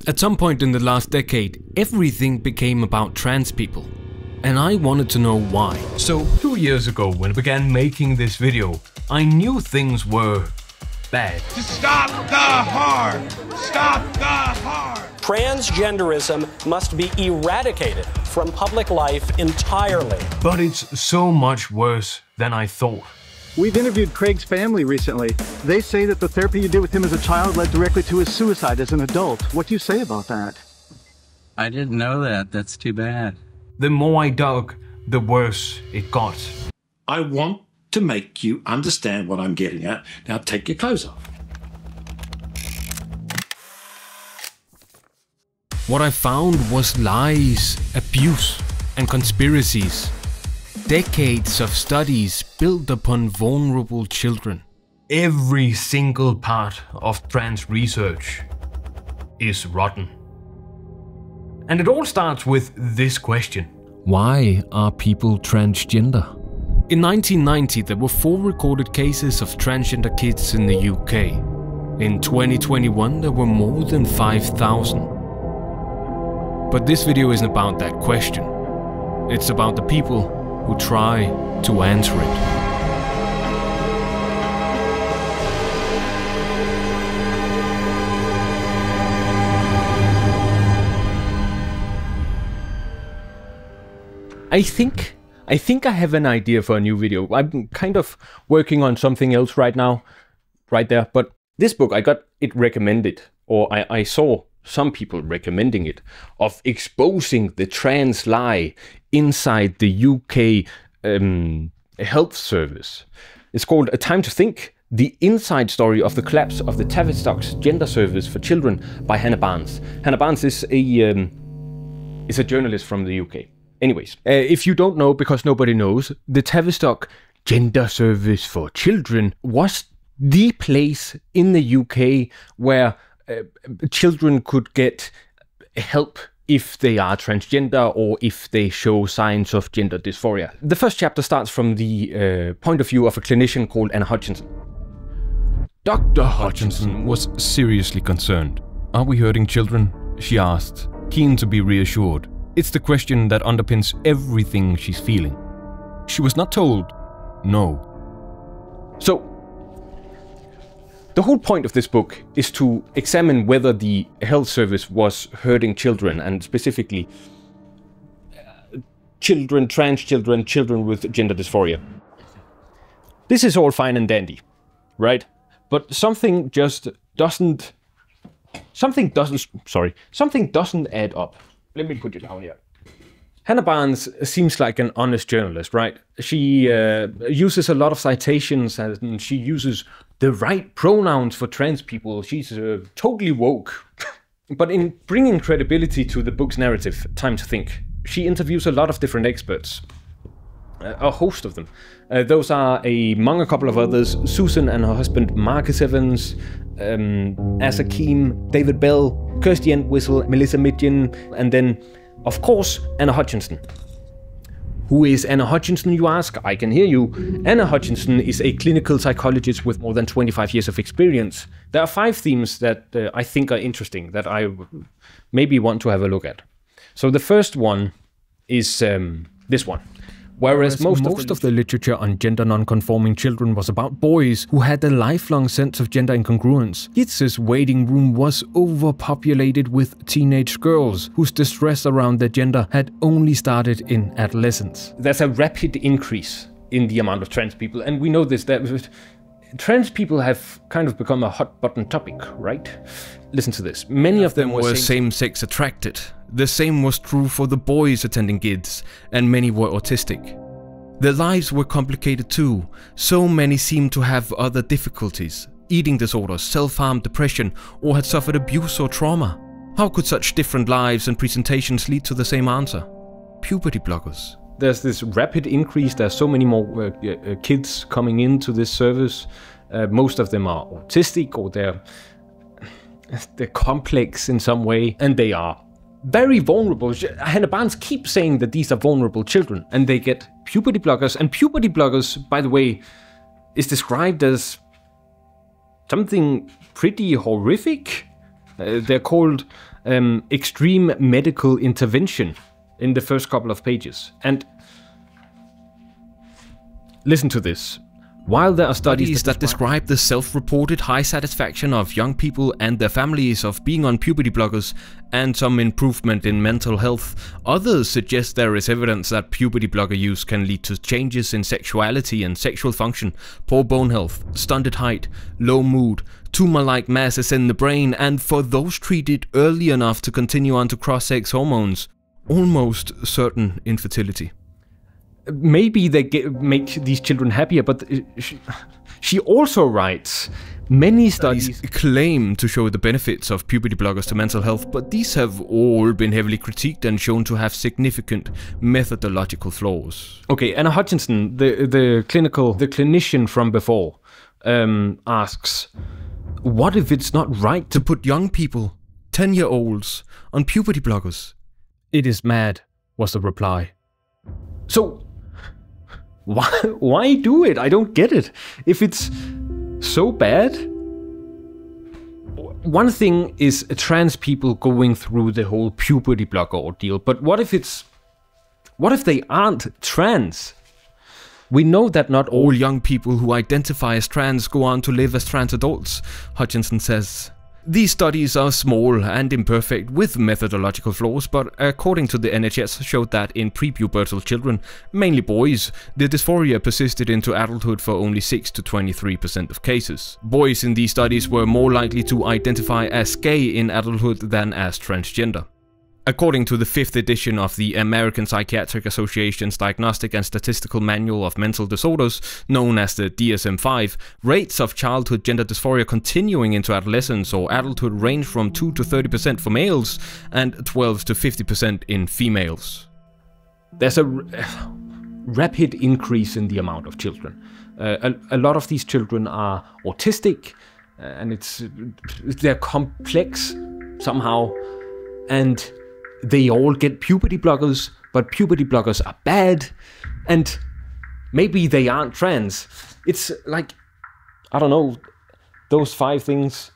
At some point in the last decade, everything became about trans people. And I wanted to know why. So 2 years ago, when I began making this video, I knew things were bad. Stop the harm! Stop the harm! Transgenderism must be eradicated from public life entirely. But it's so much worse than I thought. We've interviewed Craig's family recently. They say that the therapy you did with him as a child led directly to his suicide as an adult. What do you say about that? I didn't know that. That's too bad. The more I dug, the worse it got. I want to make you understand what I'm getting at. Now take your clothes off. What I found was lies, abuse, and conspiracies. Decades of studies built upon vulnerable children. Every single part of trans research is rotten. And it all starts with this question. Why are people transgender? In 1990, there were 4 recorded cases of transgender kids in the UK. In 2021, there were more than 5,000. But this video isn't about that question. It's about the people who try to answer it. I think I have an idea for a new video. I'm kind of working on something else right now, right there. But this book, I got it recommended, or I saw some people recommending it, of exposing the trans lie inside the UK health service. It's called A Time to Think, The Inside Story of the Collapse of the Tavistock's Gender Service for Children by Hannah Barnes. Hannah Barnes is a journalist from the UK. Anyways, if you don't know, because nobody knows, the Tavistock Gender Service for Children was the place in the UK where children could get help if they are transgender or if they show signs of gender dysphoria. The first chapter starts from the point of view of a clinician called Anna Hutchinson. Dr. Hutchinson was seriously concerned. Are we hurting children? She asked, keen to be reassured. It's the question that underpins everything she's feeling. She was not told no. So, the whole point of this book is to examine whether the health service was hurting children, and specifically children, trans children, children with gender dysphoria. This is all fine and dandy, right? But something doesn't add up. Let me put you down here. Hannah Barnes seems like an honest journalist, right? She uses a lot of citations and she uses the right pronouns for trans people. She's totally woke. But in bringing credibility to the book's narrative, Time to Think, she interviews a lot of different experts. A host of them. Those are, among a couple of others, Susan and her husband Marcus Evans, Asa Keem, David Bell, Kirsty Entwistle, Melissa Midgen, and then, of course, Anna Hutchinson. Who is Anna Hutchinson, you ask? I can hear you. Anna Hutchinson is a clinical psychologist with more than 25 years of experience. There are 5 themes that I think are interesting, that I maybe want to have a look at. So the first one is this one. Whereas most of the literature on gender non-conforming children was about boys who had a lifelong sense of gender incongruence, Yeats's waiting room was overpopulated with teenage girls whose distress around their gender had only started in adolescence. There's a rapid increase in the amount of trans people, and we know this, that trans people have kind of become a hot button topic, right? Listen to this. Many of them were same-sex attracted. The same was true for the boys attending GIDS, and many were autistic. Their lives were complicated too. So many seemed to have other difficulties, eating disorders, self-harm, depression, or had suffered abuse or trauma. How could such different lives and presentations lead to the same answer? Puberty blockers. There's this rapid increase. There's so many more kids coming into this service. Most of them are autistic, or they're complex in some way, and they are very vulnerable. Hannah Barnes keeps saying that these are vulnerable children, and they get puberty blockers. And puberty blockers, by the way, is described as something pretty horrific. They're called extreme medical intervention in the first couple of pages. And listen to this. While there are studies that describe the self-reported high satisfaction of young people and their families of being on puberty blockers and some improvement in mental health, others suggest there is evidence that puberty blocker use can lead to changes in sexuality and sexual function, poor bone health, stunted height, low mood, tumor-like masses in the brain, and for those treated early enough to continue on to cross-sex hormones, almost certain infertility. Maybe they make these children happier, but she also writes, many studies claim to show the benefits of puberty blockers to mental health, but these have all been heavily critiqued and shown to have significant methodological flaws. Okay, Anna Hutchinson, the clinician from before, asks, what if it's not right to put young people, 10-year-olds, on puberty blockers? It is mad, was the reply. So, why do it? I don't get it. If it's so bad. One thing is trans people going through the whole puberty blocker ordeal, but what if they aren't trans? We know that not all young people who identify as trans go on to live as trans adults, Hutchinson says. These studies are small and imperfect with methodological flaws, but according to the NHS showed that in prepubertal children, mainly boys, the dysphoria persisted into adulthood for only 6 to 23% of cases. Boys in these studies were more likely to identify as gay in adulthood than as transgender. According to the 5th edition of the American Psychiatric Association's Diagnostic and Statistical Manual of Mental Disorders, known as the DSM-5, rates of childhood gender dysphoria continuing into adolescence or adulthood range from 2 to 30% for males and 12 to 50% in females. There's a rapid increase in the amount of children. A lot of these children are autistic, and they're complex somehow, and they all get puberty blockers, but puberty blockers are bad, and maybe they aren't trans. It's like, I don't know, those 5 things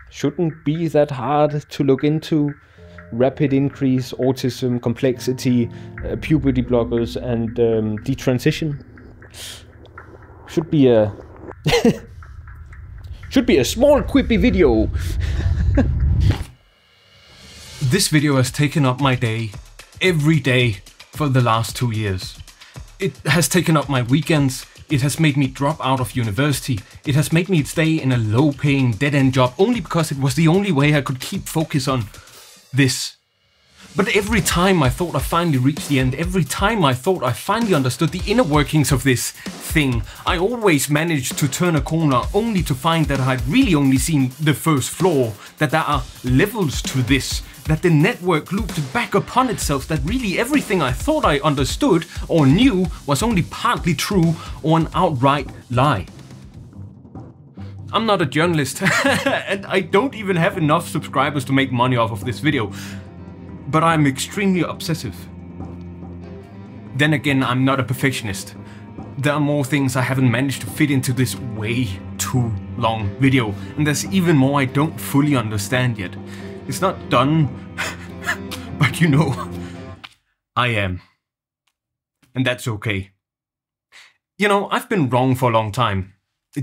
shouldn't be that hard to look into. Rapid increase, autism, complexity, puberty blockers, and detransition. Should be a small quippy video. This video has taken up my day, every day, for the last 2 years. It has taken up my weekends, it has made me drop out of university, it has made me stay in a low-paying, dead-end job only because it was the only way I could keep focus on this. But every time I thought I finally reached the end, every time I thought I finally understood the inner workings of this thing, I always managed to turn a corner only to find that I'd really only seen the first floor, that there are levels to this, that the network looped back upon itself, that really everything I thought I understood or knew was only partly true or an outright lie. I'm not a journalist, and I don't even have enough subscribers to make money off of this video, but I'm extremely obsessive. Then again, I'm not a perfectionist. There are more things I haven't managed to fit into this way too long video, and there's even more I don't fully understand yet. It's not done, but you know, I am. And that's okay. You know, I've been wrong for a long time.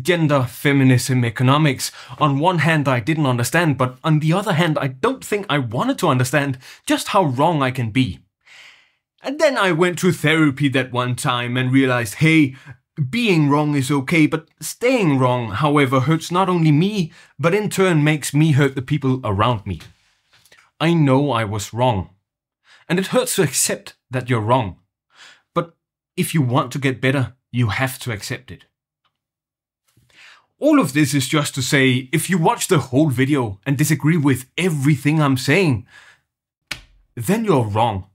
Gender, feminism, economics. On one hand, I didn't understand, but on the other hand, I don't think I wanted to understand just how wrong I can be. And then I went to therapy that one time and realized, hey, being wrong is okay, but staying wrong, however, hurts not only me, but in turn makes me hurt the people around me. I know I was wrong, and it hurts to accept that you're wrong. But if you want to get better, you have to accept it. All of this is just to say, if you watch the whole video and disagree with everything I'm saying, then you're wrong.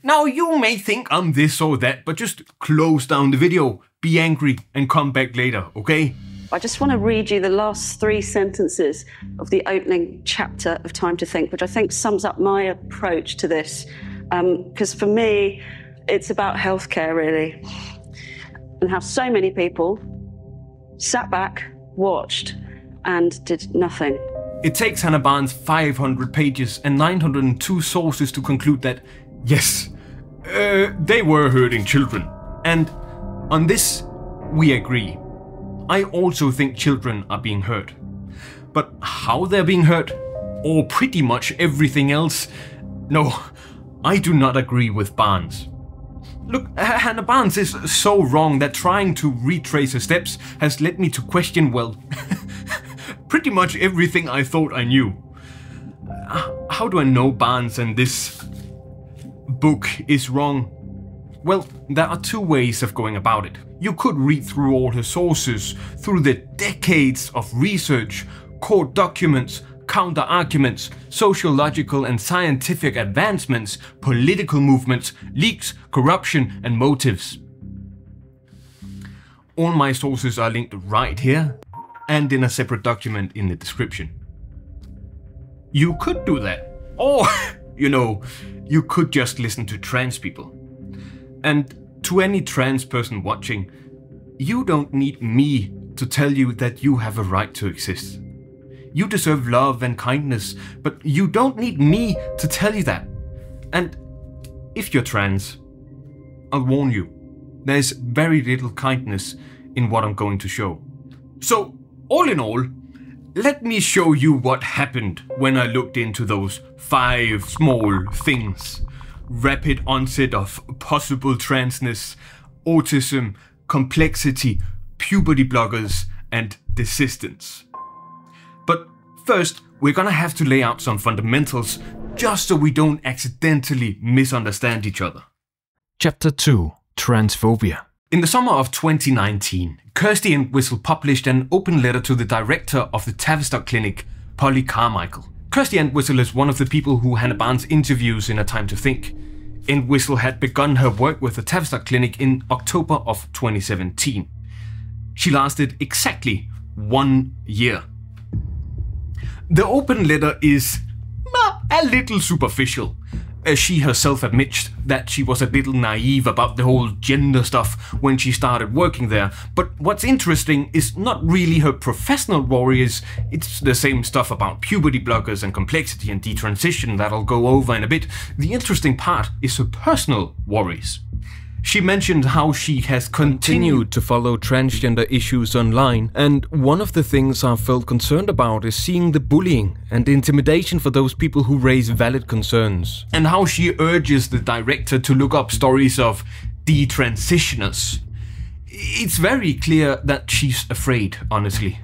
Now you may think I'm this or that, but just close down the video, be angry, and come back later, okay? I just want to read you the last 3 sentences of the opening chapter of Time to Think, which I think sums up my approach to this. Because for me, it's about healthcare, really. And how so many people sat back, watched, and did nothing. It takes Hannah Barnes 500 pages and 902 sources to conclude that, yes, they were hurting children. And on this, we agree. I also think children are being hurt. But how they're being hurt, or pretty much everything else, no, I do not agree with Barnes. Look, Hannah Barnes is so wrong that trying to retrace her steps has led me to question, well, pretty much everything I thought I knew. How do I know Barnes and this book is wrong? Well, there are two ways of going about it. You could read through all her sources, through the decades of research, court documents, counter-arguments, sociological and scientific advancements, political movements, leaks, corruption, and motives. All my sources are linked right here and in a separate document in the description. You could do that. Or, you could just listen to trans people. And to any trans person watching, you don't need me to tell you that you have a right to exist. You deserve love and kindness, but you don't need me to tell you that. And if you're trans, I'll warn you, there's very little kindness in what I'm going to show. So, all in all, let me show you what happened when I looked into those 5 small things. Rapid onset of possible transness, autism, complexity, puberty blockers, and desistance. But first, we're gonna have to lay out some fundamentals just so we don't accidentally misunderstand each other. Chapter 2. Transphobia. In the summer of 2019, Kirsty Entwistle published an open letter to the director of the Tavistock Clinic, Polly Carmichael. Kirsty Entwistle is one of the people who Hannah Barnes interviews in A Time to Think. Entwistle had begun her work with the Tavistock Clinic in October of 2017. She lasted exactly 1 year. The open letter is a little superficial. She herself admits that she was a little naive about the whole gender stuff when she started working there, but what's interesting is not really her professional worries, it's the same stuff about puberty blockers and complexity and detransition that I'll go over in a bit. The interesting part is her personal worries. She mentioned how she has continued to follow transgender issues online, and one of the things I felt concerned about is seeing the bullying and intimidation for those people who raise valid concerns, and how she urges the director to look up stories of detransitioners. It's very clear that she's afraid, honestly.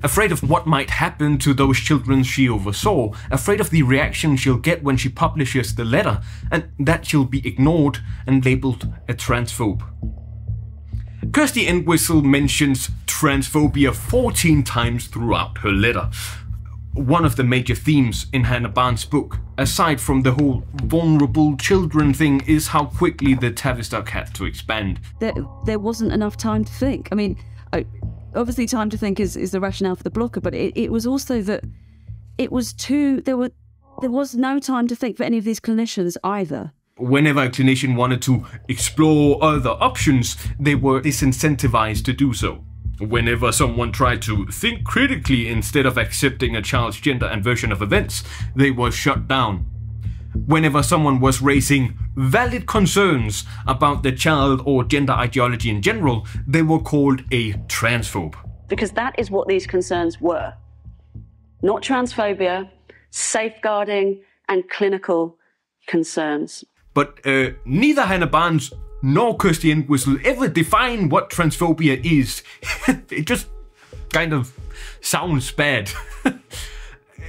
Afraid of what might happen to those children she oversaw, afraid of the reaction she'll get when she publishes the letter, and that she'll be ignored and labeled a transphobe. Kirsty Entwistle mentions transphobia 14 times throughout her letter. One of the major themes in Hannah Barnes' book, aside from the whole vulnerable children thing, is how quickly the Tavistock had to expand. There wasn't enough time to think. I mean, obviously time to think is the rationale for the blocker, but it was also that it was there was no time to think for any of these clinicians either. Whenever a clinician wanted to explore other options, they were disincentivized to do so. Whenever someone tried to think critically instead of accepting a child's gender and version of events, they were shut down. Whenever someone was raising valid concerns about the child or gender ideology in general, they were called a transphobe. Because that is what these concerns were. Not transphobia, safeguarding and clinical concerns. But neither Hannah Barnes nor Kirsty Entwistle ever define what transphobia is. It just kind of sounds bad.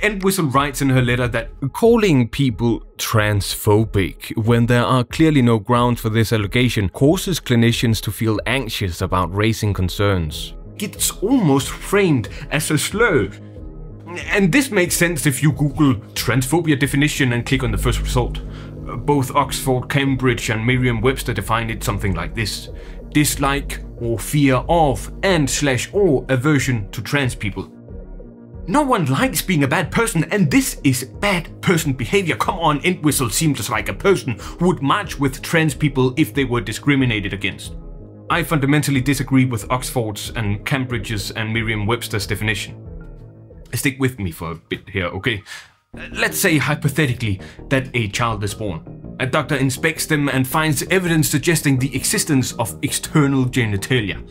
Entwistle writes in her letter that calling people transphobic when there are clearly no grounds for this allegation causes clinicians to feel anxious about raising concerns. It's almost framed as a slur. And this makes sense if you Google transphobia definition and click on the first result. Both Oxford, Cambridge and Merriam-Webster define it something like this: dislike or fear of and/or aversion to trans people. No one likes being a bad person, and this is bad person behavior. Come on, Entwistle seems like a person who would march with trans people if they were discriminated against. I fundamentally disagree with Oxford's and Cambridge's and Merriam-Webster's definition. Stick with me for a bit here, okay? Let's say hypothetically that a child is born. A doctor inspects them and finds evidence suggesting the existence of external genitalia.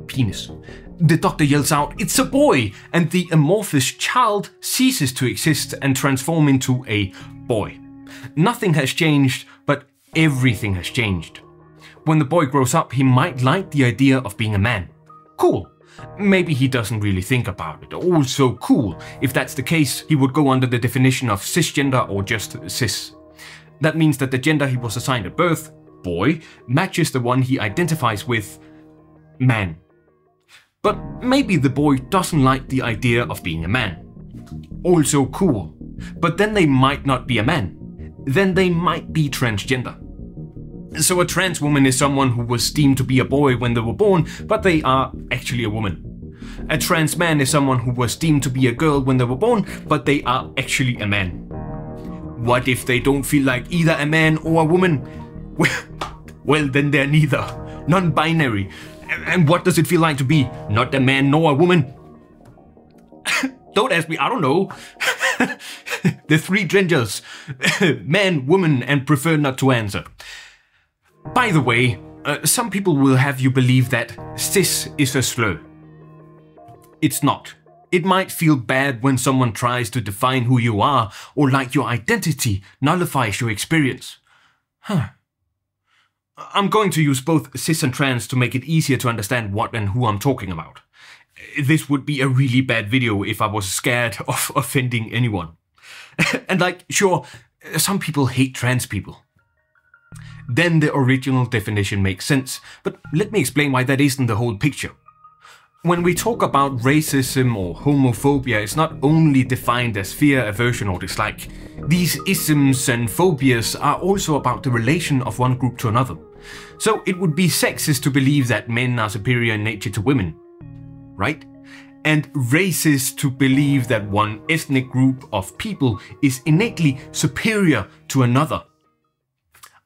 Penis. The doctor yells out, "It's a boy!" and the amorphous child ceases to exist and transforms into a boy. Nothing has changed, but everything has changed. When the boy grows up, he might like the idea of being a man. Cool. Maybe he doesn't really think about it. Also cool. If that's the case, he would go under the definition of cisgender or just cis. That means that the gender he was assigned at birth, boy, matches the one he identifies with, man. But maybe the boy doesn't like the idea of being a man. Also cool. But then they might not be a man. Then they might be transgender. So a trans woman is someone who was deemed to be a boy when they were born, but they are actually a woman. A trans man is someone who was deemed to be a girl when they were born, but they are actually a man. What if they don't feel like either a man or a woman? Well, then they're neither. Non-binary. And what does it feel like to be not a man nor a woman? Don't ask me, I don't know. The three genders. Man, woman, and prefer not to answer. By the way, some people will have you believe that cis is a slur. It's not. It might feel bad when someone tries to define who you are, or like your identity nullifies your experience. I'm going to use both cis and trans to make it easier to understand what and who I'm talking about. This would be a really bad video if I was scared of offending anyone. And sure, some people hate trans people. Then the original definition makes sense, but let me explain why that isn't the whole picture. When we talk about racism or homophobia, it's not only defined as fear, aversion or dislike. These isms and phobias are also about the relation of one group to another. So it would be sexist to believe that men are superior in nature to women, right? And racist to believe that one ethnic group of people is innately superior to another.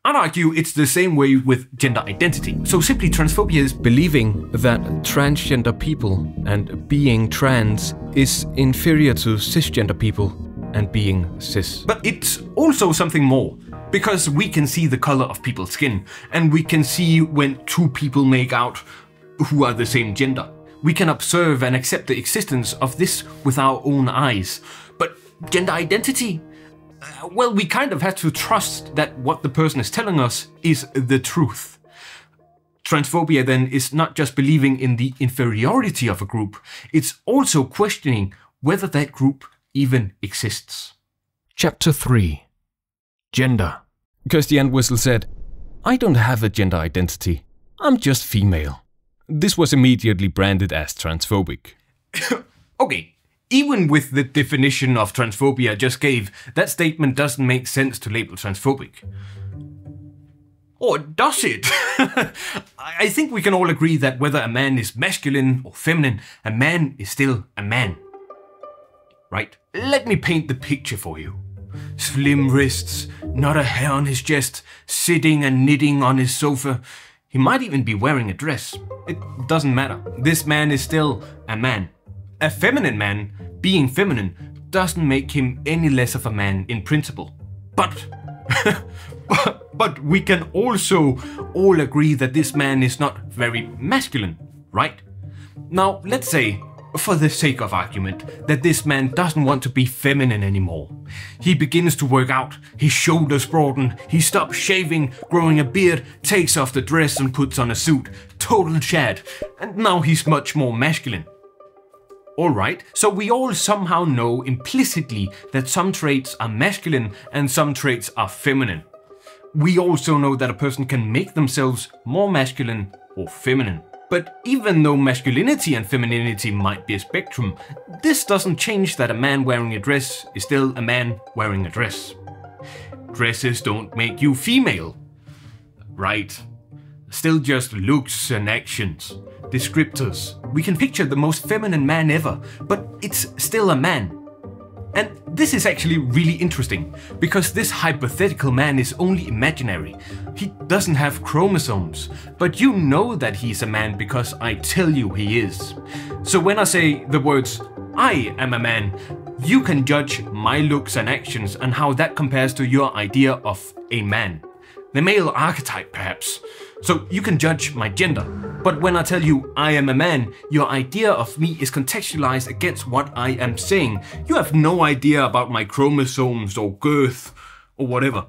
I'd argue it's the same way with gender identity. So simply transphobia is believing that transgender people and being trans is inferior to cisgender people and being cis. But it's also something more, because we can see the color of people's skin, and we can see when two people make out who are the same gender. We can observe and accept the existence of this with our own eyes. But gender identity? Well, we kind of have to trust that what the person is telling us is the truth. Transphobia then is not just believing in the inferiority of a group, it's also questioning whether that group even exists. Chapter 3. Gender. Kirsty Entwistle said, "I don't have a gender identity. I'm just female." This was immediately branded as transphobic. Okay. Even with the definition of transphobia I just gave, that statement doesn't make sense to label transphobic. Or does it? I think we can all agree that whether a man is masculine or feminine, a man is still a man. Right? Let me paint the picture for you. Slim wrists, not a hair on his chest, sitting and knitting on his sofa. He might even be wearing a dress. It doesn't matter. This man is still a man. A feminine man, being feminine, doesn't make him any less of a man in principle. But we can also all agree that this man is not very masculine, right? Now, let's say, for the sake of argument, that this man doesn't want to be feminine anymore. He begins to work out, his shoulders broaden, he stops shaving, growing a beard, takes off the dress and puts on a suit. Total Chad. And now he's much more masculine. Alright, so we all somehow know implicitly that some traits are masculine and some traits are feminine. We also know that a person can make themselves more masculine or feminine. But even though masculinity and femininity might be a spectrum, this doesn't change that a man wearing a dress is still a man wearing a dress. Dresses don't make you female, right? Still just looks and actions, descriptors. We can picture the most feminine man ever, but it's still a man. And this is actually really interesting, because this hypothetical man is only imaginary. He doesn't have chromosomes, but you know that he's a man because I tell you he is. So when I say the words I am a man. You can judge my looks and actions and how that compares to your idea of a man. The male archetype, perhaps. So you can judge my gender. But when I tell you I am a man, your idea of me is contextualized against what I am saying. You have no idea about my chromosomes or girth or whatever.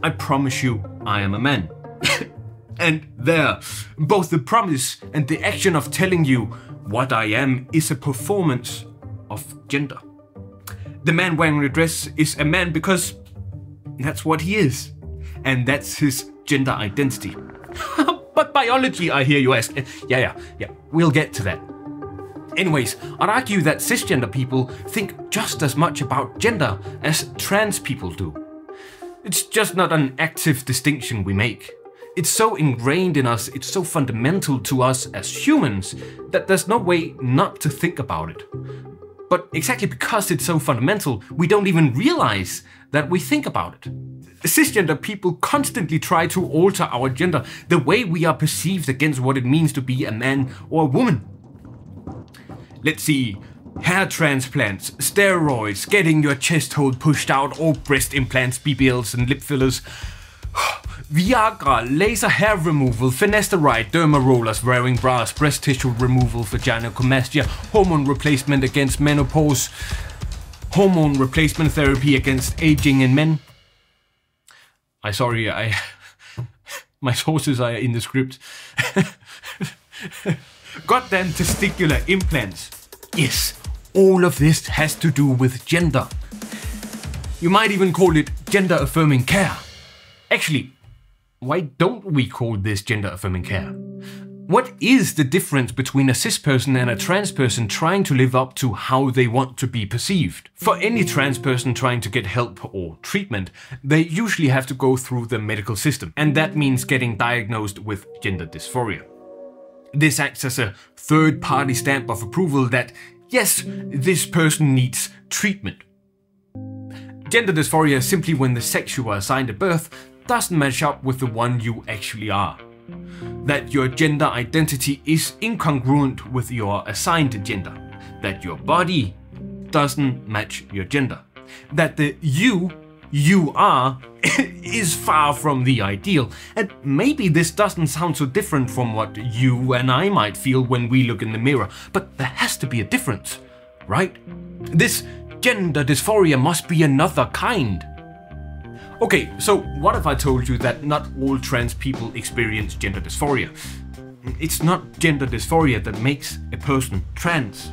I promise you I am a man. And there, both the promise and the action of telling you what I am is a performance of gender. The man wearing a dress is a man because that's what he is. And that's his gender identity. But biology, I hear you ask. Yeah, we'll get to that. Anyways, I'd argue that cisgender people think just as much about gender as trans people do. It's just not an active distinction we make. It's so ingrained in us, it's so fundamental to us as humans, that there's no way not to think about it. But exactly because it's so fundamental, we don't even realize that we think about it. Cisgender people constantly try to alter our gender, the way we are perceived against what it means to be a man or a woman. Let's see, hair transplants, steroids, getting your chest hole pushed out, or breast implants, BBLs and lip fillers. Viagra, laser hair removal, finasteride, derma rollers, wearing bras, breast tissue removal, vaginecomastia, hormone replacement against menopause, hormone replacement therapy against aging in men. My sources are in the script. Goddamn testicular implants. Yes, all of this has to do with gender. You might even call it gender affirming care. Actually, why don't we call this gender affirming care? What is the difference between a cis person and a trans person trying to live up to how they want to be perceived? For any trans person trying to get help or treatment, they usually have to go through the medical system, and that means getting diagnosed with gender dysphoria. This acts as a third-party stamp of approval that, yes, this person needs treatment. Gender dysphoria is simply when the sex you were assigned at birth doesn't match up with the one you actually are. That your gender identity is incongruent with your assigned gender. That your body doesn't match your gender. That the you are is far from the ideal. And maybe this doesn't sound so different from what you and I might feel when we look in the mirror, but there has to be a difference, right? This gender dysphoria must be another kind. Okay, so what if I told you that not all trans people experience gender dysphoria? It's not gender dysphoria that makes a person trans.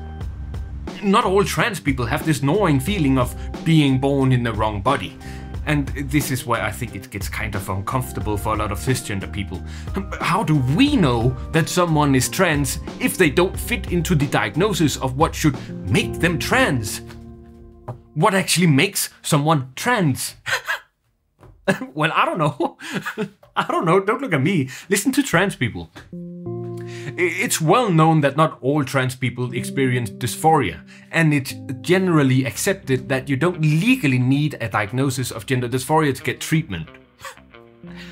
Not all trans people have this gnawing feeling of being born in the wrong body. And this is where I think it gets kind of uncomfortable for a lot of cisgender people. How do we know that someone is trans if they don't fit into the diagnosis of what should make them trans? What actually makes someone trans? Well, I don't know. Don't look at me. Listen to trans people. It's well known that not all trans people experience dysphoria, and it's generally accepted that you don't legally need a diagnosis of gender dysphoria to get treatment.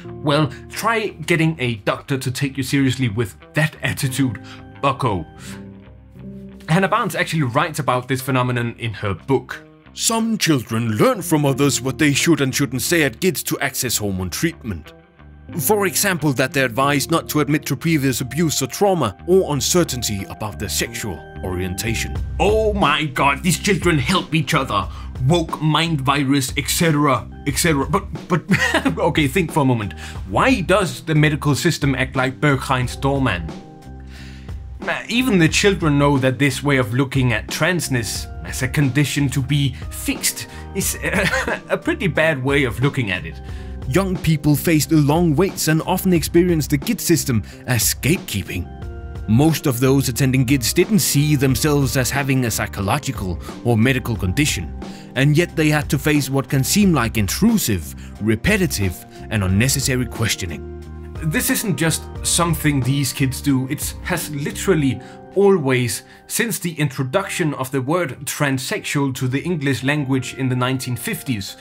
Well, try getting a doctor to take you seriously with that attitude, bucko. Hannah Barnes actually writes about this phenomenon in her book. Some children learn from others what they should and shouldn't say at kids to access hormone treatment. For example, that they're advised not to admit to previous abuse or trauma, or uncertainty about their sexual orientation. Oh my god, these children help each other. Woke mind virus, etc, etc. But okay, think for a moment. Why does the medical system act like Berghain's doorman? Even the children know that this way of looking at transness as a condition to be fixed is a pretty bad way of looking at it. Young people face the long waits and often experience the GID system as gatekeeping. Most of those attending GIDs didn't see themselves as having a psychological or medical condition, and yet they had to face what can seem like intrusive, repetitive, and unnecessary questioning. This isn't just something these kids do, it has literally always, since the introduction of the word transsexual to the English language in the 1950s,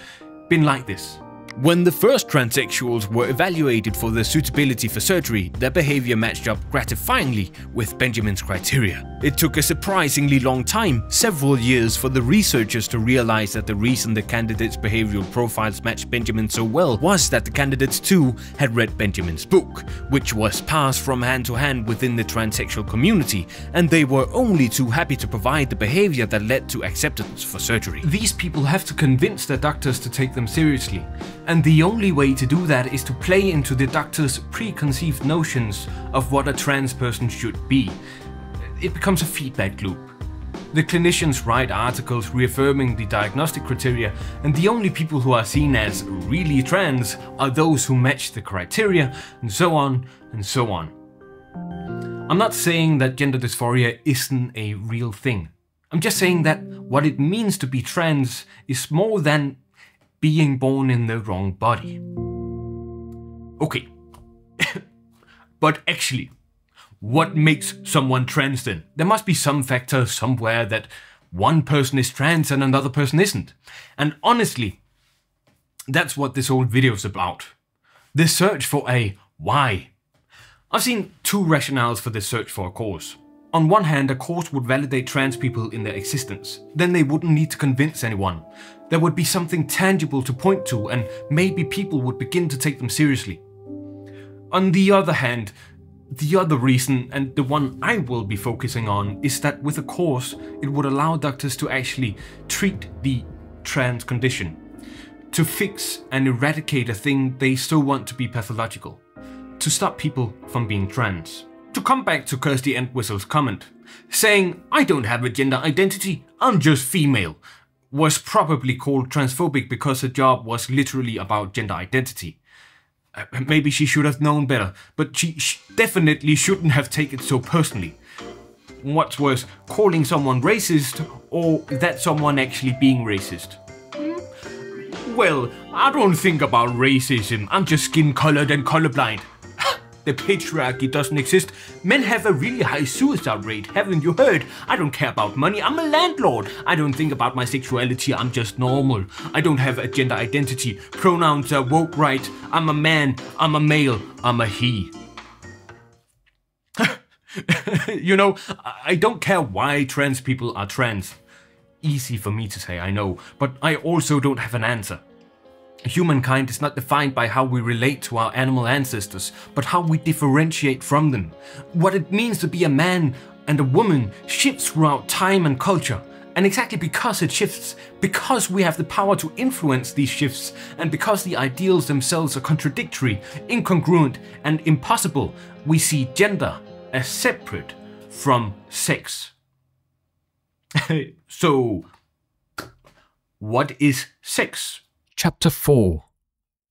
been like this. When the first transsexuals were evaluated for their suitability for surgery, their behavior matched up gratifyingly with Benjamin's criteria. It took a surprisingly long time, several years, for the researchers to realize that the reason the candidates' behavioral profiles matched Benjamin so well was that the candidates too had read Benjamin's book, which was passed from hand to hand within the transsexual community, and they were only too happy to provide the behavior that led to acceptance for surgery. These people have to convince their doctors to take them seriously. And the only way to do that is to play into the doctor's preconceived notions of what a trans person should be. It becomes a feedback loop. The clinicians write articles reaffirming the diagnostic criteria, and the only people who are seen as really trans are those who match the criteria, and so on and so on. I'm not saying that gender dysphoria isn't a real thing. I'm just saying that what it means to be trans is more than being born in the wrong body. Okay. But actually, what makes someone trans then? There must be some factor somewhere that one person is trans and another person isn't. And honestly, that's what this whole video is about. The search for a why. I've seen two rationales for this search for a cause. On one hand, a cause would validate trans people in their existence. Then they wouldn't need to convince anyone. There would be something tangible to point to, and maybe people would begin to take them seriously. On the other hand, the other reason, and the one I will be focusing on, is that with a cause, it would allow doctors to actually treat the trans condition, to fix and eradicate a thing they so want to be pathological, to stop people from being trans. To come back to Kirsty Entwistle's comment, saying, "I don't have a gender identity, I'm just female," was probably called transphobic because her job was literally about gender identity. Maybe she should have known better, but she definitely shouldn't have taken it so personally. What's worse, calling someone racist or that someone actually being racist? Well, I don't think about racism, I'm just skin-colored and colorblind. The patriarchy doesn't exist. Men have a really high suicide rate, haven't you heard? I don't care about money, I'm a landlord. I don't think about my sexuality, I'm just normal. I don't have a gender identity. Pronouns are woke right. I'm a man, I'm a male, I'm a he. You know, I don't care why trans people are trans. Easy for me to say, I know, but I also don't have an answer. Humankind is not defined by how we relate to our animal ancestors, but how we differentiate from them. What it means to be a man and a woman shifts throughout time and culture. And exactly because it shifts, because we have the power to influence these shifts, and because the ideals themselves are contradictory, incongruent, and impossible, we see gender as separate from sex. So, what is sex? Chapter 4.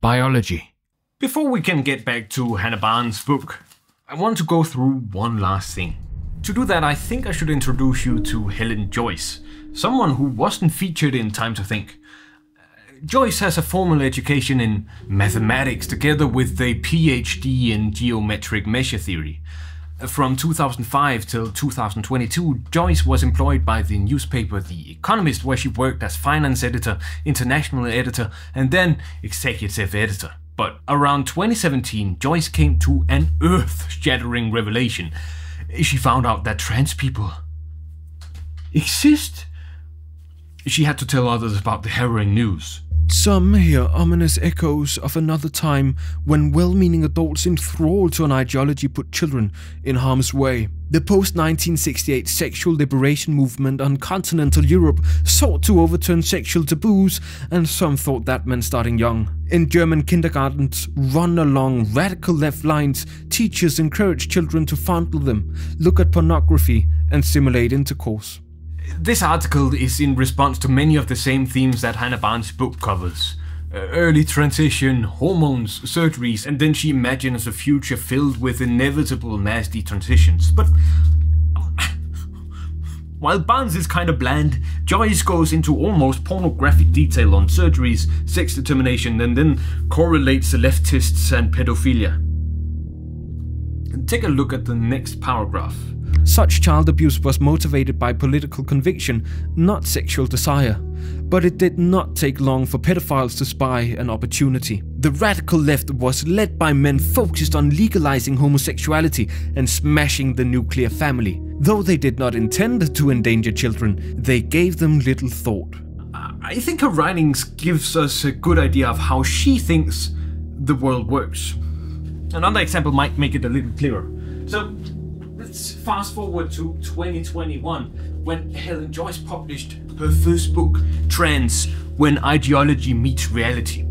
Biology. Before we can get back to Hannah Barnes' book, I want to go through one last thing. To do that, I think I should introduce you to Helen Joyce, someone who wasn't featured in Time to Think. Joyce has a formal education in mathematics together with a PhD in geometric measure theory. From 2005 till 2022, Joyce was employed by the newspaper The Economist, where she worked as finance editor, international editor, and then executive editor. But around 2017, Joyce came to an earth-shattering revelation. She found out that trans people exist. She had to tell others about the harrowing news. Some hear ominous echoes of another time when well-meaning adults enthralled to an ideology put children in harm's way. The post-1968 sexual liberation movement on continental Europe sought to overturn sexual taboos, and some thought that meant starting young. In German kindergartens run along radical left lines, teachers encourage children to fondle them, look at pornography, and simulate intercourse. This article is in response to many of the same themes that Hannah Barnes' book covers. Early transition, hormones, surgeries, and then she imagines a future filled with inevitable nasty transitions. But while Barnes is kind of bland, Joyce goes into almost pornographic detail on surgeries, sex determination, and then correlates the leftists and pedophilia. Take a look at the next paragraph. Such child abuse was motivated by political conviction, not sexual desire. But it did not take long for pedophiles to spy an opportunity. The radical left was led by men focused on legalizing homosexuality and smashing the nuclear family. Though they did not intend to endanger children, they gave them little thought. I think her writings gives us a good idea of how she thinks the world works. Another example might make it a little clearer. So let's fast forward to 2021, when Helen Joyce published her first book, Trans: When Ideology Meets Reality.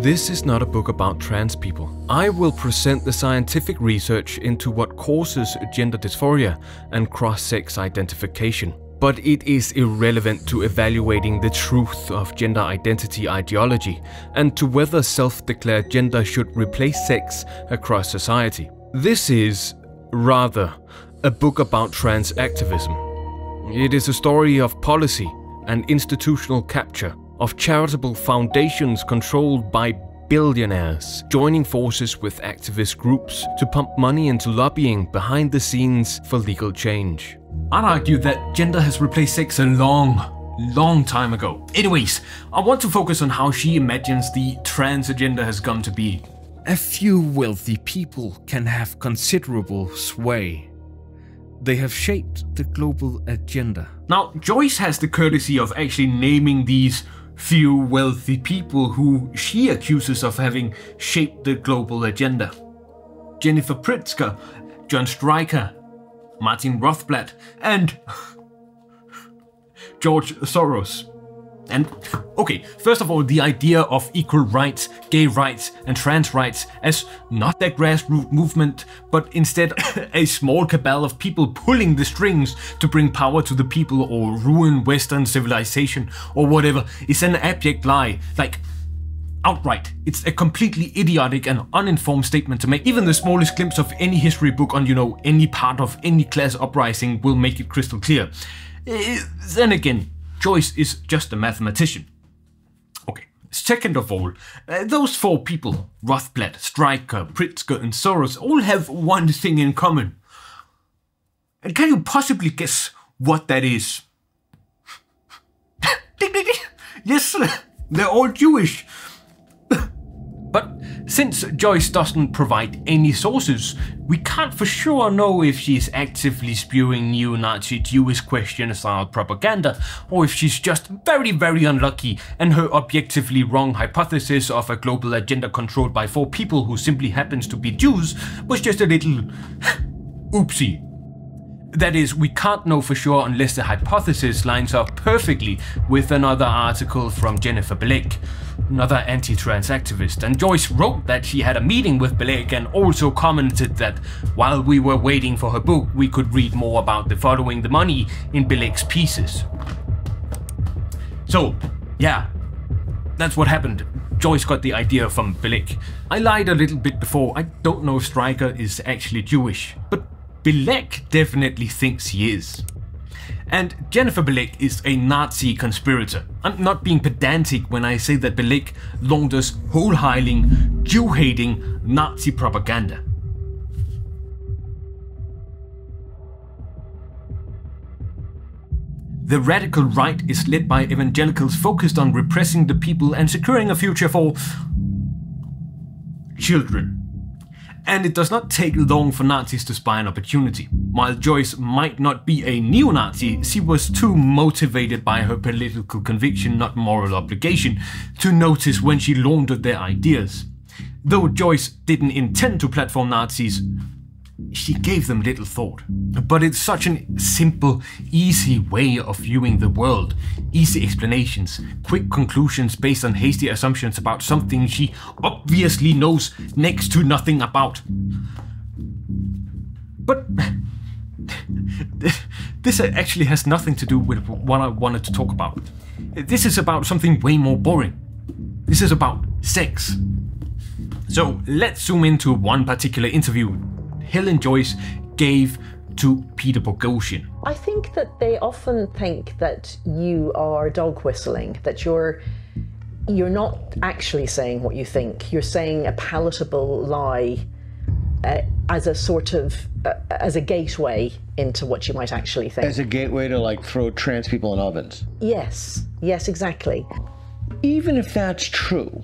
This is not a book about trans people. I will present the scientific research into what causes gender dysphoria and cross-sex identification. But it is irrelevant to evaluating the truth of gender identity ideology and to whether self-declared gender should replace sex across society. This is, rather, a book about trans activism. It is a story of policy and institutional capture, of charitable foundations controlled by billionaires joining forces with activist groups to pump money into lobbying behind the scenes for legal change. I'd argue that gender has replaced sex a long time ago. Anyways, I want to focus on how she imagines the trans agenda has come to be. A few wealthy people can have considerable sway. They have shaped the global agenda. Now, Joyce has the courtesy of actually naming these few wealthy people who she accuses of having shaped the global agenda. Jennifer Pritzker, John Stryker, Martin Rothblatt, and George Soros. And, okay, first of all, the idea of equal rights, gay rights, and trans rights as not a grassroots movement, but instead a small cabal of people pulling the strings to bring power to the people or ruin Western civilization or whatever, is an abject lie. Like, outright. It's a completely idiotic and uninformed statement to make. Even the smallest glimpse of any history book on, any part of any class uprising will make it crystal clear. Then again, Joyce is just a mathematician. Okay, second of all, those four people, Rothblatt, Stryker, Pritzker and Soros, all have one thing in common. And can you possibly guess what that is? Yes, they're all Jewish. But since Joyce doesn't provide any sources, we can't for sure know if she's actively spewing neo-Nazi Jewish question-style propaganda, or if she's just very unlucky and her objectively wrong hypothesis of a global agenda controlled by four people who simply happens to be Jews was just a little oopsie. That is, we can't know for sure unless the hypothesis lines up perfectly with another article from Jennifer Bilek, another anti-trans activist, and Joyce wrote that she had a meeting with Bilek and also commented that while we were waiting for her book, we could read more about the following the money in Bilek's pieces. So, yeah, that's what happened. Joyce got the idea from Bilek. I lied a little bit before. I don't know if Stryker is actually Jewish, but Bilek definitely thinks he is. And Jennifer Bilek is a Nazi conspirator. I'm not being pedantic when I say that Bilek launders whole-heiling, Jew-hating Nazi propaganda. The radical right is led by evangelicals focused on repressing the people and securing a future for children. And it does not take long for Nazis to spy an opportunity. While Joyce might not be a neo-Nazi, she was too motivated by her political conviction, not moral obligation, to notice when she laundered their ideas. Though Joyce didn't intend to platform Nazis, she gave them little thought. But it's such a simple, easy way of viewing the world. Easy explanations, quick conclusions based on hasty assumptions about something she obviously knows next to nothing about. But this actually has nothing to do with what I wanted to talk about. This is about something way more boring. This is about sex. So let's zoom into one particular interview Helen Joyce gave to Peter Boghossian. I think that they often think that you are dog whistling, that you're not actually saying what you think. You're saying a palatable lie as a sort of, as a gateway into what you might actually think. As a gateway to like throw trans people in ovens? Yes, yes, exactly. Even if that's true,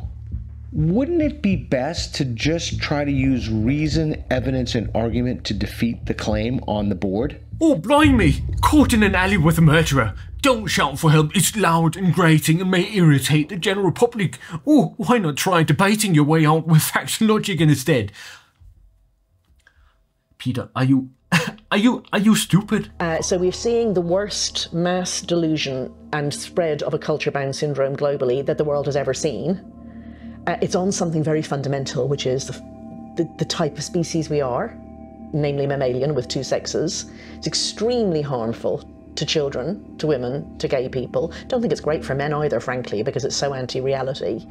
wouldn't it be best to just try to use reason, evidence, and argument to defeat the claim on the board? Oh, blimey! Caught in an alley with a murderer. Don't shout for help, it's loud and grating and may irritate the general public. Oh, why not try debating your way out with facts and logic instead? Peter, are you stupid? So we're seeing the worst mass delusion and spread of a culture-bound syndrome globally that the world has ever seen. It's on something very fundamental, which is the type of species we are, namely mammalian with two sexes. It's extremely harmful to children, to women, to gay people. Don't think it's great for men either, frankly, because it's so anti-reality.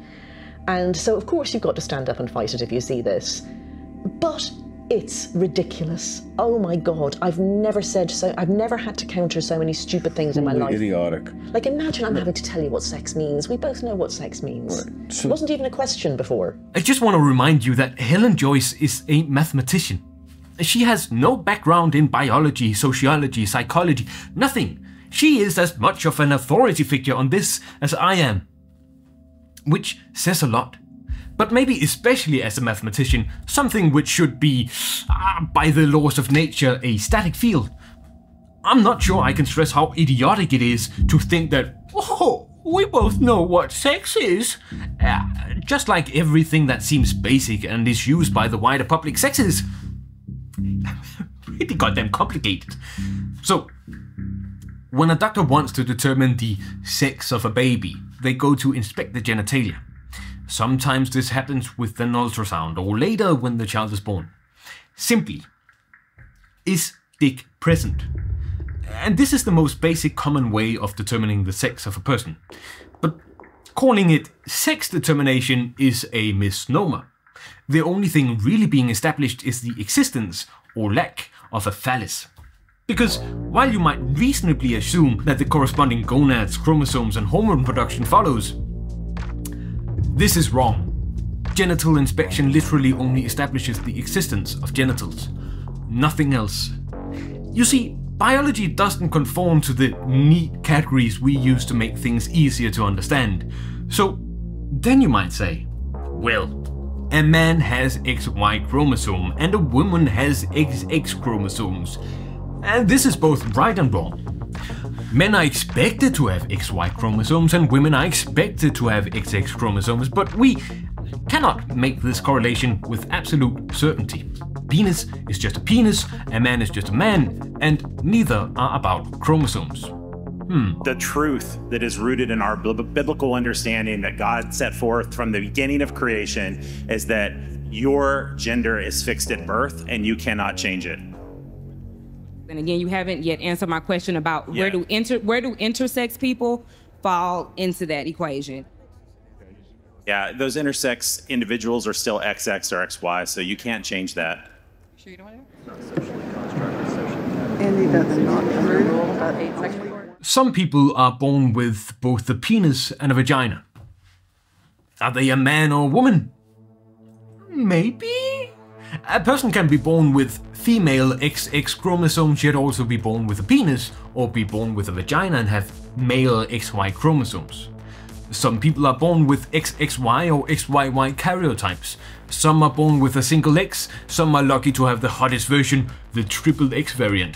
And so, of course, you've got to stand up and fight it if you see this. But it's ridiculous. Oh my God, I've never had to counter so many stupid things in my life. Idiotic. Like, imagine I'm having to tell you what sex means. We both know what sex means. Right. So, it wasn't even a question before. I just want to remind you that Helen Joyce is a mathematician. She has no background in biology, sociology, psychology, nothing. She is as much of an authority figure on this as I am. Which says a lot. But maybe especially as a mathematician, something which should be, by the laws of nature, a static field. I'm not sure I can stress how idiotic it is to think that, oh, we both know what sex is. Just like everything that seems basic and is used by the wider public, sex is pretty goddamn complicated. So, when a doctor wants to determine the sex of a baby, they go to inspect the genitalia. Sometimes this happens with an ultrasound or later when the child is born. Simply, is dick present? And this is the most basic common way of determining the sex of a person. But calling it sex determination is a misnomer. The only thing really being established is the existence or lack of a phallus. Because while you might reasonably assume that the corresponding gonads, chromosomes and hormone production follows, this is wrong. Genital inspection literally only establishes the existence of genitals, nothing else. You see, biology doesn't conform to the neat categories we use to make things easier to understand. So then you might say, well, a man has XY chromosome and a woman has XX chromosomes. And this is both right and wrong. Men are expected to have XY chromosomes and women are expected to have XX chromosomes, but we cannot make this correlation with absolute certainty. Penis is just a penis, a man is just a man, and neither are about chromosomes. The truth that is rooted in our biblical understanding that God set forth from the beginning of creation is that your gender is fixed at birth and you cannot change it. And again, you haven't yet answered my question about where do intersex people fall into that equation? Yeah, those intersex individuals are still XX or XY, so you can't change that. Sure you don't want Andy, that's not true about asexual. Some people are born with both a penis and a vagina. Are they a man or a woman? Maybe? A person can be born with female XX chromosomes yet also be born with a penis, or be born with a vagina and have male XY chromosomes. Some people are born with XXY or XYY karyotypes. Some are born with a single X, some are lucky to have the hottest version, the triple X variant.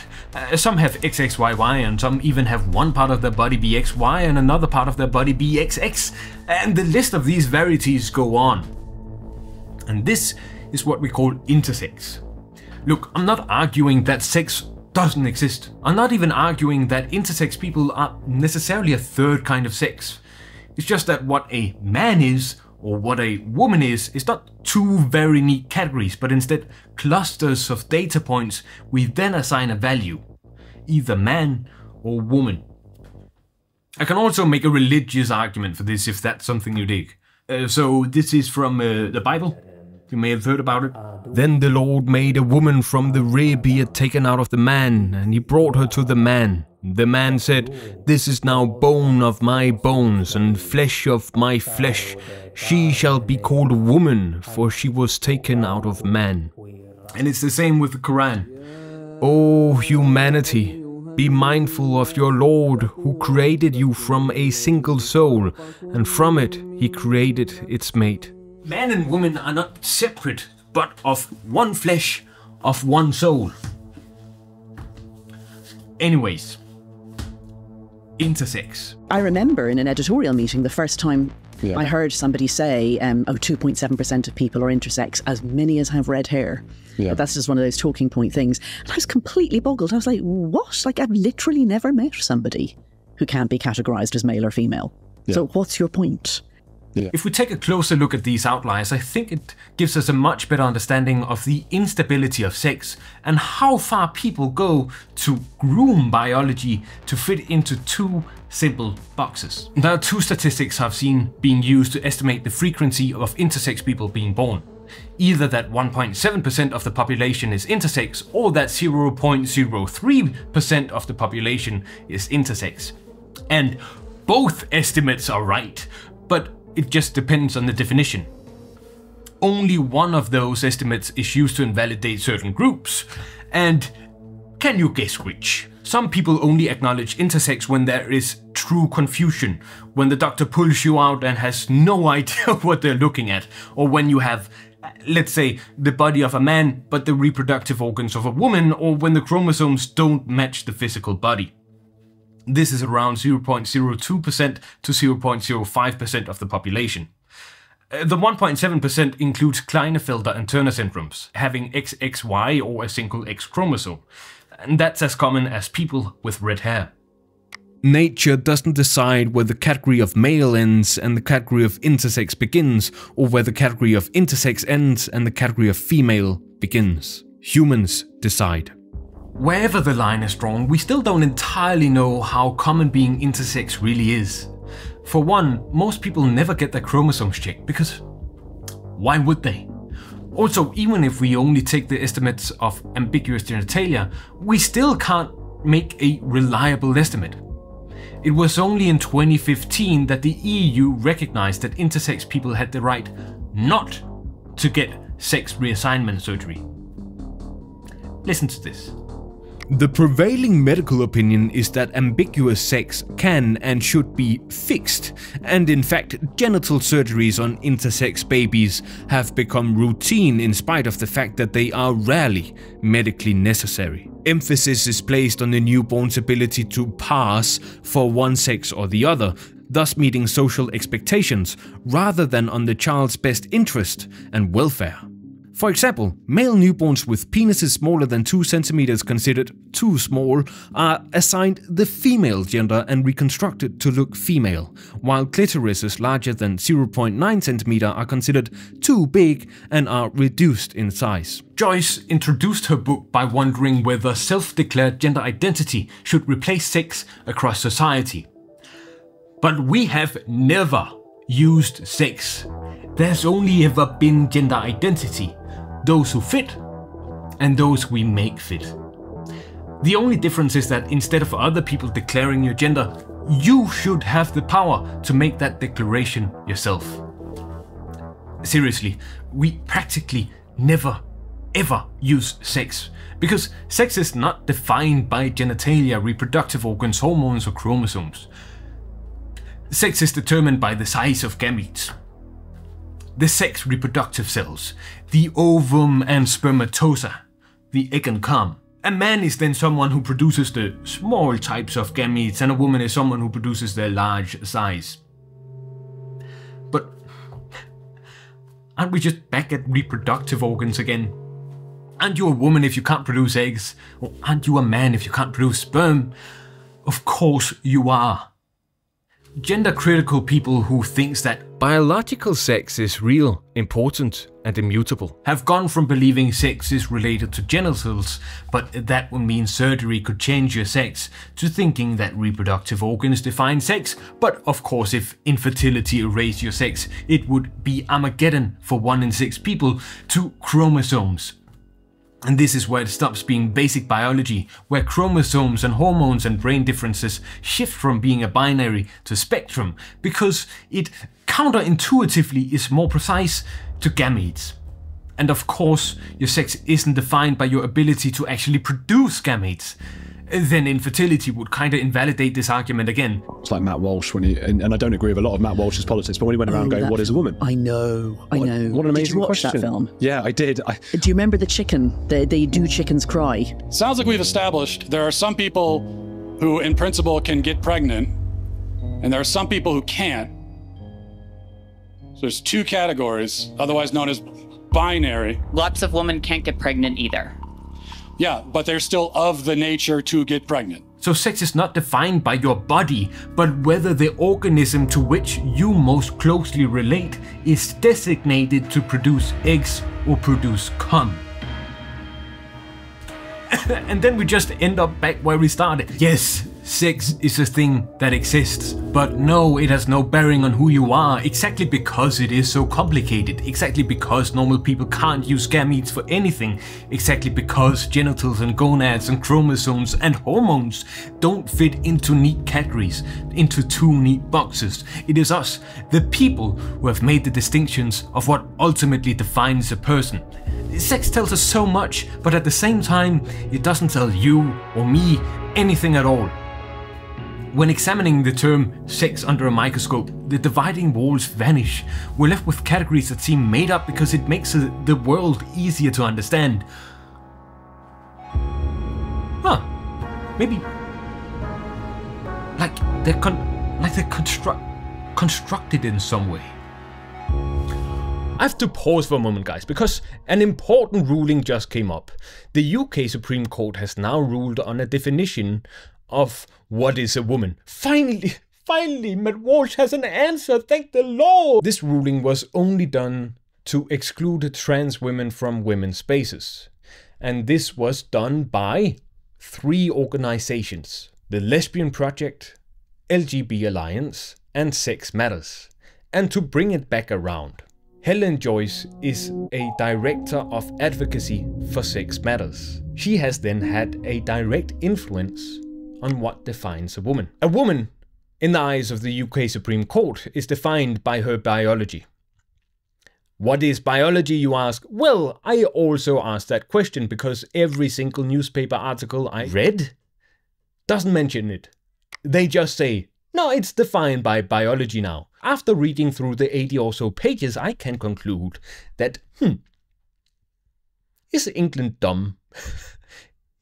Some have XXYY and some even have one part of their body be XY and another part of their body be XX. And the list of these varieties go on. And this is what we call intersex. Look, I'm not arguing that sex doesn't exist. I'm not even arguing that intersex people are necessarily a third kind of sex. It's just that what a man is, or what a woman is not two very neat categories, but instead clusters of data points we then assign a value, either man or woman. I can also make a religious argument for this if that's something you dig. So this is from the Bible. You may have heard about it. Then the Lord made a woman from the rib he had taken out of the man, and he brought her to the man. The man said, "This is now bone of my bones and flesh of my flesh. She shall be called woman, for she was taken out of man." And it's the same with the Quran. O humanity, be mindful of your Lord who created you from a single soul, and from it he created its mate. Man and woman are not separate, but of one flesh, of one soul. Anyways, intersex. I remember in an editorial meeting the first time I heard somebody say, 2.7% of people are intersex, as many as have red hair. Yeah. That's just one of those talking point things. And I was completely boggled. I was like, what? Like, I've literally never met somebody who can't be categorized as male or female. Yeah. So what's your point? Yeah. If we take a closer look at these outliers, I think it gives us a much better understanding of the instability of sex and how far people go to groom biology to fit into two simple boxes. There are two statistics I've seen being used to estimate the frequency of intersex people being born. Either that 1.7% of the population is intersex, or that 0.03% of the population is intersex. And both estimates are right, but it just depends on the definition. Only one of those estimates is used to invalidate certain groups, and can you guess which? Some people only acknowledge intersex when there is true confusion, when the doctor pulls you out and has no idea what they're looking at, or when you have, let's say, the body of a man but the reproductive organs of a woman, or when the chromosomes don't match the physical body. This is around 0.02% to 0.05% of the population. The 1.7% includes Klinefelter and Turner syndromes, having XXY or a single X chromosome, and that's as common as people with red hair. Nature doesn't decide where the category of male ends and the category of intersex begins, or where the category of intersex ends and the category of female begins. Humans decide. Wherever the line is drawn, we still don't entirely know how common being intersex really is. For one, most people never get their chromosomes checked, because why would they? Also, even if we only take the estimates of ambiguous genitalia, we still can't make a reliable estimate. It was only in 2015 that the EU recognized that intersex people had the right not to get sex reassignment surgery. Listen to this. The prevailing medical opinion is that ambiguous sex can and should be fixed, and in fact genital surgeries on intersex babies have become routine in spite of the fact that they are rarely medically necessary. Emphasis is placed on the newborn's ability to pass for one sex or the other, thus meeting social expectations, rather than on the child's best interest and welfare. For example, male newborns with penises smaller than 2 centimeters considered too small are assigned the female gender and reconstructed to look female, while clitorises larger than 0.9 centimeter are considered too big and are reduced in size. Joyce introduced her book by wondering whether self-declared gender identity should replace sex across society. But we have never used sex. There's only ever been gender identity. Those who fit, and those we make fit. The only difference is that instead of other people declaring your gender, you should have the power to make that declaration yourself. Seriously, we practically never ever use sex, because sex is not defined by genitalia, reproductive organs, hormones or chromosomes. Sex is determined by the size of gametes. The sex reproductive cells, the ovum and spermatoza, the egg and cum. A man is then someone who produces the small types of gametes, and a woman is someone who produces their large size. But aren't we just back at reproductive organs again? Aren't you a woman if you can't produce eggs? Or aren't you a man if you can't produce sperm? Of course you are. Gender-critical people who thinks that biological sex is real, important and immutable have gone from believing sex is related to genitals, but that would mean surgery could change your sex, to thinking that reproductive organs define sex, but of course if infertility erased your sex, it would be Armageddon for 1 in 6 people, to chromosomes. And this is where it stops being basic biology, where chromosomes and hormones and brain differences shift from being a binary to spectrum, because it counterintuitively is more precise to gametes. And of course, your sex isn't defined by your ability to actually produce gametes. Then infertility would kind of invalidate this argument again. It's like Matt Walsh, when and I don't agree with a lot of Matt Walsh's politics, but when he went around going, what is a woman? I know. What an amazing Did you watch question. that film? Yeah, I did. Do you remember the chicken? They do chickens cry. Sounds like we've established there are some people who, in principle, can get pregnant, and there are some people who can't. So there's two categories, otherwise known as binary. Lots of women can't get pregnant either. Yeah, but they're still of the nature to get pregnant. So sex is not defined by your body, but whether the organism to which you most closely relate is designated to produce eggs or produce cum. And then we just end up back where we started. Yes, sex is a thing that exists, but no, it has no bearing on who you are, exactly because it is so complicated, exactly because normal people can't use gametes for anything, exactly because genitals and gonads and chromosomes and hormones don't fit into neat categories, into two neat boxes. It is us, the people, who have made the distinctions of what ultimately defines a person. Sex tells us so much, but at the same time, it doesn't tell you or me anything at all. When examining the term sex under a microscope, the dividing walls vanish. We're left with categories that seem made up because it makes the world easier to understand. Huh. Maybe... Like they're constructed in some way. I have to pause for a moment, guys, because an important ruling just came up. The UK Supreme Court has now ruled on a definition of what is a woman. Finally, Matt Walsh has an answer, thank the Lord! This ruling was only done to exclude trans women from women's spaces. And this was done by 3 organizations: the Lesbian Project, LGBT Alliance, and Sex Matters. And to bring it back around, Helen Joyce is a director of advocacy for Sex Matters. She has then had a direct influence on what defines a woman. A woman, in the eyes of the UK Supreme Court, is defined by her biology. What is biology, you ask? Well, I also asked that question because every single newspaper article I read doesn't mention it. They just say, no, it's defined by biology now. After reading through the 80 or so pages, I can conclude that, is England dumb?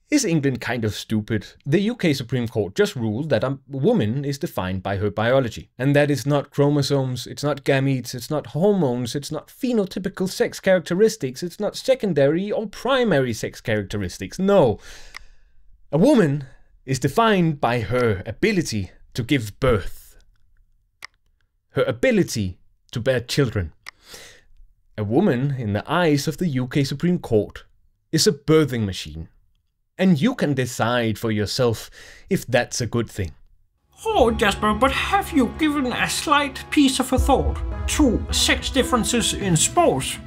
Is England kind of stupid? The UK Supreme Court just ruled that a woman is defined by her biology. And that is not chromosomes, it's not gametes, it's not hormones, it's not phenotypical sex characteristics, it's not secondary or primary sex characteristics. No. A woman is defined by her ability to give birth. Her ability to bear children. A woman, in the eyes of the UK Supreme Court, is a birthing machine. And you can decide for yourself if that's a good thing. Oh, Jasper, but have you given a slight piece of a thought to sex differences in sports?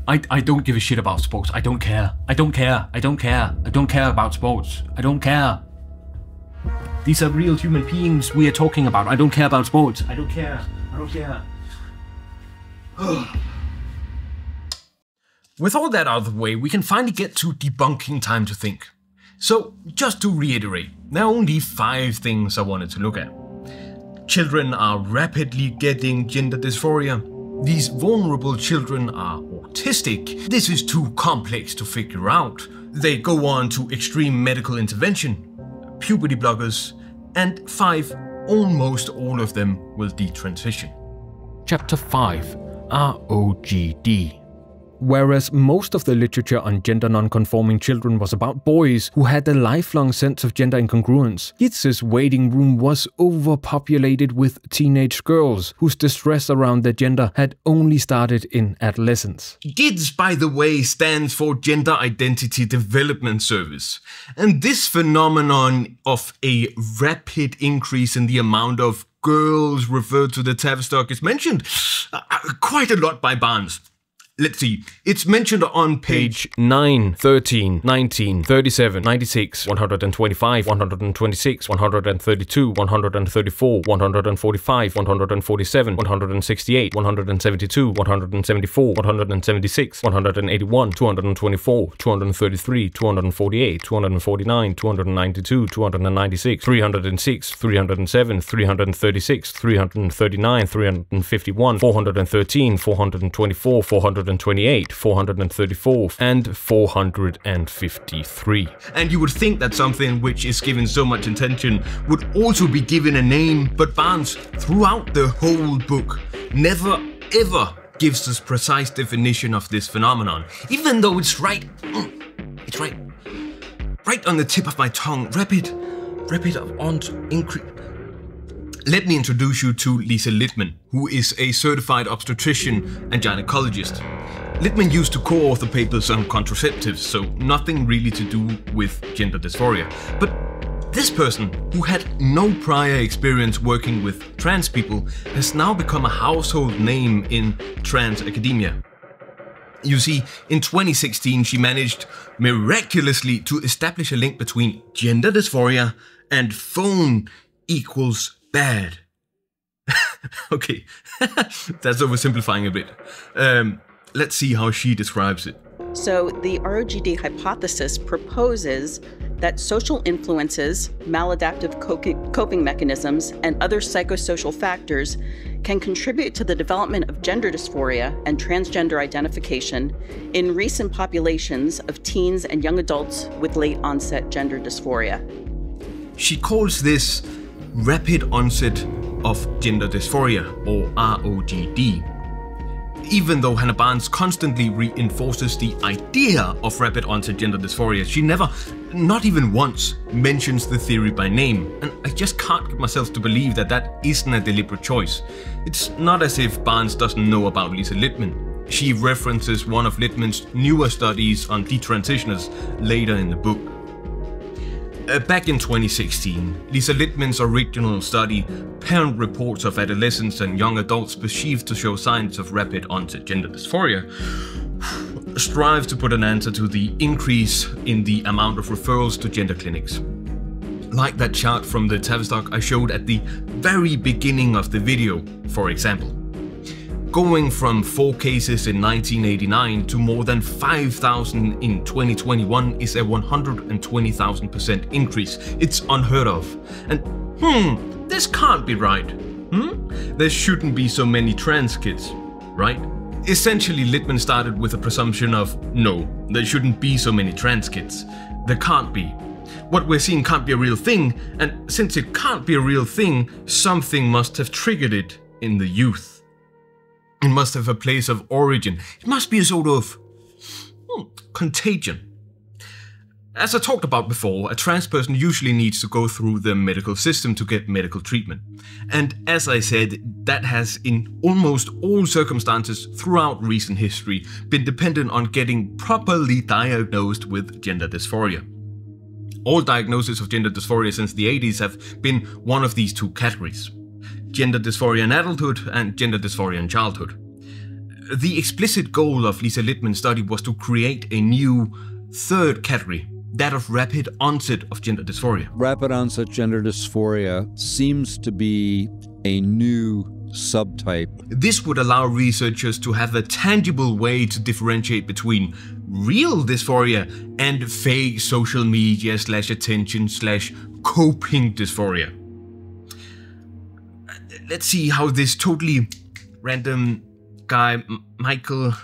I don't give a shit about sports. I don't care. I don't care. I don't care. I don't care about sports. I don't care. These are real human beings we are talking about. I don't care about sports. I don't care. I don't care. With all that out of the way, we can finally get to debunking time to think. So, just to reiterate, there are only 5 things I wanted to look at. Children are rapidly getting gender dysphoria. These vulnerable children are autistic. This is too complex to figure out. They go on to extreme medical intervention, puberty blockers, and 5, almost all of them will detransition. Chapter 5, ROGD. Whereas most of the literature on gender non-conforming children was about boys who had a lifelong sense of gender incongruence, Gitz's waiting room was overpopulated with teenage girls whose distress around their gender had only started in adolescence. GIDS, by the way, stands for Gender Identity Development Service. And this phenomenon of a rapid increase in the amount of girls referred to the Tavistock is mentioned quite a lot by Barnes. Let's see. It's mentioned on page 9, 13, 19, 37, 96, 125, 126, 132, 134, 145, 147, 168, 172, 174, 176, 181, 224, 233, 248, 249, 292, 296, 306, 307, 336, 339, 351, 413, 424, 428, 434, and 453. And you would think that something which is given so much attention would also be given a name, but Barnes, throughout the whole book, never ever gives us precise definition of this phenomenon, even though it's right on the tip of my tongue. Rapid increase. Let me introduce you to Lisa Littman, who is a certified obstetrician and gynecologist. Littman used to co-author papers on contraceptives, so nothing really to do with gender dysphoria. But this person, who had no prior experience working with trans people, has now become a household name in trans academia. You see, in 2016 she managed miraculously to establish a link between gender dysphoria and phone equals bad. Okay, that's oversimplifying a bit. Let's see how she describes it. So the ROGD hypothesis proposes that social influences, maladaptive coping mechanisms, and other psychosocial factors can contribute to the development of gender dysphoria and transgender identification in recent populations of teens and young adults with late onset gender dysphoria. She calls this rapid onset of gender dysphoria, or ROGD. Even though Hannah Barnes constantly reinforces the idea of rapid onset gender dysphoria, she never, not even once, mentions the theory by name. And I just can't get myself to believe that that isn't a deliberate choice. It's not as if Barnes doesn't know about Lisa Littman. She references one of Littman's newer studies on detransitioners later in the book. Back in 2016, Lisa Littman's original study, Parent Reports of Adolescents and Young Adults Perceived to Show Signs of Rapid Onset Gender Dysphoria, strives to put an answer to the increase in the amount of referrals to gender clinics. Like that chart from the Tavistock I showed at the very beginning of the video, for example. Going from 4 cases in 1989 to more than 5,000 in 2021 is a 120,000% increase. It's unheard of. And this can't be right. There shouldn't be so many trans kids, right? Essentially, Littman started with a presumption of no, there shouldn't be so many trans kids. There can't be. What we're seeing can't be a real thing, and since it can't be a real thing, something must have triggered it in the youth. It must have a place of origin. It must be a sort of contagion. As I talked about before, a trans person usually needs to go through the medical system to get medical treatment. And as I said, that has in almost all circumstances throughout recent history been dependent on getting properly diagnosed with gender dysphoria. All diagnoses of gender dysphoria since the 80s have been one of these two categories: gender dysphoria in adulthood and gender dysphoria in childhood. The explicit goal of Lisa Littman's study was to create a new third category, that of rapid onset of gender dysphoria. Rapid onset gender dysphoria seems to be a new subtype. This would allow researchers to have a tangible way to differentiate between real dysphoria and fake social media /attention/coping dysphoria. Let's see how this totally random guy, Michael,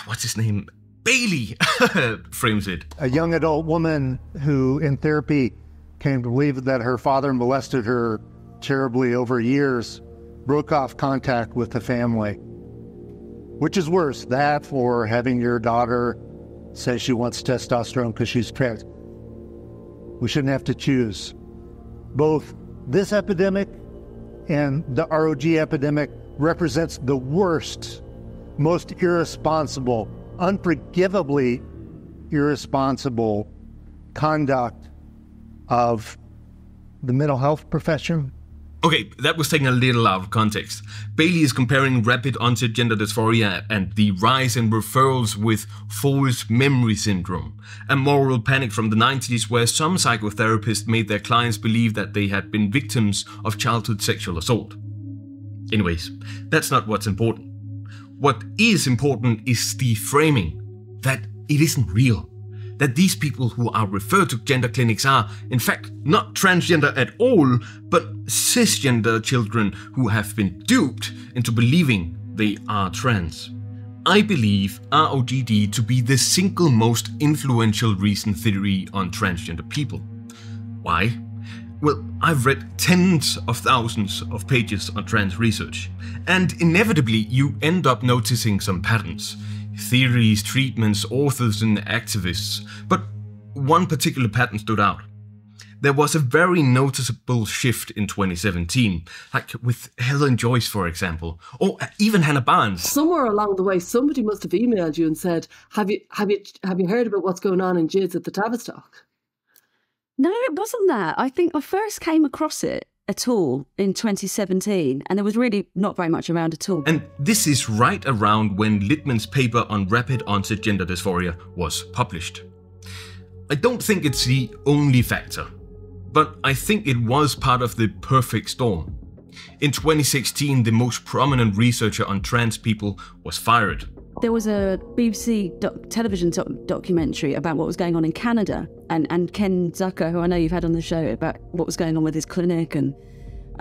what's his name? Bailey, frames it. A young adult woman who in therapy came to believe that her father molested her terribly over years, broke off contact with the family. Which is worse, that or having your daughter say she wants testosterone because she's trans? We shouldn't have to choose. Both this epidemic and the ROG epidemic represents the worst, most irresponsible, unforgivably irresponsible conduct of the mental health profession Okay, that was taken a little out of context. Bailey is comparing rapid onset gender dysphoria and the rise in referrals with false memory syndrome, a moral panic from the 90s where some psychotherapists made their clients believe that they had been victims of childhood sexual assault. Anyways, that's not what's important. What is important is the framing, that it isn't real. That these people who are referred to gender clinics are, in fact, not transgender at all, but cisgender children who have been duped into believing they are trans. I believe ROGD to be the single most influential recent theory on transgender people. Why? Well, I've read tens of thousands of pages on trans research, and inevitably you end up noticing some patterns. Theories, treatments, authors and activists, but one particular pattern stood out. There was a very noticeable shift in 2017, like with Helen Joyce, for example, or even Hannah Barnes. Somewhere along the way, somebody must have emailed you and said, "Have you heard about what's going on in Jids at the Tavistock?" No, it wasn't that. I think I first came across it at all in 2017, and there was really not very much around at all. And this is right around when Littman's paper on rapid onset gender dysphoria was published. I don't think it's the only factor, but I think it was part of the perfect storm. In 2016, the most prominent researcher on trans people was fired. There was a BBC television documentary about what was going on in Canada, and Ken Zucker, who I know you've had on the show, about what was going on with his clinic and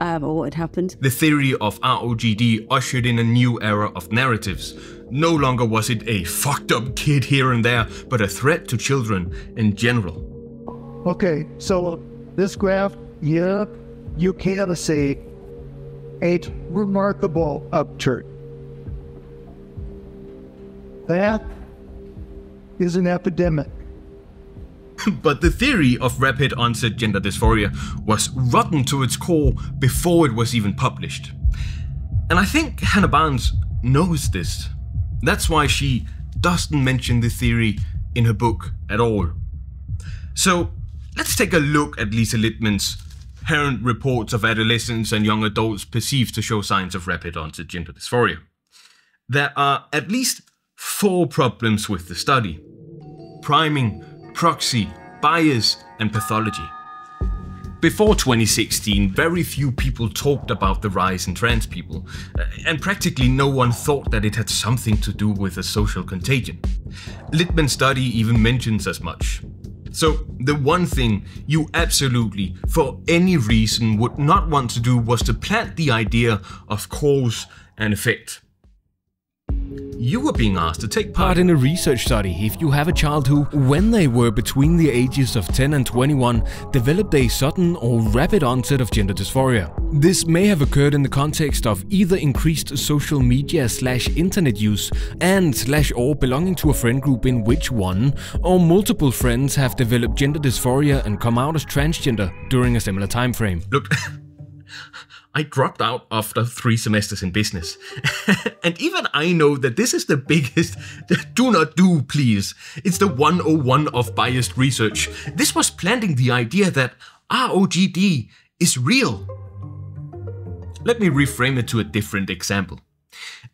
or what had happened. The theory of ROGD ushered in a new era of narratives. No longer was it a fucked up kid here and there, but a threat to children in general. Okay, so this graph here, you can see a remarkable upturn. That is an epidemic. But the theory of rapid onset gender dysphoria was rotten to its core before it was even published. And I think Hannah Barnes knows this. That's why she doesn't mention the theory in her book at all. So let's take a look at Lisa Littman's parent reports of adolescents and young adults perceived to show signs of rapid onset gender dysphoria. There are at least 4 problems with the study: priming, proxy, bias, and pathology. Before 2016, very few people talked about the rise in trans people, and practically no one thought that it had something to do with a social contagion. Littman's study even mentions as much. So the one thing you absolutely, for any reason, would not want to do was to plant the idea of cause and effect. You were being asked to take part in a research study if you have a child who, when they were between the ages of 10 and 21, developed a sudden or rapid onset of gender dysphoria. This may have occurred in the context of either increased social media/internet use and/or belonging to a friend group in which one or multiple friends have developed gender dysphoria and come out as transgender during a similar time frame. Look, I dropped out after 3 semesters in business. And even I know that this is the biggest do not do, please. It's the 101 of biased research. This was planting the idea that ROGD is real. Let me reframe it to a different example.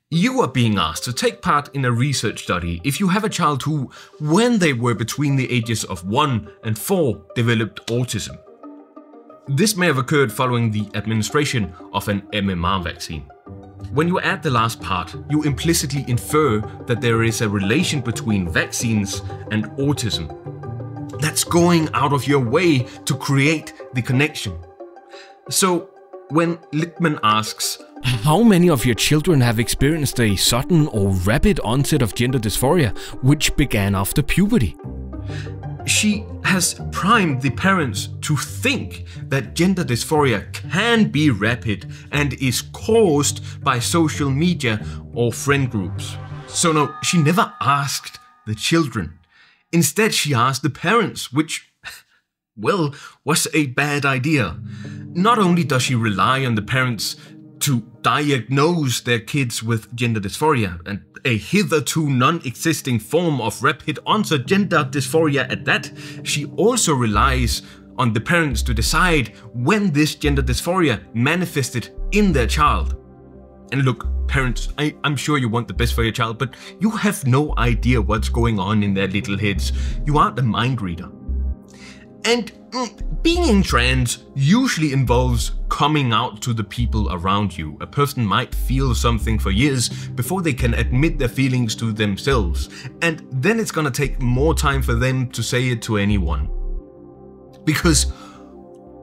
You are being asked to take part in a research study if you have a child who, when they were between the ages of 1 and 4, developed autism. This may have occurred following the administration of an MMR vaccine. When you add the last part, you implicitly infer that there is a relation between vaccines and autism. That's going out of your way to create the connection. So, when Littman asks, how many of your children have experienced a sudden or rapid onset of gender dysphoria, which began after puberty? She has primed the parents to think that gender dysphoria can be rapid and is caused by social media or friend groups. So no, she never asked the children. Instead, she asked the parents, which, well, was a bad idea. Not only does she rely on the parents to diagnose their kids with gender dysphoria, and a hitherto non-existing form of rapid onset gender dysphoria at that, she also relies on the parents to decide when this gender dysphoria manifested in their child. And look, parents, I'm sure you want the best for your child, but you have no idea what's going on in their little heads. You aren't a mind reader. And being trans usually involves coming out to the people around you. A person might feel something for years before they can admit their feelings to themselves. And then it's gonna take more time for them to say it to anyone. Because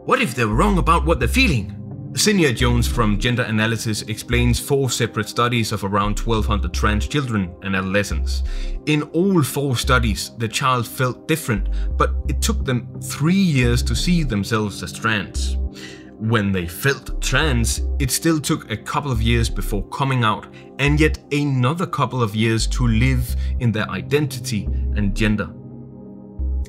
what if they're wrong about what they're feeling? Senior Jones from Gender Analysis explains 4 separate studies of around 1,200 trans children and adolescents. In all 4 studies, the child felt different, but it took them 3 years to see themselves as trans. When they felt trans, it still took a couple of years before coming out, and yet another couple of years to live in their identity and gender.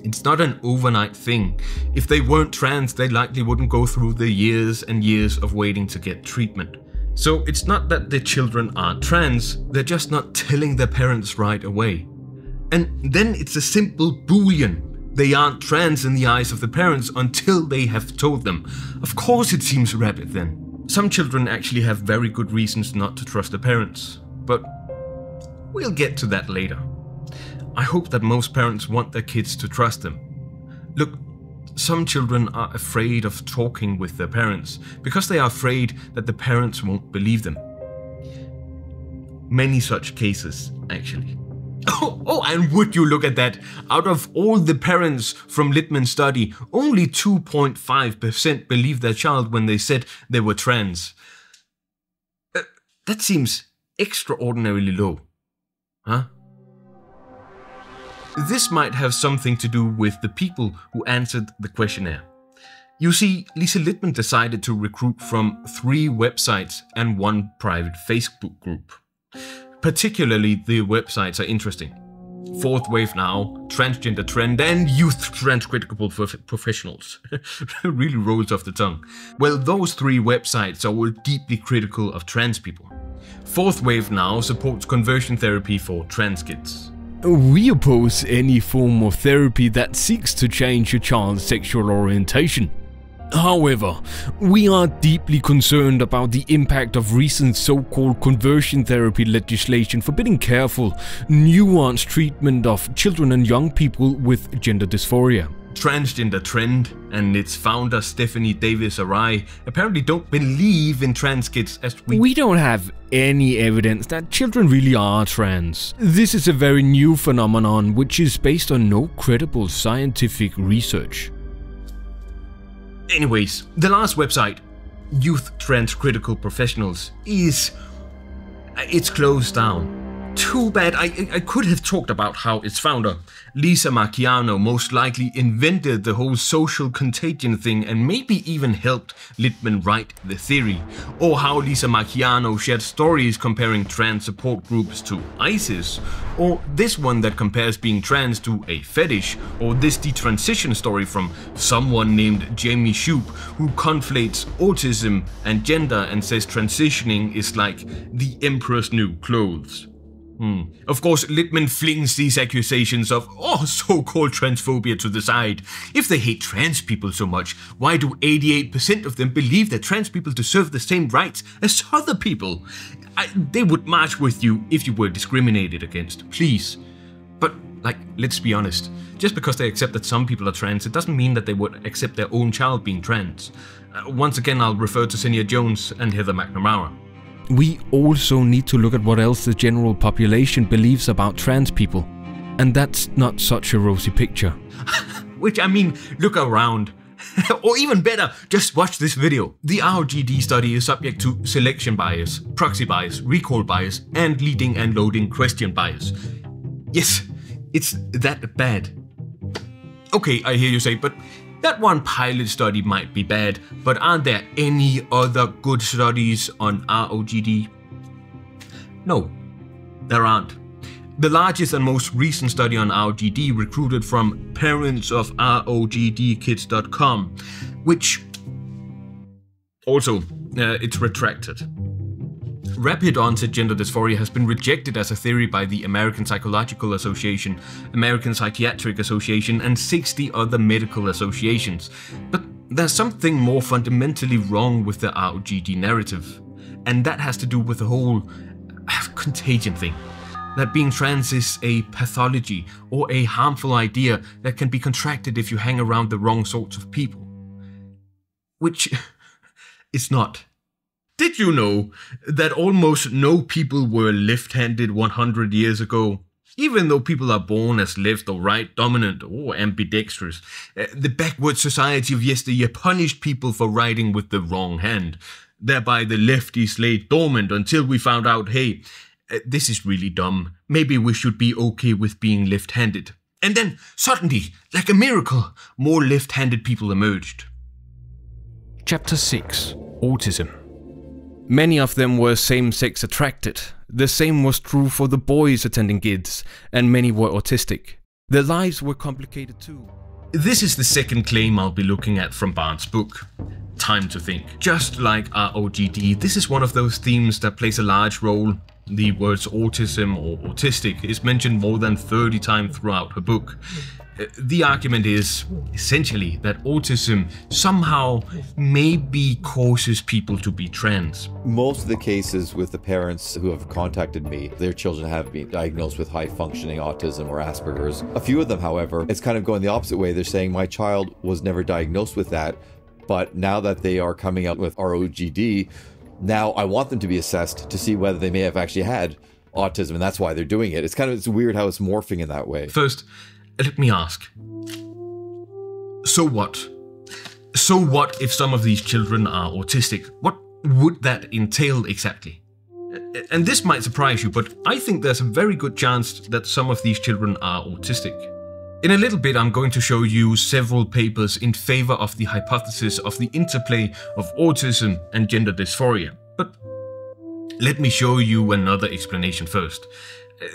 It's not an overnight thing. If they weren't trans, they likely wouldn't go through the years and years of waiting to get treatment. So it's not that the children aren't trans, they're just not telling their parents right away. And then it's a simple Boolean. They aren't trans in the eyes of the parents until they have told them. Of course it seems rapid then. Some children actually have very good reasons not to trust their parents, but we'll get to that later. I hope that most parents want their kids to trust them. Look, some children are afraid of talking with their parents because they are afraid that the parents won't believe them. Many such cases, actually. Oh, and would you look at that? Out of all the parents from Littman's study, only 2.5% believed their child when they said they were trans. That seems extraordinarily low. Huh? This might have something to do with the people who answered the questionnaire. You see, Lisa Littman decided to recruit from 3 websites and 1 private Facebook group. Particularly, the websites are interesting. Fourth Wave Now, Transgender Trend, and Youth Transcritical Professionals. Really rolls off the tongue. Well, those 3 websites are all deeply critical of trans people. Fourth Wave Now supports conversion therapy for trans kids. We oppose any form of therapy that seeks to change your child's sexual orientation. However, we are deeply concerned about the impact of recent so-called conversion therapy legislation forbidding careful, nuanced treatment of children and young people with gender dysphoria. Transgender Trend and its founder Stephanie Davis-Arai apparently don't believe in trans kids as we don't have any evidence that children really are trans. This is a very new phenomenon which is based on no credible scientific research. Anyways, the last website, Youth Transcritical Professionals, it's closed down. Too bad. I could have talked about how its founder, Lisa Marchiano, most likely invented the whole social contagion thing and maybe even helped Littman write the theory. Or how Lisa Marchiano shared stories comparing trans support groups to ISIS. Or this one that compares being trans to a fetish. Or this detransition story from someone named Jamie Shoup, who conflates autism and gender and says transitioning is like the emperor's new clothes. Of course, Littman flings these accusations of so-called transphobia to the side. If they hate trans people so much, why do 88% of them believe that trans people deserve the same rights as other people? They would march with you if you were discriminated against, please. But, let's be honest. Just because they accept that some people are trans, it doesn't mean that they would accept their own child being trans. Once again, I'll refer to Senior Jones and Heather McNamara. We also need to look at what else the general population believes about trans people. And that's not such a rosy picture. Which, I mean, look around. Or even better, just watch this video. The ROGD study is subject to selection bias, proxy bias, recall bias, and leading and loading question bias. Yes, it's that bad. Okay, I hear you say, but that one pilot study might be bad, but aren't there any other good studies on ROGD? No, there aren't. The largest and most recent study on ROGD recruited from parents of ROGDkids.com, which also, it's retracted. Rapid onset gender dysphoria has been rejected as a theory by the American Psychological Association, American Psychiatric Association, and 60 other medical associations. But there's something more fundamentally wrong with the ROGD narrative, and that has to do with the whole contagion thing. That being trans is a pathology or a harmful idea that can be contracted if you hang around the wrong sorts of people. Which it's not. Did you know that almost no people were left-handed 100 years ago? Even though people are born as left or right dominant or ambidextrous, the backward society of yesteryear punished people for writing with the wrong hand. Thereby the lefties lay dormant until we found out, hey, this is really dumb. Maybe we should be okay with being left-handed. And then suddenly, like a miracle, more left-handed people emerged. Chapter 6. Autism. Many of them were same-sex attracted. The same was true for the boys attending GIDS, and many were autistic. Their lives were complicated too. This is the second claim I'll be looking at from Barnes' book, Time to Think. Just like ROGD, this is one of those themes that plays a large role. The words autism or autistic is mentioned more than 30 times throughout her book. The argument is essentially that autism somehow maybe causes people to be trans. Most of the cases with the parents who have contacted me, their children have been diagnosed with high-functioning autism or Asperger's. A few of them, however, it's kind of going the opposite way. They're saying, my child was never diagnosed with that, but now that they are coming out with ROGD, now I want them to be assessed to see whether they may have actually had autism, and that's why they're doing it. It's weird how it's morphing in that way. First, let me ask, so what? So what if some of these children are autistic? What would that entail exactly? And this might surprise you, but I think there's a very good chance that some of these children are autistic. In a little bit, I'm going to show you several papers in favor of the hypothesis of the interplay of autism and gender dysphoria. But let me show you another explanation first.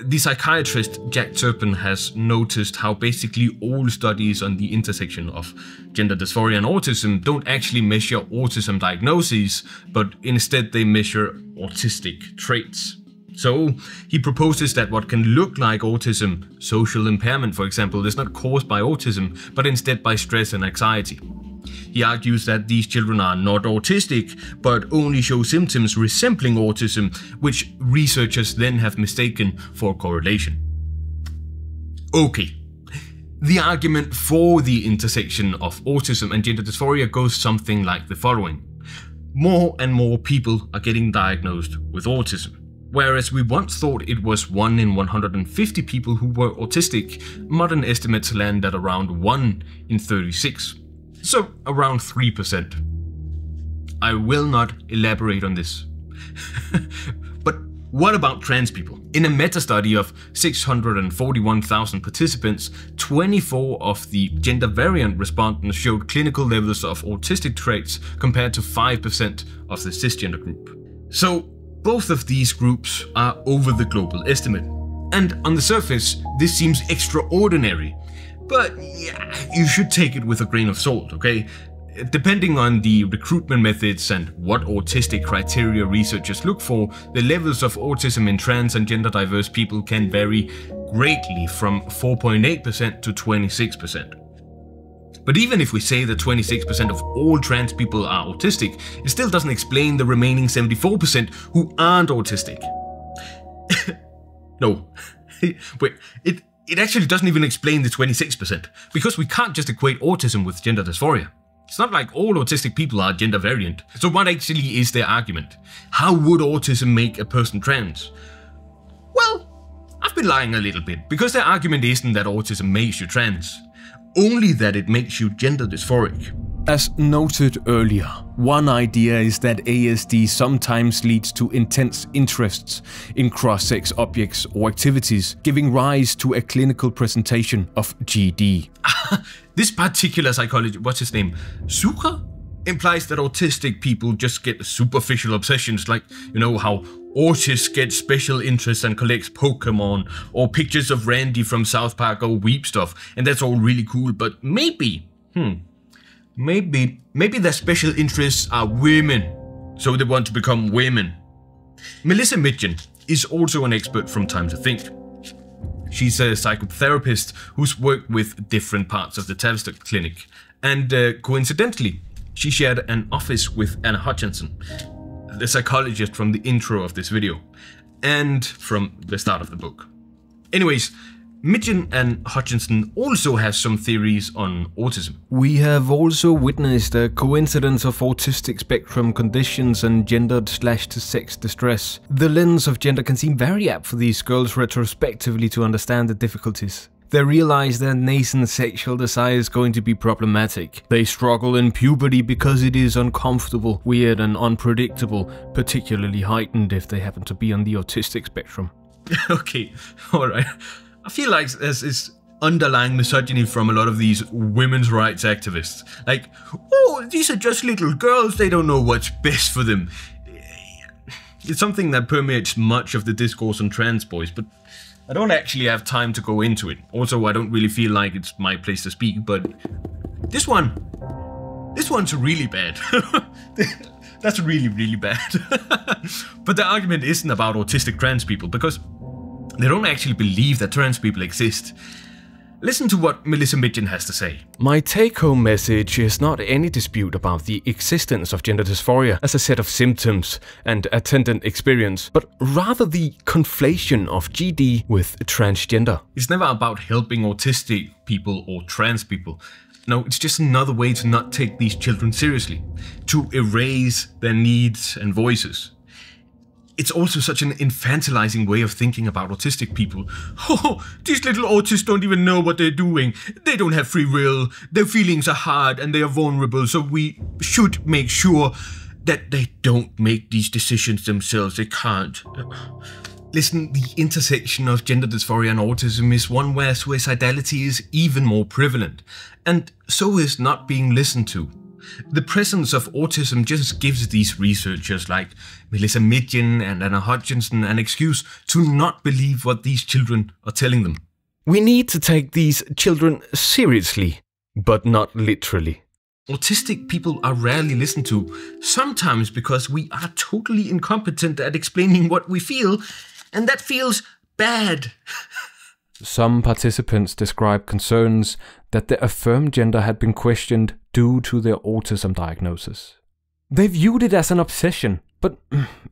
The psychiatrist Jack Turpin has noticed how basically all studies on the intersection of gender dysphoria and autism don't actually measure autism diagnoses, but instead they measure autistic traits. So he proposes that what can look like autism, social impairment for example, is not caused by autism, but instead by stress and anxiety. He argues that these children are not autistic, but only show symptoms resembling autism, which researchers then have mistaken for correlation. Okay, the argument for the intersection of autism and gender dysphoria goes something like the following. More and more people are getting diagnosed with autism. Whereas we once thought it was 1 in 150 people who were autistic, modern estimates land at around 1 in 36. So around 3%. I will not elaborate on this. But what about trans people? In a meta-study of 641,000 participants, 24 of the gender variant respondents showed clinical levels of autistic traits compared to 5% of the cisgender group. So both of these groups are over the global estimate. And on the surface, this seems extraordinary. But yeah, you should take it with a grain of salt, okay? Depending on the recruitment methods and what autistic criteria researchers look for, the levels of autism in trans and gender diverse people can vary greatly from 4.8% to 26%. But even if we say that 26% of all trans people are autistic, it still doesn't explain the remaining 74% who aren't autistic. No, wait, it actually doesn't even explain the 26%, because we can't just equate autism with gender dysphoria. It's not like all autistic people are gender variant. So what actually is their argument? How would autism make a person trans? Well, I've been lying a little bit, because their argument isn't that autism makes you trans, only that it makes you gender dysphoric. As noted earlier, one idea is that ASD sometimes leads to intense interests in cross-sex objects or activities, giving rise to a clinical presentation of GD. This particular psychologist, what's his name, Zucker, implies that autistic people just get superficial obsessions, like, you know, how autists get special interests and collects Pokemon, or pictures of Randy from South Park or weep stuff, and that's all really cool, but maybe their special interests are women, so they want to become women. Melissa Midgen is also an expert from Time to Think. She's a psychotherapist who's worked with different parts of the Tavistock Clinic, and coincidentally, she shared an office with Anna Hutchinson, the psychologist from the intro of this video, and from the start of the book. Anyways, Midgen and Hutchinson also have some theories on autism. We have also witnessed a coincidence of autistic spectrum conditions and gendered/sex distress. The lens of gender can seem very apt for these girls retrospectively to understand the difficulties. They realize their nascent sexual desire is going to be problematic. They struggle in puberty because it is uncomfortable, weird and unpredictable, particularly heightened if they happen to be on the autistic spectrum. Okay, alright. I feel like there's this underlying misogyny from a lot of these women's rights activists. Like, oh, these are just little girls, they don't know what's best for them. It's something that permeates much of the discourse on trans boys, but I don't actually have time to go into it. Also, I don't really feel like it's my place to speak, but this one's really bad. That's really, really bad. But the argument isn't about autistic trans people, because they don't actually believe that trans people exist. Listen to what Melissa Midgen has to say. My take-home message is not any dispute about the existence of gender dysphoria as a set of symptoms and attendant experience, but rather the conflation of GD with transgender. It's never about helping autistic people or trans people. No, it's just another way to not take these children seriously, to erase their needs and voices. It's also such an infantilizing way of thinking about autistic people. Oh, these little autists don't even know what they're doing. They don't have free will. Their feelings are hard and they are vulnerable, so we should make sure that they don't make these decisions themselves. They can't. Listen, the intersection of gender dysphoria and autism is one where suicidality is even more prevalent, and so is not being listened to. The presence of autism just gives these researchers like Melissa Midgen and Anna Hutchinson an excuse to not believe what these children are telling them. We need to take these children seriously, but not literally. Autistic people are rarely listened to, sometimes because we are totally incompetent at explaining what we feel, and that feels bad. Some participants described concerns that their affirmed gender had been questioned due to their autism diagnosis. They viewed it as an obsession, but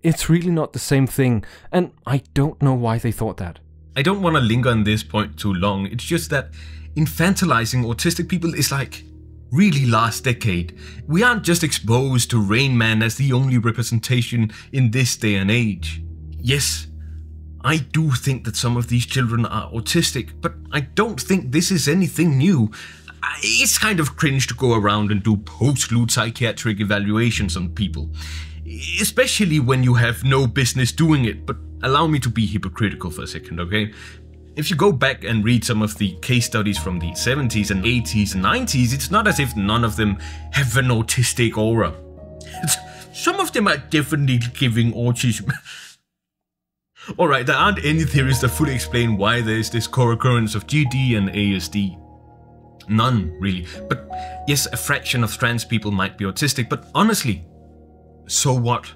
it's really not the same thing, and I don't know why they thought that. I don't want to linger on this point too long, it's just that infantilizing autistic people is like really last decade. We aren't just exposed to Rain Man as the only representation in this day and age. Yes, I do think that some of these children are autistic, but I don't think this is anything new. It's kind of cringe to go around and do postlude psychiatric evaluations on people, especially when you have no business doing it, but allow me to be hypocritical for a second, okay? If you go back and read some of the case studies from the 70s and 80s and 90s, it's not as if none of them have an autistic aura. Some of them are definitely giving autism. Alright, there aren't any theories that fully explain why there is this co-occurrence of GD and ASD. None, really. But yes, a fraction of trans people might be autistic, but honestly, so what?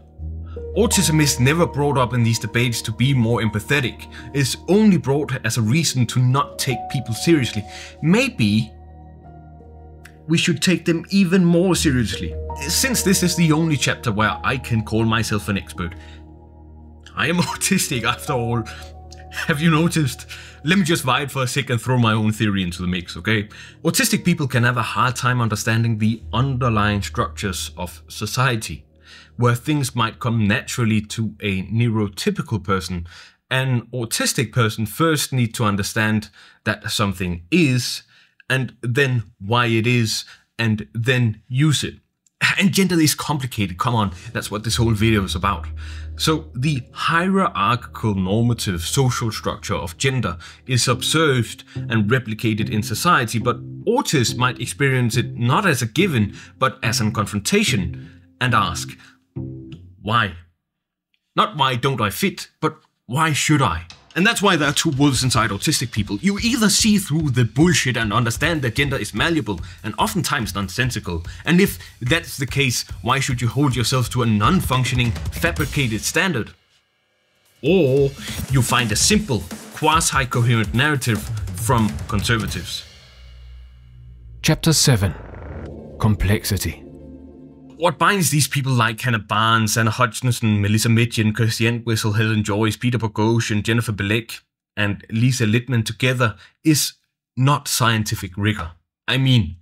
Autism is never brought up in these debates to be more empathetic. It's only brought as a reason to not take people seriously. Maybe we should take them even more seriously. Since this is the only chapter where I can call myself an expert. I am autistic after all. Have you noticed? Let me just vibe for a sec and throw my own theory into the mix, okay? Autistic people can have a hard time understanding the underlying structures of society, where things might come naturally to a neurotypical person. An autistic person first needs to understand that something is, and then why it is, and then use it. And gender is complicated, come on, that's what this whole video is about. So the hierarchical normative social structure of gender is observed and replicated in society, but autists might experience it not as a given, but as a confrontation, and ask, why? Not why don't I fit, but why should I? And that's why there are two wolves inside autistic people. You either see through the bullshit and understand that gender is malleable and oftentimes nonsensical. And if that's the case, why should you hold yourself to a non-functioning, fabricated standard? or you find a simple, quasi-coherent narrative from conservatives. Chapter 7. Complexity. What binds these people like Hannah Barnes, Anna Hodgkinson, Melissa Midgen, Kirsty Entwistle, Helen Joyce, Peter Boghossian, Jennifer Beleg, and Lisa Littman together is not scientific rigor. I mean,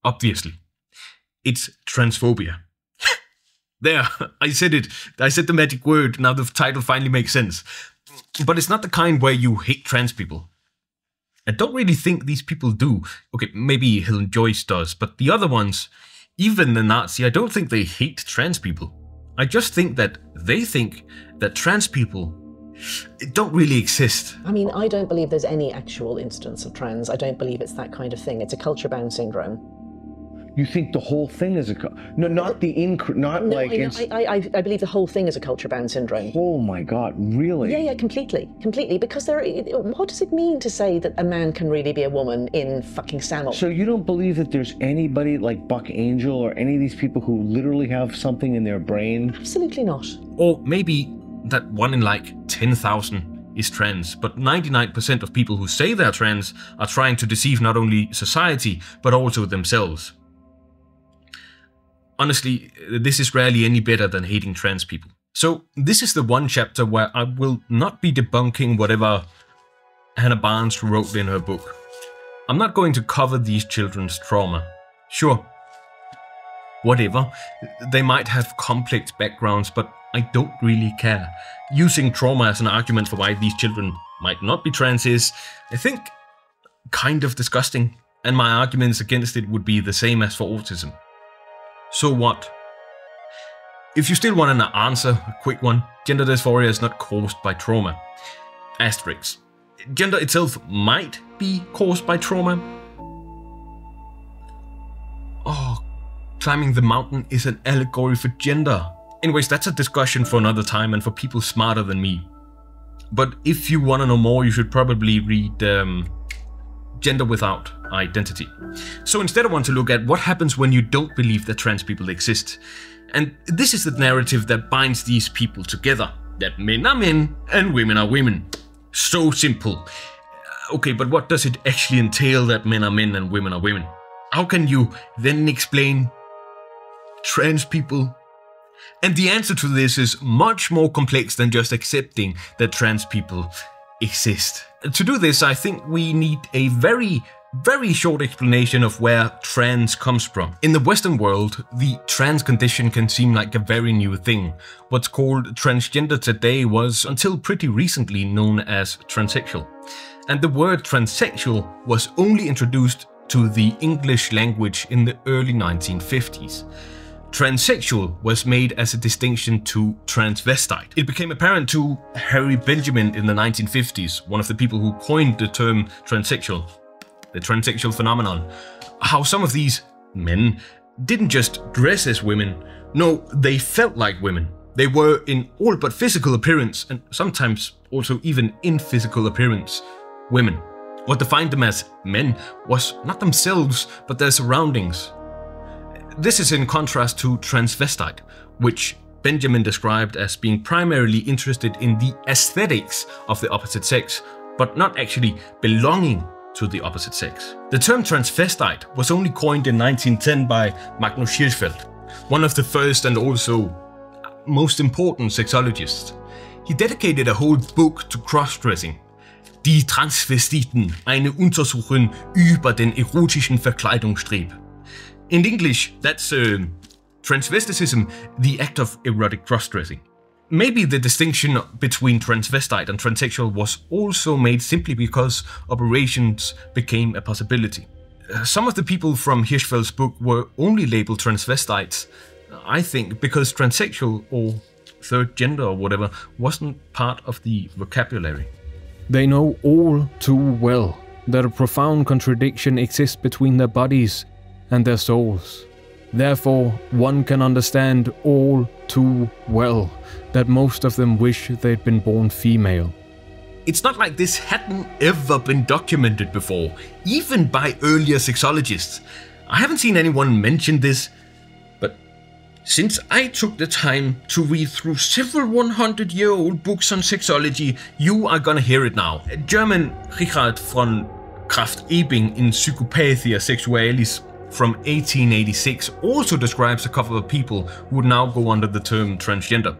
obviously, it's transphobia. There, I said it. I said the magic word. Now the title finally makes sense. But it's not the kind where you hate trans people. I don't really think these people do. Okay, maybe Helen Joyce does, but the other ones, even the Nazi, I don't think they hate trans people. I just think that they think that trans people don't really exist. I mean, I don't believe there's any actual instance of trans. I don't believe it's that kind of thing. It's a culture-bound syndrome. You think the whole thing is a no, not the I believe the whole thing is a culture-bound syndrome. Oh my God, really? Yeah, completely. Because what does it mean to say that a man can really be a woman in fucking Sammo? So you don't believe that there's anybody like Buck Angel or any of these people who literally have something in their brain? Absolutely not. Or maybe that 1 in like 10,000 is trans, but 99% of people who say they're trans are trying to deceive not only society, but also themselves. Honestly, this is rarely any better than hating trans people. So this is the one chapter where I will not be debunking whatever Hannah Barnes wrote in her book. I'm not going to cover these children's trauma. Sure, whatever, they might have complex backgrounds, but I don't really care. Using trauma as an argument for why these children might not be trans is, I think, kind of disgusting, and my arguments against it would be the same as for autism. So what? If you still want an answer, a quick one, gender dysphoria is not caused by trauma. Asterisks. Gender itself might be caused by trauma. Oh, climbing the mountain is an allegory for gender. Anyways, that's a discussion for another time and for people smarter than me. But if you want to know more, you should probably read Gender Without Identity. So instead I want to look at what happens when you don't believe that trans people exist. And this is the narrative that binds these people together. That men are men and women are women. So simple. Okay, but what does it actually entail that men are men and women are women? How can you then explain trans people? And the answer to this is much more complex than just accepting that trans people exist. To do this, I think we need a very short explanation of where trans comes from. In the Western world, the trans condition can seem like a very new thing. What's called transgender today was, until pretty recently, known as transsexual. And the word transsexual was only introduced to the English language in the early 1950s. Transsexual was made as a distinction to transvestite. It became apparent to Harry Benjamin in the 1950s, one of the people who coined the term transsexual, the transsexual phenomenon, how some of these men didn't just dress as women, no, they felt like women. They were in all but physical appearance, and sometimes also even in physical appearance, women. What defined them as men was not themselves, but their surroundings. This is in contrast to transvestite, which Benjamin described as being primarily interested in the aesthetics of the opposite sex, but not actually belonging to the opposite sex. The term transvestite was only coined in 1910 by Magnus Hirschfeld, one of the first and also most important sexologists. He dedicated a whole book to cross-dressing. Die Transvestiten, eine Untersuchung über den erotischen Verkleidungstrieb. In English, that's transvesticism, the act of erotic cross-dressing. Maybe the distinction between transvestite and transsexual was also made simply because operations became a possibility. Some of the people from Hirschfeld's book were only labeled transvestites, I think, because transsexual or third gender or whatever wasn't part of the vocabulary. They know all too well that a profound contradiction exists between their bodies and their souls. Therefore, one can understand all too well that most of them wish they'd been born female. It's not like this hadn't ever been documented before, even by earlier sexologists. I haven't seen anyone mention this, but Since I took the time to read through several 100-year-old books on sexology, you are gonna hear it now. German Richard von Krafft-Ebing in Psychopathia Sexualis from 1886 also describes a couple of people who would now go under the term transgender.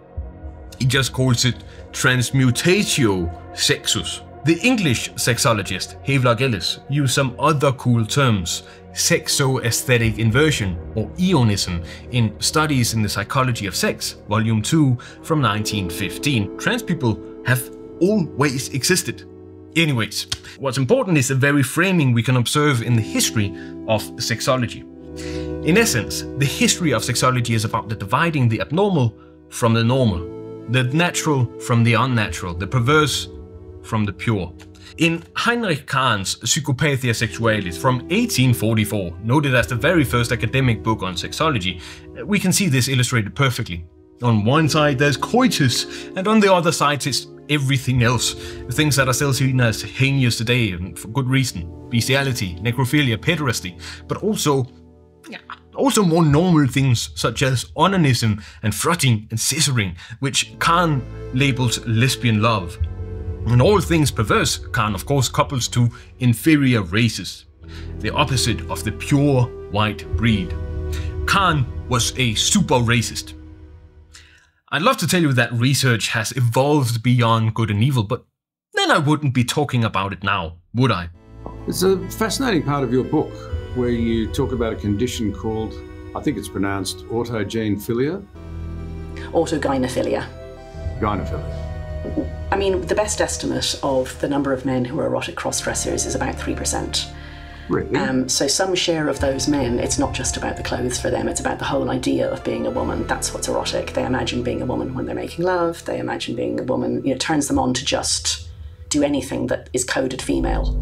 He just calls it transmutatio sexus. The English sexologist Havelock Ellis used some other cool terms, sexo-aesthetic inversion or eonism, in Studies in the Psychology of Sex, Volume 2 from 1915. Trans people have always existed. Anyways, what's important is the very framing we can observe in the history of sexology. In essence, the history of sexology is about the dividing the abnormal from the normal, the natural from the unnatural, the perverse from the pure. In Heinrich Kahn's Psychopathia Sexualis from 1844, noted as the very first academic book on sexology, we can see this illustrated perfectly. On one side there's coitus, and on the other side is everything else. Things that are still seen as heinous today, and for good reason. Bestiality, necrophilia, pederasty, but also more normal things such as onanism and frotting and scissoring, which Kahn labels lesbian love. And all things perverse, Kahn of course couples to inferior races, the opposite of the pure white breed. Kahn was a super racist. I'd love to tell you that research has evolved beyond good and evil, but then I wouldn't be talking about it now, would I? It's a fascinating part of your book where you talk about a condition called, I think it's pronounced autogenephilia? Autogynephilia. Gynephilia. I mean, the best estimate of the number of men who are erotic cross-dressers is about 3%. Really? So some share of those men, it's not just about the clothes for them, it's about the whole idea of being a woman. That's what's erotic. They imagine being a woman when they're making love. They imagine being a woman, it turns them on to just do anything that is coded female.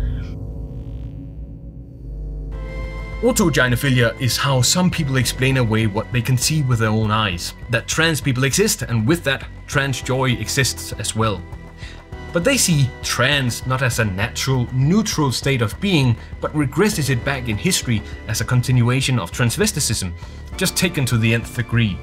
Autogynephilia is how some people explain away what they can see with their own eyes, that trans people exist, and with that, trans joy exists as well. But they see trans not as a natural, neutral state of being, but regresses it back in history as a continuation of transvesticism, just taken to the nth degree.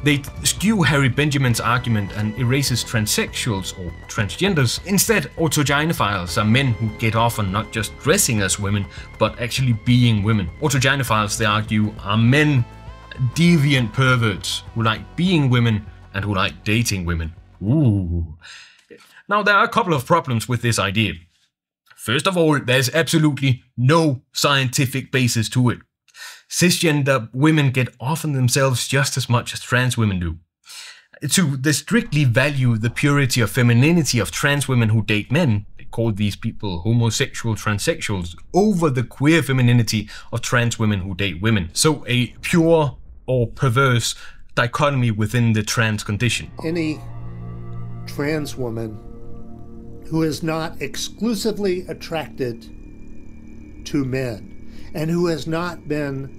They skew Harry Benjamin's argument and erases transsexuals or transgenders. Instead, autogynephiles are men who get off on not just dressing as women, but actually being women. Autogynephiles, they argue, are men, deviant perverts, who like being women and who like dating women. Ooh. Now, there are a couple of problems with this idea. First of all, there's absolutely no scientific basis to it. Cisgender women get off on themselves just as much as trans women do. They strictly value the purity of femininity of trans women who date men, they call these people homosexual transsexuals, over the queer femininity of trans women who date women. So a pure or perverse dichotomy within the trans condition. Any trans woman who is not exclusively attracted to men and who has not been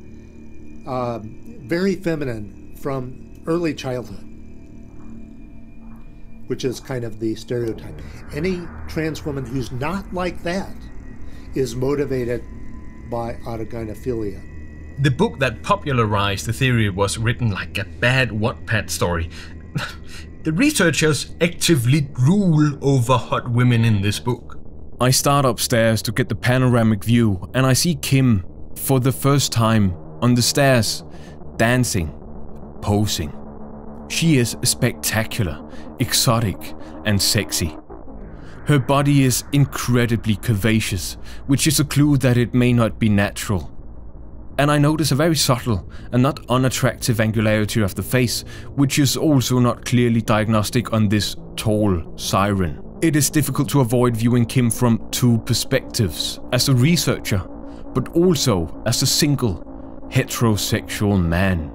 very feminine from early childhood, which is kind of the stereotype. Any trans woman who's not like that is motivated by autogynephilia. The book that popularized the theory was written like a bad Wattpad story. The researchers actively drool over hot women in this book. I start upstairs to get the panoramic view, and I see Kim for the first time on the stairs, dancing, posing. She is spectacular, exotic, and sexy. Her body is incredibly curvaceous, which is a clue that it may not be natural. And I notice a very subtle and not unattractive angularity of the face, which is also not clearly diagnostic on this tall siren. It is difficult to avoid viewing Kim from two perspectives, as a researcher, but also as a single, heterosexual man.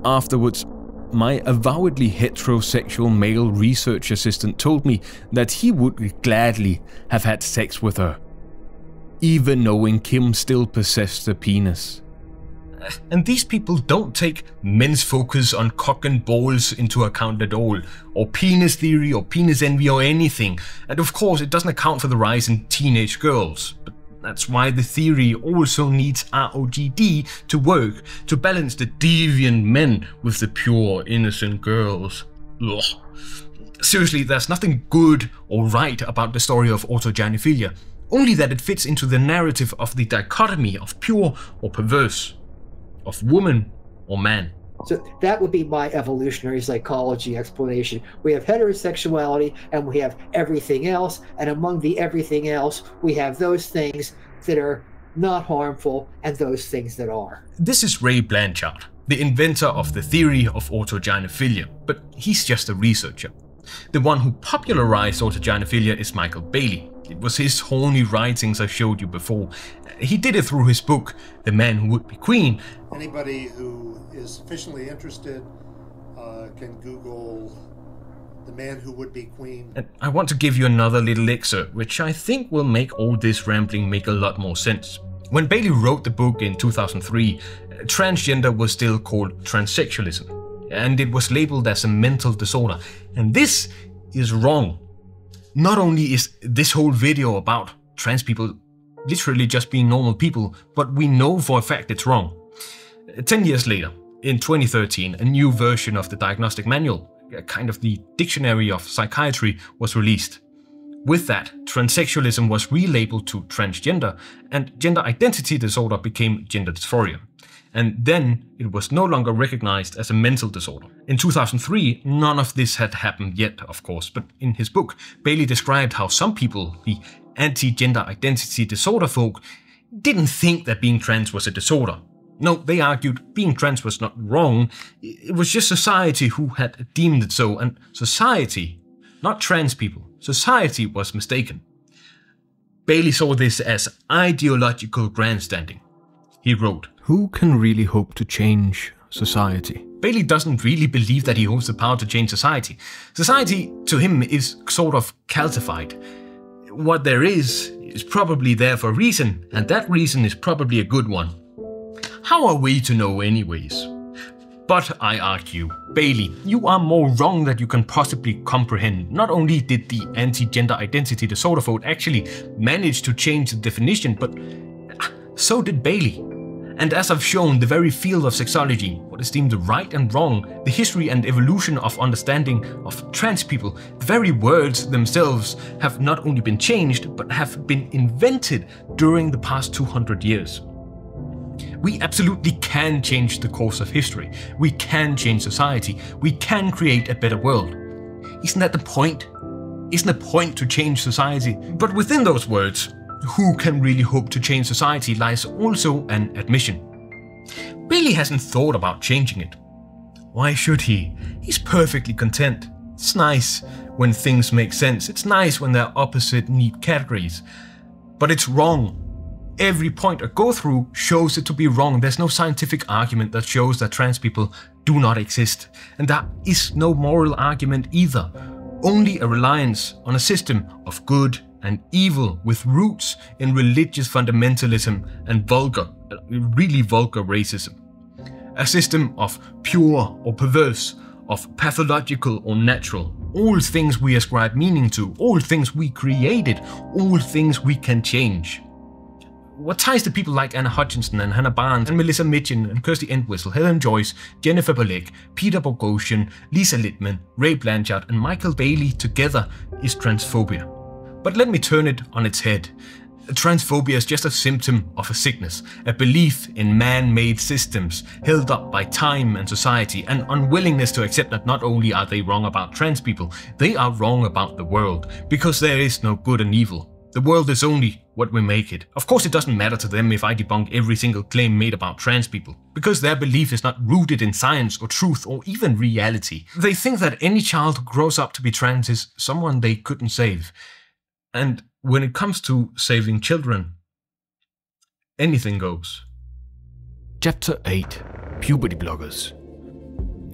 Afterwards, my avowedly heterosexual male research assistant told me that he would gladly have had sex with her, even knowing Kim still possessed a penis. And these people don't take men's focus on cock and balls into account at all, or penis theory or penis envy or anything. And of course it doesn't account for the rise in teenage girls. But That's why the theory also needs ROGD to work, to balance the deviant men with the pure, innocent girls. Ugh. Seriously, there's nothing good or right about the story of autogenophilia, only that it fits into the narrative of the dichotomy of pure or perverse, of woman or man. So that would be my evolutionary psychology explanation. We have heterosexuality and we have everything else, and among the everything else, we have those things that are not harmful and those things that are. This is Ray Blanchard, the inventor of the theory of autogenophilia, but he's just a researcher. The one who popularized autogenophilia is Michael Bailey. It was his horny writings I showed you before. He did it through his book, The Man Who Would Be Queen. Anybody who is sufficiently interested can Google The Man Who Would Be Queen. And I want to give you another little excerpt, which I think will make all this rambling make a lot more sense. When Bailey wrote the book in 2003, transgender was still called transsexualism, and it was labeled as a mental disorder. And this is wrong. Not only is this whole video about trans people literally just being normal people, but we know for a fact it's wrong. 10 years later, in 2013, a new version of the diagnostic manual, kind of the dictionary of psychiatry, was released. With that, transsexualism was relabeled to transgender, and gender identity disorder became gender dysphoria. And then it was no longer recognized as a mental disorder. In 2003, none of this had happened yet, of course, but in his book, Bailey described how some people, the anti-gender identity disorder folk, didn't think that being trans was a disorder. No, they argued being trans was not wrong, it was just society who had deemed it so, and society, not trans people, society was mistaken. Bailey saw this as ideological grandstanding. He wrote, "Who can really hope to change society?" Bailey doesn't really believe that he holds the power to change society. Society, to him, is sort of calcified. What there is probably there for a reason, and that reason is probably a good one. How are we to know anyways? But I argue, Bailey, you are more wrong than you can possibly comprehend. Not only did the anti-gender identity disorder vote actually manage to change the definition, but so did Bailey. And as I've shown, the very field of sexology, what is deemed right and wrong, the history and evolution of understanding of trans people, the very words themselves have not only been changed, but have been invented during the past 200 years. We absolutely can change the course of history. We can change society. We can create a better world. Isn't that the point? Isn't the point to change society? But within those words, who can really hope to change society, lies also an admission. Bailey hasn't thought about changing it. Why should he? He's perfectly content. It's nice when things make sense. It's nice when they're opposite neat categories. But it's wrong. Every point I go through shows it to be wrong. There's no scientific argument that shows that trans people do not exist. And there is no moral argument either. Only a reliance on a system of good and evil with roots in religious fundamentalism and really vulgar racism. A system of pure or perverse, of pathological or natural. All things we ascribe meaning to, all things we created, all things we can change. What ties to people like Anna Hutchinson and Hannah Barnes and Melissa Mitchin and Kirsty Entwistle, Helen Joyce, Jennifer Pollack, Peter Boghossian, Lisa Littman, Ray Blanchard and Michael Bailey together is transphobia. But let me turn it on its head. Transphobia is just a symptom of a sickness, a belief in man-made systems held up by time and society, an unwillingness to accept that not only are they wrong about trans people, they are wrong about the world, because there is no good and evil. The world is only what we make it. Of course it doesn't matter to them if I debunk every single claim made about trans people, because their belief is not rooted in science or truth or even reality. They think that any child who grows up to be trans is someone they couldn't save. And when it comes to saving children, anything goes. Chapter 8. Puberty Blockers.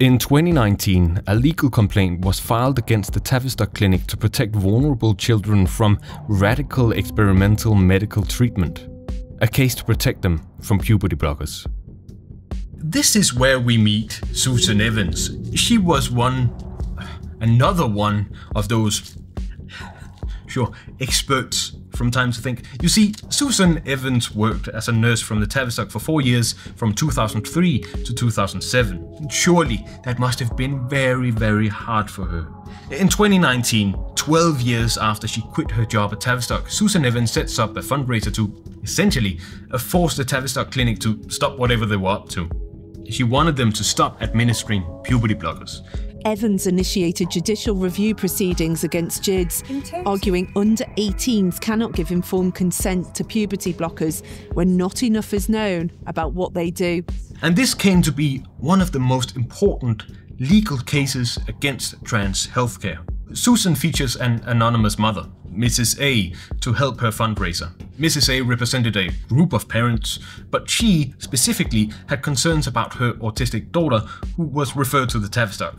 In 2019, a legal complaint was filed against the Tavistock Clinic to protect vulnerable children from radical experimental medical treatment. A case to protect them from puberty blockers. This is where we meet Susan Evans. She was another one of those sure, experts from Time to Think. You see, Susan Evans worked as a nurse from the Tavistock for 4 years, from 2003 to 2007. Surely that must have been very, very hard for her. In 2019, 12 years after she quit her job at Tavistock, Susan Evans sets up a fundraiser to, essentially, force the Tavistock clinic to stop whatever they were up to. She wanted them to stop administering puberty blockers. Evans initiated judicial review proceedings against GIDS, arguing under 18s cannot give informed consent to puberty blockers when not enough is known about what they do. And this came to be one of the most important legal cases against trans healthcare. Susan features an anonymous mother, Mrs. A, to help her fundraiser. Mrs. A represented a group of parents, but she specifically had concerns about her autistic daughter, who was referred to the Tavistock.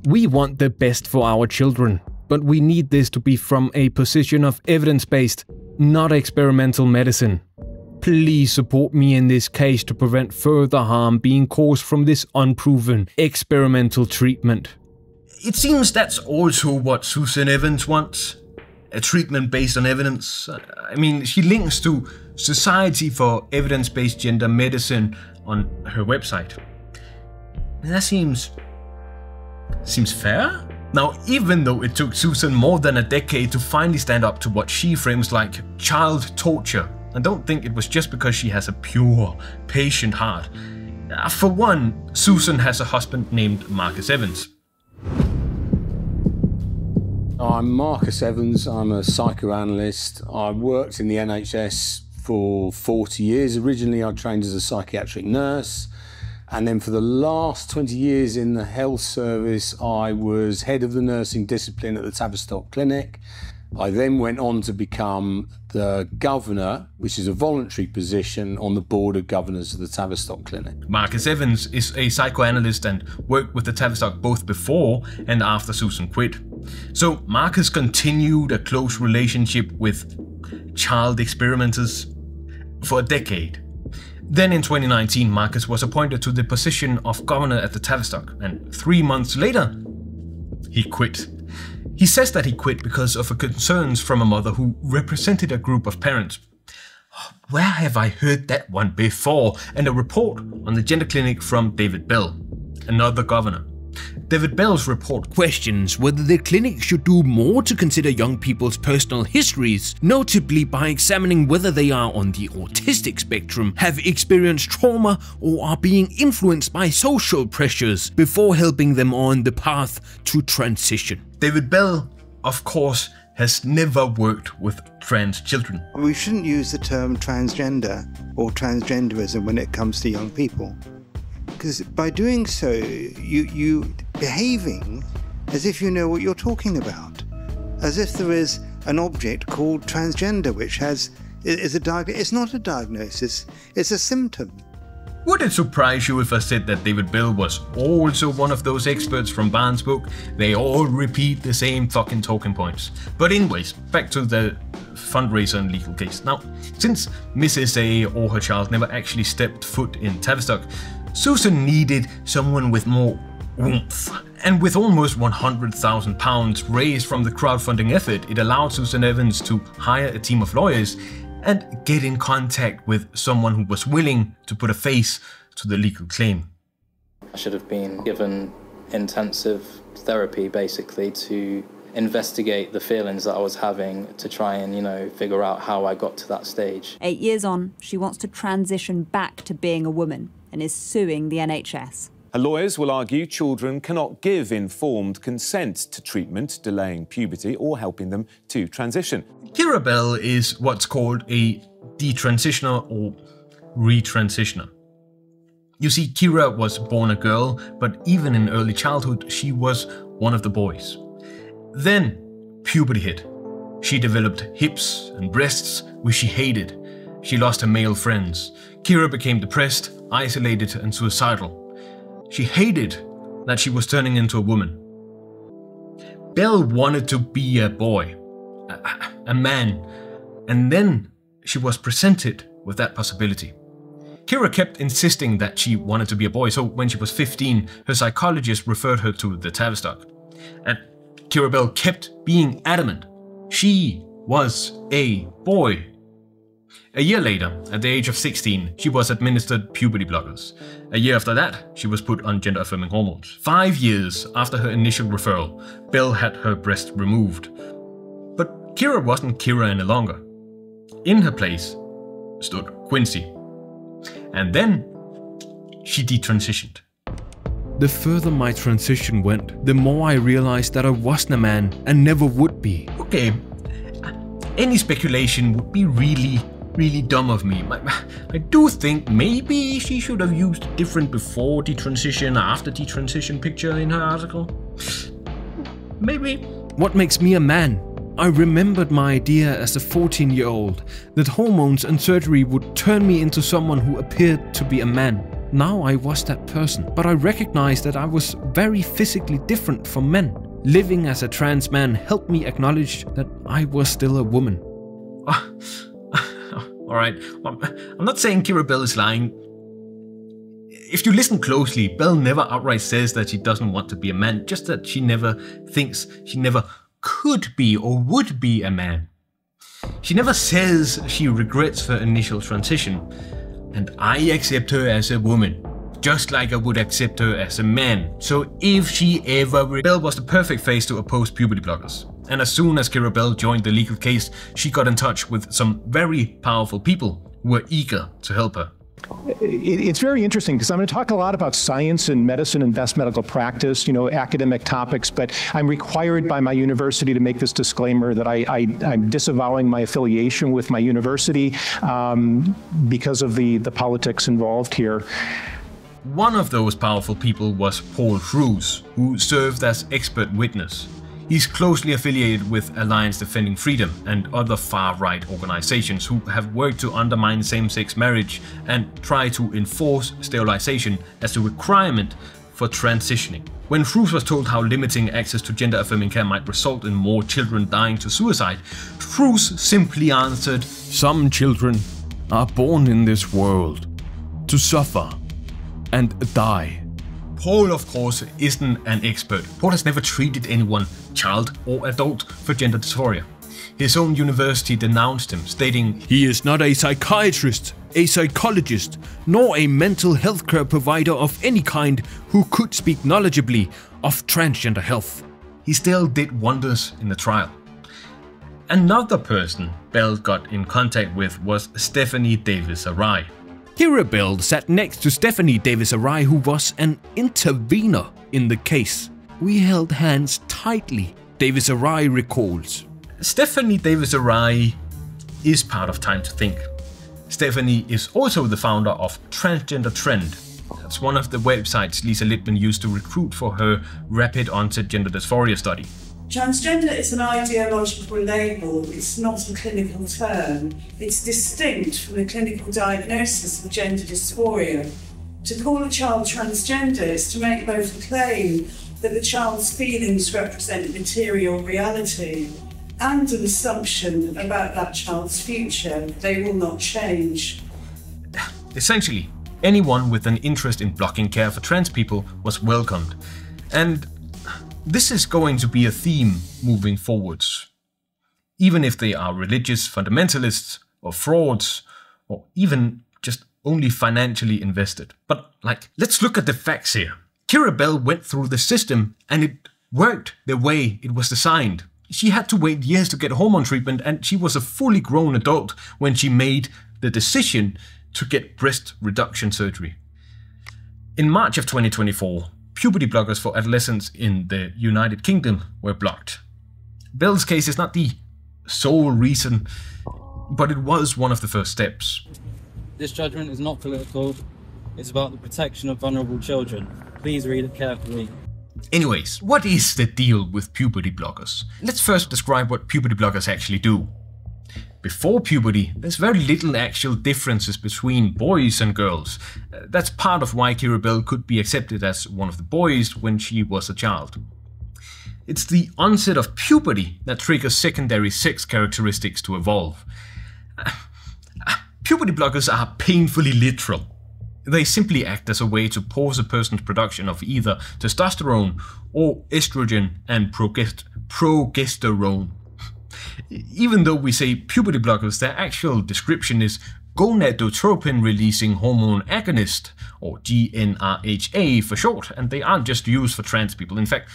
We want the best for our children, but we need this to be from a position of evidence-based, not experimental medicine. Please support me in this case to prevent further harm being caused from this unproven experimental treatment. It seems that's also what Susan Evans wants. A treatment based on evidence. I mean, she links to Society for Evidence-Based Gender Medicine on her website. That seems fair? Now, even though it took Susan more than a decade to finally stand up to what she frames like child torture, I don't think it was just because she has a pure, patient heart. For one, Susan has a husband named Marcus Evans. I'm Marcus Evans, I'm a psychoanalyst. I worked in the NHS for 40 years. Originally I trained as a psychiatric nurse, and then for the last 20 years in the health service I was head of the nursing discipline at the Tavistock Clinic. I then went on to become the governor, which is a voluntary position on the board of governors of the Tavistock Clinic. Marcus Evans is a psychoanalyst and worked with the Tavistock both before and after Susan quit. So Marcus continued a close relationship with child experimenters for a decade. Then in 2019, Marcus was appointed to the position of governor at the Tavistock, and 3 months later, he quit. He says that he quit because of concerns from a mother who represented a group of parents. Where have I heard that one before? And a report on the gender clinic from David Bell, another governor. David Bell's report questions whether the clinic should do more to consider young people's personal histories, notably by examining whether they are on the autistic spectrum, have experienced trauma, or are being influenced by social pressures before helping them on the path to transition. David Bell, of course, has never worked with trans children. We shouldn't use the term transgender or transgenderism when it comes to young people. Because by doing so, you behaving as if you know what you're talking about. As if there is an object called transgender, which is a diagnosis. It's not a diagnosis, it's a symptom. Would it surprise you if I said that David Bell was also one of those experts from Barnes' book? They all repeat the same fucking talking points. But anyways, back to the fundraiser and legal case. Now, since Mrs. A or her child never actually stepped foot in Tavistock, Susan needed someone with more oomph. And with almost £100,000 raised from the crowdfunding effort, it allowed Susan Evans to hire a team of lawyers and get in contact with someone who was willing to put a face to the legal claim. I should have been given intensive therapy, basically, to investigate the feelings that I was having, to try and, figure out how I got to that stage. 8 years on, she wants to transition back to being a woman and is suing the NHS. Her lawyers will argue children cannot give informed consent to treatment, delaying puberty or helping them to transition. Kira Bell is what's called a detransitioner or retransitioner. You see, Kira was born a girl, but even in early childhood, she was one of the boys. Then puberty hit. She developed hips and breasts, which she hated. She lost her male friends. Kira became depressed, isolated, and suicidal. She hated that she was turning into a woman. Belle wanted to be a boy, a man, and then she was presented with that possibility. Kira kept insisting that she wanted to be a boy, so when she was 15, her psychologist referred her to the Tavistock. And Kira Bell kept being adamant. She was a boy. A year later, at the age of 16, she was administered puberty blockers. A year after that, she was put on gender-affirming hormones. 5 years after her initial referral, Belle had her breast removed. But Kira wasn't Kira any longer. In her place stood Quincy. And then she detransitioned. The further my transition went, the more I realized that I wasn't a man and never would be. Okay, any speculation would be really dumb of me. I do think maybe she should have used a different before detransition, after detransition picture in her article. Maybe. What makes me a man? I remembered my idea as a 14-year-old that hormones and surgery would turn me into someone who appeared to be a man. Now I was that person, but I recognized that I was very physically different from men. Living as a trans man helped me acknowledge that I was still a woman. Alright, I'm not saying Kira Belle is lying. If you listen closely, Belle never outright says that she doesn't want to be a man, just that she never thinks she never could be or would be a man. She never says she regrets her initial transition, and I accept her as a woman, just like I would accept her as a man. So if she ever... Belle was the perfect face to oppose puberty blockers. And as soon as Kira Belle joined the legal case, she got in touch with some very powerful people who were eager to help her. It's very interesting because I'm going to talk a lot about science and medicine and best medical practice, academic topics, but I'm required by my university to make this disclaimer that I'm disavowing my affiliation with my university because of the politics involved here. One of those powerful people was Paul Cruz, who served as expert witness. He's closely affiliated with Alliance Defending Freedom and other far-right organizations who have worked to undermine same-sex marriage and try to enforce sterilization as a requirement for transitioning. When Cruz was told how limiting access to gender-affirming care might result in more children dying to suicide, Cruz simply answered, "Some children are born in this world to suffer and die." Paul, of course, isn't an expert. Paul has never treated anyone, child or adult, for gender dysphoria. His own university denounced him, stating, "He is not a psychiatrist, a psychologist, nor a mental health care provider of any kind who could speak knowledgeably of transgender health." He still did wonders in the trial. Another person Belle got in contact with was Stephanie Davis-Arai. Kira Belle sat next to Stephanie Davis-Arai, who was an intervener in the case. "We held hands tightly," Davis-Arai recalls. Stephanie Davis-Arai is part of Time to Think. Stephanie is also the founder of Transgender Trend. That's one of the websites Lisa Littman used to recruit for her rapid onset gender dysphoria study. Transgender is an ideological label, it's not a clinical term. It's distinct from the clinical diagnosis of gender dysphoria. To call a child transgender is to make both a claim that the child's feelings represent material reality and an assumption about that child's future. They will not change. Essentially, anyone with an interest in blocking care for trans people was welcomed. And this is going to be a theme moving forwards. Even if they are religious fundamentalists or frauds, or even just only financially invested. But let's look at the facts here. Kira Belle went through the system and it worked the way it was designed. She had to wait years to get hormone treatment, and she was a fully grown adult when she made the decision to get breast reduction surgery. In March of 2024, puberty blockers for adolescents in the United Kingdom were blocked. Belle's case is not the sole reason, but it was one of the first steps. This judgment is not political. It's about the protection of vulnerable children. Please read it carefully. Anyways, what is the deal with puberty blockers? Let's first describe what puberty blockers actually do. Before puberty, there's very little actual differences between boys and girls. That's part of why Kira Belle could be accepted as one of the boys when she was a child. It's the onset of puberty that triggers secondary sex characteristics to evolve. Puberty blockers are painfully literal. They simply act as a way to pause a person's production of either testosterone or estrogen and progesterone. Even though we say puberty blockers, their actual description is gonadotropin-releasing hormone agonist, or GnRHA for short, and they aren't just used for trans people. In fact,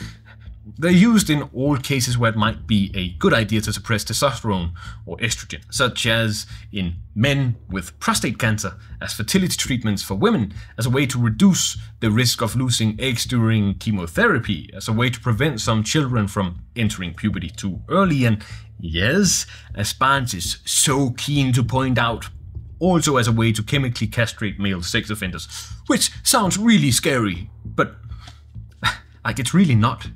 they're used in all cases where it might be a good idea to suppress testosterone or estrogen, such as in men with prostate cancer, as fertility treatments for women, as a way to reduce the risk of losing eggs during chemotherapy, as a way to prevent some children from entering puberty too early, and yes, as Barnes is so keen to point out, also as a way to chemically castrate male sex offenders, which sounds really scary, but like it's really not.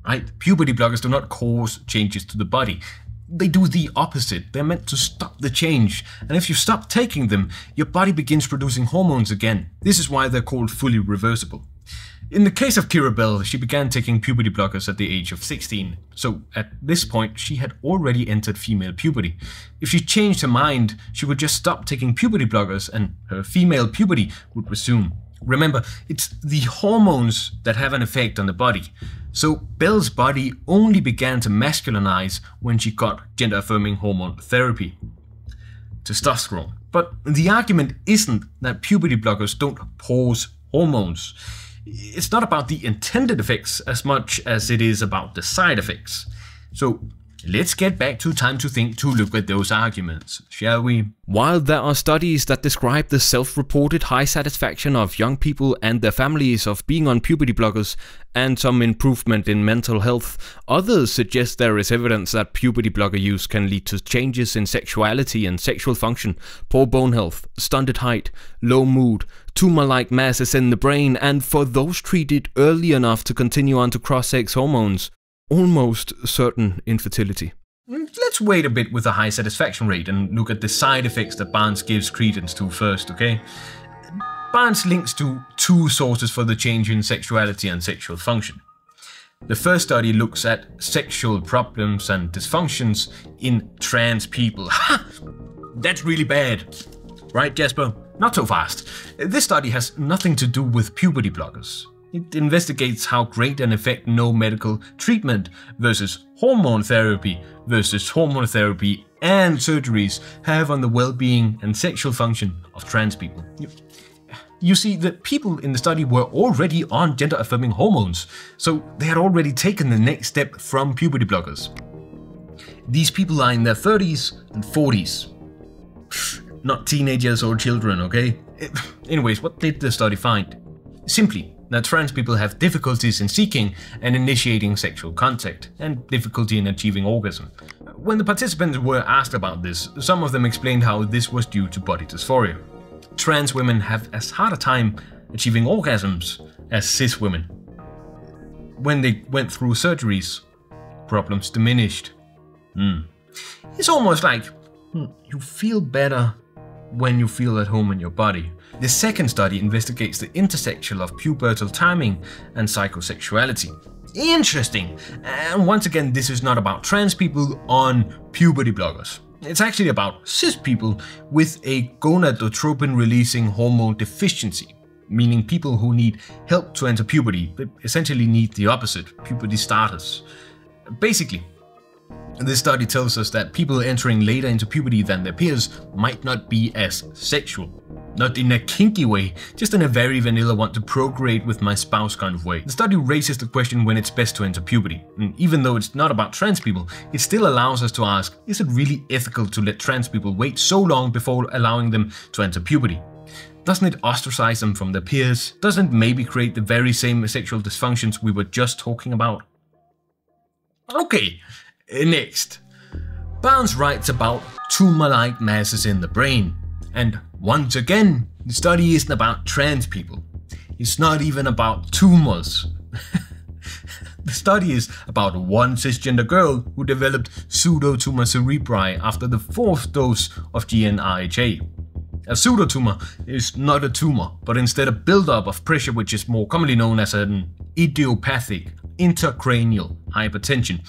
Right? Puberty blockers do not cause changes to the body. They do the opposite. They're meant to stop the change. And if you stop taking them, your body begins producing hormones again. This is why they're called fully reversible. In the case of Kira Bell, she began taking puberty blockers at the age of 16. So at this point, she had already entered female puberty. If she changed her mind, she would just stop taking puberty blockers and her female puberty would resume. Remember, it's the hormones that have an effect on the body. So Bell's body only began to masculinize when she got gender-affirming hormone therapy, testosterone. But the argument isn't that puberty blockers don't pause hormones. It's not about the intended effects as much as it is about the side effects. So let's get back to Time to Think to look at those arguments, shall we? While there are studies that describe the self-reported high satisfaction of young people and their families of being on puberty blockers and some improvement in mental health, others suggest there is evidence that puberty blocker use can lead to changes in sexuality and sexual function, poor bone health, stunted height, low mood, tumor-like masses in the brain, and for those treated early enough to continue on to cross-sex hormones, almost certain infertility. Let's wait a bit with the high satisfaction rate and look at the side effects that Barnes gives credence to first, okay? Barnes links to two sources for the change in sexuality and sexual function. The first study looks at sexual problems and dysfunctions in trans people. Ha! That's really bad. Right, Jasper? Not so fast. This study has nothing to do with puberty blockers. It investigates how great an effect no medical treatment versus hormone therapy and surgeries have on the well-being and sexual function of trans people. You see, the people in the study were already on gender-affirming hormones, so they had already taken the next step from puberty blockers. These people are in their 30s and 40s. Not teenagers or children, okay? Anyways, what did the study find? Simply that trans people have difficulties in seeking and initiating sexual contact, and difficulty in achieving orgasm. When the participants were asked about this, some of them explained how this was due to body dysphoria. Trans women have as hard a time achieving orgasms as cis women. When they went through surgeries, problems diminished. It's almost like you feel better when you feel at home in your body. The second study investigates the intersection of pubertal timing and psychosexuality. Interesting! And once again, this is not about trans people on puberty blockers. It's actually about cis people with a gonadotropin-releasing hormone deficiency, meaning people who need help to enter puberty, but essentially need the opposite, puberty starters. Basically, this study tells us that people entering later into puberty than their peers might not be as sexual. Not in a kinky way, just in a very vanilla want to procreate with my spouse kind of way. The study raises the question when it's best to enter puberty. And even though it's not about trans people, it still allows us to ask, is it really ethical to let trans people wait so long before allowing them to enter puberty? Doesn't it ostracize them from their peers? Doesn't it maybe create the very same sexual dysfunctions we were just talking about? Okay. Next, Barnes writes about tumor-like masses in the brain. And once again, the study isn't about trans people. It's not even about tumors. The study is about one cisgender girl who developed pseudotumor cerebri after the 4th dose of GnRHA. A pseudotumor is not a tumor, but instead a buildup of pressure which is more commonly known as an idiopathic intracranial hypertension.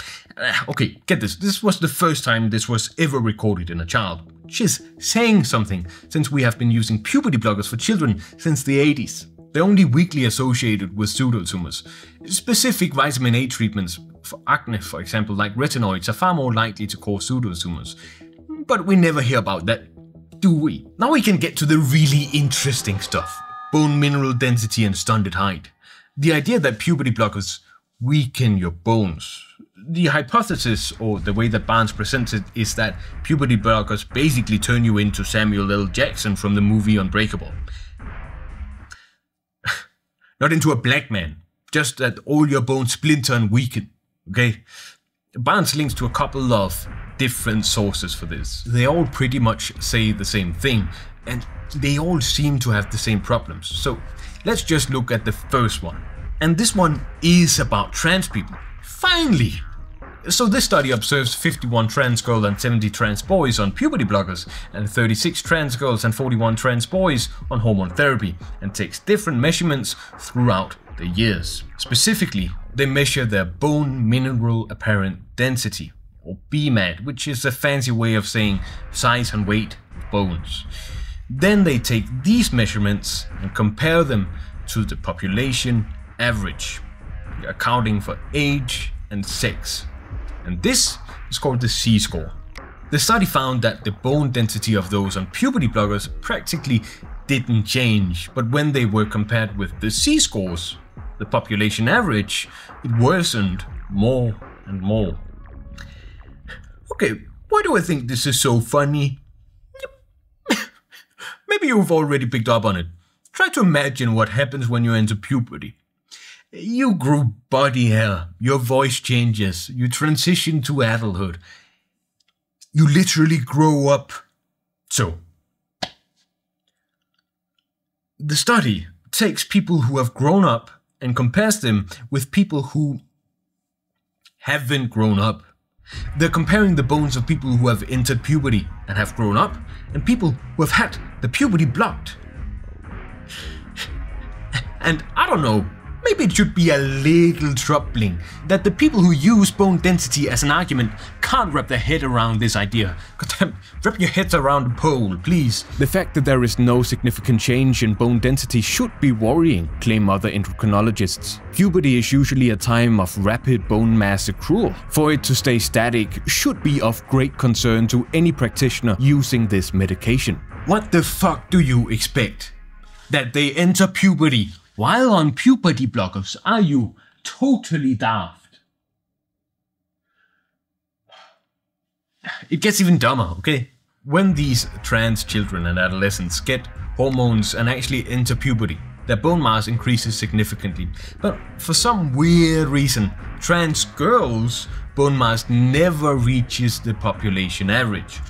Okay, get this. This was the first time this was ever recorded in a child, which is saying something since we have been using puberty blockers for children since the 80s. They're only weakly associated with pseudotumors. Specific vitamin A treatments for acne, for example, like retinoids, are far more likely to cause pseudotumors. But we never hear about that, do we? Now we can get to the really interesting stuff. Bone mineral density and stunted height. The idea that puberty blockers weaken your bones. The hypothesis, or the way that Barnes presents it, is that puberty blockers basically turn you into Samuel L. Jackson from the movie Unbreakable. Not into a black man, just that all your bones splinter and weaken, okay? Barnes links to a couple of different sources for this. They all pretty much say the same thing, and they all seem to have the same problems. So let's just look at the first one. And this one is about trans people. Finally! So this study observes 51 trans girls and 70 trans boys on puberty blockers, and 36 trans girls and 41 trans boys on hormone therapy, and takes different measurements throughout the years. Specifically, they measure their bone mineral apparent density, or BMAD, which is a fancy way of saying size and weight of bones. Then they take these measurements and compare them to the population average, accounting for age and sex. And this is called the C-score. The study found that the bone density of those on puberty blockers practically didn't change, but when they were compared with the C-scores, the population average, it worsened more and more. Okay, why do I think this is so funny? Maybe you've already picked up on it. Try to imagine what happens when you enter puberty. You grow body hair, your voice changes, you transition to adulthood. You literally grow up. So, the study takes people who have grown up and compares them with people who haven't grown up. They're comparing the bones of people who have entered puberty and have grown up, and people who have had the puberty blocked. And I don't know, maybe it should be a little troubling that the people who use bone density as an argument can't wrap their head around this idea. Goddamn, wrap your heads around the pole, please. The fact that there is no significant change in bone density should be worrying, claim other endocrinologists. Puberty is usually a time of rapid bone mass accrual. For it to stay static should be of great concern to any practitioner using this medication. What the fuck do you expect? That they enter puberty while on puberty blockers? Are you totally daft? It gets even dumber, okay? When these trans children and adolescents get hormones and actually enter puberty, their bone mass increases significantly. But for some weird reason, trans girls' bone mass never reaches the population average.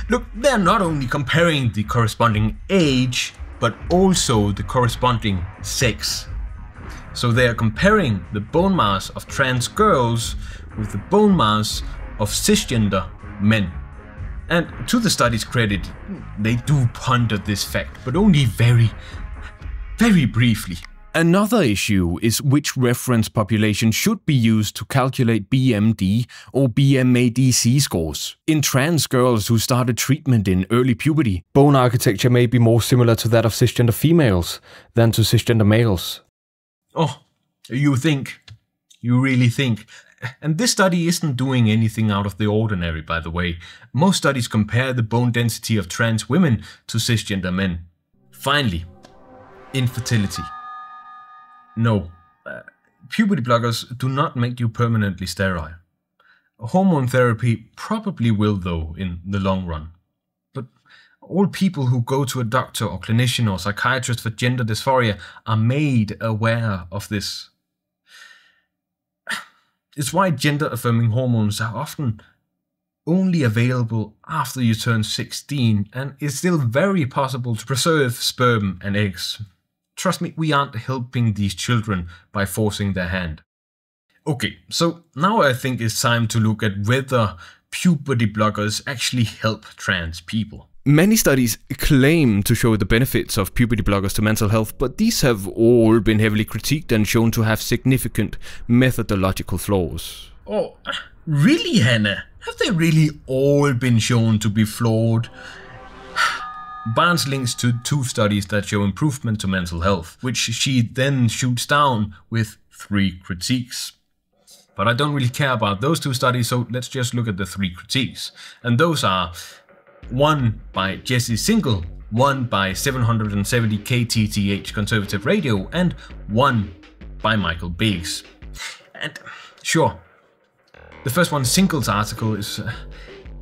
Look, they're not only comparing the corresponding age, but also the corresponding sex. So they are comparing the bone mass of trans girls with the bone mass of cisgender men. And to the study's credit, they do ponder this fact, but only very briefly. Another issue is which reference population should be used to calculate BMD or BMADC scores. In trans girls who started treatment in early puberty, bone architecture may be more similar to that of cisgender females than to cisgender males. Oh, you think? You really think? And this study isn't doing anything out of the ordinary, by the way. Most studies compare the bone density of trans women to cisgender men. Finally, infertility. No, puberty blockers do not make you permanently sterile. Hormone therapy probably will though in the long run. But all people who go to a doctor or clinician or psychiatrist for gender dysphoria are made aware of this. It's why gender-affirming hormones are often only available after you turn 16, and it's still very possible to preserve sperm and eggs. Trust me, we aren't helping these children by forcing their hand. Okay, so now I think it's time to look at whether puberty blockers actually help trans people. Many studies claim to show the benefits of puberty blockers to mental health, but these have all been heavily critiqued and shown to have significant methodological flaws. Oh, really, Hannah? Have they really all been shown to be flawed? Barnes links to 2 studies that show improvement to mental health, which she then shoots down with 3 critiques. But I don't really care about those 2 studies, so let's just look at the 3 critiques. And those are 1 by Jesse Single, 1 by 770 KTTH Conservative Radio, and 1 by Michael Biggs. And sure, the first one, Single's article, is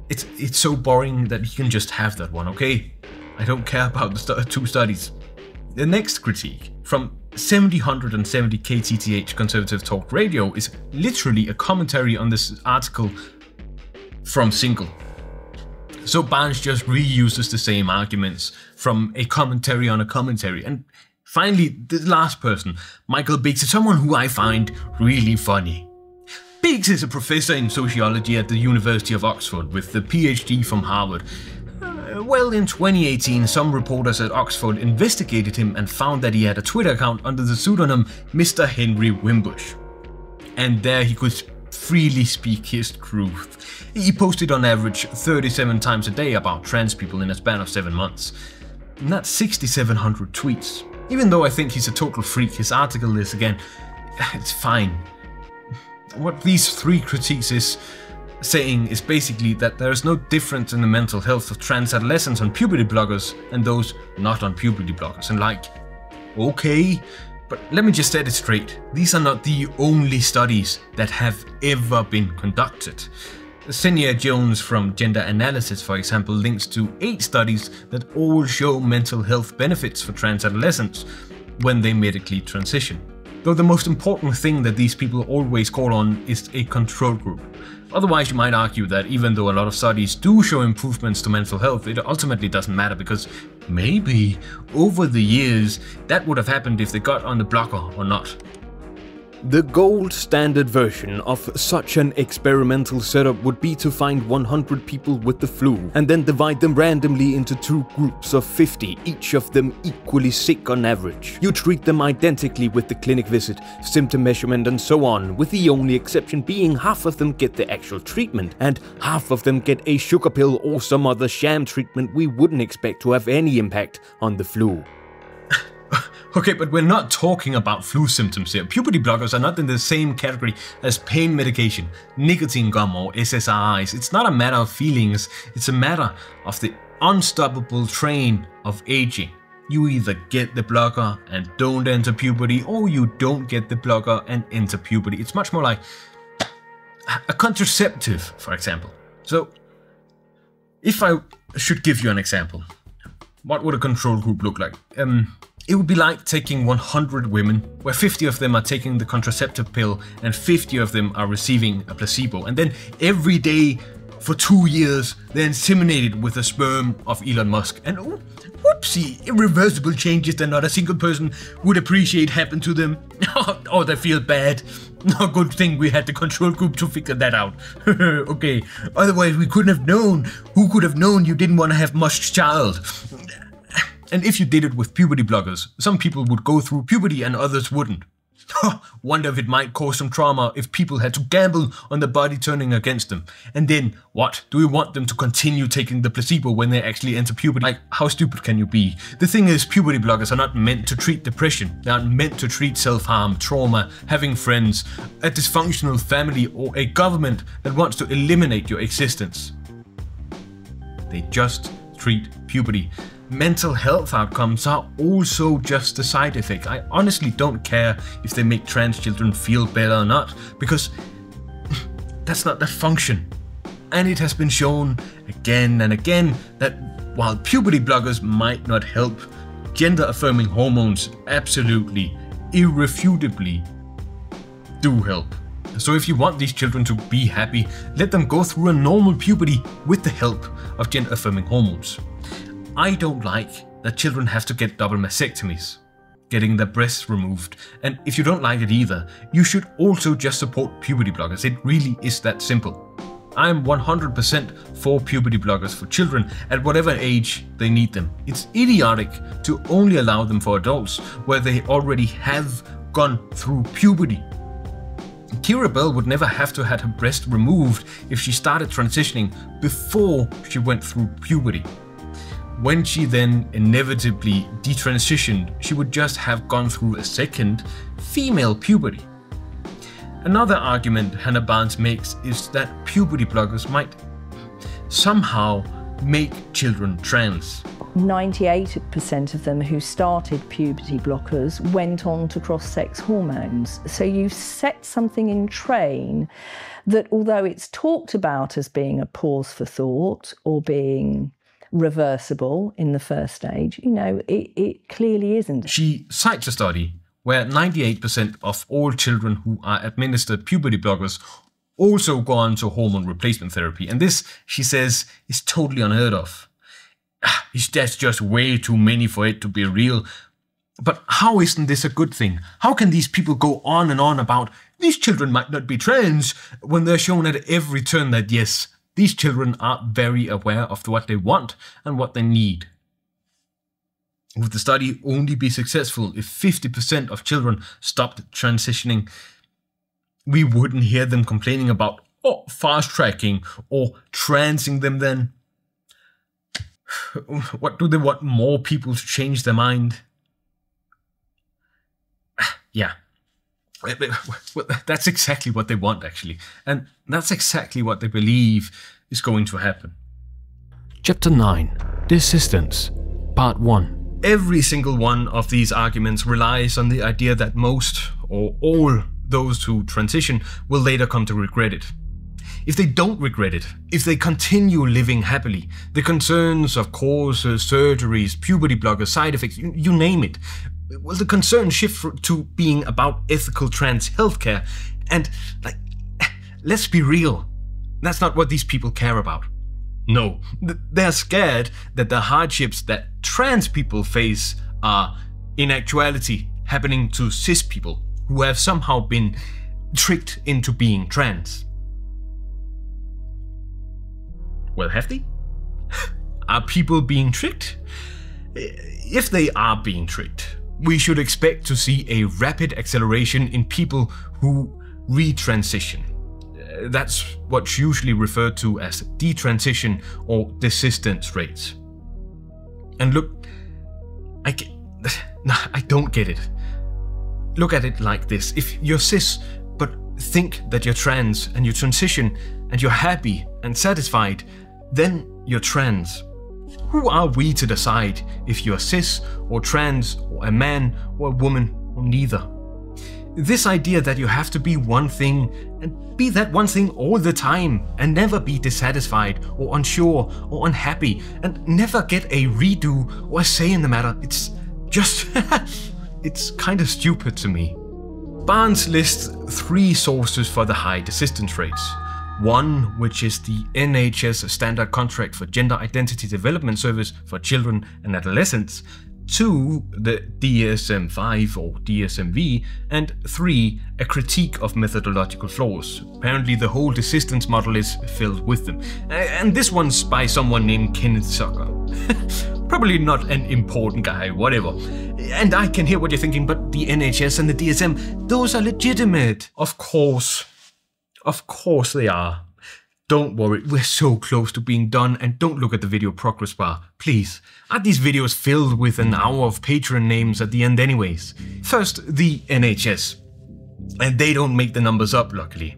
it's so boring that you can just have that one, okay? I don't care about the 2 studies. The next critique from 770 KTTH Conservative Talk Radio is literally a commentary on this article from Single. So Barnes just reuses the same arguments from a commentary on a commentary. And finally, the last person, Michael Biggs, is someone who I find really funny. Biggs is a professor in sociology at the University of Oxford with the PhD from Harvard. Well, in 2018, some reporters at Oxford investigated him and found that he had a Twitter account under the pseudonym Mr. Henry Wimbush. And there he could freely speak his truth. He posted on average 37 times a day about trans people in a span of 7 months. And that's 6,700 tweets. Even though I think he's a total freak, his article is, again, it's fine. What these 3 critiques is saying is basically that there is no difference in the mental health of trans adolescents on puberty blockers and those not on puberty blockers. And like, okay, but let me just set it straight. These are not the only studies that have ever been conducted. Senia Jones from Gender Analysis, for example, links to 8 studies that all show mental health benefits for trans adolescents when they medically transition. Though the most important thing that these people always call on is a control group. Otherwise, you might argue that even though a lot of studies do show improvements to mental health, it ultimately doesn't matter because maybe over the years that would have happened if they got on the blocker or not. The gold standard version of such an experimental setup would be to find 100 people with the flu and then divide them randomly into 2 groups of 50, each of them equally sick on average. You treat them identically with the clinic visit, symptom measurement and so on, with the only exception being half of them get the actual treatment and half of them get a sugar pill or some other sham treatment we wouldn't expect to have any impact on the flu. Okay, but we're not talking about flu symptoms here. Puberty blockers are not in the same category as pain medication, nicotine gum or SSRIs. It's not a matter of feelings, it's a matter of the unstoppable train of aging. You either get the blocker and don't enter puberty, or you don't get the blocker and enter puberty. It's much more like a contraceptive, for example. So, if I should give you an example, what would a control group look like? It would be like taking 100 women, where 50 of them are taking the contraceptive pill and 50 of them are receiving a placebo. And then every day for 2 years, they're inseminated with the sperm of Elon Musk. And whoopsie, irreversible changes that not a single person would appreciate happen to them. Oh, they feel bad. No, good thing we had the control group to figure that out. Okay, otherwise we couldn't have known. Who could have known you didn't want to have much child? And if you did it with puberty blockers, some people would go through puberty and others wouldn't. Wonder if it might cause some trauma if people had to gamble on the body turning against them. And then, what? Do we want them to continue taking the placebo when they actually enter puberty? Like, how stupid can you be? The thing is, puberty blockers are not meant to treat depression. They aren't meant to treat self-harm, trauma, having friends, a dysfunctional family, or a government that wants to eliminate your existence. They just treat puberty. Mental health outcomes are also just a side effect. I honestly don't care if they make trans children feel better or not, because that's not their function. And it has been shown again and again that while puberty blockers might not help, gender-affirming hormones absolutely, irrefutably do help. So if you want these children to be happy, let them go through a normal puberty with the help of gender-affirming hormones. I don't like that children have to get double mastectomies, getting their breasts removed, and if you don't like it either, you should also just support puberty blockers. It really is that simple. I'm 100% for puberty blockers for children at whatever age they need them. It's idiotic to only allow them for adults where they already have gone through puberty. Kira Bell would never have to have her breast removed if she started transitioning before she went through puberty. when she then inevitably detransitioned, she would just have gone through a second female puberty. Another argument Hannah Barnes makes is that puberty blockers might somehow make children trans. 98% of them who started puberty blockers went on to cross-sex hormones. So you set something in train that, although it's talked about as being a pause for thought or being reversible in the first stage, you know, it clearly isn't. She cites a study where 98% of all children who are administered puberty blockers also go on to hormone replacement therapy. And this, she says, is totally unheard of. That's just way too many for it to be real. But how isn't this a good thing? How can these people go on and on about these children might not be trans when they're shown at every turn that yes, these children are very aware of what they want and what they need? Would the study only be successful if 50% of children stopped transitioning? We wouldn't hear them complaining about fast tracking or transing them then. What do they want more people to change their mind? Yeah. That's exactly what they want, actually. And that's exactly what they believe is going to happen. Chapter 9. Desistance, Part 1. Every single one of these arguments relies on the idea that most or all those who transition will later come to regret it. If they don't regret it, if they continue living happily, the concerns of courses, surgeries, puberty blockers, side effects, you name it, well, the concerns shift to being about ethical trans healthcare. And, let's be real, that's not what these people care about. No, they're scared that the hardships that trans people face are, in actuality, happening to cis people who have somehow been tricked into being trans. Well, have they? Are people being tricked? If they are being tricked, we should expect to see a rapid acceleration in people who retransition. That's what's usually referred to as detransition or desistance rates. And look, I don't get it. Look at it like this. If you're cis, but think that you're trans and you transition and you're happy and satisfied, then you're trans. Who are we to decide if you're cis or trans or a man or a woman or neither? This idea that you have to be one thing and be that one thing all the time and never be dissatisfied or unsure or unhappy and never get a redo or a say in the matter, it's just, it's kind of stupid to me. Barnes lists 3 sources for the high desistance rates. 1, which is the NHS standard contract for gender identity development service for children and adolescents. 2, the DSM-5 or DSM-V, and 3, a critique of methodological flaws. Apparently the whole desistance model is filled with them. And this one's by someone named Kenneth Zucker. Probably not an important guy, whatever. And I can hear what you're thinking, but the NHS and the DSM, those are legitimate. Of course they are. Don't worry, we're so close to being done, and don't look at the video progress bar, please. Aren't these videos filled with an hour of Patreon names at the end anyways? First, the NHS. And they don't make the numbers up, luckily.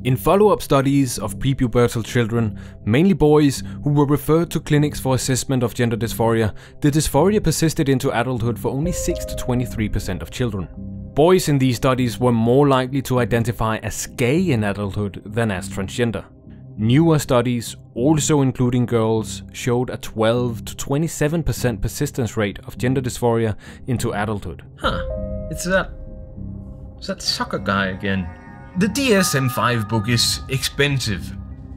In follow-up studies of prepubertal children, mainly boys, who were referred to clinics for assessment of gender dysphoria, the dysphoria persisted into adulthood for only 6 to 23% of children. Boys in these studies were more likely to identify as gay in adulthood than as transgender. Newer studies, also including girls, showed a 12 to 27% persistence rate of gender dysphoria into adulthood. Huh, it's that Zucker guy again. The DSM-5 book is expensive,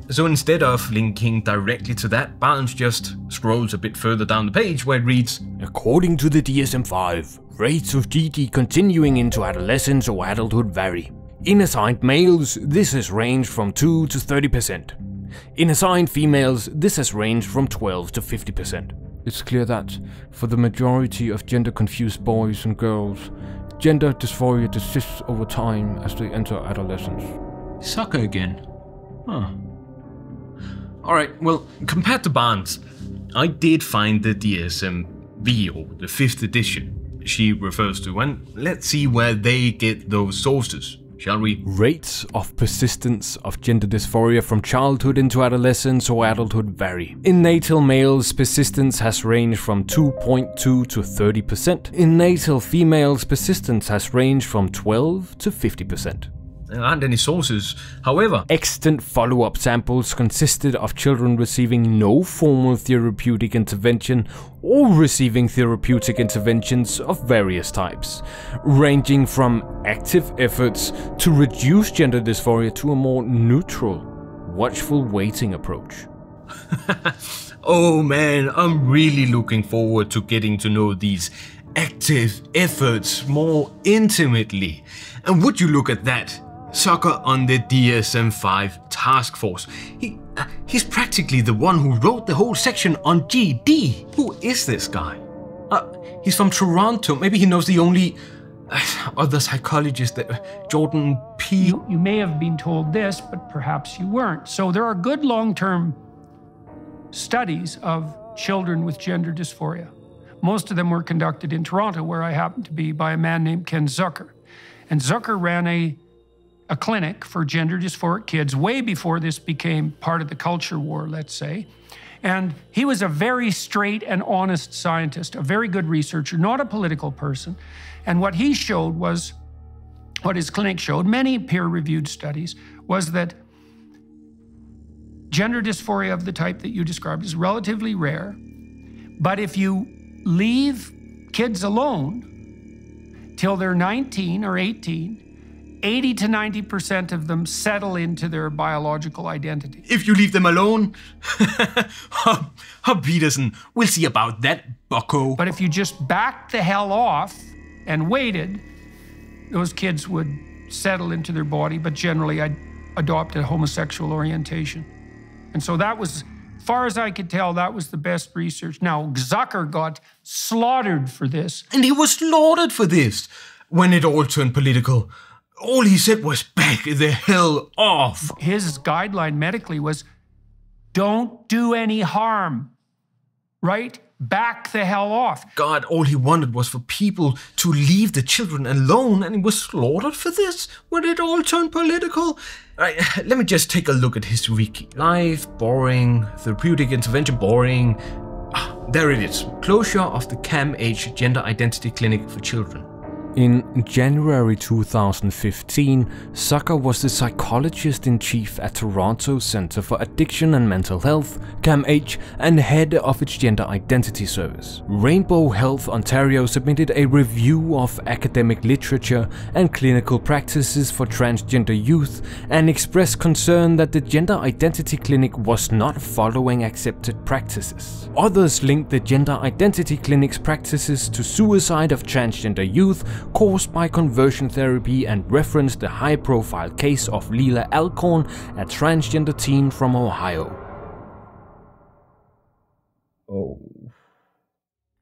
so instead of linking directly to that, Barnes just scrolls a bit further down the page where it reads, according to the DSM-5, rates of GD continuing into adolescence or adulthood vary. In assigned males, this has ranged from 2 to 30%. In assigned females, this has ranged from 12 to 50%. It's clear that, for the majority of gender-confused boys and girls, gender dysphoria persists over time as they enter adolescence. Zucker again. Huh. Alright, well, compared to Barnes, I did find the DSM-V, or the 5th edition she refers to, and let's see where they get those sources. Shall we? Rates of persistence of gender dysphoria from childhood into adolescence or adulthood vary. In natal males, persistence has ranged from 2.2 to 30%. In natal females, persistence has ranged from 12 to 50%. There aren't any sources. However, extant follow-up samples consisted of children receiving no formal therapeutic intervention or receiving therapeutic interventions of various types, ranging from active efforts to reduce gender dysphoria to a more neutral, watchful waiting approach. Oh man, I'm really looking forward to getting to know these active efforts more intimately. And would you look at that? Zucker on the DSM-5 task force. He's practically the one who wrote the whole section on GD. Who is this guy? He's from Toronto. Maybe he knows the only other psychologist, Jordan P. You may have been told this, but perhaps you weren't. So there are good long-term studies of children with gender dysphoria. Most of them were conducted in Toronto, where I happen to be, by a man named Ken Zucker. And Zucker ran a clinic for gender dysphoric kids way before this became part of the culture war, let's say. And he was a very straight and honest scientist, a very good researcher, not a political person. And what he showed was, what his clinic showed, many peer-reviewed studies, was that gender dysphoria of the type that you described is relatively rare. But if you leave kids alone till they're 19 or 18, 80 to 90% of them settle into their biological identity. If you leave them alone? Peterson, we'll see about that, bucko. But if you just backed the hell off and waited, those kids would settle into their body, but generally adopt a homosexual orientation. And so that was, as far as I could tell, that was the best research. Now, Zucker got slaughtered for this. And he was slaughtered for this when it all turned political. All he said was, back the hell off. His guideline medically was, don't do any harm, right? Back the hell off. God, all he wanted was for people to leave the children alone, and he was slaughtered for this when it all turned political. Let me just take a look at his wiki. Life, boring. Therapeutic intervention, boring. There it is. Closure of the CAMH Gender Identity Clinic for Children. In January 2015, Zucker was the psychologist-in-chief at Toronto Centre for Addiction and Mental Health, CAMH, and head of its Gender Identity Service. Rainbow Health Ontario submitted a review of academic literature and clinical practices for transgender youth and expressed concern that the Gender Identity Clinic was not following accepted practices. Others linked the Gender Identity Clinic's practices to suicide of transgender youth caused by conversion therapy and referenced the high-profile case of Leela Alcorn, a transgender teen from Ohio.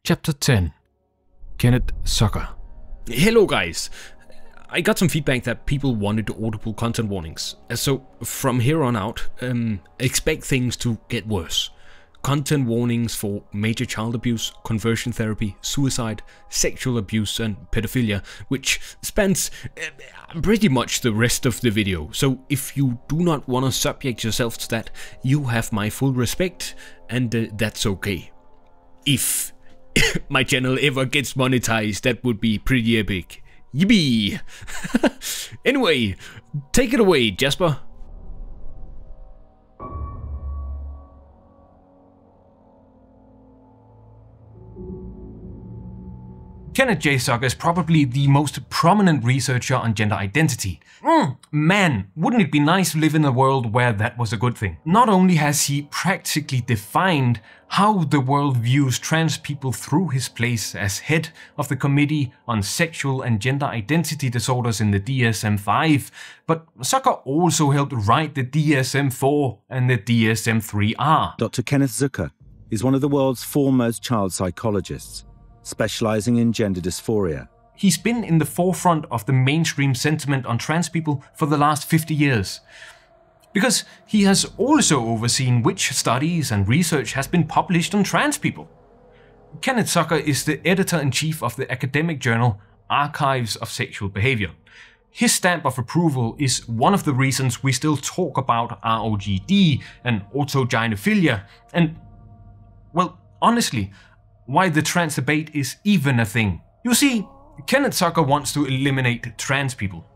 Chapter 10. Kenneth Zucker. Hello guys. I got some feedback that people wanted audible content warnings, so from here on out, expect things to get worse. Content warnings for major child abuse, conversion therapy, suicide, sexual abuse and pedophilia, which spans pretty much the rest of the video. So if you do not want to subject yourself to that, you have my full respect, and that's okay. If my channel ever gets monetized, that would be pretty epic. Yippee! Anyway, take it away, Jasper. Kenneth J. Zucker is probably the most prominent researcher on gender identity. Man, wouldn't it be nice to live in a world where that was a good thing? Not only has he practically defined how the world views trans people through his place as head of the Committee on Sexual and Gender Identity Disorders in the DSM-5, but Zucker also helped write the DSM-4 and the DSM-3R. Dr. Kenneth Zucker is one of the world's foremost child psychologists, specializing in gender dysphoria. He's been in the forefront of the mainstream sentiment on trans people for the last 50 years. because he has also overseen which studies and research has been published on trans people. Kenneth Zucker is the editor-in-chief of the academic journal Archives of Sexual Behavior. His stamp of approval is one of the reasons we still talk about ROGD and autogynephilia, and, well, honestly, why the trans debate is even a thing. You see, Kenneth Zucker wants to eliminate trans people.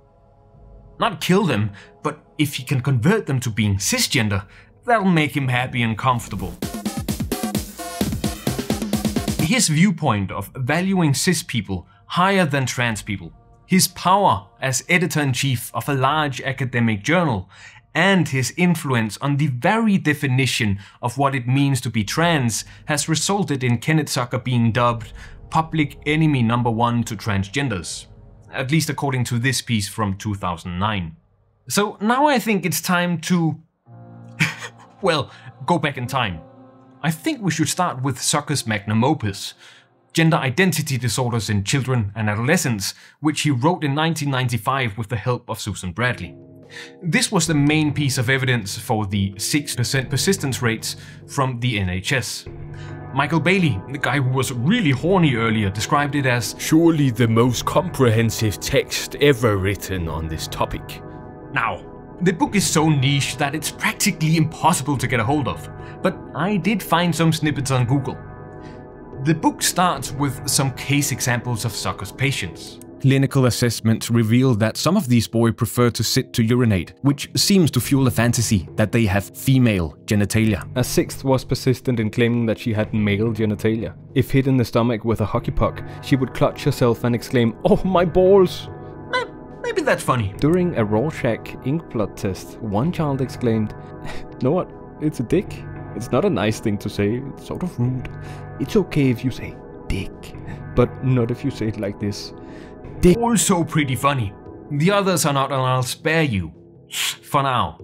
Not kill them, but if he can convert them to being cisgender, that'll make him happy and comfortable. His viewpoint of valuing cis people higher than trans people, his power as editor-in-chief of a large academic journal, and his influence on the very definition of what it means to be trans has resulted in Kenneth Zucker being dubbed public enemy #1 to transgenders, at least according to this piece from 2009. So now I think it's time to, well, go back in time. I think we should start with Zucker's magnum opus, Gender Identity Disorders in Children and Adolescents, which he wrote in 1995 with the help of Susan Bradley. This was the main piece of evidence for the 6% persistence rates from the NHS. Michael Bailey, the guy who was really horny earlier, described it as surely the most comprehensive text ever written on this topic. Now, the book is so niche that it's practically impossible to get a hold of, but I did find some snippets on Google. The book starts with some case examples of Zucker's patients. Clinical assessments reveal that some of these boys prefer to sit to urinate, which seems to fuel a fantasy that they have female genitalia. A sixth was persistent in claiming that she had male genitalia. If hit in the stomach with a hockey puck, she would clutch herself and exclaim, "Oh, my balls!" Maybe that's funny. During a Rorschach ink blood test, one child exclaimed, "Know what? It's a dick. It's not a nice thing to say, it's sort of rude. It's okay if you say dick, but not if you say it like this. Dick." Also pretty funny. The others are not, and I'll spare you. For now.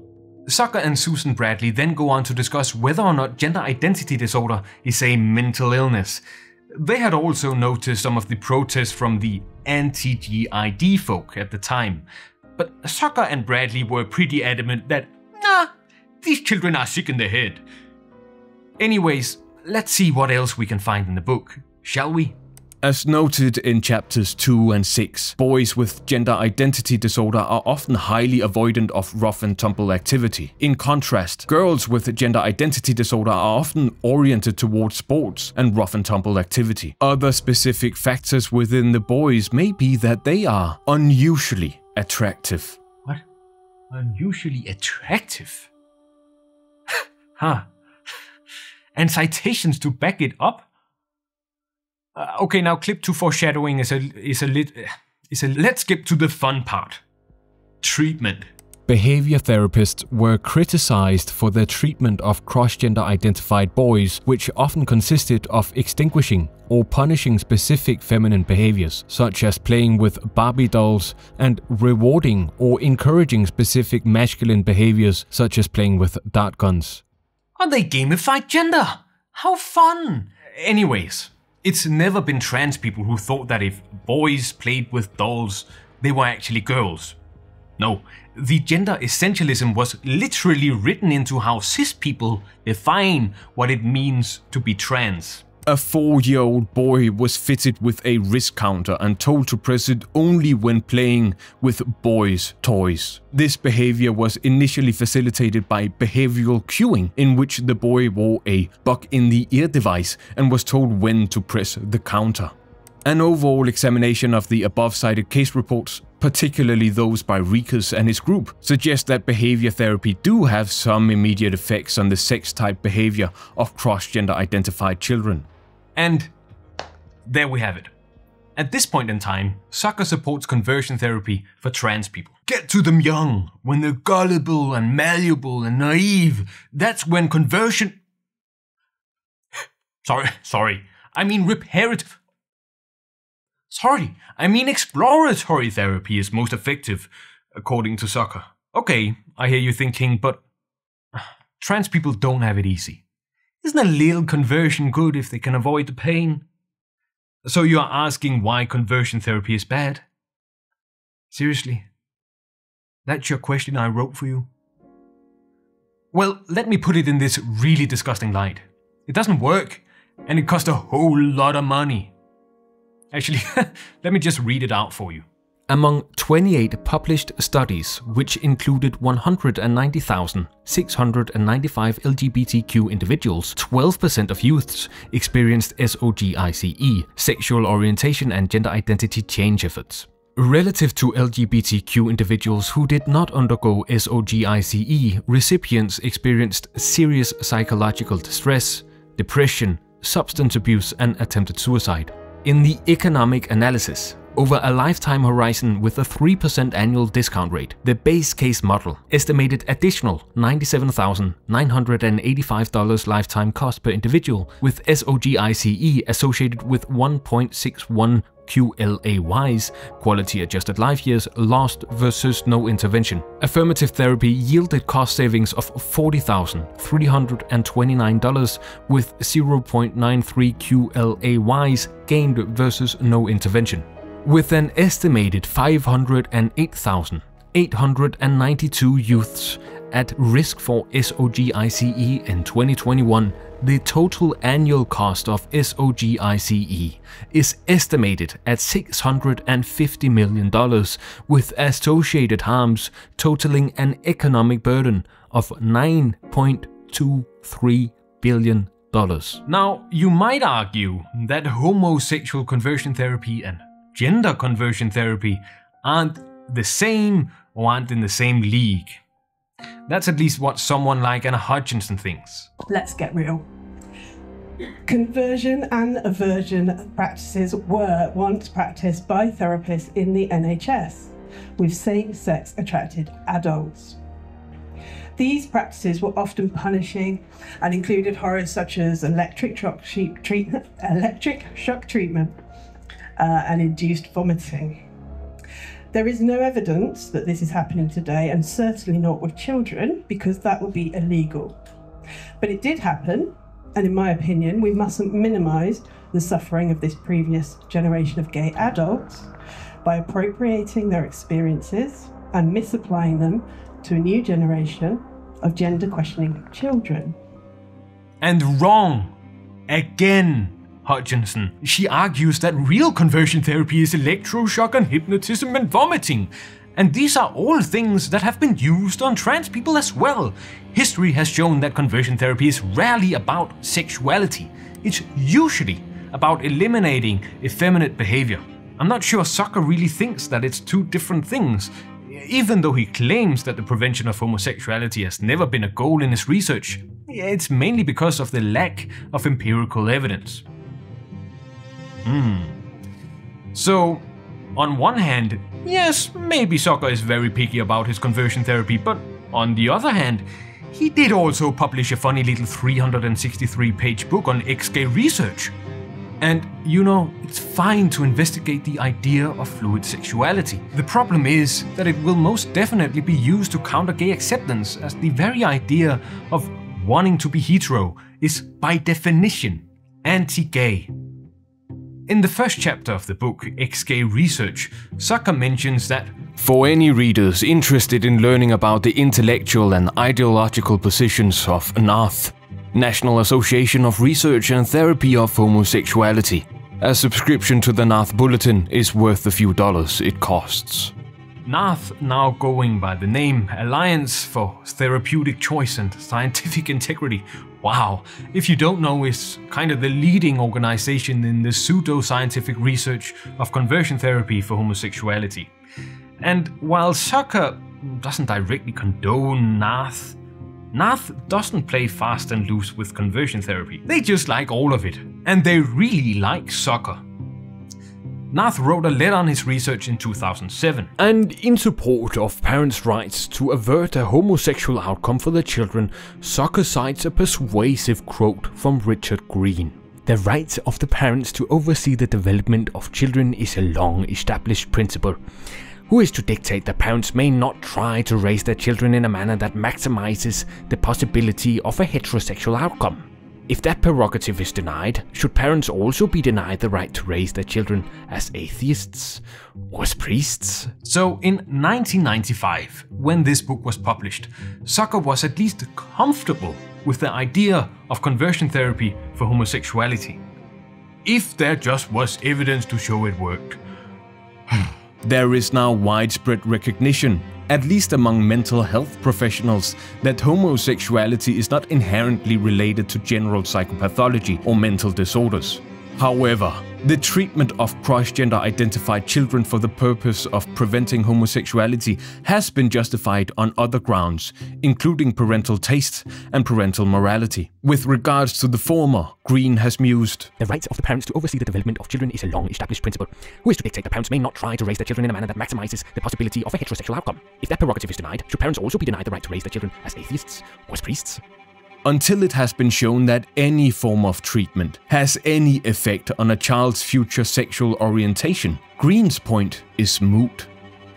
Zucker and Susan Bradley then go on to discuss whether or not gender identity disorder is a mental illness. They had also noticed some of the protests from the anti-GID folk at the time, but Zucker and Bradley were pretty adamant that, nah, these children are sick in the head. Anyways, let's see what else we can find in the book, shall we? As noted in chapters 2 and 6, boys with gender identity disorder are often highly avoidant of rough and tumble activity. In contrast, girls with gender identity disorder are often oriented towards sports and rough and tumble activity. Other specific factors within the boys may be that they are unusually attractive. What? Unusually attractive? Huh. And citations to back it up? Okay, now clip 2 foreshadowing is a let's skip to the fun part. Treatment. Behavior therapists were criticized for their treatment of cross-gender identified boys, which often consisted of extinguishing or punishing specific feminine behaviors, such as playing with Barbie dolls, and rewarding or encouraging specific masculine behaviors, such as playing with dart guns. Oh, they gamified gender! How fun! Anyways, it's never been trans people who thought that if boys played with dolls, they were actually girls. No, the gender essentialism was literally written into how cis people define what it means to be trans. A 4-year-old boy was fitted with a wrist counter and told to press it only when playing with boys' toys. This behavior was initially facilitated by behavioral cueing, in which the boy wore a buck-in-the-ear device and was told when to press the counter. An overall examination of the above-cited case reports, particularly those by Rekers and his group, suggest that behavior therapy do have some immediate effects on the sex-type behavior of cross-gender identified children. And there we have it. At this point in time, Zucker supports conversion therapy for trans people. Get to them young, when they're gullible and malleable and naive. That's when conversion... Sorry. I mean reparative... I mean exploratory therapy is most effective, according to Zucker. Okay, I hear you thinking, but trans people don't have it easy. Isn't a little conversion good if they can avoid the pain? So you are asking why conversion therapy is bad? Seriously? That's your question I wrote for you? Well, let me put it in this really disgusting light. It doesn't work, and it costs a whole lot of money. Actually, let me just read it out for you. Among 28 published studies, which included 190,695 LGBTQ individuals, 12% of youths experienced SOGICE, sexual orientation and gender identity change efforts. Relative to LGBTQ individuals who did not undergo SOGICE, recipients experienced serious psychological distress, depression, substance abuse, and attempted suicide. In the economic analysis, over a lifetime horizon with a 3% annual discount rate, the base case model estimated additional $97,985 lifetime cost per individual, with SOGICE associated with 1.61 QLAYs, quality adjusted life years, lost versus no intervention. Affirmative therapy yielded cost savings of $40,329 with 0.93 QLAYs gained versus no intervention. With an estimated 508,892 youths at risk for SOGICE in 2021, the total annual cost of SOGICE is estimated at $650 million, with associated harms totaling an economic burden of $9.23 billion. Now, you might argue that homosexual conversion therapy and gender conversion therapy aren't the same or aren't in the same league. That's at least what someone like Anna Hutchinson thinks. Let's get real. Conversion and aversion practices were once practiced by therapists in the NHS with same-sex attracted adults. These practices were often punishing and included horrors such as electric shock treatment and induced vomiting. There is no evidence that this is happening today, and certainly not with children, because that would be illegal. But it did happen, and in my opinion, we mustn't minimise the suffering of this previous generation of gay adults by appropriating their experiences and misapplying them to a new generation of gender-questioning children. And wrong. Again. Hutchinson. She argues that real conversion therapy is electroshock and hypnotism and vomiting. And these are all things that have been used on trans people as well. History has shown that conversion therapy is rarely about sexuality. It's usually about eliminating effeminate behavior. I'm not sure Zucker really thinks that it's two different things, even though he claims that the prevention of homosexuality has never been a goal in his research. It's mainly because of the lack of empirical evidence. So, on one hand, yes, maybe Zucker is very picky about his conversion therapy, but on the other hand, he did also publish a funny little 363-page book on ex-gay research. And, you know, it's fine to investigate the idea of fluid sexuality. The problem is that it will most definitely be used to counter gay acceptance, as the very idea of wanting to be hetero is, by definition, anti-gay. In the first chapter of the book, Ex-Gay Research, Zucker mentions that for any readers interested in learning about the intellectual and ideological positions of NARTH, National Association of Research and Therapy of Homosexuality, a subscription to the NARTH Bulletin is worth a few dollars it costs. NARTH, now going by the name Alliance for Therapeutic Choice and Scientific Integrity. Wow, if you don't know, is kind of the leading organization in the pseudo-scientific research of conversion therapy for homosexuality. And while Zucker doesn't directly condone NARTH, NARTH doesn't play fast and loose with conversion therapy. They just like all of it, and they really like Zucker. NARTH wrote a letter on his research in 2007. And in support of parents' rights to avert a homosexual outcome for their children, Zucker cites a persuasive quote from Richard Green. The right of the parents to oversee the development of children is a long-established principle. Who is to dictate that parents may not try to raise their children in a manner that maximizes the possibility of a heterosexual outcome? If that prerogative is denied, should parents also be denied the right to raise their children as atheists or as priests? So in 1995, when this book was published, Zucker was at least comfortable with the idea of conversion therapy for homosexuality. If there just was evidence to show it worked. There is now widespread recognition, at least among mental health professionals, that homosexuality is not inherently related to general psychopathology or mental disorders. However, the treatment of cross-gender identified children for the purpose of preventing homosexuality has been justified on other grounds, including parental taste and parental morality. With regards to the former, Green has mused, "The right of the parents to oversee the development of children is a long-established principle. Who is to dictate that parents may not try to raise their children in a manner that maximizes the possibility of a heterosexual outcome? If that prerogative is denied, should parents also be denied the right to raise their children as atheists or as priests?" Until it has been shown that any form of treatment has any effect on a child's future sexual orientation, Green's point is moot.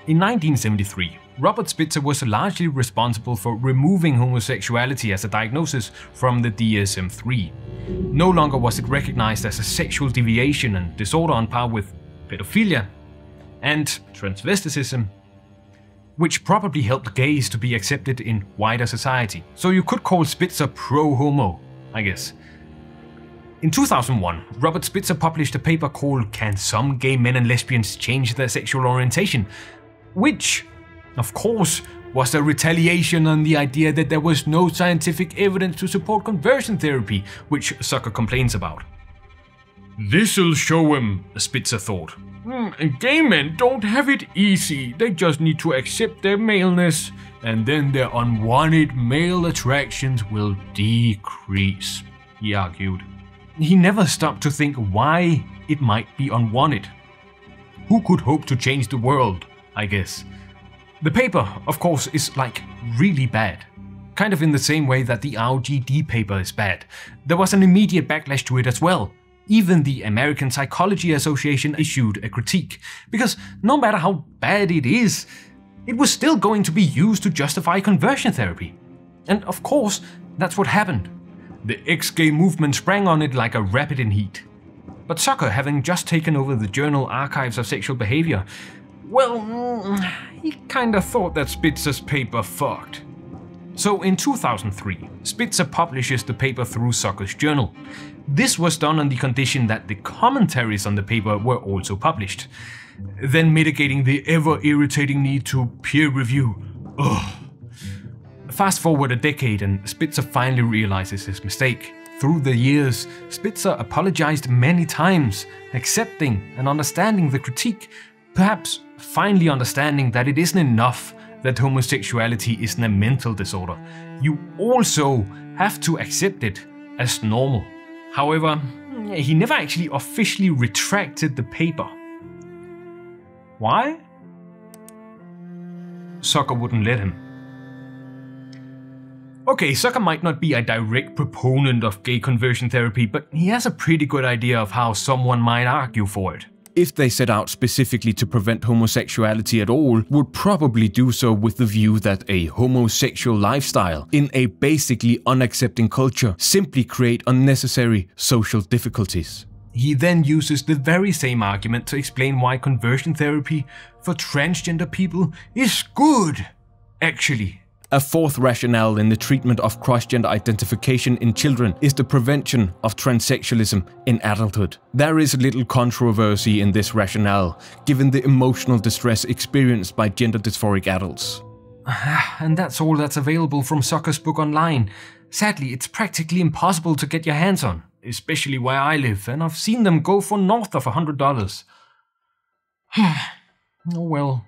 In 1973, Robert Spitzer was largely responsible for removing homosexuality as a diagnosis from the DSM-III. No longer was it recognized as a sexual deviation and disorder on par with pedophilia and transvesticism, which probably helped gays to be accepted in wider society. So you could call Spitzer pro-homo, I guess. In 2001, Robert Spitzer published a paper called "Can Some Gay Men and Lesbians Change Their Sexual Orientation?", which, of course, was a retaliation on the idea that there was no scientific evidence to support conversion therapy, which Zucker complains about. "This'll show him," Spitzer thought. "Gay men don't have it easy, they just need to accept their maleness, and then their unwanted male attractions will decrease," he argued. He never stopped to think why it might be unwanted. Who could hope to change the world, I guess. The paper, of course, is like really bad. Kind of in the same way that the ROGD paper is bad. There was an immediate backlash to it as well. Even the American Psychology Association issued a critique, because no matter how bad it is, it was still going to be used to justify conversion therapy. And of course, that's what happened. The ex-gay movement sprang on it like a rabbit in heat. But Zucker, having just taken over the journal Archives of Sexual Behavior, well, he kinda thought that Spitzer's paper fucked. So in 2003, Spitzer publishes the paper through Zucker's journal. This was done on the condition that the commentaries on the paper were also published, then mitigating the ever-irritating need to peer review. Ugh. Fast forward a decade and Spitzer finally realizes his mistake. Through the years, Spitzer apologized many times, accepting and understanding the critique, perhaps finally understanding that it isn't enough that homosexuality isn't a mental disorder. You also have to accept it as normal. However, he never actually officially retracted the paper. Why? Zucker wouldn't let him. Okay, Zucker might not be a direct proponent of gay conversion therapy, but he has a pretty good idea of how someone might argue for it. If they set out specifically to prevent homosexuality at all, would probably do so with the view that a homosexual lifestyle in a basically unaccepting culture simply create unnecessary social difficulties. He then uses the very same argument to explain why conversion therapy for transgender people is good, actually. A fourth rationale in the treatment of cross-gender identification in children is the prevention of transsexualism in adulthood. There is little controversy in this rationale, given the emotional distress experienced by gender dysphoric adults. And that's all that's available from Zucker's book online. Sadly, it's practically impossible to get your hands on, especially where I live, and I've seen them go for north of $100. Oh well.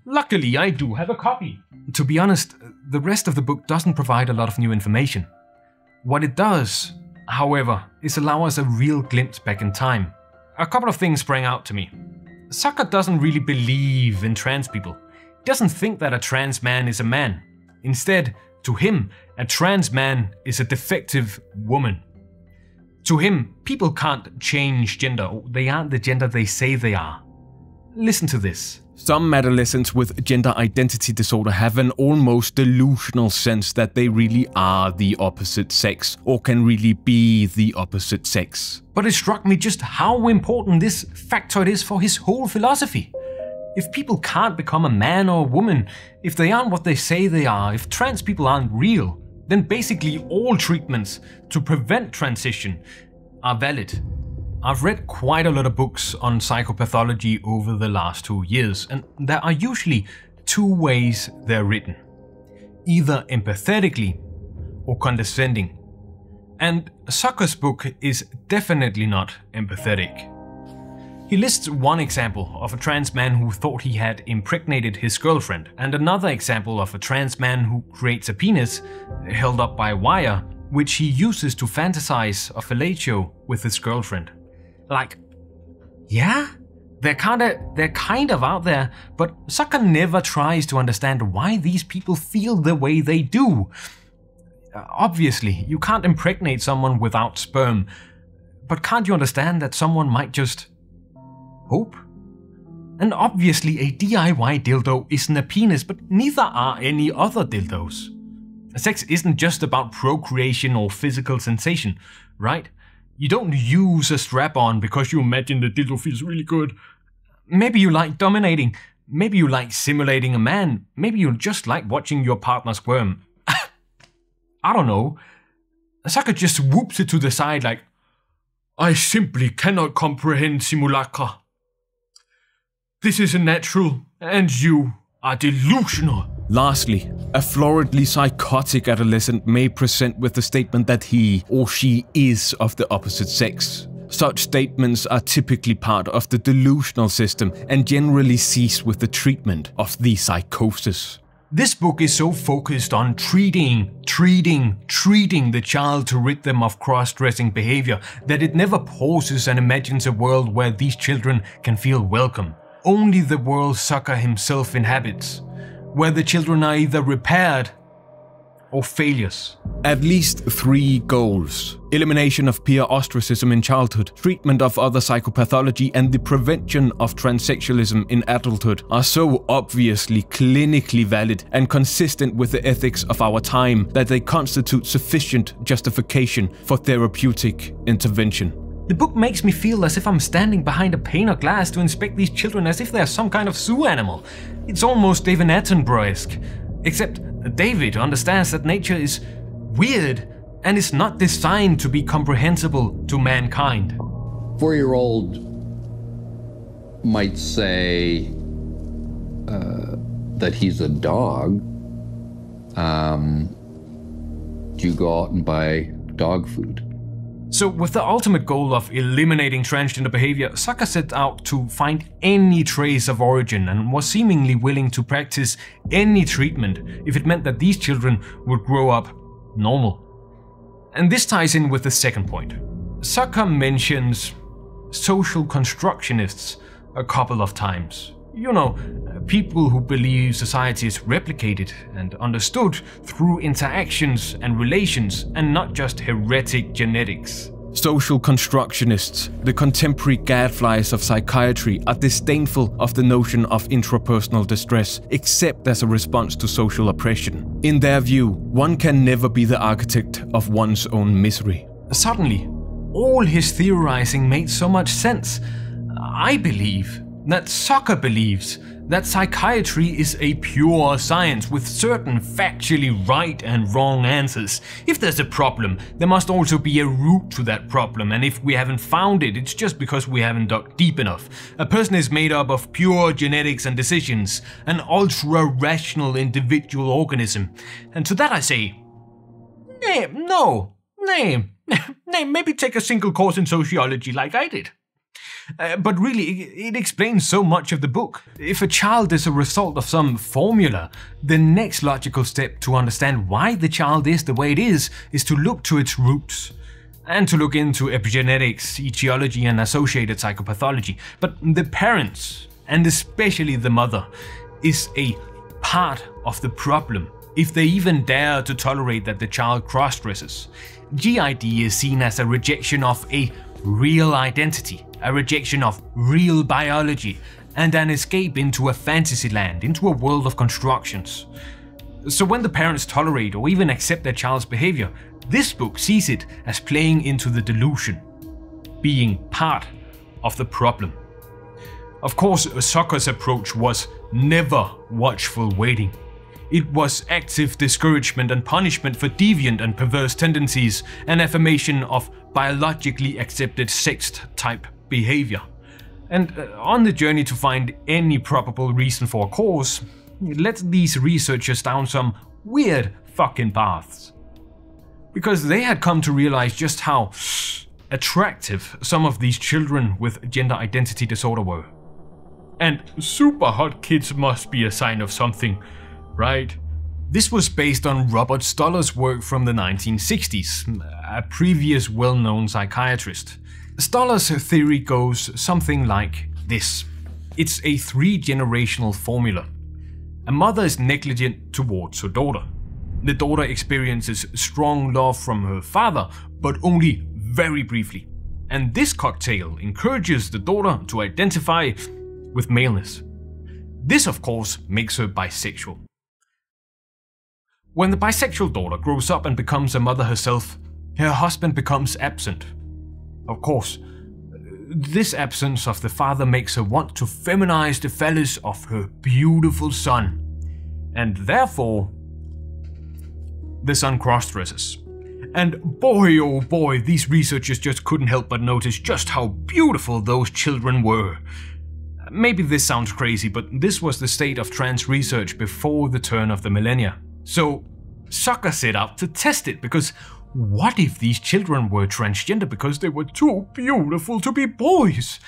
Luckily, I do have a copy. To be honest, the rest of the book doesn't provide a lot of new information. What it does, however, is allow us a real glimpse back in time. A couple of things sprang out to me. Zucker doesn't really believe in trans people. He doesn't think that a trans man is a man. Instead, to him, a trans man is a defective woman. To him, people can't change gender. They aren't the gender they say they are. Listen to this. Some adolescents with gender identity disorder have an almost delusional sense that they really are the opposite sex, or can really be the opposite sex. But it struck me just how important this factoid is for his whole philosophy. If people can't become a man or a woman, if they aren't what they say they are, if trans people aren't real, then basically all treatments to prevent transition are valid. I've read quite a lot of books on psychopathology over the last 2 years, and there are usually two ways they're written. Either empathetically or condescending. And Zucker's book is definitely not empathetic. He lists one example of a trans man who thought he had impregnated his girlfriend, and another example of a trans man who creates a penis held up by a wire, which he uses to fantasize of fellatio with his girlfriend. Like, yeah, they're kind of out there, but Zucker never tries to understand why these people feel the way they do. Obviously, you can't impregnate someone without sperm, but can't you understand that someone might just hope? And obviously a DIY dildo isn't a penis, but neither are any other dildos. Sex isn't just about procreation or physical sensation, right? You don't use a strap-on because you imagine the dildo feels really good. Maybe you like dominating, maybe you like simulating a man, maybe you just like watching your partner squirm. I don't know. Zucker just whoops it to the side like, I simply cannot comprehend simulacra. This isn't natural, and you are delusional. Lastly, a floridly psychotic adolescent may present with the statement that he or she is of the opposite sex. Such statements are typically part of the delusional system and generally cease with the treatment of the psychosis. This book is so focused on treating the child to rid them of cross-dressing behavior that it never pauses and imagines a world where these children can feel welcome. Only the world Zucker himself inhabits, where the children are either repaired or failures. At least 3 goals: elimination of peer ostracism in childhood, treatment of other psychopathology, and the prevention of transsexualism in adulthood are so obviously clinically valid and consistent with the ethics of our time that they constitute sufficient justification for therapeutic intervention. The book makes me feel as if I'm standing behind a pane of glass to inspect these children as if they're some kind of zoo animal. It's almost David Attenborough-esque. Except David understands that nature is weird and is not designed to be comprehensible to mankind. 4-year-old might say that he's a dog. Do you go out and buy dog food? So with the ultimate goal of eliminating transgender behavior, Zucker set out to find any trace of origin and was seemingly willing to practice any treatment if it meant that these children would grow up normal. And this ties in with the second point. Zucker mentions social constructionists a couple of times. You know, people who believe society is replicated and understood through interactions and relations and not just heretic genetics. Social constructionists, the contemporary gadflies of psychiatry, are disdainful of the notion of intrapersonal distress, except as a response to social oppression. In their view, one can never be the architect of one's own misery. Suddenly, all his theorizing made so much sense. I believe that Zucker believes that psychiatry is a pure science with certain factually right and wrong answers. If there's a problem, there must also be a root to that problem, and if we haven't found it, it's just because we haven't dug deep enough. A person is made up of pure genetics and decisions, an ultra-rational individual organism. And to that I say, maybe take a single course in sociology like I did. But really, it explains so much of the book. If a child is a result of some formula, the next logical step to understand why the child is the way it is to look to its roots. And to look into epigenetics, etiology, and associated psychopathology. But the parents, and especially the mother, is a part of the problem, if they even dare to tolerate that the child cross-dresses. GID is seen as a rejection of a real identity, a rejection of real biology, and an escape into a fantasy land, into a world of constructions. So when the parents tolerate or even accept their child's behavior, this book sees it as playing into the delusion, being part of the problem. Of course, Zucker's approach was never watchful waiting. It was active discouragement and punishment for deviant and perverse tendencies, an affirmation of biologically accepted sex-type behavior. And on the journey to find any probable reason for a cause, it led these researchers down some weird fucking paths. Because they had come to realize just how attractive some of these children with gender identity disorder were. And super hot kids must be a sign of something, right? This was based on Robert Stoller's work from the 1960s, a previous well-known psychiatrist. Stoller's theory goes something like this. It's a 3-generational formula. A mother is negligent towards her daughter. The daughter experiences strong love from her father, but only very briefly. And this cocktail encourages the daughter to identify with maleness. This, of course, makes her bisexual. When the bisexual daughter grows up and becomes a mother herself, her husband becomes absent. Of course, this absence of the father makes her want to feminize the phallus of her beautiful son. And therefore, the son cross-dresses. And boy oh boy, these researchers just couldn't help but notice just how beautiful those children were. Maybe this sounds crazy, but this was the state of trans research before the turn of the millennia. So Zucker set out to test it, because what if these children were transgender because they were too beautiful to be boys?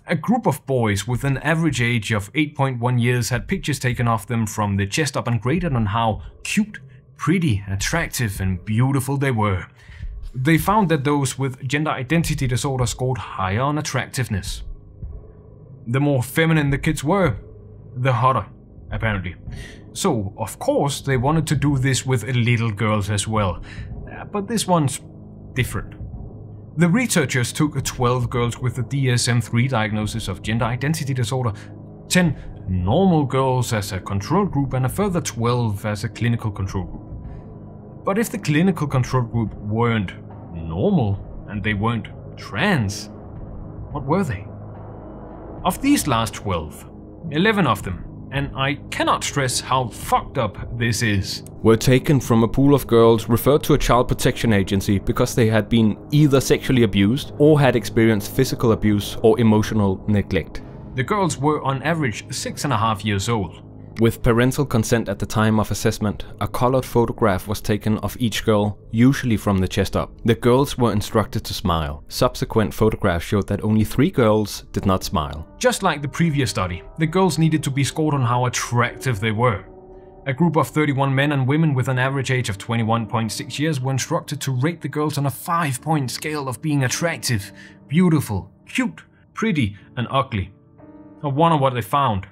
A group of boys with an average age of 8.1 years had pictures taken of them from the chest up and graded on how cute, pretty, attractive and beautiful they were. They found that those with gender identity disorder scored higher on attractiveness. The more feminine the kids were, the hotter, apparently. So, of course, they wanted to do this with little girls as well. But this one's different. The researchers took 12 girls with the DSM-3 diagnosis of gender identity disorder, 10 normal girls as a control group and a further 12 as a clinical control group. But if the clinical control group weren't normal and they weren't trans, what were they? Of these last 12, 11 of them, and I cannot stress how fucked up this is, were taken from a pool of girls referred to a child protection agency because they had been either sexually abused or had experienced physical abuse or emotional neglect. The girls were on average 6.5 years old. With parental consent at the time of assessment, a colored photograph was taken of each girl, usually from the chest up. The girls were instructed to smile. Subsequent photographs showed that only 3 girls did not smile. Just like the previous study, the girls needed to be scored on how attractive they were. A group of 31 men and women with an average age of 21.6 years were instructed to rate the girls on a 5-point scale of being attractive, beautiful, cute, pretty, and ugly. I wonder what they found.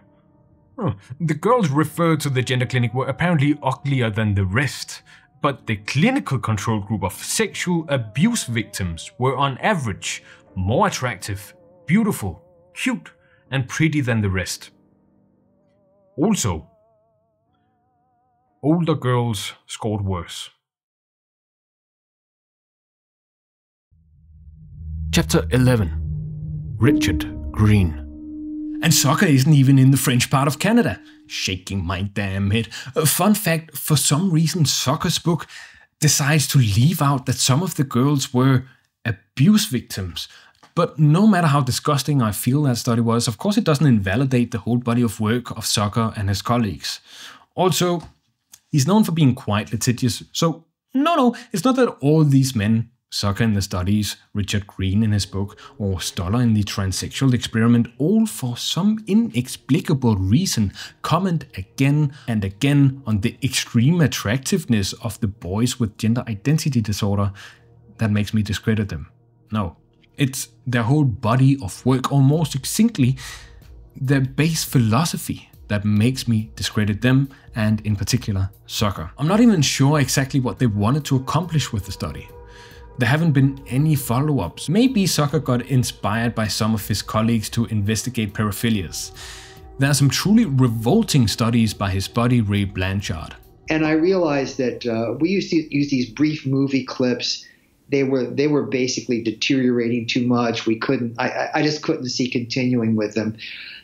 The girls referred to the gender clinic were apparently uglier than the rest, but the clinical control group of sexual abuse victims were on average more attractive, beautiful, cute, and pretty than the rest. Also, older girls scored worse. Chapter 11. Richard Green. And Zucker isn't even in the French part of Canada. Shaking my damn head. A fun fact, for some reason Zucker's book decides to leave out that some of the girls were abuse victims. But no matter how disgusting I feel that study was, of course it doesn't invalidate the whole body of work of Zucker and his colleagues. Also, he's known for being quite litigious, so no, it's not that all these men, Zucker in the studies, Richard Green in his book, or Stoller in the transsexual experiment, all for some inexplicable reason comment again and again on the extreme attractiveness of the boys with gender identity disorder that makes me discredit them. No, it's their whole body of work, or more succinctly, their base philosophy that makes me discredit them, and in particular Zucker. I'm not even sure exactly what they wanted to accomplish with the study. There haven't been any follow-ups. Maybe Zucker got inspired by some of his colleagues to investigate paraphilias. There are some truly revolting studies by his buddy Ray Blanchard. And I realized that we used to use these brief movie clips. They were basically deteriorating too much. I just couldn't see continuing with them.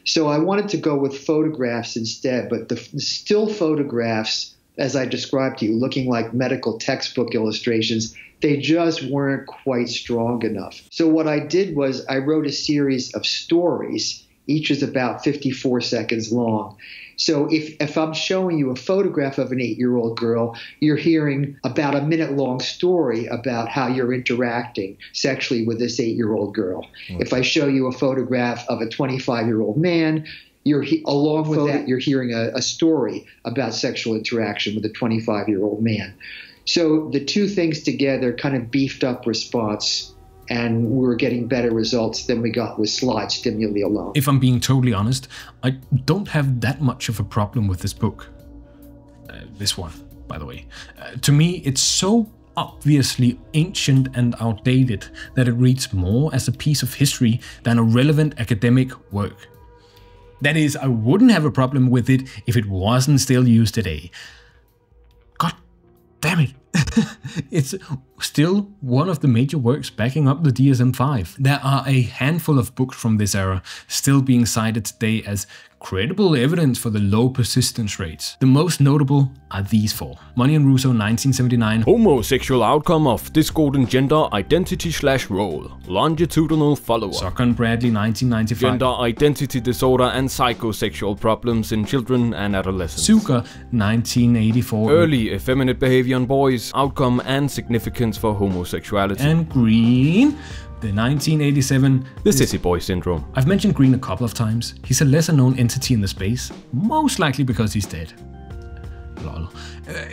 So I wanted to go with photographs instead, but the still photographs, as I described to you, looking like medical textbook illustrations, they just weren't quite strong enough. So what I did was I wrote a series of stories. Each is about 54 seconds long. So if I'm showing you a photograph of an 8-year-old girl, you're hearing about a minute-long story about how you're interacting sexually with this 8-year-old girl. If I show you a photograph of a 25-year-old man, along with that, you're hearing a story about sexual interaction with a 25-year-old man. So the two things together kind of beefed up response, and we were getting better results than we got with slide stimuli alone. If I'm being totally honest, I don't have that much of a problem with this book. This one, by the way. To me, it's so obviously ancient and outdated that it reads more as a piece of history than a relevant academic work. That is, I wouldn't have a problem with it if it wasn't still used today. God damn it. It's still one of the major works backing up the DSM-5. There are a handful of books from this era still being cited today as credible evidence for the low persistence rates. The most notable are these four. Money and Russo, 1979. Homosexual outcome of discordant gender identity/role. Longitudinal follow-up. Zucker and Bradley, 1995. Gender identity disorder and psychosexual problems in children and adolescents. Zucker, 1984. Early effeminate behavior in boys. Outcome and significance for homosexuality. And Green, the 1987 The City Boy Syndrome. I've mentioned Green a couple of times. He's a lesser known entity in the space, most likely because he's dead. Lol.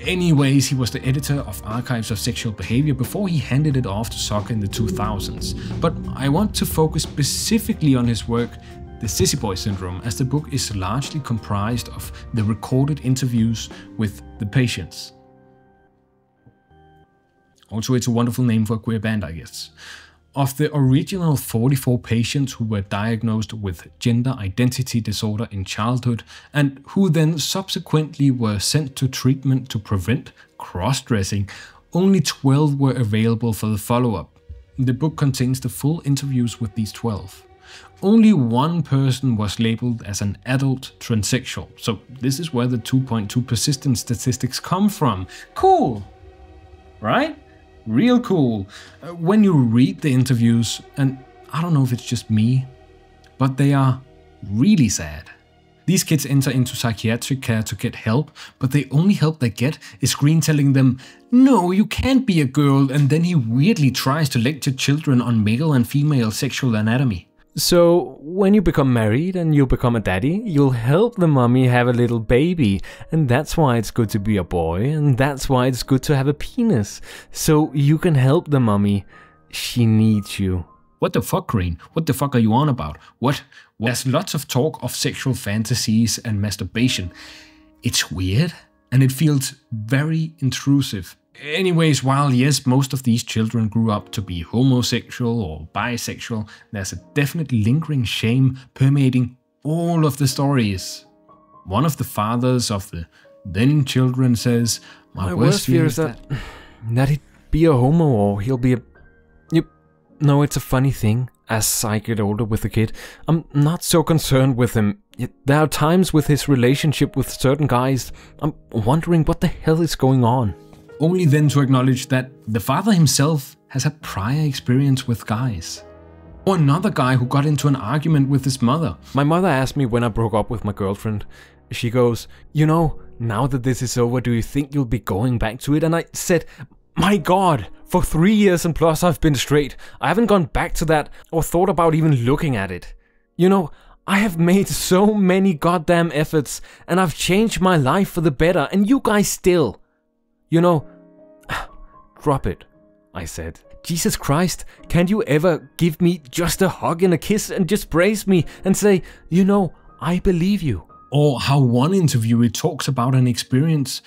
Anyways, he was the editor of Archives of Sexual Behavior before he handed it off to Zucker in the 2000s. But I want to focus specifically on his work, The Sissy Boy Syndrome, as the book is largely comprised of the recorded interviews with the patients. Also, it's a wonderful name for a queer band, I guess. Of the original 44 patients who were diagnosed with gender identity disorder in childhood and who then subsequently were sent to treatment to prevent cross-dressing, only 12 were available for the follow-up. The book contains the full interviews with these 12. Only one person was labeled as an adult transsexual, so this is where the 2.2 persistence statistics come from. Cool, right? Real cool. When you read the interviews, and I don't know if it's just me, but they are really sad. These kids enter into psychiatric care to get help, but the only help they get is Green telling them, "No, you can't be a girl," and then he weirdly tries to lecture children on male and female sexual anatomy. So, when you become married and you become a daddy, you'll help the mommy have a little baby, and that's why it's good to be a boy, and that's why it's good to have a penis. So you can help the mommy. She needs you. What the fuck, Green? What the fuck are you on about? What? There's lots of talk of sexual fantasies and masturbation. It's weird, and it feels very intrusive. Anyways, while yes, most of these children grew up to be homosexual or bisexual, there's a definite lingering shame permeating all of the stories. One of the fathers of the then children says, My worst fear is that he'd be a homo or he'll be a... No, it's a funny thing. As I get older with the kid, I'm not so concerned with him. There are times with his relationship with certain guys, I'm wondering what the hell is going on. Only then to acknowledge that the father himself has had prior experience with guys. Or another guy who got into an argument with his mother. My mother asked me when I broke up with my girlfriend. She goes, "You know, now that this is over, do you think you'll be going back to it?" And I said, "My God, for 3 years and plus I've been straight. I haven't gone back to that or thought about even looking at it. You know, I have made so many goddamn efforts and I've changed my life for the better, and you guys still. You know, drop it," I said. "Jesus Christ, can't you ever give me just a hug and a kiss and just brace me and say, you know, I believe you?" Or how one interviewee talks about an experience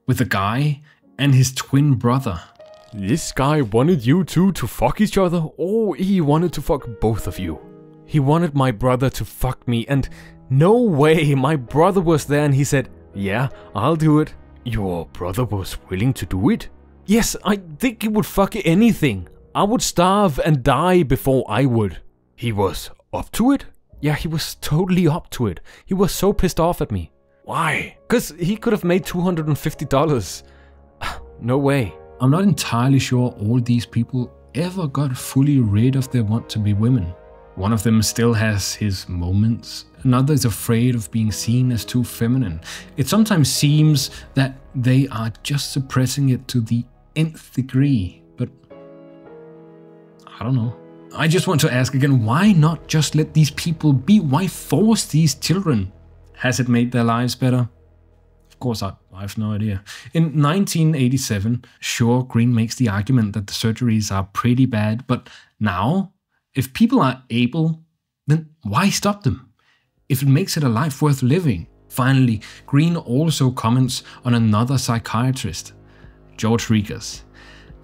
with a guy and his twin brother. This guy wanted you two to fuck each other, or he wanted to fuck both of you. He wanted my brother to fuck me, and no way, my brother was there and he said, yeah, I'll do it. Your brother was willing to do it? Yes, I think he would fuck anything. I would starve and die before I would. He was up to it? Yeah, he was totally up to it. He was so pissed off at me. Why? Because he could have made $250. No way. I'm not entirely sure all these people ever got fully rid of their want to be women. One of them still has his moments. Another is afraid of being seen as too feminine. It sometimes seems that they are just suppressing it to the nth degree, but I don't know. I just want to ask again, why not just let these people be? Why force these children? Has it made their lives better? Of course, I have no idea. In 1987, sure, Green makes the argument that the surgeries are pretty bad, but now, if people are able, then why stop them? If it makes it a life worth living. Finally, Green also comments on another psychiatrist, George Rekers.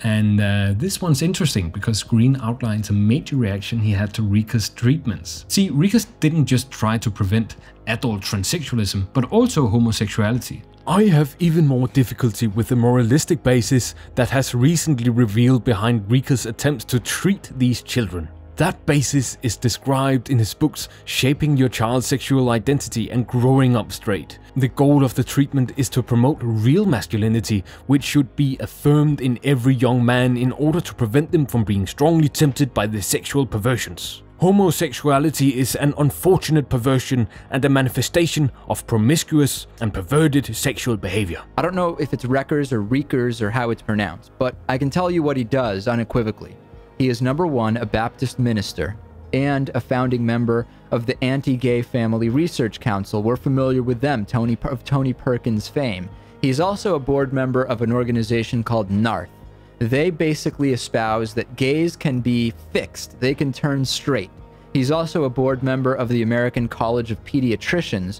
And this one's interesting because Green outlines a major reaction he had to Rekers' treatments. See, Rekers didn't just try to prevent adult transsexualism, but also homosexuality. I have even more difficulty with the moralistic basis that has recently revealed behind Rekers' attempts to treat these children. That basis is described in his books Shaping Your Child's Sexual Identity and Growing Up Straight. The goal of the treatment is to promote real masculinity, which should be affirmed in every young man in order to prevent them from being strongly tempted by their sexual perversions. Homosexuality is an unfortunate perversion and a manifestation of promiscuous and perverted sexual behavior. I don't know if it's Rekers or how it's pronounced, but I can tell you what he does unequivocally. He is number one, a Baptist minister and a founding member of the Anti-Gay Family Research Council. We're familiar with them, of Tony Perkins fame. He's also a board member of an organization called NARTH. They basically espouse that gays can be fixed, they can turn straight. He's also a board member of the American College of Pediatricians,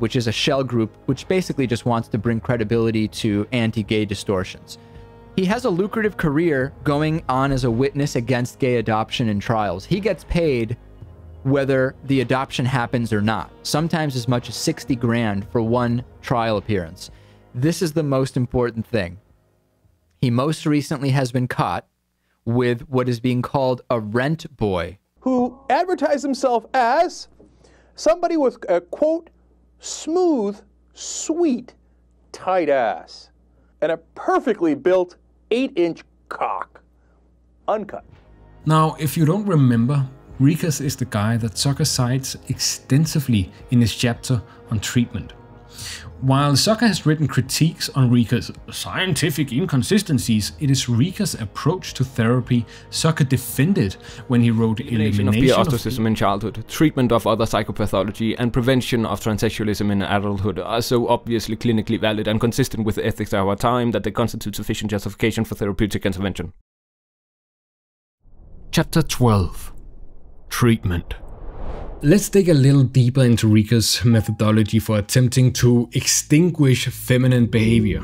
which is a shell group which basically just wants to bring credibility to anti-gay distortions. He has a lucrative career going on as a witness against gay adoption in trials. He gets paid whether the adoption happens or not, sometimes as much as 60 grand for one trial appearance. This is the most important thing. He most recently has been caught with what is being called a rent boy, who advertised himself as somebody with a, quote, smooth, sweet, tight ass, and a perfectly built 8-inch cock, uncut. Now, if you don't remember, Rekers is the guy that Zucker cites extensively in his chapter on treatment. While Zucker has written critiques on Rekers' scientific inconsistencies, it is Rekers' approach to therapy Zucker defended when he wrote Elimination of Peer Autism in Childhood, Treatment of Other Psychopathology, and Prevention of Transsexualism in Adulthood are so obviously clinically valid and consistent with the ethics of our time that they constitute sufficient justification for therapeutic intervention. Chapter 12. Treatment. Let's dig a little deeper into Rekers' methodology for attempting to extinguish feminine behavior,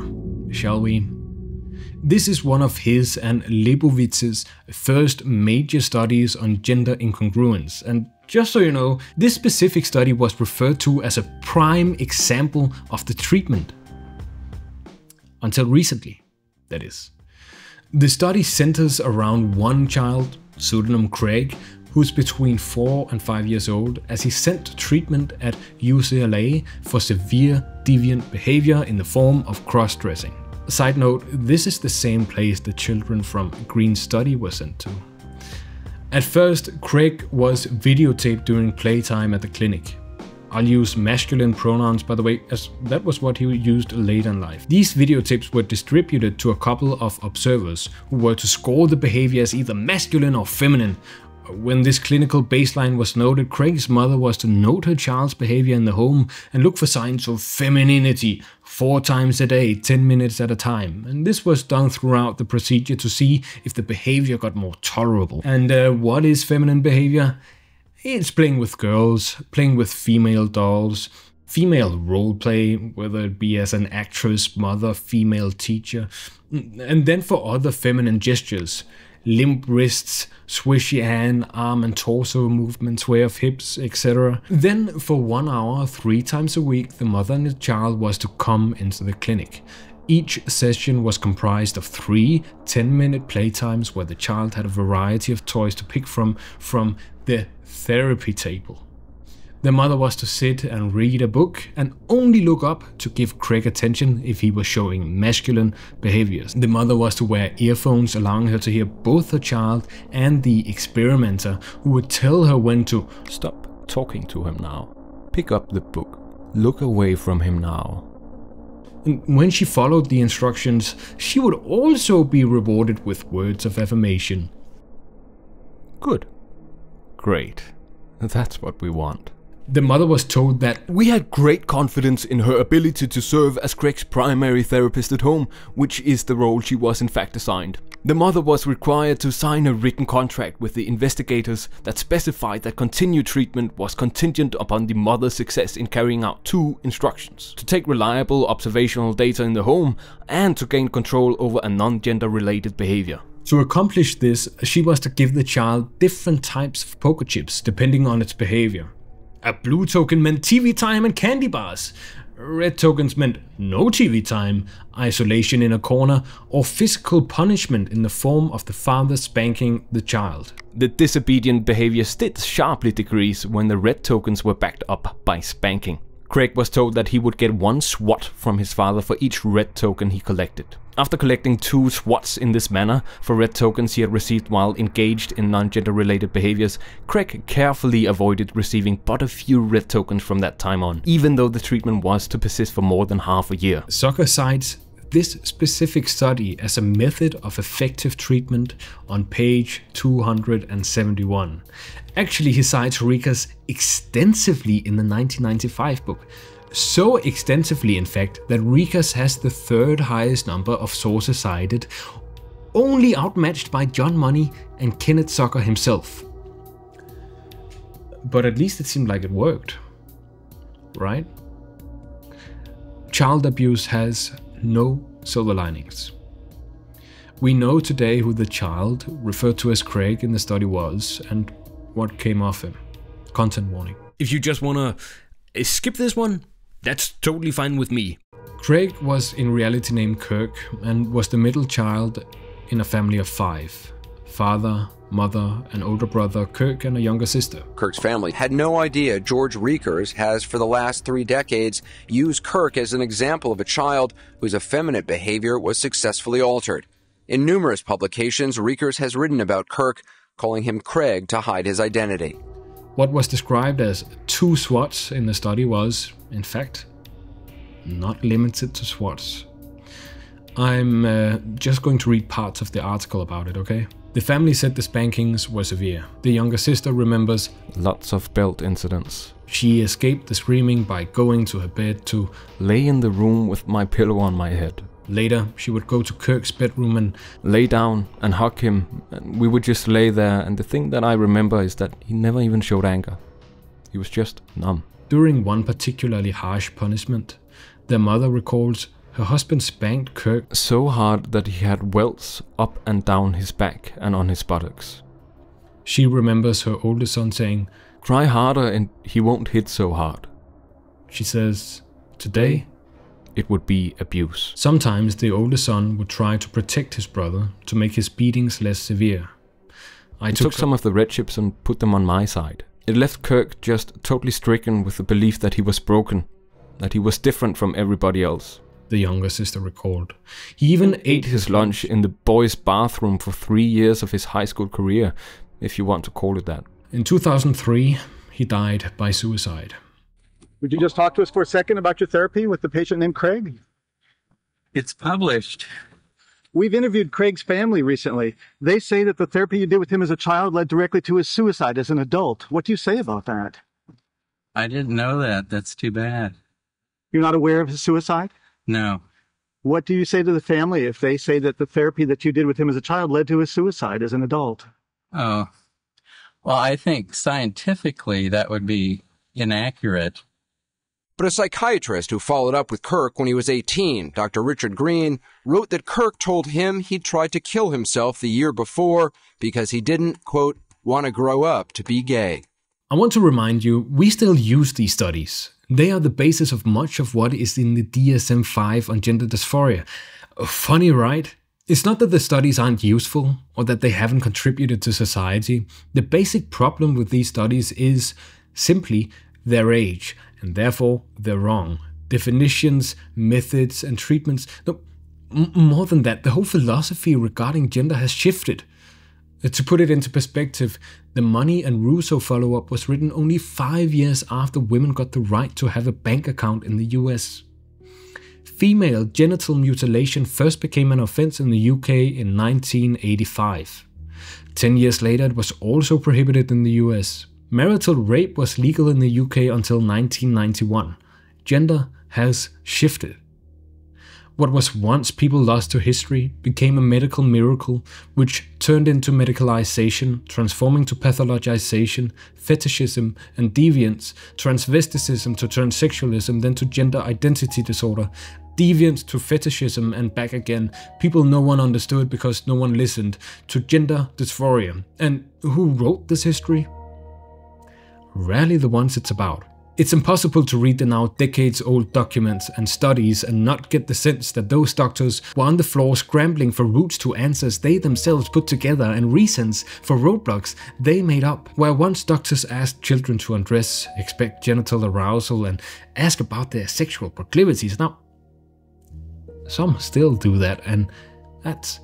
shall we? This is one of his and Leibovitz's first major studies on gender incongruence, and just so you know, this specific study was referred to as a prime example of the treatment. Until recently, that is. The study centers around one child, pseudonym Craig, who's between 4 and 5 years old, as he's sent to treatment at UCLA for severe deviant behavior in the form of cross-dressing. Side note, this is the same place the children from Green's study were sent to. At first, Craig was videotaped during playtime at the clinic. I'll use masculine pronouns, by the way, as that was what he used later in life. These videotapes were distributed to a couple of observers who were to score the behavior as either masculine or feminine. When this clinical baseline was noted, Craig's mother was to note her child's behavior in the home and look for signs of femininity 4 times a day, 10 minutes at a time. And this was done throughout the procedure to see if the behavior got more tolerable. And what is feminine behavior? It's playing with girls, playing with female dolls, female role play, whether it be as an actress, mother, female teacher, and then for other feminine gestures, limp wrists, swishy hand, arm and torso movements, sway of hips, etc. Then for 1 hour, 3 times a week, the mother and the child was to come into the clinic. Each session was comprised of 3 10-minute playtimes where the child had a variety of toys to pick from the therapy table. The mother was to sit and read a book and only look up to give Craig attention if he was showing masculine behaviors. The mother was to wear earphones, allowing her to hear both her child and the experimenter, who would tell her when to stop talking to him now, pick up the book, look away from him now. And when she followed the instructions, she would also be rewarded with words of affirmation. Good. Great. That's what we want. The mother was told that we had great confidence in her ability to serve as Craig's primary therapist at home, which is the role she was in fact assigned. The mother was required to sign a written contract with the investigators that specified that continued treatment was contingent upon the mother's success in carrying out 2 instructions: to take reliable observational data in the home and to gain control over a non-gender related behavior. To accomplish this, she was to give the child different types of poker chips depending on its behavior. A blue token meant TV time and candy bars. Red tokens meant no TV time, isolation in a corner, or physical punishment in the form of the father spanking the child. The disobedient behavior did sharply decrease when the red tokens were backed up by spanking. Craig was told that he would get 1 swat from his father for each red token he collected. After collecting 2 swats in this manner for red tokens he had received while engaged in non-gender related behaviors, Craig carefully avoided receiving but a few red tokens from that time on, even though the treatment was to persist for more than half a year. Zucker cites this specific study as a method of effective treatment on page 271. Actually, he cites Rekers extensively in the 1995 book. So extensively, in fact, that Rekers has the 3rd highest number of sources cited, only outmatched by John Money and Kenneth Zucker himself. But at least it seemed like it worked, right? Child abuse has no silver linings. We know today who the child, referred to as Craig in the study, was and what came of him. Content warning. If you just wanna skip this one, that's totally fine with me. Craig was in reality named Kirk and was the middle child in a family of 5. Father, mother, an older brother, Kirk, and a younger sister. Kirk's family had no idea George Rekers has for the last 3 decades used Kirk as an example of a child whose effeminate behavior was successfully altered. In numerous publications, Rekers has written about Kirk, calling him Craig to hide his identity. What was described as 2 swats in the study was, in fact, not limited to swats. I'm just going to read parts of the article about it, okay? The family said the spankings were severe. The younger sister remembers lots of belt incidents. She escaped the screaming by going to her bed to lay in the room with my pillow on my head. Later, she would go to Kirk's bedroom and lay down and hug him, and we would just lay there, and the thing that I remember is that he never even showed anger. He was just numb. During one particularly harsh punishment, their mother recalls her husband spanked Kirk so hard that he had welts up and down his back and on his buttocks. She remembers her older son saying, "Try harder and he won't hit so hard." She says, "Today, it would be abuse." Sometimes the older son would try to protect his brother to make his beatings less severe. I took some of the red chips and put them on my side. It left Kirk just totally stricken with the belief that he was broken, that he was different from everybody else. The younger sister recalled. He even ate his lunch in the boys' bathroom for 3 years of his high school career, if you want to call it that. In 2003, he died by suicide. Would you just talk to us for a second about your therapy with the patient named Craig? It's published. We've interviewed Craig's family recently. They say that the therapy you did with him as a child led directly to his suicide as an adult. What do you say about that? I didn't know that. That's too bad. You're not aware of his suicide? No. What do you say to the family if they say that the therapy that you did with him as a child led to his suicide as an adult? Oh, well, I think scientifically that would be inaccurate. But a psychiatrist who followed up with Kirk when he was 18, Dr. Richard Green, wrote that Kirk told him he'd tried to kill himself the year before because he didn't, quote, want to grow up to be gay. I want to remind you, we still use these studies. They are the basis of much of what is in the DSM-5 on gender dysphoria. Funny, right? It's not that the studies aren't useful or that they haven't contributed to society. The basic problem with these studies is simply their age, and therefore they're wrong. Definitions, methods, and treatments. No, more than that, the whole philosophy regarding gender has shifted. To put it into perspective, the Money and Russo follow-up was written only 5 years after women got the right to have a bank account in the US. Female genital mutilation first became an offense in the UK in 1985. 10 years later, it was also prohibited in the US. Marital rape was legal in the UK until 1991. Gender has shifted. What was once people lost to history became a medical miracle, which turned into medicalization, transforming to pathologization, fetishism and deviance, transvesticism to transsexualism, then to gender identity disorder, deviance to fetishism and back again, people no one understood because no one listened, to gender dysphoria. And who wrote this history? Rarely the ones it's about. It's impossible to read the now decades-old documents and studies and not get the sense that those doctors were on the floor scrambling for routes to answers they themselves put together and reasons for roadblocks they made up. Where once doctors asked children to undress, expect genital arousal, and ask about their sexual proclivities, now some still do that, and that's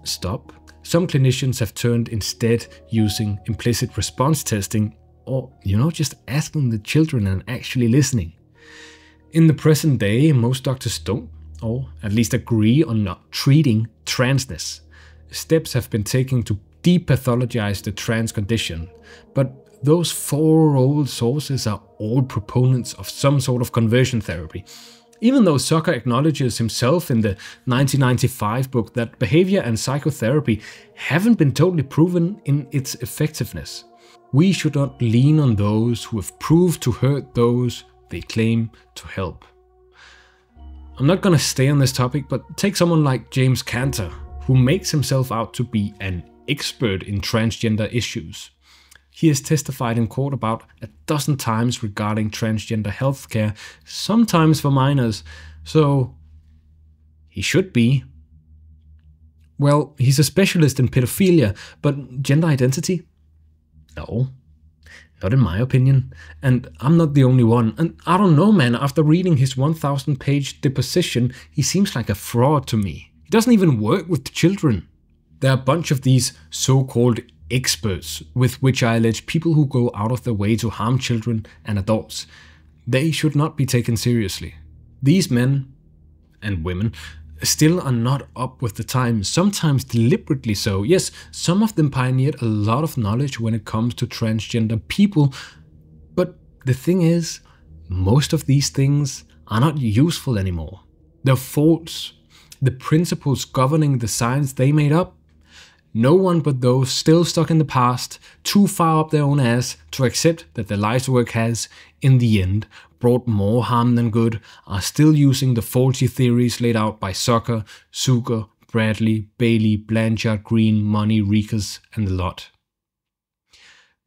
stop. Some clinicians have turned instead using implicit response testing, or, just asking the children and actually listening. In the present day, most doctors don't, or at least agree on not treating transness. Steps have been taken to depathologize the trans condition, but those 4 old sources are all proponents of some sort of conversion therapy. Even though Zucker acknowledges himself in the 1995 book that behavior and psychotherapy haven't been totally proven in its effectiveness. We should not lean on those who have proved to hurt those they claim to help. I'm not going to stay on this topic, but take someone like James Cantor, who makes himself out to be an expert in transgender issues. He has testified in court about 12 times regarding transgender healthcare, sometimes for minors, so he should be. Well, he's a specialist in pedophilia, but gender identity? No, not in my opinion, and I'm not the only one. And I don't know, man, after reading his 1,000-page deposition, he seems like a fraud to me. He doesn't even work with children. There are a bunch of these so-called experts, with which I allege people who go out of their way to harm children and adults. They should not be taken seriously. These men and women still are not up with the times, sometimes deliberately so. Yes, some of them pioneered a lot of knowledge when it comes to transgender people, but the thing is, most of these things are not useful anymore. They're false. The principles governing the science they made up, no one but those still stuck in the past, too far up their own ass to accept that their life's work has, in the end, brought more harm than good, are still using the faulty theories laid out by Zucker, Bradley, Bailey, Blanchard, Green, Money, Rekers, and the lot.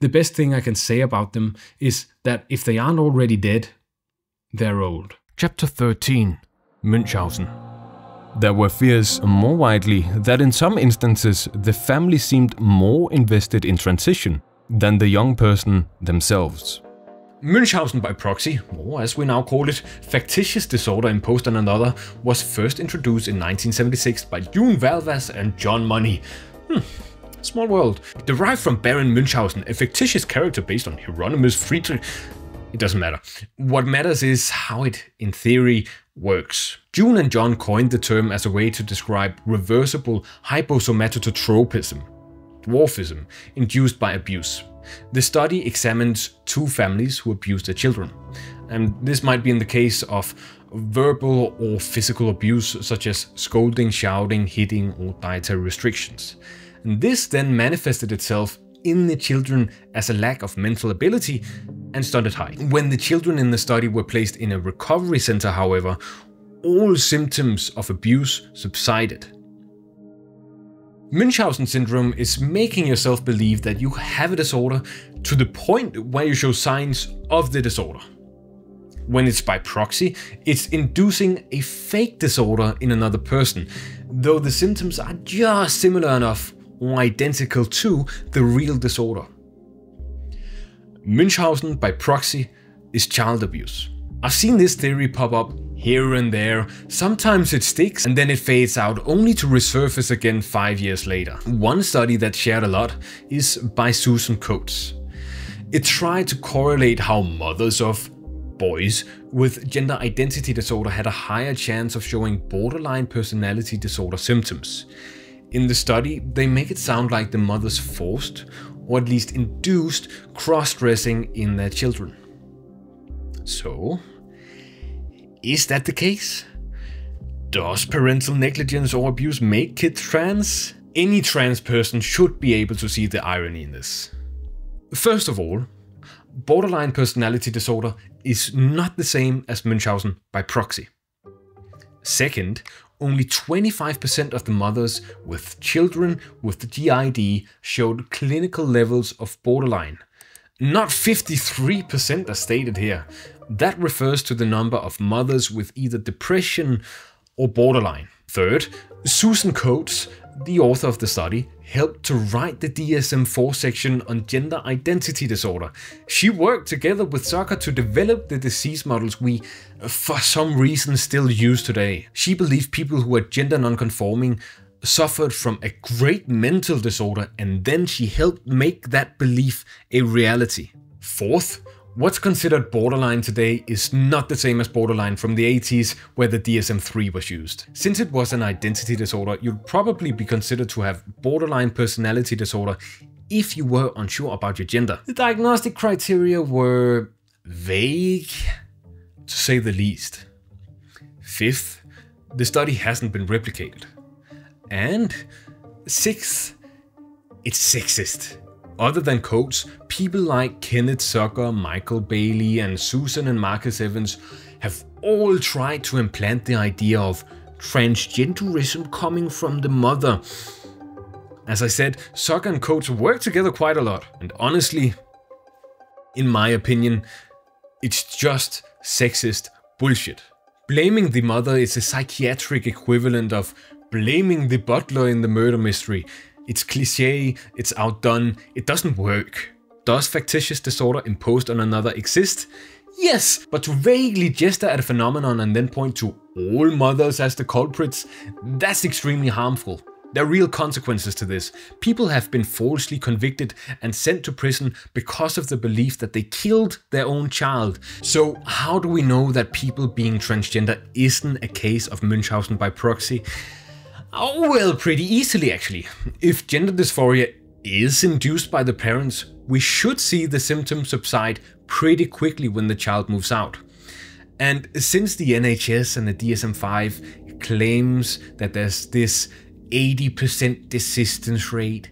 The best thing I can say about them is that if they aren't already dead, they're old. Chapter 13. Münchhausen. There were fears more widely that in some instances the family seemed more invested in transition than the young person themselves. Münchhausen by proxy, or as we now call it, factitious disorder imposed on another, was first introduced in 1976 by June Valvas and John Money. Small world. Derived from Baron Münchhausen, a fictitious character based on Hieronymus Friedrich. It doesn't matter. What matters is how it, in theory, works. June and John coined the term as a way to describe reversible hyposomatotropism, dwarfism, induced by abuse. The study examined 2 families who abused their children, and this might be in the case of verbal or physical abuse such as scolding, shouting, hitting, or dietary restrictions. And this then manifested itself in the children as a lack of mental ability and stunted height. When the children in the study were placed in a recovery center, however, all symptoms of abuse subsided. Münchhausen syndrome is making yourself believe that you have a disorder to the point where you show signs of the disorder. When it's by proxy, it's inducing a fake disorder in another person, though the symptoms are just similar enough or identical to the real disorder. Münchhausen by proxy is child abuse. I've seen this theory pop up here and there. Sometimes it sticks and then it fades out, only to resurface again 5 years later. One study that shared a lot is by Susan Coates. It tried to correlate how mothers of boys with gender identity disorder had a higher chance of showing borderline personality disorder symptoms. In the study, they make it sound like the mothers forced, or at least induced, cross-dressing in their children. So, is that the case? Does parental negligence or abuse make kids trans? Any trans person should be able to see the irony in this. First of all, borderline personality disorder is not the same as Münchhausen by proxy. Second, only 25% of the mothers with children with the GID showed clinical levels of borderline. Not 53% as stated here. That refers to the number of mothers with either depression or borderline. Third, Susan Coates, the author of the study, helped to write the DSM-IV section on gender identity disorder. She worked together with Zucker to develop the disease models we, for some reason, still use today. She believed people who are gender non-conforming suffered from a great mental disorder, and then she helped make that belief a reality. Fourth, what's considered borderline today is not the same as borderline from the 80s, where the DSM-III was used. Since it was an identity disorder, you'd probably be considered to have borderline personality disorder if you were unsure about your gender. The diagnostic criteria were vague, to say the least. Fifth, the study hasn't been replicated. And sixth, it's sexist. Other than Coates, people like Kenneth Zucker, Michael Bailey, and Susan and Marcus Evans have all tried to implant the idea of transgenderism coming from the mother. As I said, Zucker and Coates work together quite a lot, and honestly, in my opinion, it's just sexist bullshit. Blaming the mother is a psychiatric equivalent of blaming the butler in the murder mystery. It's cliché, it's outdone, it doesn't work. Does factitious disorder imposed on another exist? Yes, but to vaguely gesture at a phenomenon and then point to all mothers as the culprits, that's extremely harmful. There are real consequences to this. People have been falsely convicted and sent to prison because of the belief that they killed their own child. So how do we know that people being transgender isn't a case of Münchhausen by proxy? Oh well, pretty easily actually. If gender dysphoria is induced by the parents, we should see the symptoms subside pretty quickly when the child moves out. And since the NHS and the DSM-5 claims that there's this 80% desistance rate,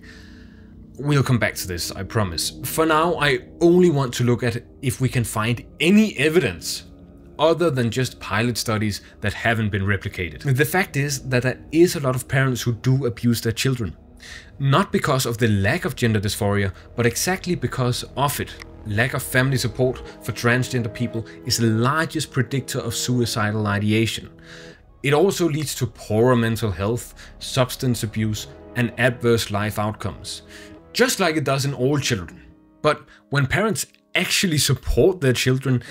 we'll come back to this, I promise. For now, I only want to look at if we can find any evidence other than just pilot studies that haven't been replicated. The fact is that there is a lot of parents who do abuse their children. Not because of the lack of gender dysphoria, but exactly because of it. Lack of family support for transgender people is the largest predictor of suicidal ideation. It also leads to poorer mental health, substance abuse, and adverse life outcomes. Just like it does in all children. But when parents actually support their children,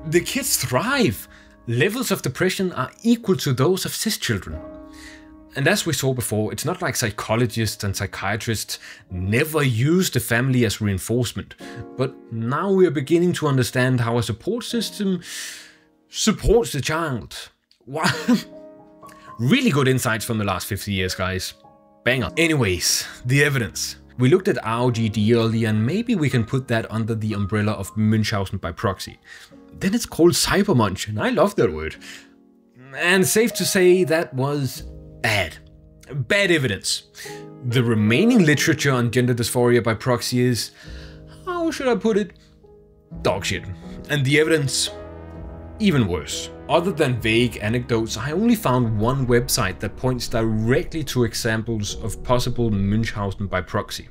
the kids thrive. Levels of depression are equal to those of cis children. And as we saw before, it's not like psychologists and psychiatrists never use the family as reinforcement. But now we are beginning to understand how a support system supports the child. Wow. Really good insights from the last 50 years, guys. Banger. Anyways, the evidence. We looked at ROGD earlier, and maybe we can put that under the umbrella of Münchhausen by proxy. Then it's called cybermunch, and I love that word. And safe to say that was bad. Bad evidence. The remaining literature on gender dysphoria by proxy is, how should I put it, Dog shit. And the evidence? Even worse. Other than vague anecdotes, I only found one website that points directly to examples of possible Münchhausen by proxy.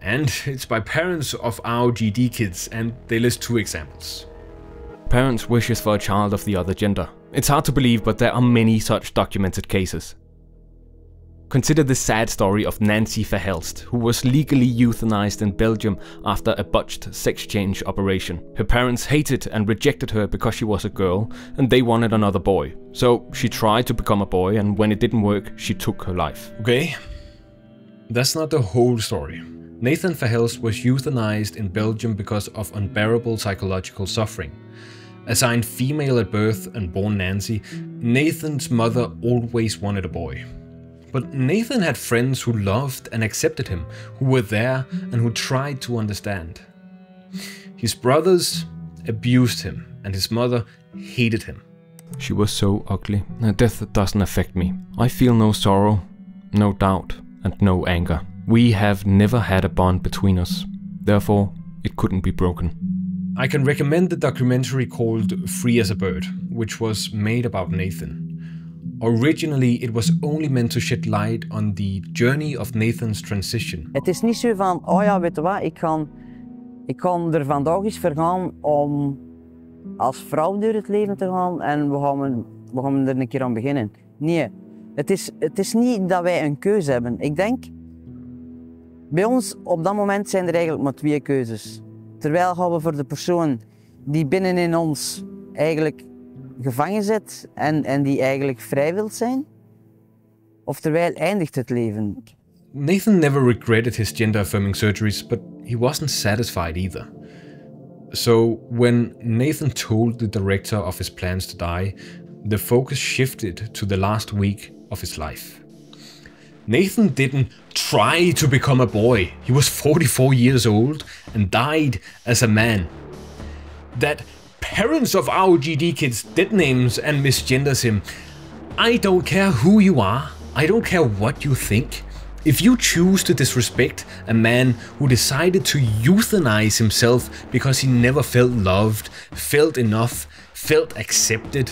And it's by parents of ROGD kids, and they list 2 examples. Parents' wishes for a child of the other gender. It's hard to believe, but there are many such documented cases. Consider the sad story of Nancy Verhelst, who was legally euthanized in Belgium after a botched sex change operation. Her parents hated and rejected her because she was a girl, and they wanted another boy. So she tried to become a boy, and when it didn't work, she took her life. Okay, that's not the whole story. Nathan Verhelst was euthanized in Belgium because of unbearable psychological suffering. Assigned female at birth and born Nancy, Nathan's mother always wanted a boy. But Nathan had friends who loved and accepted him, who were there and who tried to understand. His brothers abused him, and his mother hated him. She was so ugly. Her death doesn't affect me. I feel no sorrow, no doubt, and no anger. We have never had a bond between us. Therefore, it couldn't be broken. I can recommend the documentary called Free as a Bird, which was made about Nathan. Originally, it was only meant to shed light on the journey of Nathan's transition. Het is niet zo van, oh ja, weet je wat, ik kan er vandaag eens voor gaan om als vrouw door het leven te gaan en we gaan er een keer aan beginnen. Nee, het is niet dat wij een keuze hebben. Ik denk, bij ons op dat moment zijn er eigenlijk maar 2 keuzes. Terwijl gaan we voor de persoon die binnenin ons eigenlijk gevangen zit en die eigenlijk vrij wil zijn, of terwijl eindigt het leven. Nathan never regretted his gender-affirming surgeries, but he wasn't satisfied either. So when Nathan told the director of his plans to die, the focus shifted to the last week of his life. Nathan didn't try to become a boy. He was 44 years old and died as a man. That parents of ROGD kids dead names and misgenders him. I don't care who you are. I don't care what you think. If you choose to disrespect a man who decided to euthanize himself because he never felt loved, felt enough, felt accepted,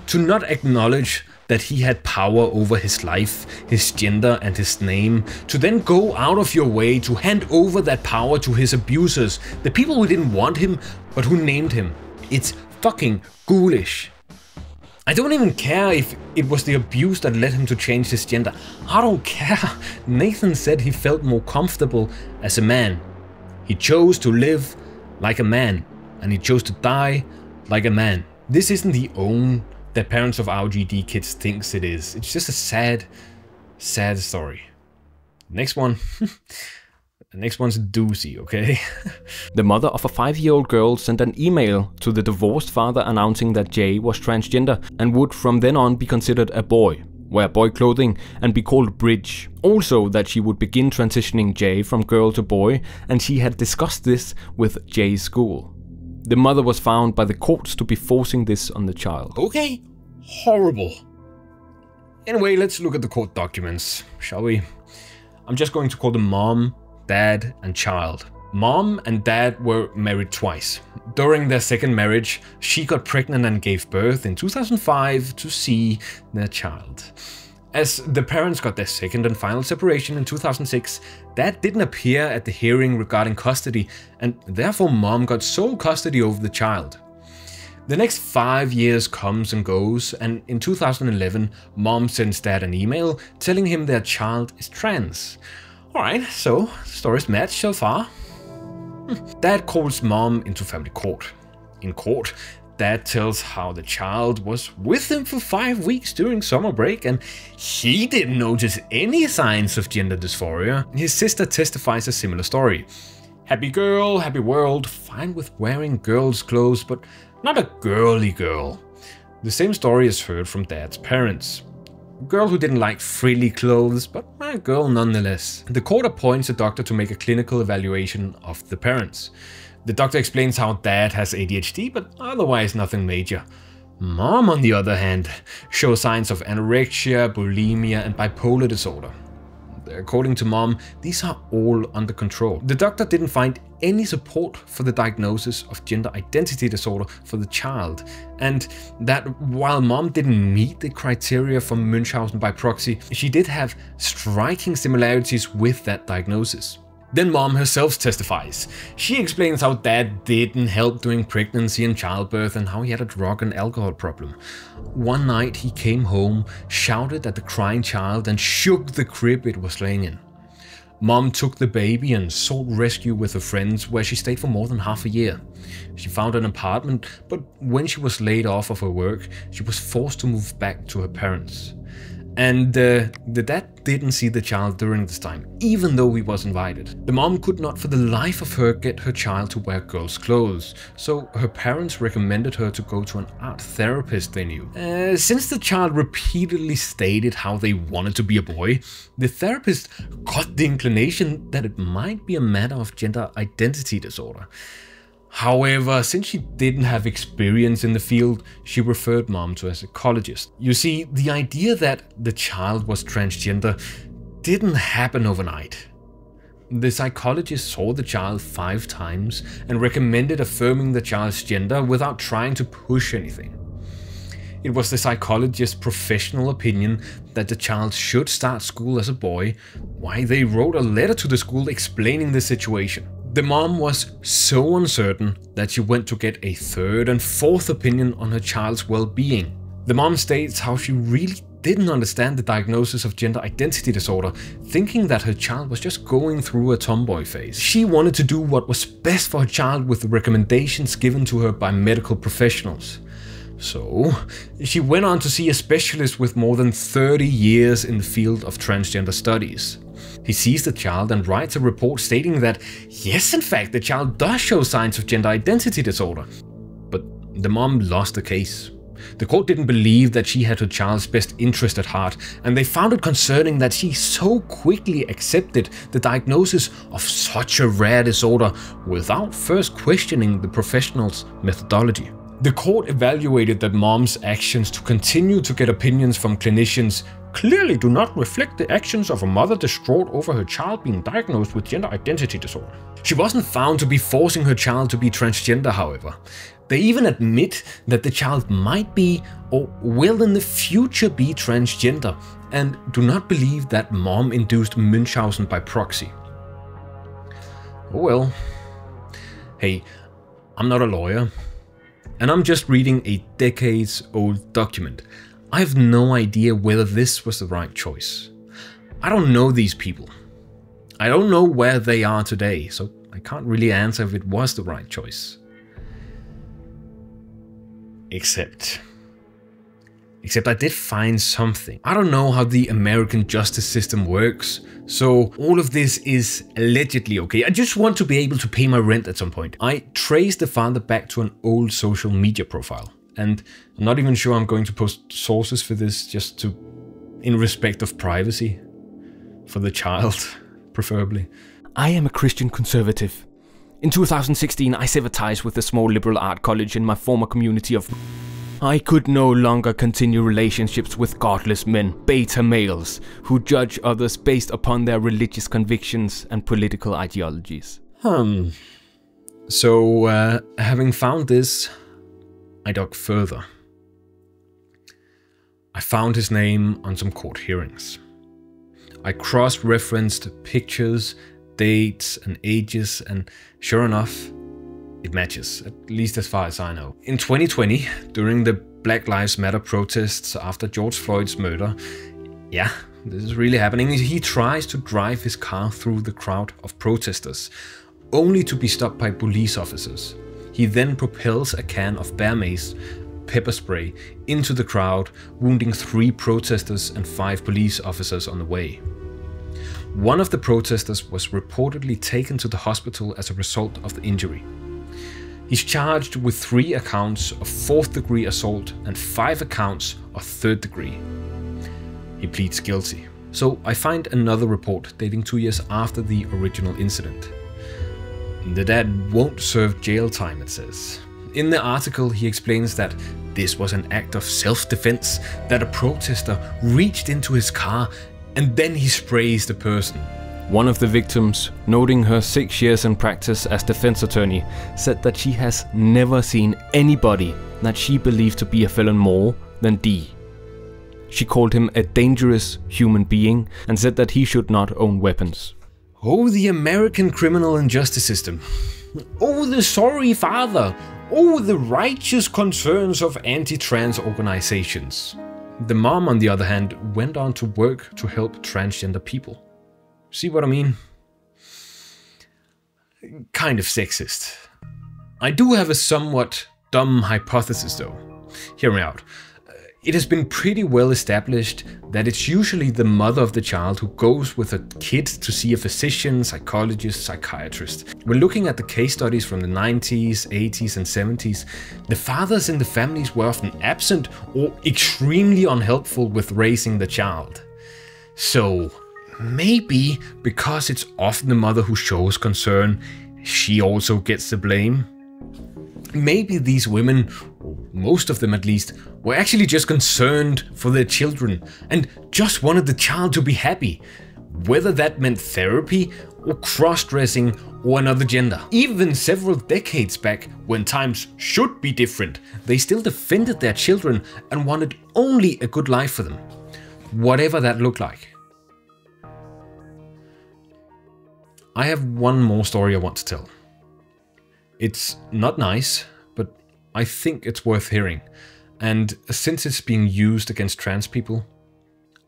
to not acknowledge that he had power over his life, his gender and his name, to then go out of your way to hand over that power to his abusers, the people who didn't want him but who named him. It's fucking ghoulish. I don't even care if it was the abuse that led him to change his gender. I don't care. Nathan said he felt more comfortable as a man. He chose to live like a man, and he chose to die like a man. This isn't the own that parents of ROGD kids thinks it is. It's just a sad, sad story. Next one. The next one's a doozy, okay? The mother of a 5-year-old girl sent an email to the divorced father announcing that Jay was transgender and would from then on be considered a boy, wear boy clothing and be called Bridge. Also that she would begin transitioning Jay from girl to boy, and she had discussed this with Jay's school. The mother was found by the courts to be forcing this on the child. Okay, horrible. Anyway, let's look at the court documents, shall we? I'm just going to call them mom, dad and child. Mom and dad were married twice. During their second marriage, she got pregnant and gave birth in 2005 to see their child. As the parents got their second and final separation in 2006, dad didn't appear at the hearing regarding custody, and therefore mom got sole custody over the child. The next 5 years comes and goes, and in 2011, mom sends dad an email telling him their child is trans. Alright, so stories match so far. Dad calls mom into family court. In court, dad tells how the child was with him for 5 weeks during summer break and he didn't notice any signs of gender dysphoria. His sister testifies a similar story. Happy girl, happy world, fine with wearing girls' clothes, but not a girly girl. The same story is heard from dad's parents. Girl who didn't like frilly clothes, but a girl nonetheless. The court appoints a doctor to make a clinical evaluation of the parents. The doctor explains how dad has ADHD, but otherwise nothing major. Mom, on the other hand, shows signs of anorexia, bulimia and bipolar disorder. according to Mom, these are all under control. The doctor didn't find any support for the diagnosis of gender identity disorder for the child, and that while Mom didn't meet the criteria for Münchhausen by proxy, she did have striking similarities with that diagnosis. Then Mom herself testifies. She explains how Dad didn't help during pregnancy and childbirth and how he had a drug and alcohol problem. One night he came home, shouted at the crying child and shook the crib it was laying in. Mom took the baby and sought rescue with her friends, where she stayed for more than half a year. She found an apartment, but when she was laid off of her work, she was forced to move back to her parents. And the dad didn't see the child during this time, even though he was invited. The mom could not for the life of her get her child to wear girls' clothes, so her parents recommended her to go to an art therapist they knew. Since the child repeatedly stated how they wanted to be a boy, the therapist got the inclination that it might be a matter of gender identity disorder. However, since she didn't have experience in the field, she referred Mom to a psychologist. You see, the idea that the child was transgender didn't happen overnight. The psychologist saw the child 5 times and recommended affirming the child's gender without trying to push anything. It was the psychologist's professional opinion that the child should start school as a boy, why they wrote a letter to the school explaining the situation. The mom was so uncertain that she went to get a 3rd and 4th opinion on her child's well-being. The mom states how she really didn't understand the diagnosis of gender identity disorder, thinking that her child was just going through a tomboy phase. She wanted to do what was best for her child with the recommendations given to her by medical professionals. So, she went on to see a specialist with more than 30 years in the field of transgender studies. He sees the child and writes a report stating that, yes, in fact, the child does show signs of gender identity disorder. But the mom lost the case. The court didn't believe that she had her child's best interest at heart, and they found it concerning that she so quickly accepted the diagnosis of such a rare disorder without first questioning the professional's methodology. The court evaluated that mom's actions to continue to get opinions from clinicians clearly do not reflect the actions of a mother distraught over her child being diagnosed with gender identity disorder. She wasn't found to be forcing her child to be transgender, however. They even admit that the child might be or will in the future be transgender, and do not believe that mom induced Münchhausen by proxy. Oh well. Hey, I'm not a lawyer, and I'm just reading a decades-old document. I have no idea whether this was the right choice. I don't know these people. I don't know where they are today, so I can't really answer if it was the right choice. Except I did find something. I don't know how the American justice system works, so all of this is allegedly okay. I just want to be able to pay my rent at some point. I traced the father back to an old social media profile, and I'm not even sure I'm going to post sources for this, just to, in respect of privacy. For the child, preferably. I am a Christian conservative. In 2016, I severed ties with a small liberal art college in my former community of... I could no longer continue relationships with godless men, beta males, who judge others based upon their religious convictions and political ideologies. So, having found this, I dug further. I found his name on some court hearings. I cross-referenced pictures, dates, and ages, and sure enough, it matches, at least as far as I know. In 2020, during the Black Lives Matter protests after George Floyd's murder, yeah, this is really happening, he tries to drive his car through the crowd of protesters, only to be stopped by police officers. He then propels a can of bear mace, pepper spray, into the crowd, wounding 3 protesters and 5 police officers on the way. One of the protesters was reportedly taken to the hospital as a result of the injury. He's charged with 3 accounts of 4th-degree assault and 5 accounts of 3rd degree. He pleads guilty. So I find another report dating 2 years after the original incident. The dad won't serve jail time, it says. In the article, he explains that this was an act of self-defense, that a protester reached into his car and then he sprays the person. One of the victims, noting her 6 years in practice as defense attorney, said that she has never seen anybody that she believed to be a felon more than D. She called him a dangerous human being and said that he should not own weapons. Oh, the American criminal and justice system. Oh, the sorry father. Oh, the righteous concerns of anti-trans organizations. The mom, on the other hand, went on to work to help transgender people. See what I mean? Kind of sexist. I do have a somewhat dumb hypothesis though. Hear me out. It has been pretty well established that it's usually the mother of the child who goes with a kid to see a physician, psychologist, psychiatrist. When looking at the case studies from the 90s, 80s and 70s, the fathers in the families were often absent or extremely unhelpful with raising the child. So maybe because it's often the mother who shows concern, she also gets the blame. Maybe these women, or most of them at least, were actually just concerned for their children and just wanted the child to be happy, whether that meant therapy or cross-dressing or another gender. Even several decades back, when times should be different, they still defended their children and wanted only a good life for them, whatever that looked like. I have one more story I want to tell. It's not nice, but I think it's worth hearing. And since it's being used against trans people,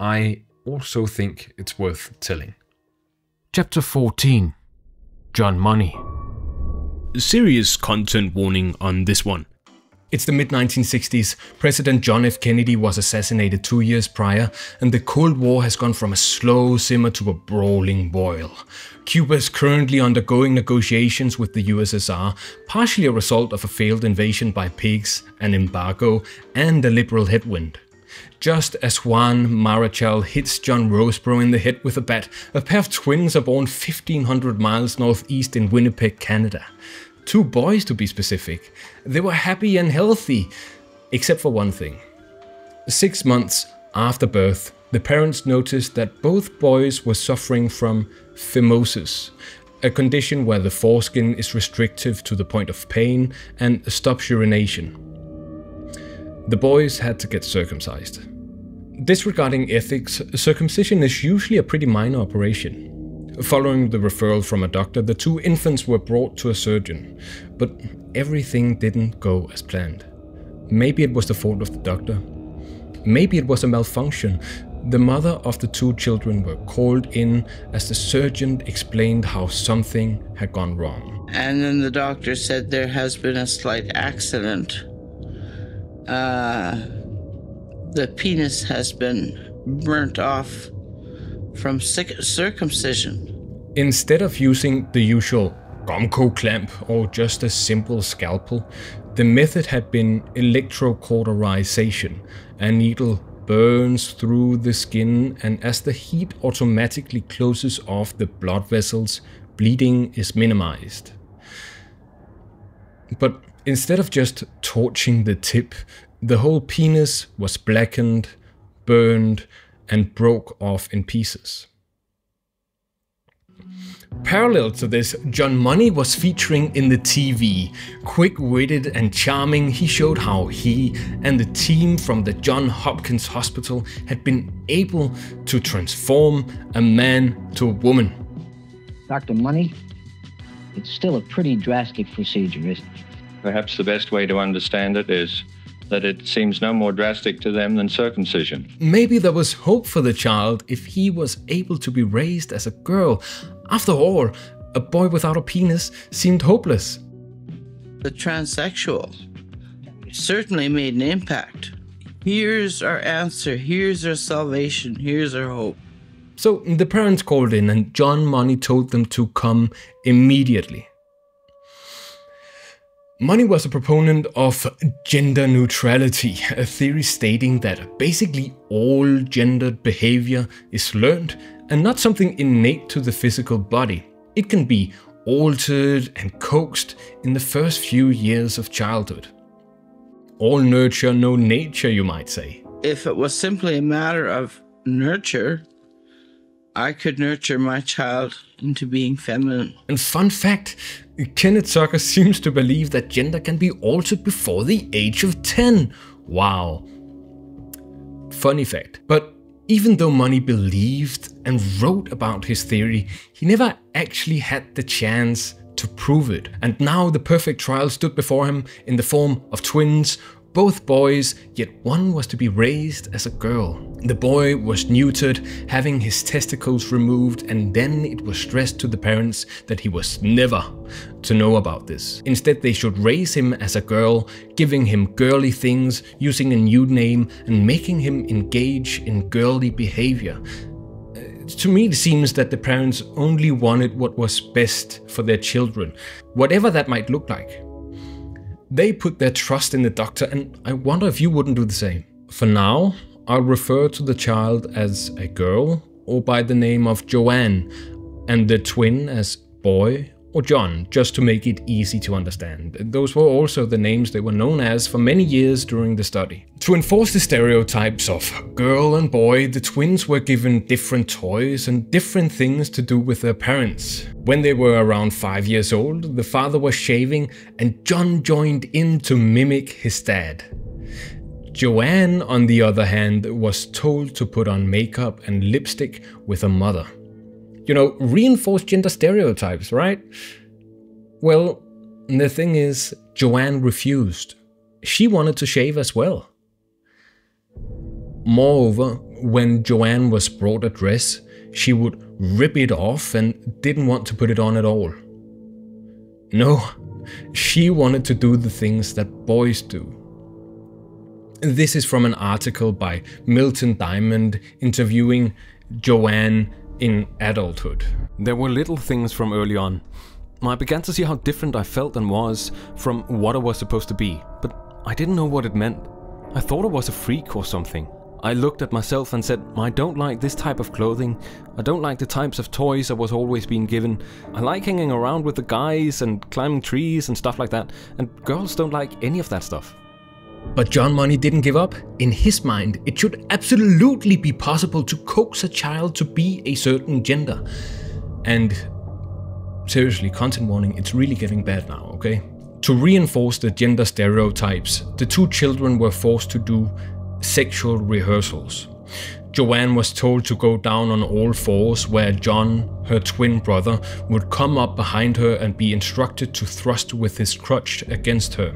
I also think it's worth telling. Chapter 14. John Money. Serious content warning on this one. It's the mid-1960s, President John F. Kennedy was assassinated 2 years prior, and the Cold War has gone from a slow simmer to a brawling boil. Cuba is currently undergoing negotiations with the USSR, partially a result of a failed invasion by pigs, an embargo, and a liberal headwind. Just as Juan Marichal hits John Roseborough in the head with a bat, a pair of twins are born 1,500 miles northeast in Winnipeg, Canada. 2 boys to be specific. They were happy and healthy, except for one thing. 6 months after birth, the parents noticed that both boys were suffering from phimosis, a condition where the foreskin is restrictive to the point of pain and stops urination. The boys had to get circumcised. Disregarding ethics, circumcision is usually a pretty minor operation. Following the referral from a doctor, the 2 infants were brought to a surgeon, but everything didn't go as planned. Maybe it was the fault of the doctor. Maybe it was a malfunction. The mother of the 2 children were called in as the surgeon explained how something had gone wrong. And then the doctor said there has been a slight accident. The penis has been burnt off from circumcision. Instead of using the usual Gomco clamp or just a simple scalpel, the method had been electrocauterization. A needle burns through the skin, and as the heat automatically closes off the blood vessels, bleeding is minimized. But instead of just torching the tip, the whole penis was blackened, burned, and broke off in pieces. Parallel to this, John Money was featuring in the TV. Quick-witted and charming, he showed how he and the team from the Johns Hopkins Hospital had been able to transform a man to a woman. Dr. Money, it's still a pretty drastic procedure, isn't it? Perhaps the best way to understand it is that it seems no more drastic to them than circumcision. Maybe there was hope for the child if he was able to be raised as a girl. After all, a boy without a penis seemed hopeless. The transsexual certainly made an impact. Here's our answer, here's our salvation, here's our hope. So the parents called in and John Money told them to come immediately. Money was a proponent of gender neutrality, a theory stating that basically all gendered behavior is learned and not something innate to the physical body. It can be altered and coaxed in the first few years of childhood. All nurture, no nature, you might say. If it was simply a matter of nurture, I could nurture my child into being feminine. And fun fact, Kenneth Zucker seems to believe that gender can be altered before the age of 10. Wow. Funny fact. But even though Money believed and wrote about his theory, he never actually had the chance to prove it. And now the perfect trial stood before him in the form of twins, both boys, yet one was to be raised as a girl. The boy was neutered, having his testicles removed, and then it was stressed to the parents that he was never to know about this. Instead, they should raise him as a girl, giving him girly things, using a new name, and making him engage in girly behavior. To me, it seems that the parents only wanted what was best for their children, whatever that might look like. They put their trust in the doctor, and I wonder if you wouldn't do the same. For now, I'll refer to the child as a girl or by the name of Joanne, and the twin as Boy or John, just to make it easy to understand. Those were also the names they were known as for many years during the study. To enforce the stereotypes of girl and boy, the twins were given different toys and different things to do with their parents. When they were around 5 years old, the father was shaving and John joined in to mimic his dad. Joanne, on the other hand, was told to put on makeup and lipstick with her mother. You know, reinforce gender stereotypes, right? Well, the thing is, Joanne refused. She wanted to shave as well. Moreover, when Joanne was brought a dress, she would rip it off and didn't want to put it on at all. No, she wanted to do the things that boys do. This is from an article by Milton Diamond interviewing Joanne in adulthood. There were little things from early on. I began to see how different I felt and was from what I was supposed to be, but I didn't know what it meant. I thought I was a freak or something. I looked at myself and said, I don't like this type of clothing. I don't like the types of toys I was always being given. I like hanging around with the guys and climbing trees and stuff like that, and girls don't like any of that stuff. But John Money didn't give up. In his mind, it should absolutely be possible to coax a child to be a certain gender. And seriously, content warning, it's really getting bad now, okay? To reinforce the gender stereotypes, the two children were forced to do sexual rehearsals. Joanne was told to go down on all fours, where John, her twin brother, would come up behind her and be instructed to thrust with his crutch against her.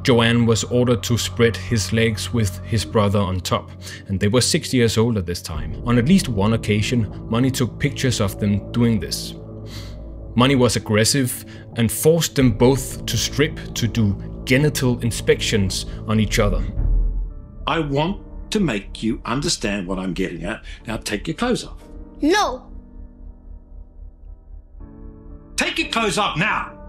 Joanne was ordered to spread his legs with his brother on top, and they were 6 years old at this time. On at least one occasion, Money took pictures of them doing this. Money was aggressive and forced them both to strip to do genital inspections on each other. I want to make you understand what I'm getting at. Now take your clothes off. No! Take your clothes off now!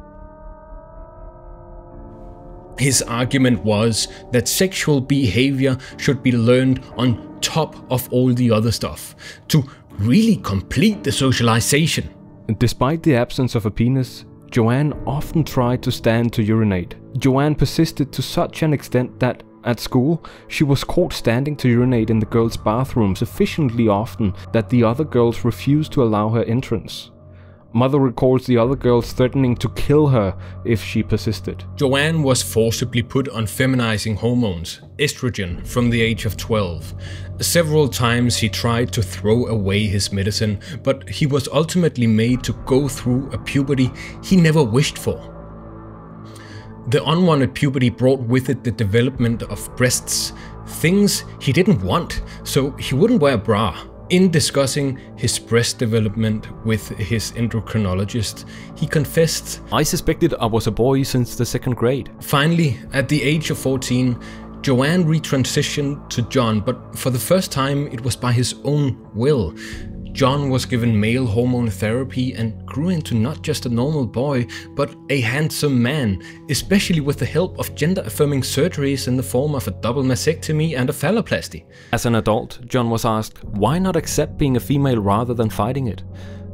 His argument was that sexual behavior should be learned on top of all the other stuff, to really complete the socialization. Despite the absence of a penis, Joanne often tried to stand to urinate. Joanne persisted to such an extent that, at school, she was caught standing to urinate in the girls' bathroom sufficiently often that the other girls refused to allow her entrance. Mother recalls the other girls threatening to kill her if she persisted. Joanne was forcibly put on feminizing hormones, estrogen, from the age of 12. Several times he tried to throw away his medicine, but he was ultimately made to go through a puberty he never wished for. The unwanted puberty brought with it the development of breasts, things he didn't want, so he wouldn't wear a bra. In discussing his breast development with his endocrinologist, he confessed, I suspected I was a boy since the 2nd grade. Finally, at the age of 14, Joanne retransitioned to John, but for the first time it was by his own will. John was given male hormone therapy and grew into not just a normal boy, but a handsome man, especially with the help of gender-affirming surgeries in the form of a double mastectomy and a phalloplasty. As an adult, John was asked, why not accept being a female rather than fighting it?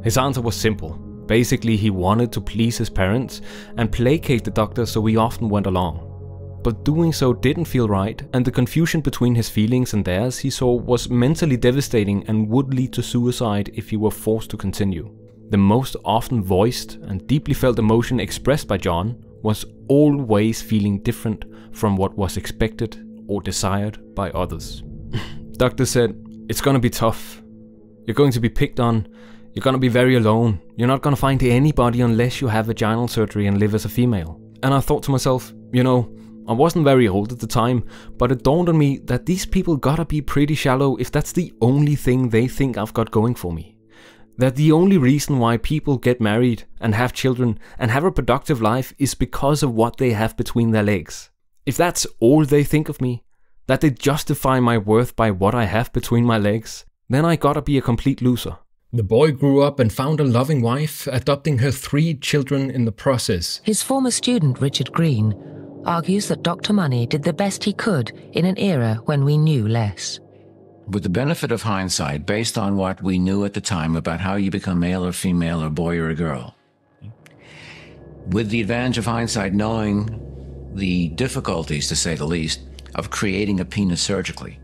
His answer was simple. Basically, he wanted to please his parents and placate the doctor, so he often went along. but doing so didn't feel right, and the confusion between his feelings and theirs he saw was mentally devastating and would lead to suicide if he were forced to continue. The most often voiced and deeply felt emotion expressed by John was always feeling different from what was expected or desired by others. Doctors said, "It's gonna be tough. You're going to be picked on. You're gonna be very alone. You're not gonna find anybody unless you have vaginal surgery and live as a female." And I thought to myself, I wasn't very old at the time, but it dawned on me that these people gotta be pretty shallow if that's the only thing they think I've got going for me. That the only reason why people get married and have children and have a productive life is because of what they have between their legs. If that's all they think of me, that they justify my worth by what I have between my legs, then I gotta be a complete loser. The boy grew up and found a loving wife, adopting her 3 children in the process. His former student, Richard Green, argues that Dr. Money did the best he could in an era when we knew less. With the benefit of hindsight, based on what we knew at the time about how you become male or female or boy or a girl, with the advantage of hindsight, knowing the difficulties, to say the least, of creating a penis surgically,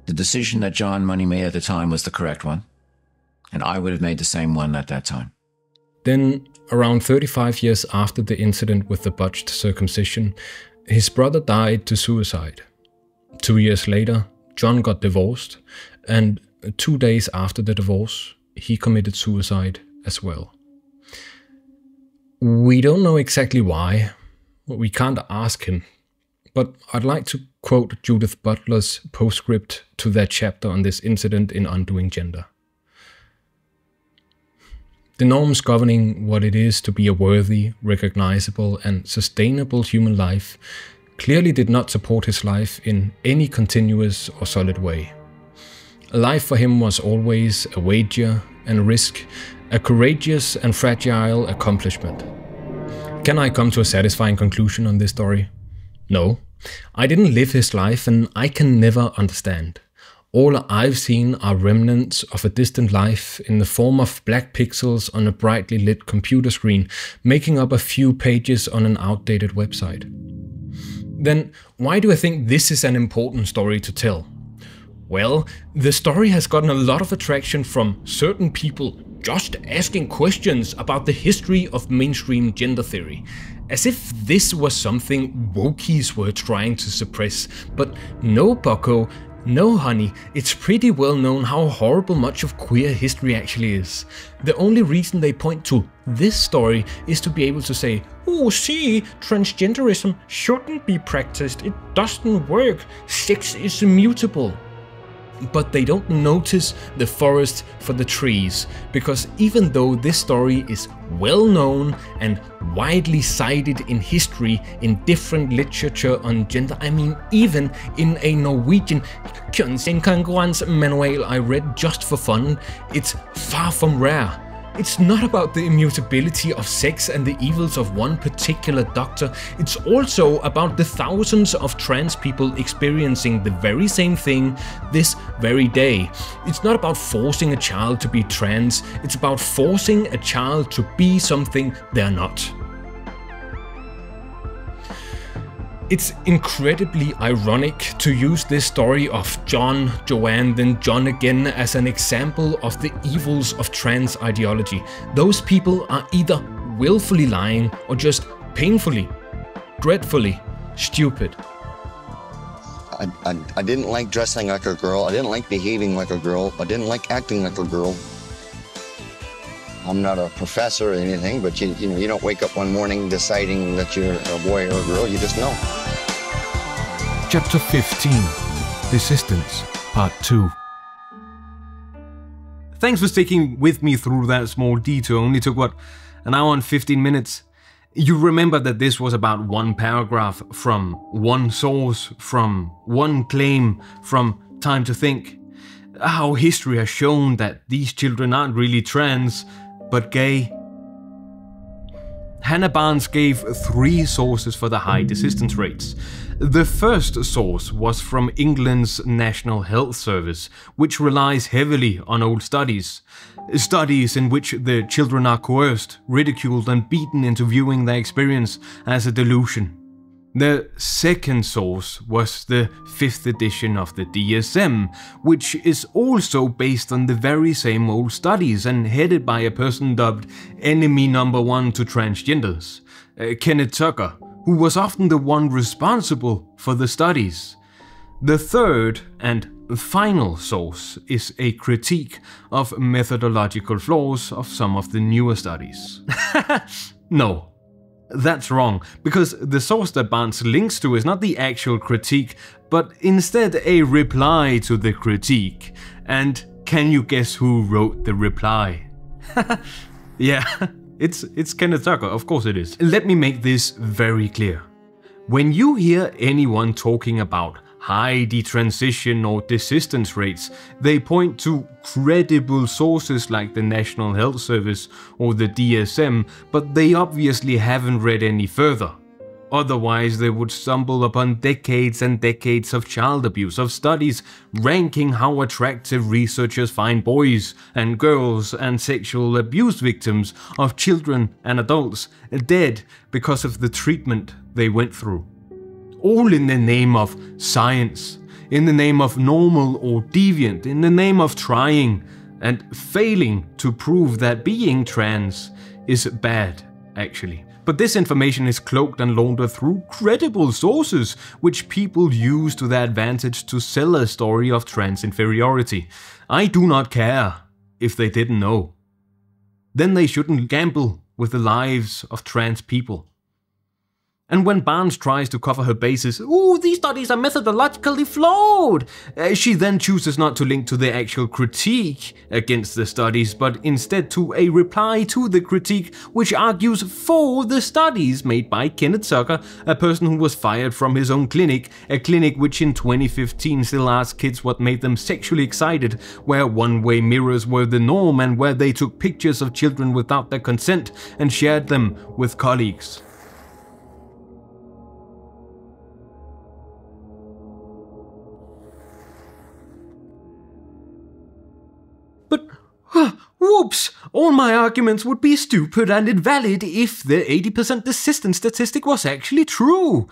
the decision that John Money made at the time was the correct one, and I would have made the same one at that time. Then, around 35 years after the incident with the botched circumcision, his brother died to suicide. 2 years later, John got divorced, and 2 days after the divorce, he committed suicide as well. We don't know exactly why. We can't ask him. But I'd like to quote Judith Butler's postscript to their chapter on this incident in Undoing Gender. The norms governing what it is to be a worthy, recognizable, and sustainable human life clearly did not support his life in any continuous or solid way. Life for him was always a wager and a risk, a courageous and fragile accomplishment. Can I come to a satisfying conclusion on this story? No, I didn't live his life and I can never understand. All I've seen are remnants of a distant life in the form of black pixels on a brightly lit computer screen, making up a few pages on an outdated website. Then why do I think this is an important story to tell? Well, the story has gotten a lot of attraction from certain people just asking questions about the history of mainstream gender theory, as if this was something wokies were trying to suppress. But no, bucko, no honey, it's pretty well known how horrible much of queer history actually is. The only reason they point to this story is to be able to say, "Oh, see, transgenderism shouldn't be practiced, it doesn't work, sex is immutable." But they don't notice the forest for the trees, because even though this story is well known and widely cited in history in different literature on gender, I mean even in a Norwegian kjønnsinkongruens manual I read just for fun, it's far from rare. It's not about the immutability of sex and the evils of one particular doctor, it's also about the thousands of trans people experiencing the very same thing this very day. It's not about forcing a child to be trans, it's about forcing a child to be something they're not. It's incredibly ironic to use this story of John, Joanne, then John again as an example of the evils of trans ideology. Those people are either willfully lying or just painfully, dreadfully stupid. I didn't like dressing like a girl, I didn't like behaving like a girl, I didn't like acting like a girl. I'm not a professor or anything, but you don't wake up one morning deciding that you're a boy or a girl, you just know. Chapter 15, Desistance, Part 2. Thanks for sticking with me through that small detour. Only took, an hour and 15 minutes? You remember that this was about one paragraph from one source, from one claim, from Time to Think. How history has shown that these children aren't really trans, but gay. Hannah Barnes gave 3 sources for the high desistance rates. The first source was from England's National Health Service, which relies heavily on old studies. Studies in which the children are coerced, ridiculed and beaten into viewing their experience as a delusion. The second source was the 5th edition of the DSM, which is also based on the very same old studies and headed by a person dubbed Enemy Number 1 to Transgenders, Kenneth Zucker, who was often the one responsible for the studies. The third and final source is a critique of methodological flaws of some of the newer studies. No. That's wrong, because the source that Barnes links to is not the actual critique, but instead a reply to the critique. And can you guess who wrote the reply? Yeah, it's Kenneth Zucker, of course it is. Let me make this very clear. When you hear anyone talking about high detransition or desistance rates, they point to credible sources like the National Health Service or the DSM, but they obviously haven't read any further. Otherwise, they would stumble upon decades and decades of child abuse, of studies ranking how attractive researchers find boys and girls and sexual abuse victims, of children and adults dead because of the treatment they went through. All in the name of science, in the name of normal or deviant, in the name of trying and failing to prove that being trans is bad, actually. But this information is cloaked and laundered through credible sources, which people use to their advantage to sell a story of trans inferiority. I do not care if they didn't know. Then they shouldn't gamble with the lives of trans people. And when Barnes tries to cover her bases, "Ooh, these studies are methodologically flawed," she then chooses not to link to the actual critique against the studies, but instead to a reply to the critique which argues for the studies made by Kenneth Zucker, a person who was fired from his own clinic, a clinic which in 2015 still asked kids what made them sexually excited, where one-way mirrors were the norm and where they took pictures of children without their consent and shared them with colleagues. Whoops! All my arguments would be stupid and invalid if the 80% desistance statistic was actually true.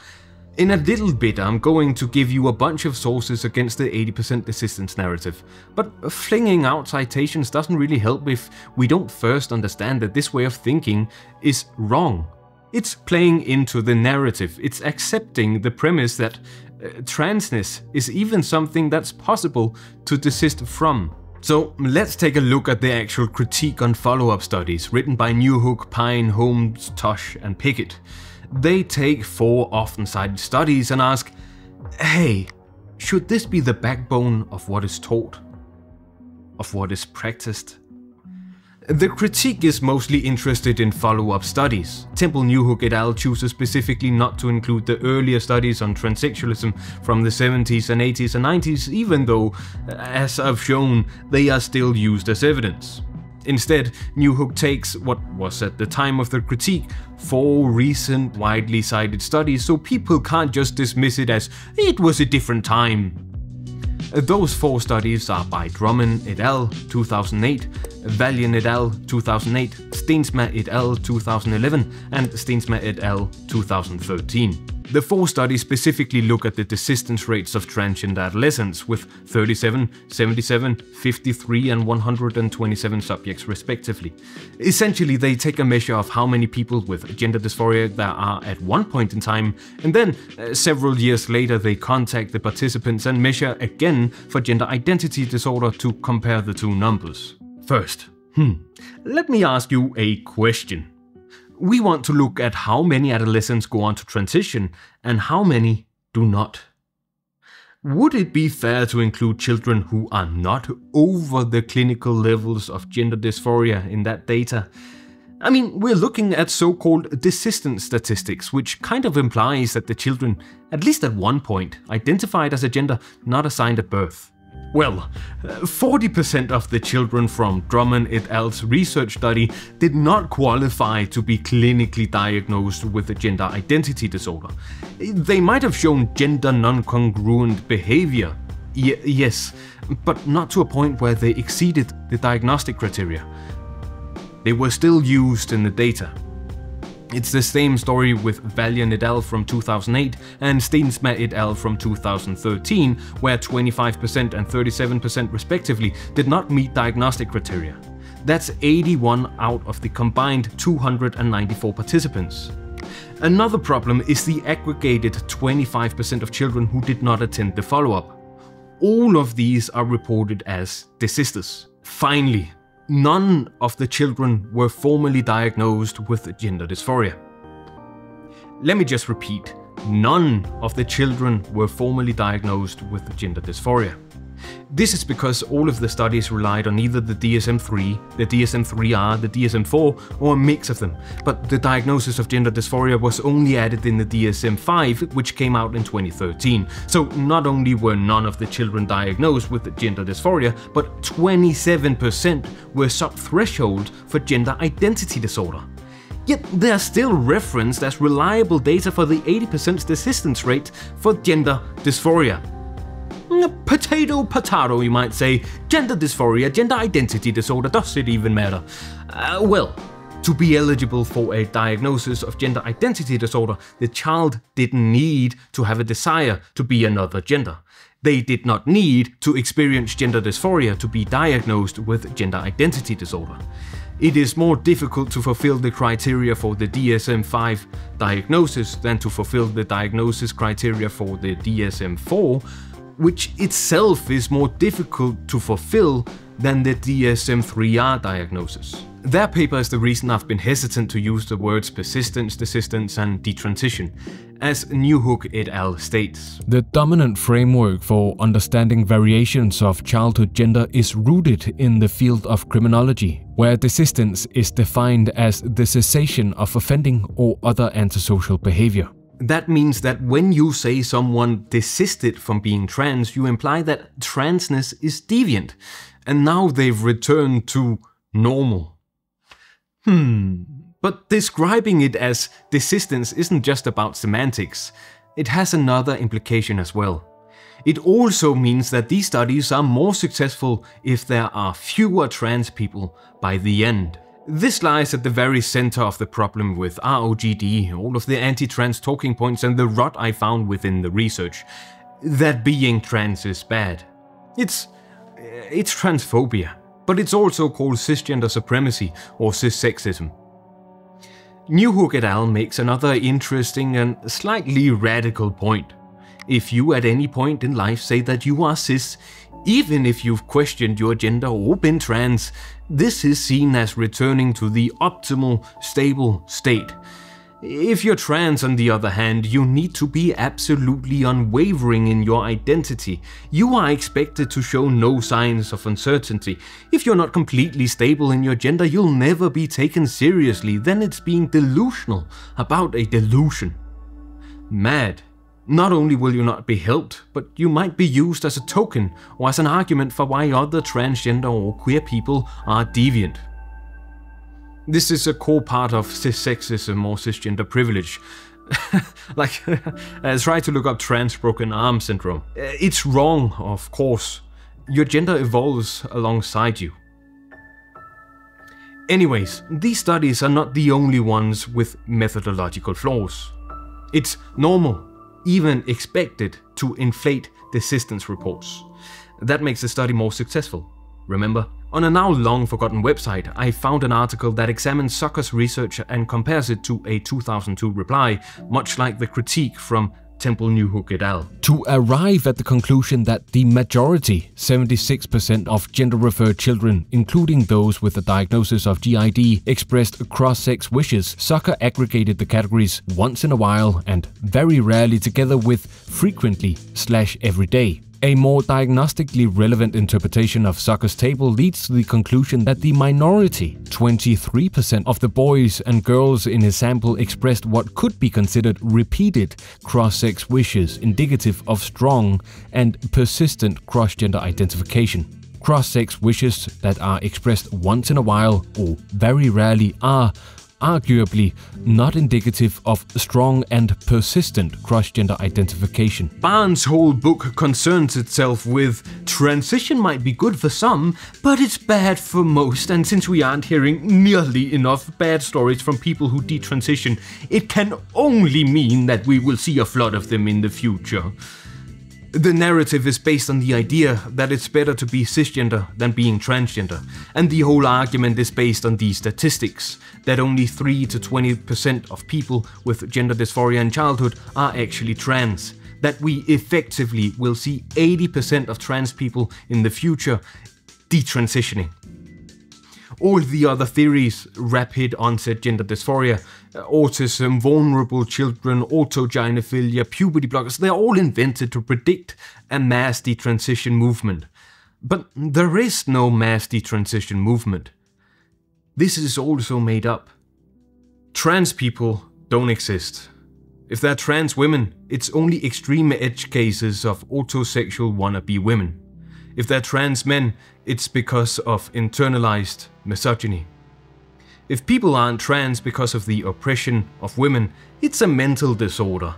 In a little bit, I'm going to give you a bunch of sources against the 80% desistance narrative, but flinging out citations doesn't really help if we don't first understand that this way of thinking is wrong. It's playing into the narrative, it's accepting the premise that transness is even something that's possible to desist from. So let's take a look at the actual critique on follow-up studies written by Newhook, Pine, Holmes, Tosh and Pickett. They take 4 often cited studies and ask, hey, should this be the backbone of what is taught? Of what is practiced? The critique is mostly interested in follow-up studies. Temple Newhook et al. Chooses specifically not to include the earlier studies on transsexualism from the 70s and 80s and 90s, even though, as I've shown, they are still used as evidence. Instead, Newhook takes what was at the time of the critique 4 recent widely cited studies, so people can't just dismiss it as it was a different time. Those 4 studies are by Drummond et al. 2008, Valian et al. 2008, Steensma et al. 2011 and Steensma et al. 2013. The 4 studies specifically look at the desistance rates of transgender adolescents with 37, 77, 53 and 127 subjects respectively. Essentially, they take a measure of how many people with gender dysphoria there are at one point in time, and then several years later they contact the participants and measure again for gender identity disorder to compare the 2 numbers. First, let me ask you a question. We want to look at how many adolescents go on to transition and how many do not. Would it be fair to include children who are not over the clinical levels of gender dysphoria in that data? I mean, we're looking at so-called desistance statistics, which kind of implies that the children, at least at one point, identified as a gender not assigned at birth. Well, 40% of the children from Drummond et al.'s research study did not qualify to be clinically diagnosed with a gender identity disorder. They might have shown gender non-congruent behavior, yes, but not to a point where they exceeded the diagnostic criteria. They were still used in the data. It's the same story with Valiant et al. From 2008 and Steensma et al. From 2013, where 25% and 37% respectively did not meet diagnostic criteria. That's 81 out of the combined 294 participants. Another problem is the aggregated 25% of children who did not attend the follow-up. All of these are reported as desisters. Finally, none of the children were formally diagnosed with gender dysphoria. Let me just repeat, none of the children were formally diagnosed with gender dysphoria. This is because all of the studies relied on either the DSM-3, the DSM-3R, the DSM-4, or a mix of them, but the diagnosis of gender dysphoria was only added in the DSM-5, which came out in 2013. So not only were none of the children diagnosed with gender dysphoria, but 27% were sub-threshold for gender identity disorder. Yet they are still referenced as reliable data for the 80% desistance rate for gender dysphoria. Potato, you might say. Gender dysphoria, gender identity disorder, does it even matter? Well, to be eligible for a diagnosis of gender identity disorder, the child didn't need to have a desire to be another gender. They did not need to experience gender dysphoria to be diagnosed with gender identity disorder. It is more difficult to fulfill the criteria for the DSM-5 diagnosis than to fulfill the diagnosis criteria for the DSM-4, which itself is more difficult to fulfill than the DSM-3R diagnosis. Their paper is the reason I've been hesitant to use the words persistence, desistance, and detransition, as Newhook et al. States. The dominant framework for understanding variations of childhood gender is rooted in the field of criminology, where desistance is defined as the cessation of offending or other antisocial behavior. That means that when you say someone desisted from being trans, you imply that transness is deviant, and now they've returned to normal. But describing it as desistance isn't just about semantics, it has another implication as well. It also means that these studies are more successful if there are fewer trans people by the end. This lies at the very center of the problem with ROGD, all of the anti-trans talking points and the rot I found within the research. That being trans is bad. It's transphobia, but it's also called cisgender supremacy or cissexism. Newhook et al. Makes another interesting and slightly radical point. If you at any point in life say that you are cis, even if you've questioned your gender or been trans, this is seen as returning to the optimal, stable state. If you're trans, on the other hand, you need to be absolutely unwavering in your identity. You are expected to show no signs of uncertainty. If you're not completely stable in your gender, you'll never be taken seriously. Then it's being delusional about a delusion. Mad. Not only will you not be helped, but you might be used as a token or as an argument for why other transgender or queer people are deviant. This is a core part of cissexism or cisgender privilege. Try to look up trans broken arm syndrome. It's wrong, of course. Your gender evolves alongside you. Anyways, these studies are not the only ones with methodological flaws. It's normal, even expected, to inflate desistance reports. That makes the study more successful. Remember? On a now long forgotten website, I found an article that examines Zucker's research and compares it to a 2002 reply, much like the critique from Temple Newhook et al. To arrive at the conclusion that the majority, 76% of gender-referred children, including those with a diagnosis of GID, expressed cross-sex wishes, Zucker aggregated the categories once in a while and very rarely together with frequently/every day. A more diagnostically relevant interpretation of Zucker's table leads to the conclusion that the minority, 23% of the boys and girls in his sample, expressed what could be considered repeated cross-sex wishes indicative of strong and persistent cross-gender identification. Cross-sex wishes that are expressed once in a while or very rarely are arguably not indicative of strong and persistent cross-gender identification. Barnes' whole book concerns itself with transition might be good for some, but it's bad for most, and since we aren't hearing nearly enough bad stories from people who detransition, it can only mean that we will see a flood of them in the future. The narrative is based on the idea that it's better to be cisgender than being transgender, and the whole argument is based on these statistics, that only 3 to 20% of people with gender dysphoria in childhood are actually trans, that we effectively will see 80% of trans people in the future detransitioning. All the other theories, rapid onset gender dysphoria, autism, vulnerable children, autogynephilia, puberty blockers, they're all invented to predict a mass detransition movement. But there is no mass detransition movement. This is also made up. Trans people don't exist. If they're trans women, it's only extreme edge cases of autosexual wannabe women. If they're trans men, it's because of internalized misogyny. If people aren't trans because of the oppression of women, it's a mental disorder,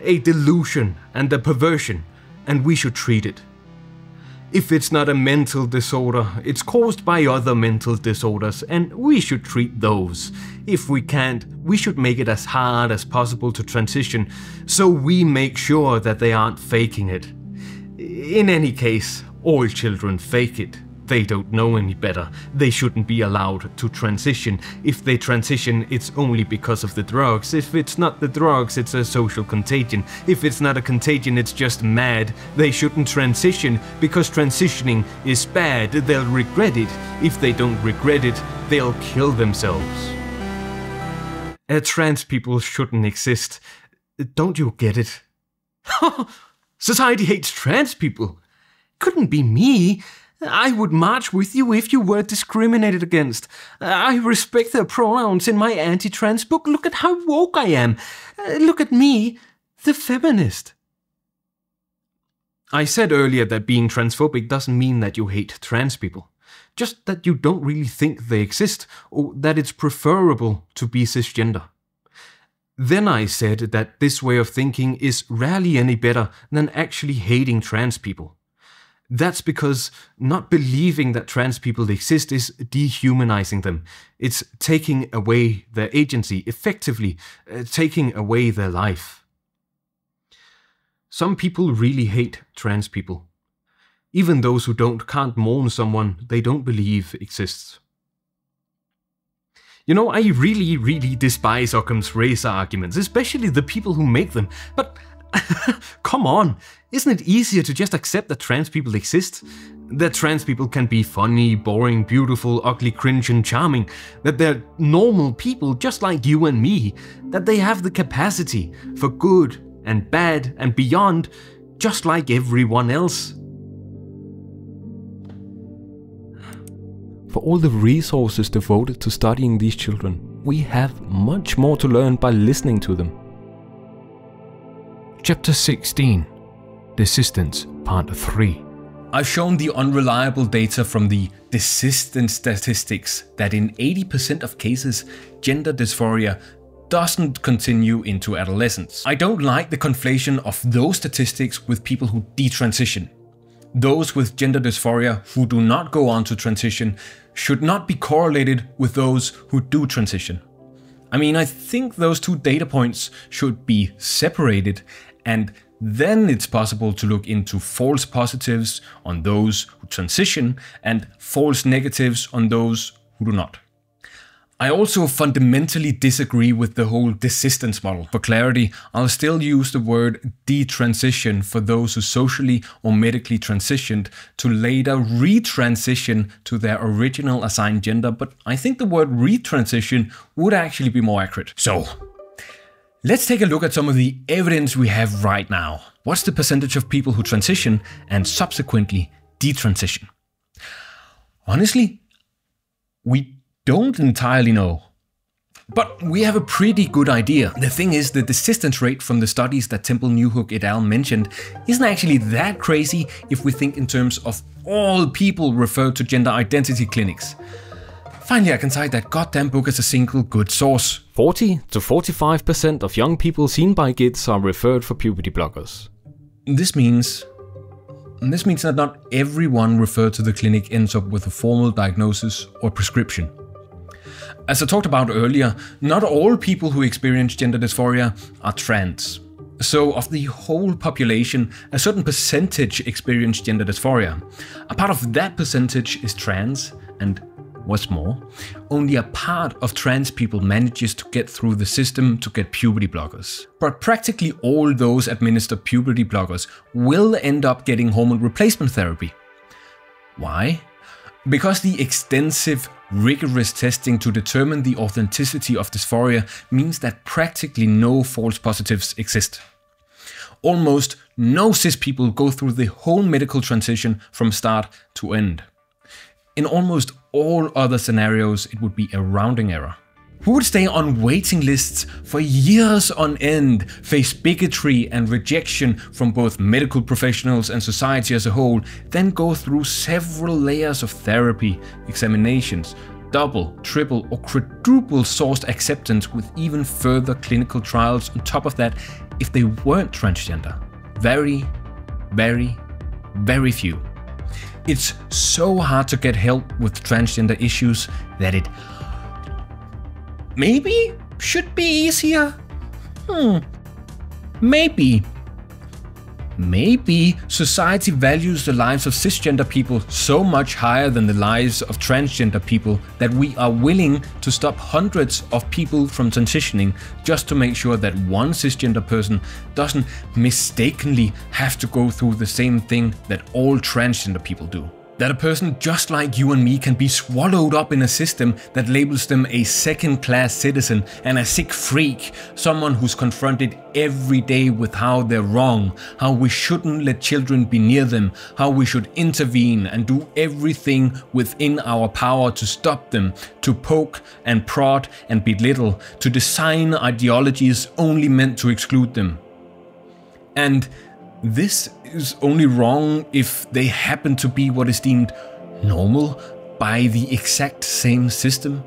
a delusion and a perversion, and we should treat it. If it's not a mental disorder, it's caused by other mental disorders, and we should treat those. If we can't, we should make it as hard as possible to transition, so we make sure that they aren't faking it. In any case, all children fake it. They don't know any better. They shouldn't be allowed to transition. If they transition, it's only because of the drugs. If it's not the drugs, it's a social contagion. If it's not a contagion, it's just mad. They shouldn't transition because transitioning is bad. They'll regret it. If they don't regret it, they'll kill themselves. Trans people shouldn't exist. Don't you get it? Society hates trans people. Couldn't be me. I would march with you if you were discriminated against. I respect their pronouns in my anti-trans book. Look at how woke I am. Look at me, the feminist. I said earlier that being transphobic doesn't mean that you hate trans people. Just that you don't really think they exist, or that it's preferable to be cisgender. Then I said that this way of thinking is rarely any better than actually hating trans people. That's because not believing that trans people exist is dehumanizing them. It's taking away their agency, effectively taking away their life. Some people really hate trans people. Even those who can't mourn someone they don't believe exists. You know, I really despise Occam's razor arguments, especially the people who make them, but come on, isn't it easier to just accept that trans people exist? That trans people can be funny, boring, beautiful, ugly, cringe and charming, that they're normal people just like you and me, that they have the capacity for good and bad and beyond, just like everyone else. For all the resources devoted to studying these children, we have much more to learn by listening to them. Chapter 16, Desistance Part 3. I've shown the unreliable data from the Desistance statistics that in 80% of cases, gender dysphoria doesn't continue into adolescence. I don't like the conflation of those statistics with people who detransition. Those with gender dysphoria who do not go on to transition should not be correlated with those who do transition. I mean, I think those two data points should be separated, and then it's possible to look into false positives on those who transition and false negatives on those who do not. I also fundamentally disagree with the whole desistance model. For clarity, I'll still use the word detransition for those who socially or medically transitioned to later retransition to their original assigned gender, but I think the word retransition would actually be more accurate. So, let's take a look at some of the evidence we have right now. What's the percentage of people who transition and subsequently detransition? Honestly, we don't entirely know. But we have a pretty good idea. The thing is, the desistance rate from the studies that Temple Newhook et al. Mentioned isn't actually that crazy if we think in terms of all people referred to gender identity clinics. Finally, I can cite that goddamn book as a single good source. 40 to 45% of young people seen by GIDS are referred for puberty blockers. This means that not everyone referred to the clinic ends up with a formal diagnosis or prescription. As I talked about earlier, not all people who experience gender dysphoria are trans. So of the whole population, a certain percentage experience gender dysphoria. A part of that percentage is trans, and what's more, only a part of trans people manages to get through the system to get puberty blockers. But practically all those administered puberty blockers will end up getting hormone replacement therapy. Why? Because the extensive, rigorous testing to determine the authenticity of dysphoria means that practically no false positives exist. Almost no cis people go through the whole medical transition from start to end. In almost all other scenarios, it would be a rounding error. Who would stay on waiting lists for years on end, face bigotry and rejection from both medical professionals and society as a whole, then go through several layers of therapy, examinations, double, triple or quadruple sourced acceptance with even further clinical trials on top of that if they weren't transgender? Very, very, very few. It's so hard to get help with transgender issues that it maybe should be easier. Maybe society values the lives of cisgender people so much higher than the lives of transgender people that we are willing to stop hundreds of people from transitioning just to make sure that one cisgender person doesn't mistakenly have to go through the same thing that all transgender people do. That a person just like you and me can be swallowed up in a system that labels them a second-class citizen and a sick freak, someone who's confronted every day with how they're wrong, how we shouldn't let children be near them, how we should intervene and do everything within our power to stop them, to poke and prod and belittle, to design ideologies only meant to exclude them. And this is only wrong if they happen to be what is deemed normal by the exact same system.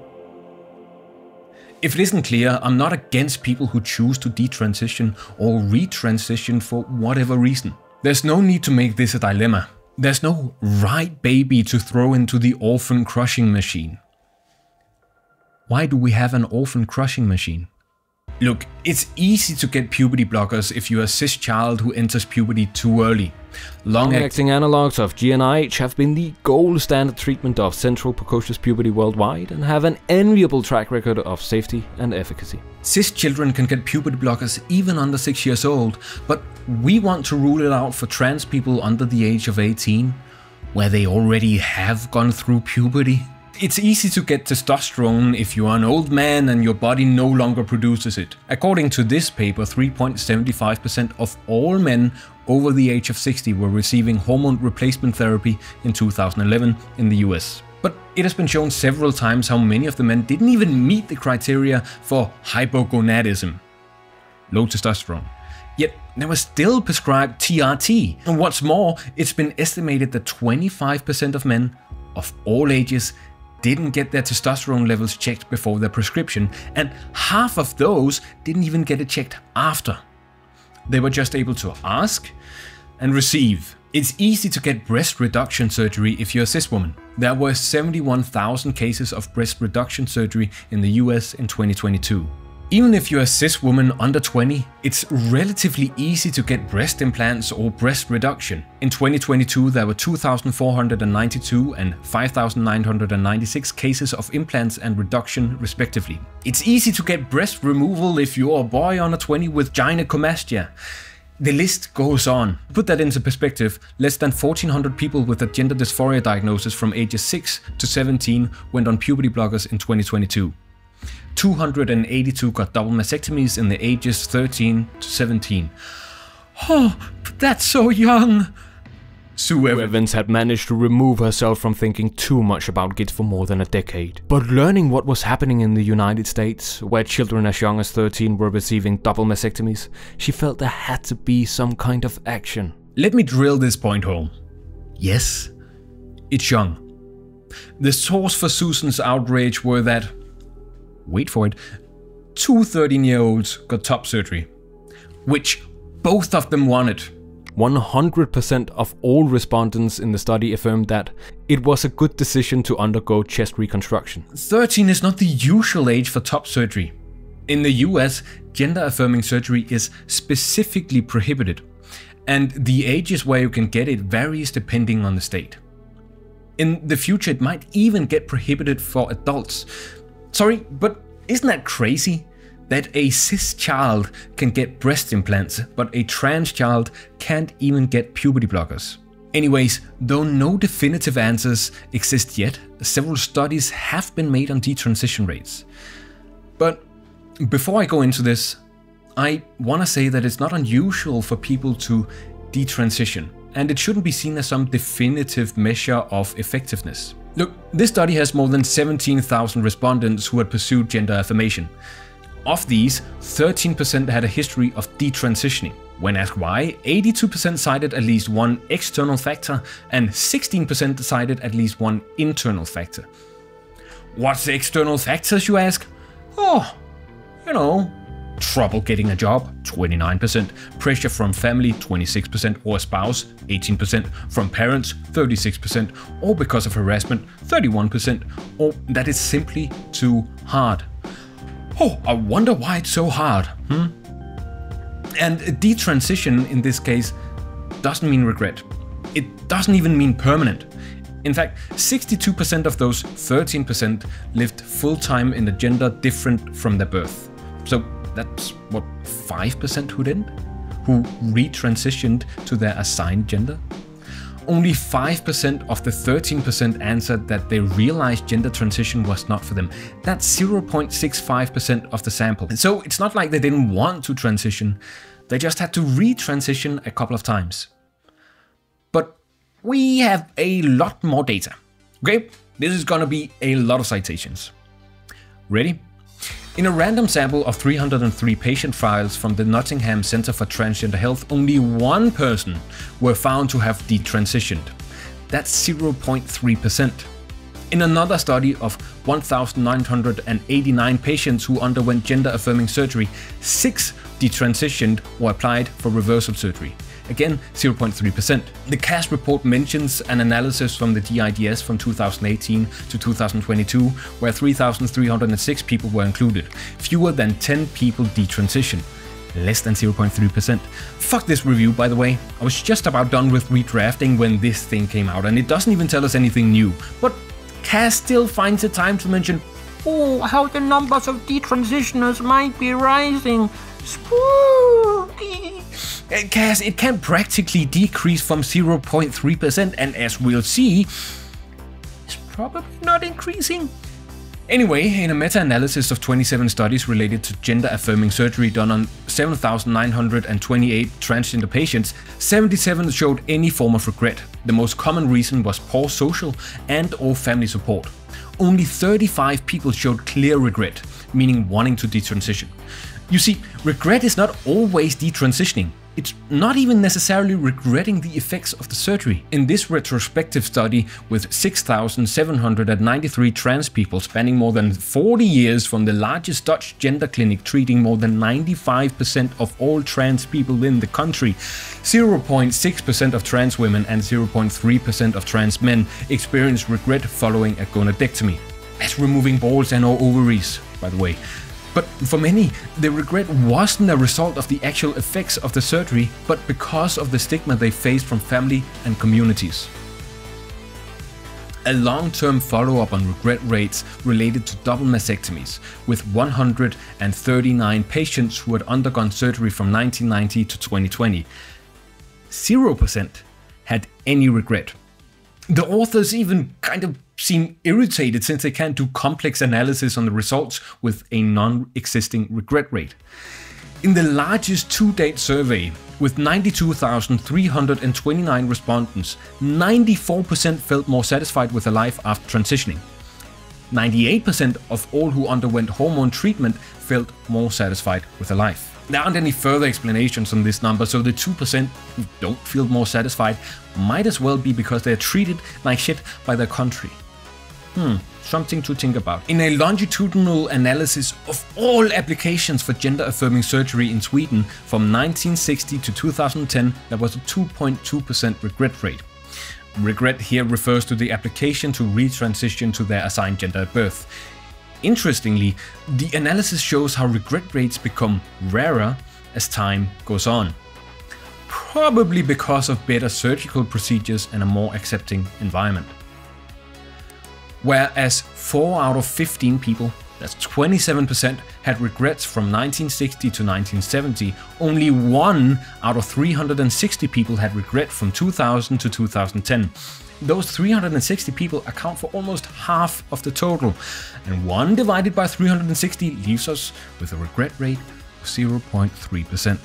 If it isn't clear, I'm not against people who choose to detransition or retransition for whatever reason. There's no need to make this a dilemma. There's no right baby to throw into the orphan crushing machine. Why do we have an orphan crushing machine? Look, it's easy to get puberty blockers if you're a cis child who enters puberty too early. Long-acting analogues of GNIH have been the gold standard treatment of central precocious puberty worldwide and have an enviable track record of safety and efficacy. Cis children can get puberty blockers even under 6 years old, but we want to rule it out for trans people under the age of 18, where they already have gone through puberty. It's easy to get testosterone if you are an old man and your body no longer produces it. According to this paper, 3.75% of all men over the age of 60 were receiving hormone replacement therapy in 2011 in the US. But it has been shown several times how many of the men didn't even meet the criteria for hypogonadism, low testosterone. Yet they were still prescribed TRT. And what's more, it's been estimated that 25% of men of all ages didn't get their testosterone levels checked before their prescription, and half of those didn't even get it checked after. They were just able to ask and receive. It's easy to get breast reduction surgery if you're a cis woman. There were 71,000 cases of breast reduction surgery in the US in 2022. Even if you're a cis woman under 20, it's relatively easy to get breast implants or breast reduction. In 2022, there were 2,492 and 5,996 cases of implants and reduction respectively. It's easy to get breast removal if you're a boy under 20 with gynecomastia. The list goes on. To put that into perspective, less than 1,400 people with a gender dysphoria diagnosis from ages 6 to 17 went on puberty blockers in 2022. 282 got double mastectomies in the ages 13 to 17. Oh, but that's so young! Sue Evans had managed to remove herself from thinking too much about GIDS for more than a decade. But learning what was happening in the United States, where children as young as 13 were receiving double mastectomies, she felt there had to be some kind of action. Let me drill this point home. Yes, it's young. The source for Susan's outrage were that, wait for it, 2 13-year-olds got top surgery, which both of them wanted. 100% of all respondents in the study affirmed that it was a good decision to undergo chest reconstruction. 13 is not the usual age for top surgery. In the US, gender-affirming surgery is specifically prohibited, and the ages where you can get it varies depending on the state. In the future, it might even get prohibited for adults. Sorry, but isn't that crazy? That a cis child can get breast implants, but a trans child can't even get puberty blockers. Anyways, though no definitive answers exist yet, several studies have been made on detransition rates. But before I go into this, I want to say that it's not unusual for people to detransition, and it shouldn't be seen as some definitive measure of effectiveness. Look, this study has more than 17,000 respondents who had pursued gender affirmation. Of these, 13% had a history of detransitioning. When asked why, 82% cited at least one external factor and 16% cited at least one internal factor. What's the external factors, you ask? Oh, you know, trouble getting a job, 29%, pressure from family, 26%, or a spouse, 18%, from parents, 36%, or because of harassment, 31%, or that it's simply too hard. Oh, I wonder why it's so hard, And detransition in this case doesn't mean regret. It doesn't even mean permanent. In fact, 62% of those 13% lived full-time in a gender different from their birth. So that's what, 5% who didn't? Who retransitioned to their assigned gender? Only 5% of the 13% answered that they realized gender transition was not for them. That's 0.65% of the sample. So it's not like they didn't want to transition, they just had to retransition a couple of times. But we have a lot more data. Okay, this is gonna be a lot of citations. Ready? In a random sample of 303 patient files from the Nottingham Center for Transgender Health, only one person were found to have detransitioned. That's 0.3%. In another study of 1,989 patients who underwent gender-affirming surgery, 6 detransitioned or applied for reversal surgery. Again, 0.3%. The CAS report mentions an analysis from the DIDS from 2018 to 2022, where 3,306 people were included. Fewer than 10 people detransitioned. Less than 0.3%. Fuck this review, by the way. I was just about done with redrafting when this thing came out, and it doesn't even tell us anything new. But CAS still finds the time to mention, oh, how the numbers of detransitioners might be rising. Spooky. CAS, it can practically decrease from 0.3%, and as we'll see, it's probably not increasing. Anyway, in a meta-analysis of 27 studies related to gender-affirming surgery done on 7,928 transgender patients, 77 showed any form of regret. The most common reason was poor social and/or family support. Only 35 people showed clear regret, meaning wanting to detransition. You see, regret is not always detransitioning. It's not even necessarily regretting the effects of the surgery. In this retrospective study with 6,793 trans people spanning more than 40 years from the largest Dutch gender clinic treating more than 95% of all trans people in the country, 0.6% of trans women and 0.3% of trans men experienced regret following a gonadectomy. That's removing balls and or ovaries, by the way. But for many, the regret wasn't a result of the actual effects of the surgery, but because of the stigma they faced from family and communities. A long-term follow-up on regret rates related to double mastectomies, with 139 patients who had undergone surgery from 1990 to 2020. 0% had any regret. The authors even kind of seem irritated since they can't do complex analysis on the results with a non-existing regret rate. In the largest to-date survey, with 92,329 respondents, 94% felt more satisfied with their life after transitioning. 98% of all who underwent hormone treatment felt more satisfied with their life. There aren't any further explanations on this number, so the 2% who don't feel more satisfied might as well be because they're treated like shit by their country. Something to think about. In a longitudinal analysis of all applications for gender-affirming surgery in Sweden from 1960 to 2010, there was a 2.2% regret rate. Regret here refers to the application to retransition to their assigned gender at birth. Interestingly, the analysis shows how regret rates become rarer as time goes on. Probably because of better surgical procedures and a more accepting environment. Whereas 4 out of 15 people, that's 27%, had regrets from 1960 to 1970, only 1 out of 360 people had regret from 2000 to 2010. Those 360 people account for almost half of the total, and 1 divided by 360 leaves us with a regret rate of 0.3%.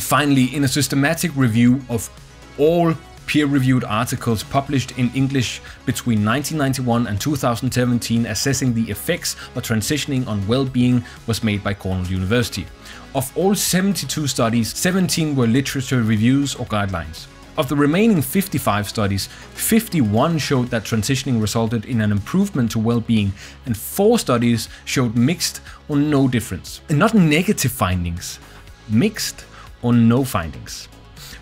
Finally, in a systematic review of all peer-reviewed articles published in English between 1991 and 2017 assessing the effects of transitioning on well-being was made by Cornell University. Of all 72 studies, 17 were literature reviews or guidelines. Of the remaining 55 studies, 51 showed that transitioning resulted in an improvement to well-being, and 4 studies showed mixed or no difference. And not negative findings, mixed or no findings.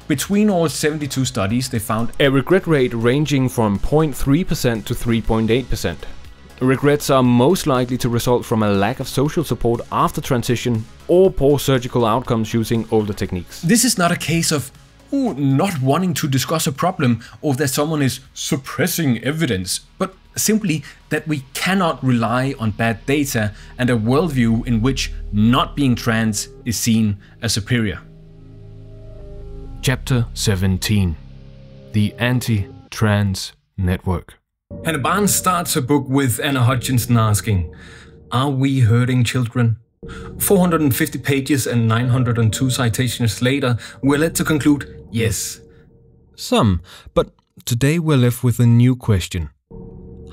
Between all 72 studies, they found a regret rate ranging from 0.3% to 3.8%. Regrets are most likely to result from a lack of social support after transition or poor surgical outcomes using older techniques. This is not a case of not wanting to discuss a problem or that someone is suppressing evidence, but simply that we cannot rely on bad data and a worldview in which not being trans is seen as superior. Chapter 17. The Anti-Trans Network. Hannah Barnes starts her book with Anna Hutchinson asking, "Are we hurting children?" 450 pages and 902 citations later, we're led to conclude, yes. Some, but today we're left with a new question.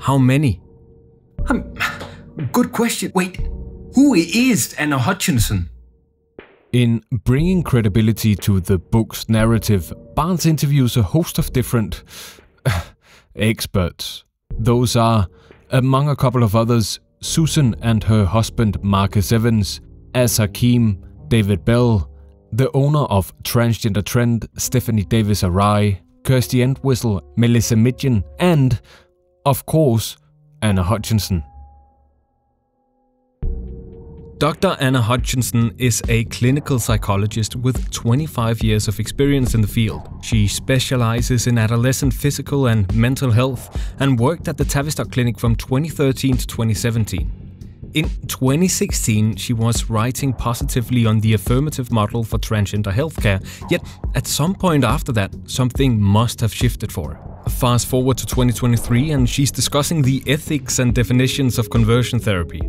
How many? Good question. Wait, who is Anna Hutchinson? In bringing credibility to the book's narrative, Barnes interviews a host of different experts. Those are, among a couple of others, Susan and her husband Marcus Evans, Az Hakim, David Bell, the owner of Transgender Trend, Stephanie Davis-Arai, Kirsty Entwistle, Melissa Midgen, and, of course, Anna Hutchinson. Dr. Anna Hutchinson is a clinical psychologist with 25 years of experience in the field. She specializes in adolescent physical and mental health and worked at the Tavistock Clinic from 2013 to 2017. In 2016, she was writing positively on the affirmative model for transgender healthcare, yet at some point after that, something must have shifted for her. Fast forward to 2023 and she's discussing the ethics and definitions of conversion therapy.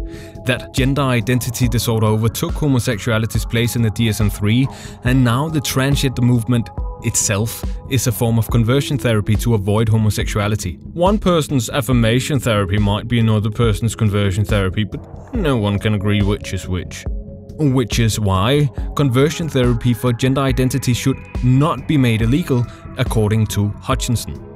That gender identity disorder overtook homosexuality's place in the DSM-III, and now the transgender movement itself is a form of conversion therapy to avoid homosexuality. One person's affirmation therapy might be another person's conversion therapy, but no one can agree which is which. Which is why conversion therapy for gender identity should not be made illegal, according to Hutchinson.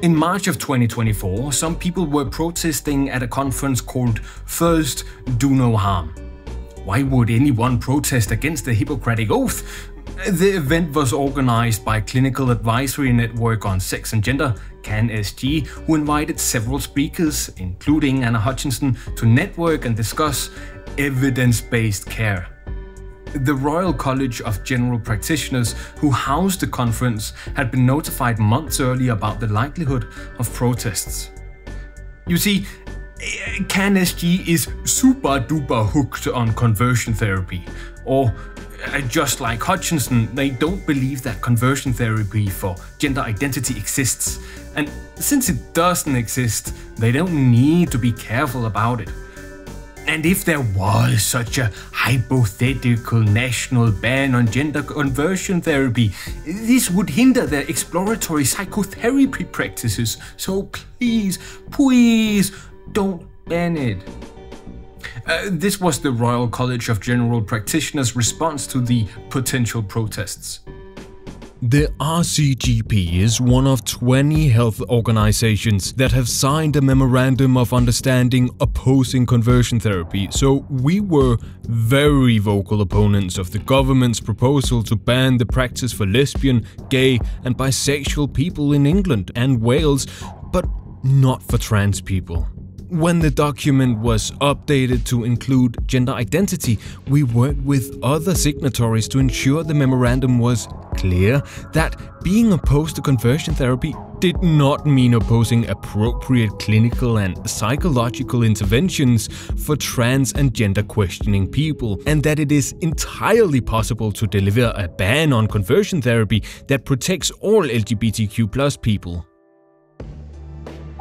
In March of 2024, some people were protesting at a conference called First Do No Harm. Why would anyone protest against the Hippocratic Oath? The event was organized by Clinical Advisory Network on Sex and Gender, CAN-SG, who invited several speakers, including Anna Hutchinson, to network and discuss evidence-based care. The Royal College of General Practitioners, who housed the conference, had been notified months earlier about the likelihood of protests. You see, CAN-SG is super duper hooked on conversion therapy, or just like Hutchinson, they don't believe that conversion therapy for gender identity exists, and since it doesn't exist, they don't need to be careful about it. And if there was such a hypothetical national ban on gender conversion therapy, this would hinder their exploratory psychotherapy practices, so please don't ban it. This was the Royal College of General Practitioners' response to the potential protests. The RCGP is one of 20 health organizations that have signed a memorandum of understanding opposing conversion therapy, so we were very vocal opponents of the government's proposal to ban the practice for lesbian, gay and bisexual people in England and Wales, but not for trans people. When the document was updated to include gender identity, we worked with other signatories to ensure the memorandum was clear that being opposed to conversion therapy did not mean opposing appropriate clinical and psychological interventions for trans and gender questioning people, and that it is entirely possible to deliver a ban on conversion therapy that protects all LGBTQ+ people.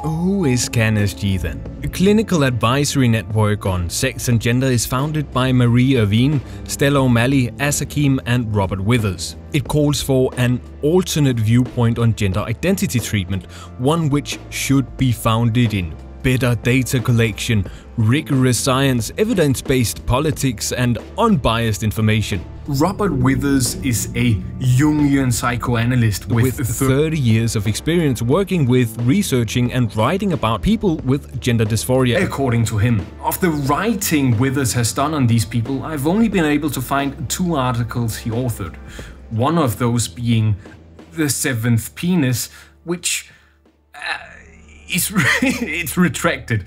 Who is CanSG then? A clinical advisory network on sex and gender is founded by Marie Irvine, Stella O'Malley, Asakim and Robert Withers. It calls for an alternate viewpoint on gender identity treatment, one which should be founded in better data collection, rigorous science, evidence-based politics and unbiased information. Robert Withers is a Jungian psychoanalyst with 30 years of experience working with, researching and writing about people with gender dysphoria. According to him, of the writing Withers has done on these people, I've only been able to find 2 articles he authored. One of those being The Seventh Penis, which it's retracted.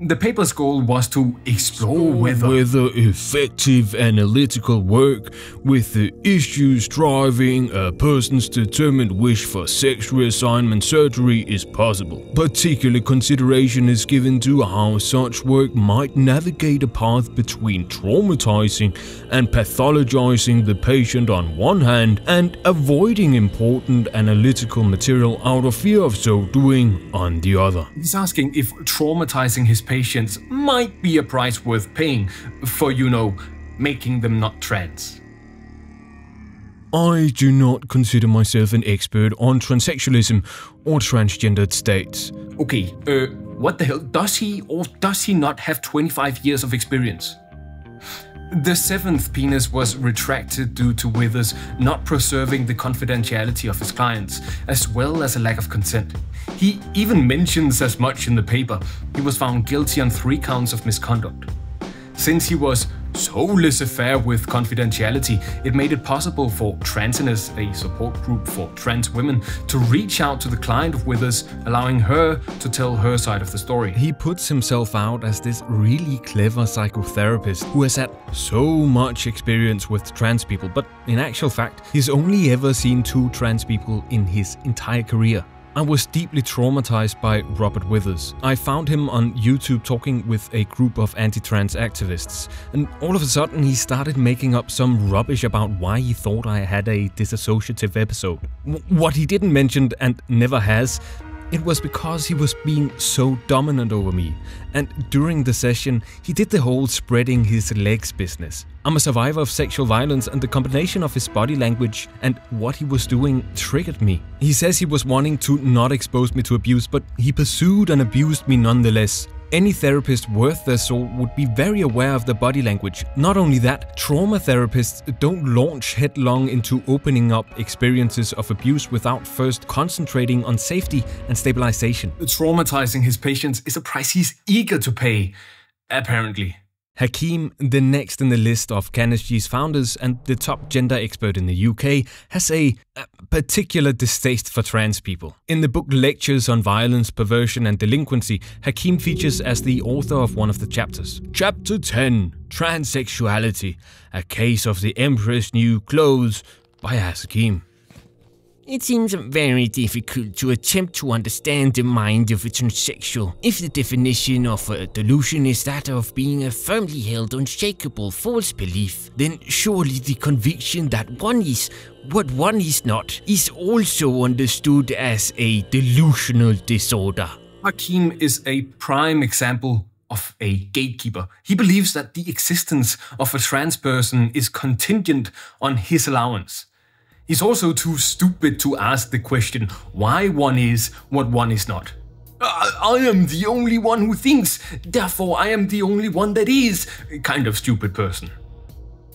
The paper's goal was to explore whether effective analytical work with the issues driving a person's determined wish for sex reassignment surgery is possible. Particular consideration is given to how such work might navigate a path between traumatizing and pathologizing the patient on one hand and avoiding important analytical material out of fear of so doing on the other. He's asking if traumatizing his patients might be a price worth paying for, you know, making them not trans. I do not consider myself an expert on transsexualism or transgendered states. Okay, what the hell? Does he or does he not have 25 years of experience? The Seventh Penis was retracted due to Withers not preserving the confidentiality of his clients, as well as a lack of consent. He even mentions as much in the paper. He was found guilty on 3 counts of misconduct. Since he was so laissez-faire with confidentiality, it made it possible for Transiness, a support group for trans women, to reach out to the client of Withers, allowing her to tell her side of the story. He puts himself out as this really clever psychotherapist who has had so much experience with trans people, but in actual fact, he's only ever seen 2 trans people in his entire career. I was deeply traumatized by Robert Withers. I found him on YouTube talking with a group of anti-trans activists, and all of a sudden he started making up some rubbish about why he thought I had a dissociative episode. What he didn't mention, and never has, it was because he was being so dominant over me, and during the session he did the whole spreading his legs business. I'm a survivor of sexual violence, and the combination of his body language and what he was doing triggered me. He says he was wanting to not expose me to abuse, but he pursued and abused me nonetheless. Any therapist worth their salt would be very aware of the body language. Not only that, trauma therapists don't launch headlong into opening up experiences of abuse without first concentrating on safety and stabilization. Traumatizing his patients is a price he's eager to pay, apparently. Hakim, the next in the list of CanSG's founders and the top gender expert in the UK, has a particular distaste for trans people. In the book Lectures on Violence, Perversion and Delinquency, Hakim features as the author of one of the chapters. Chapter 10, Transsexuality, a case of the Emperor's new clothes, by Hakim. It seems very difficult to attempt to understand the mind of a transsexual if the definition of a delusion is that of being a firmly held, unshakable false belief. Then surely the conviction that one is what one is not is also understood as a delusional disorder. Hakim is a prime example of a gatekeeper. He believes that the existence of a trans person is contingent on his allowance. He's also too stupid to ask the question why one is what one is not. I am the only one who thinks, therefore I am the only one that is, kind of stupid person.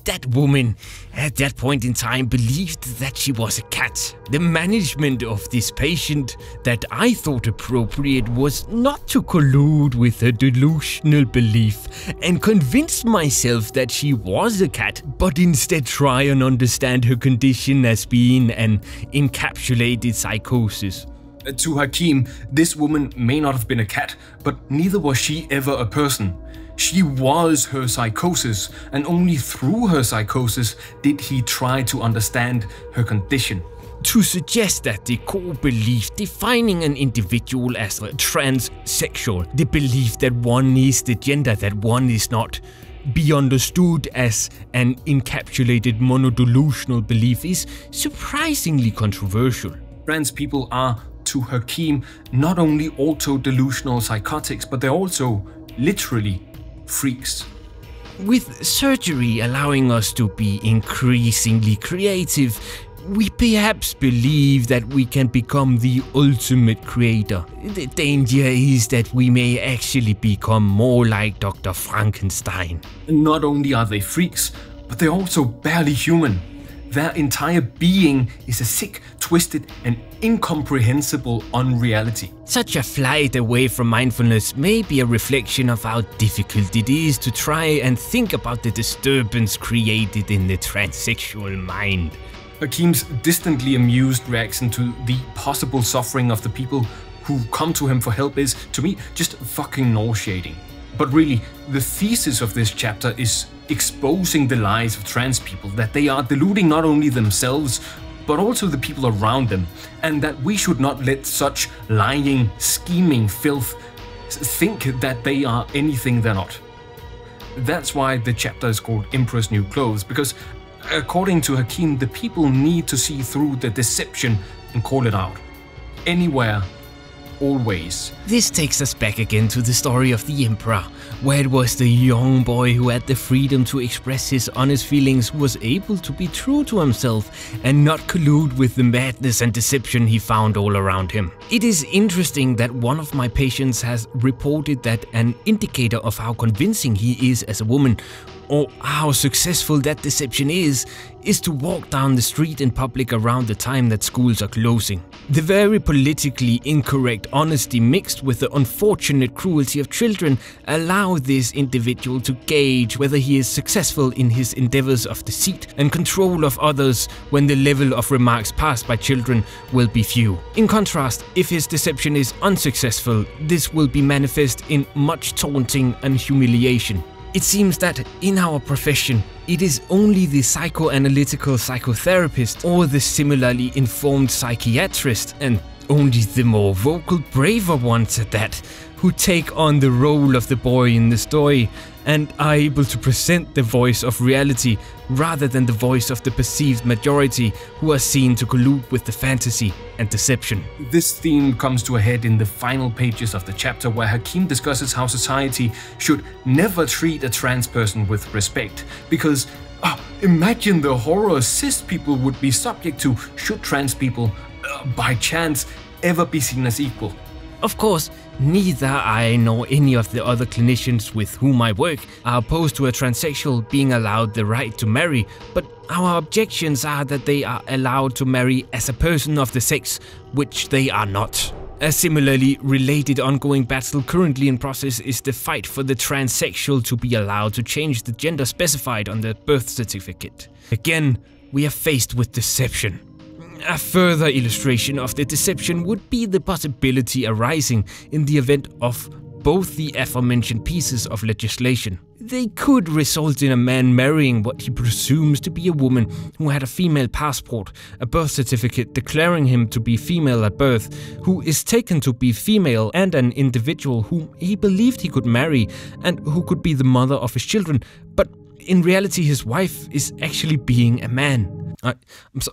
that woman at that point in time believed that she was a cat. The management of this patient that I thought appropriate was not to collude with her delusional belief and convince myself that she was a cat, but instead try and understand her condition as being an encapsulated psychosis. To Hakim, this woman may not have been a cat, but neither was she ever a person. She was her psychosis, and only through her psychosis did he try to understand her condition. To suggest that the core belief defining an individual as a transsexual, the belief that one is the gender that one is not, be understood as an encapsulated monodelusional belief is surprisingly controversial. Trans people are, to Hakim, not only auto-delusional psychotics, but they're also literally freaks. With surgery allowing us to be increasingly creative, we perhaps believe that we can become the ultimate creator. The danger is that we may actually become more like Dr. Frankenstein. Not only are they freaks, but they're also barely human. Their entire being is a sick, twisted, and incomprehensible unreality. Such a flight away from mindfulness may be a reflection of how difficult it is to try and think about the disturbance created in the transsexual mind. Hakim's distantly amused reaction to the possible suffering of the people who come to him for help is, to me, just fucking nauseating. But really, the thesis of this chapter is exposing the lies of trans people, that they are deluding not only themselves, but also the people around them, and that we should not let such lying, scheming filth think that they are anything they're not. That's why the chapter is called Emperor's New Clothes, because according to Hakim, the people need to see through the deception and call it out. Anywhere, always. This takes us back again to the story of the Emperor, where it was the young boy who had the freedom to express his honest feelings, was able to be true to himself and not collude with the madness and deception he found all around him. It is interesting that one of my patients has reported that an indicator of how convincing he is as a woman, or how successful that deception is to walk down the street in public around the time that schools are closing. The very politically incorrect honesty mixed with the unfortunate cruelty of children allow this individual to gauge whether he is successful in his endeavors of deceit and control of others when the level of remarks passed by children will be few. In contrast, if his deception is unsuccessful, this will be manifest in much taunting and humiliation. It seems that in our profession, it is only the psychoanalytical psychotherapist or the similarly informed psychiatrist, and only the more vocal, braver ones at that, who take on the role of the boy in the story and are able to present the voice of reality rather than the voice of the perceived majority who are seen to collude with the fantasy and deception. This theme comes to a head in the final pages of the chapter, where Hakim discusses how society should never treat a trans person with respect, because imagine the horror cis people would be subject to should trans people, by chance, ever be seen as equal. Of course, neither I nor any of the other clinicians with whom I work are opposed to a transsexual being allowed the right to marry, but our objections are that they are allowed to marry as a person of the sex which they are not. A similarly related ongoing battle currently in process is the fight for the transsexual to be allowed to change the gender specified on their birth certificate. Again, we are faced with deception. A further illustration of the deception would be the possibility arising in the event of both the aforementioned pieces of legislation. They could result in a man marrying what he presumes to be a woman who had a female passport, a birth certificate declaring him to be female at birth, who is taken to be female, and an individual whom he believed he could marry and who could be the mother of his children, but in reality his wife is actually being a man. I'm so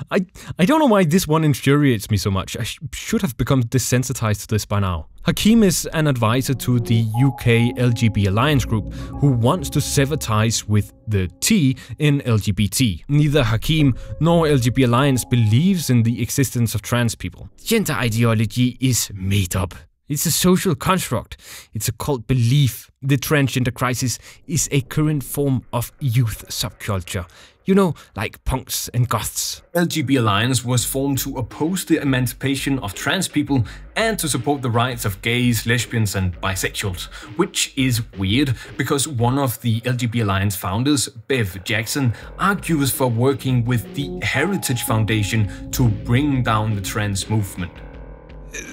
I don't know why this one infuriates me so much. I should have become desensitized to this by now. Hakim is an advisor to the UK LGBT Alliance group who wants to sever ties with the T in LGBT. Neither Hakim nor LGBT Alliance believes in the existence of trans people. Gender ideology is made up. It's a social construct. It's a cult belief. The transgender crisis is a current form of youth subculture. You know, like punks and goths. LGBT Alliance was formed to oppose the emancipation of trans people and to support the rights of gays, lesbians and bisexuals. Which is weird, because one of the LGBT Alliance founders, Bev Jackson, argues for working with the Heritage Foundation to bring down the trans movement.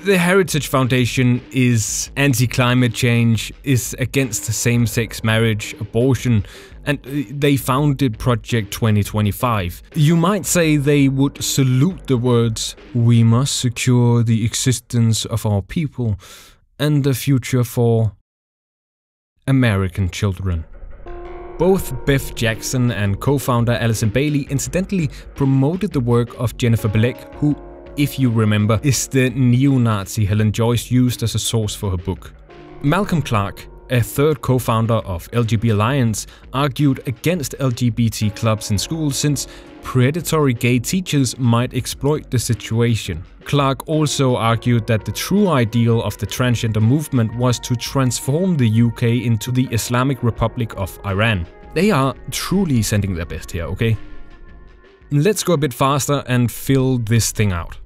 The Heritage Foundation is anti-climate change, is against same-sex marriage, abortion, and they founded Project 2025. You might say they would salute the words, "We must secure the existence of our people and the future for American children." Both Bev Jackson and co-founder Alison Bailey incidentally promoted the work of Jennifer Beck, who, if you remember, is the neo-Nazi Helen Joyce used as a source for her book. Malcolm Clark, a third co-founder of LGBT Alliance, argued against LGBT clubs in schools since predatory gay teachers might exploit the situation. Clark also argued that the true ideal of the transgender movement was to transform the UK into the Islamic Republic of Iran. They are truly sending their best here, okay? Let's go a bit faster and fill this thing out.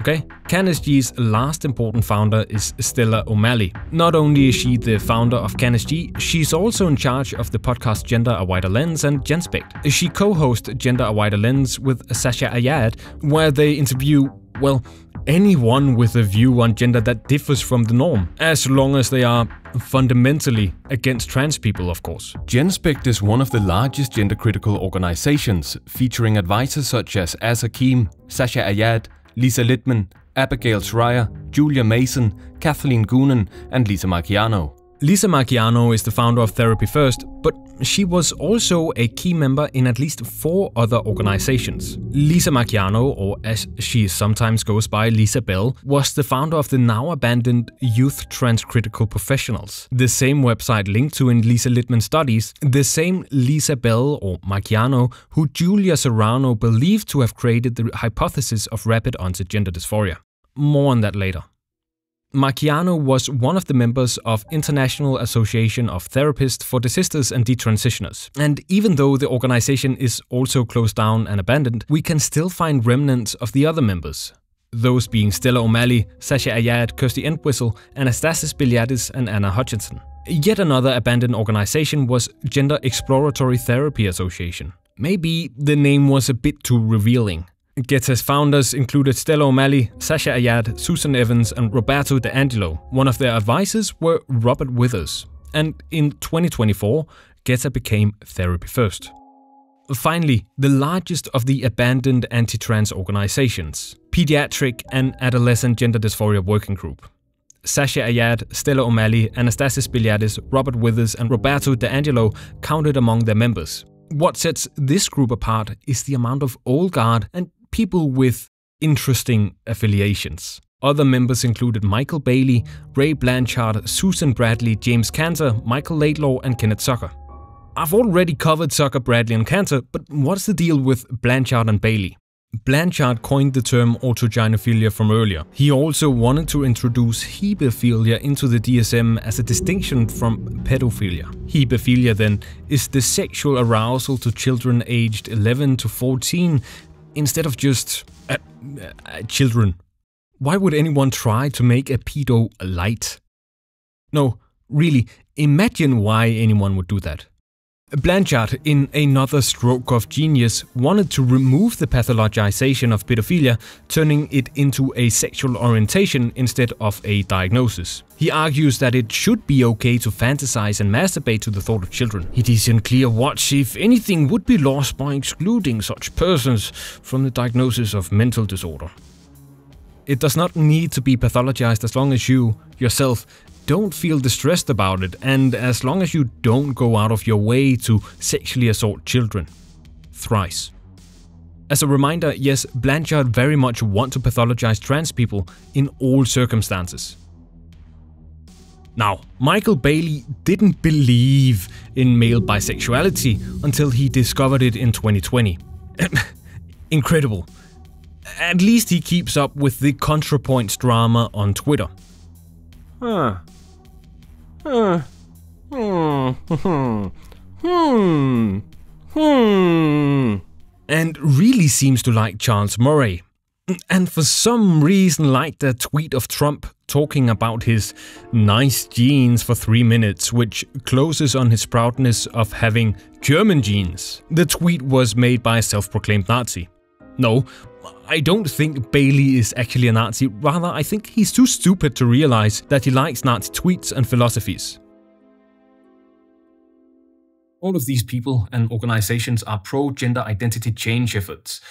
Okay? CanSG's last important founder is Stella O'Malley. Not only is she the founder of CanSG, she's also in charge of the podcast Gender A Wider Lens and GenSpect. She co-hosts Gender A Wider Lens with Sasha Ayad, where they interview, well, anyone with a view on gender that differs from the norm, as long as they are fundamentally against trans people, of course. GenSpect is one of the largest gender-critical organizations, featuring advisors such as Hakim, Sasha Ayad, Lisa Littman, Abigail Schreier, Julia Mason, Kathleen Goonan, and Lisa Marchiano. Lisa Marchiano is the founder of Therapy First, but she was also a key member in at least 4 other organizations. Lisa Marchiano, or as she sometimes goes by, Lisa Bell, was the founder of the now abandoned Youth Transcritical Professionals, the same website linked to in Lisa Littman's studies, the same Lisa Bell, or Marchiano, who Julia Serrano believed to have created the hypothesis of rapid onset gender dysphoria. More on that later. Marchiano was one of the members of International Association of Therapists for Desisters and Detransitioners. And even though the organization is also closed down and abandoned, we can still find remnants of the other members. Those being Stella O'Malley, Sasha Ayad, Kirsty Entwistle, Anastasis Biliadis and Anna Hutchinson. Yet another abandoned organization was Gender Exploratory Therapy Association. Maybe the name was a bit too revealing. GETA's founders included Stella O'Malley, Sasha Ayad, Susan Evans and Roberto D'Angelo. One of their advisors were Robert Withers. And in 2024, GETA became Therapy First. Finally, the largest of the abandoned anti-trans organizations, Pediatric and Adolescent Gender Dysphoria Working Group. Sasha Ayad, Stella O'Malley, Anastasis Biliadis, Robert Withers and Roberto D'Angelo counted among their members. What sets this group apart is the amount of old guard and people with interesting affiliations. Other members included Michael Bailey, Ray Blanchard, Susan Bradley, James Cantor, Michael Laidlaw and Kenneth Zucker. I've already covered Zucker, Bradley and Cantor, but what's the deal with Blanchard and Bailey? Blanchard coined the term autogynephilia from earlier. He also wanted to introduce hebephilia into the DSM as a distinction from pedophilia. Hebephilia then is the sexual arousal to children aged 11 to 14 instead of just children. Why would anyone try to make a pedo light? No, really, imagine why anyone would do that. Blanchard, in another stroke of genius, wanted to remove the pathologization of pedophilia, turning it into a sexual orientation instead of a diagnosis. He argues that it should be okay to fantasize and masturbate to the thought of children. It is unclear what, if anything, would be lost by excluding such persons from the diagnosis of mental disorder. It does not need to be pathologized as long as you, yourself, don't feel distressed about it, and as long as you don't go out of your way to sexually assault children. Thrice. As a reminder, yes, Blanchard very much want to pathologize trans people in all circumstances. Now, Michael Bailey didn't believe in male bisexuality until he discovered it in 2020. Incredible. At least he keeps up with the ContraPoints drama on Twitter. And really seems to like Charles Murray. And for some reason liked the tweet of Trump talking about his nice genes for 3 minutes, which closes on his proudness of having German genes. The tweet was made by a self-proclaimed Nazi. No, I don't think Bailey is actually a Nazi, rather I think he's too stupid to realize that he likes Nazi tweets and philosophies. All of these people and organizations are pro-gender identity change efforts.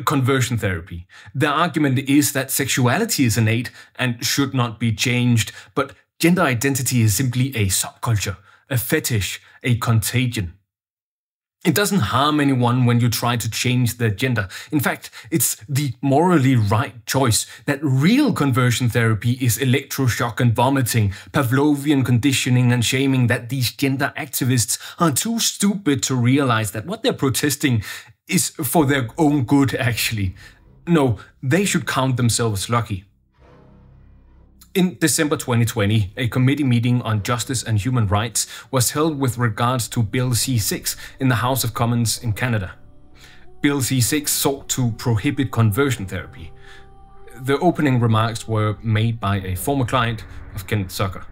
Conversion therapy. The argument is that sexuality is innate and should not be changed, but gender identity is simply a subculture, a fetish, a contagion. It doesn't harm anyone when you try to change their gender. In fact, it's the morally right choice. That real conversion therapy is electroshock and vomiting, Pavlovian conditioning and shaming that these gender activists are too stupid to realize that what they're protesting is for their own good, actually. No, they should count themselves lucky. In December 2020, a committee meeting on justice and human rights was held with regards to Bill C-6 in the House of Commons in Canada. Bill C-6 sought to prohibit conversion therapy. The opening remarks were made by a former client of Kenneth Zucker.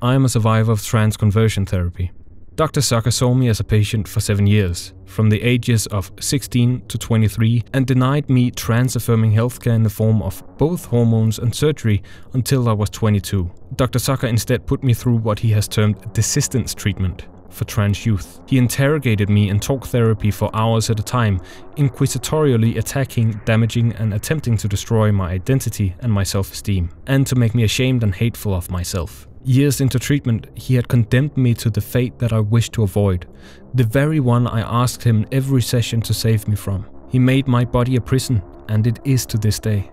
I am a survivor of trans conversion therapy. Dr. Zucker saw me as a patient for 7 years, from the ages of 16 to 23, and denied me trans-affirming healthcare in the form of both hormones and surgery until I was 22. Dr. Zucker instead put me through what he has termed desistance treatment for trans youth. He interrogated me in talk therapy for hours at a time, inquisitorially attacking, damaging, and attempting to destroy my identity and my self-esteem, and to make me ashamed and hateful of myself. Years into treatment, he had condemned me to the fate that I wished to avoid, the very one I asked him every session to save me from. He made my body a prison, and it is to this day.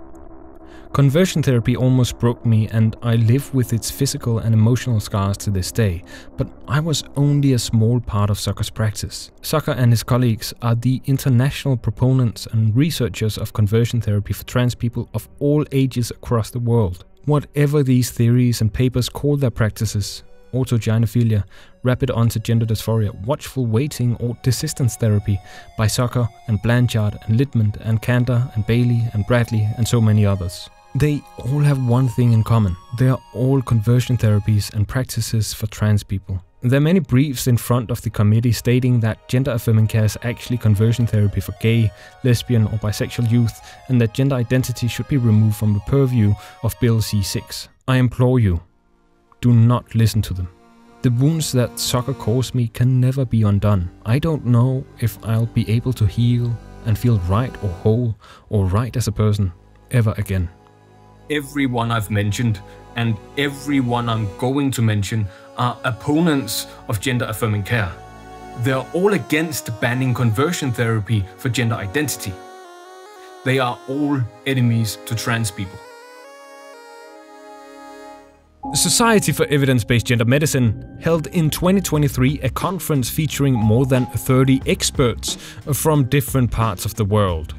Conversion therapy almost broke me, and I live with its physical and emotional scars to this day, but I was only a small part of Zucker's practice. Zucker and his colleagues are the international proponents and researchers of conversion therapy for trans people of all ages across the world. Whatever these theories and papers call their practices, autogynephilia, rapid onset gender dysphoria, watchful waiting, or desistance therapy by Zucker and Blanchard and Littman and Cantor and Bailey and Bradley and so many others. They all have one thing in common. They are all conversion therapies and practices for trans people. There are many briefs in front of the committee stating that gender-affirming care is actually conversion therapy for gay, lesbian or bisexual youth, and that gender identity should be removed from the purview of Bill C-6. I implore you, do not listen to them. The wounds that Zucker caused me can never be undone. I don't know if I'll be able to heal and feel right or whole or right as a person ever again. Everyone I've mentioned and everyone I'm going to mention are opponents of gender-affirming care. They are all against banning conversion therapy for gender identity. They are all enemies to trans people. Society for Evidence-Based Gender Medicine held in 2023 a conference featuring more than 30 experts from different parts of the world.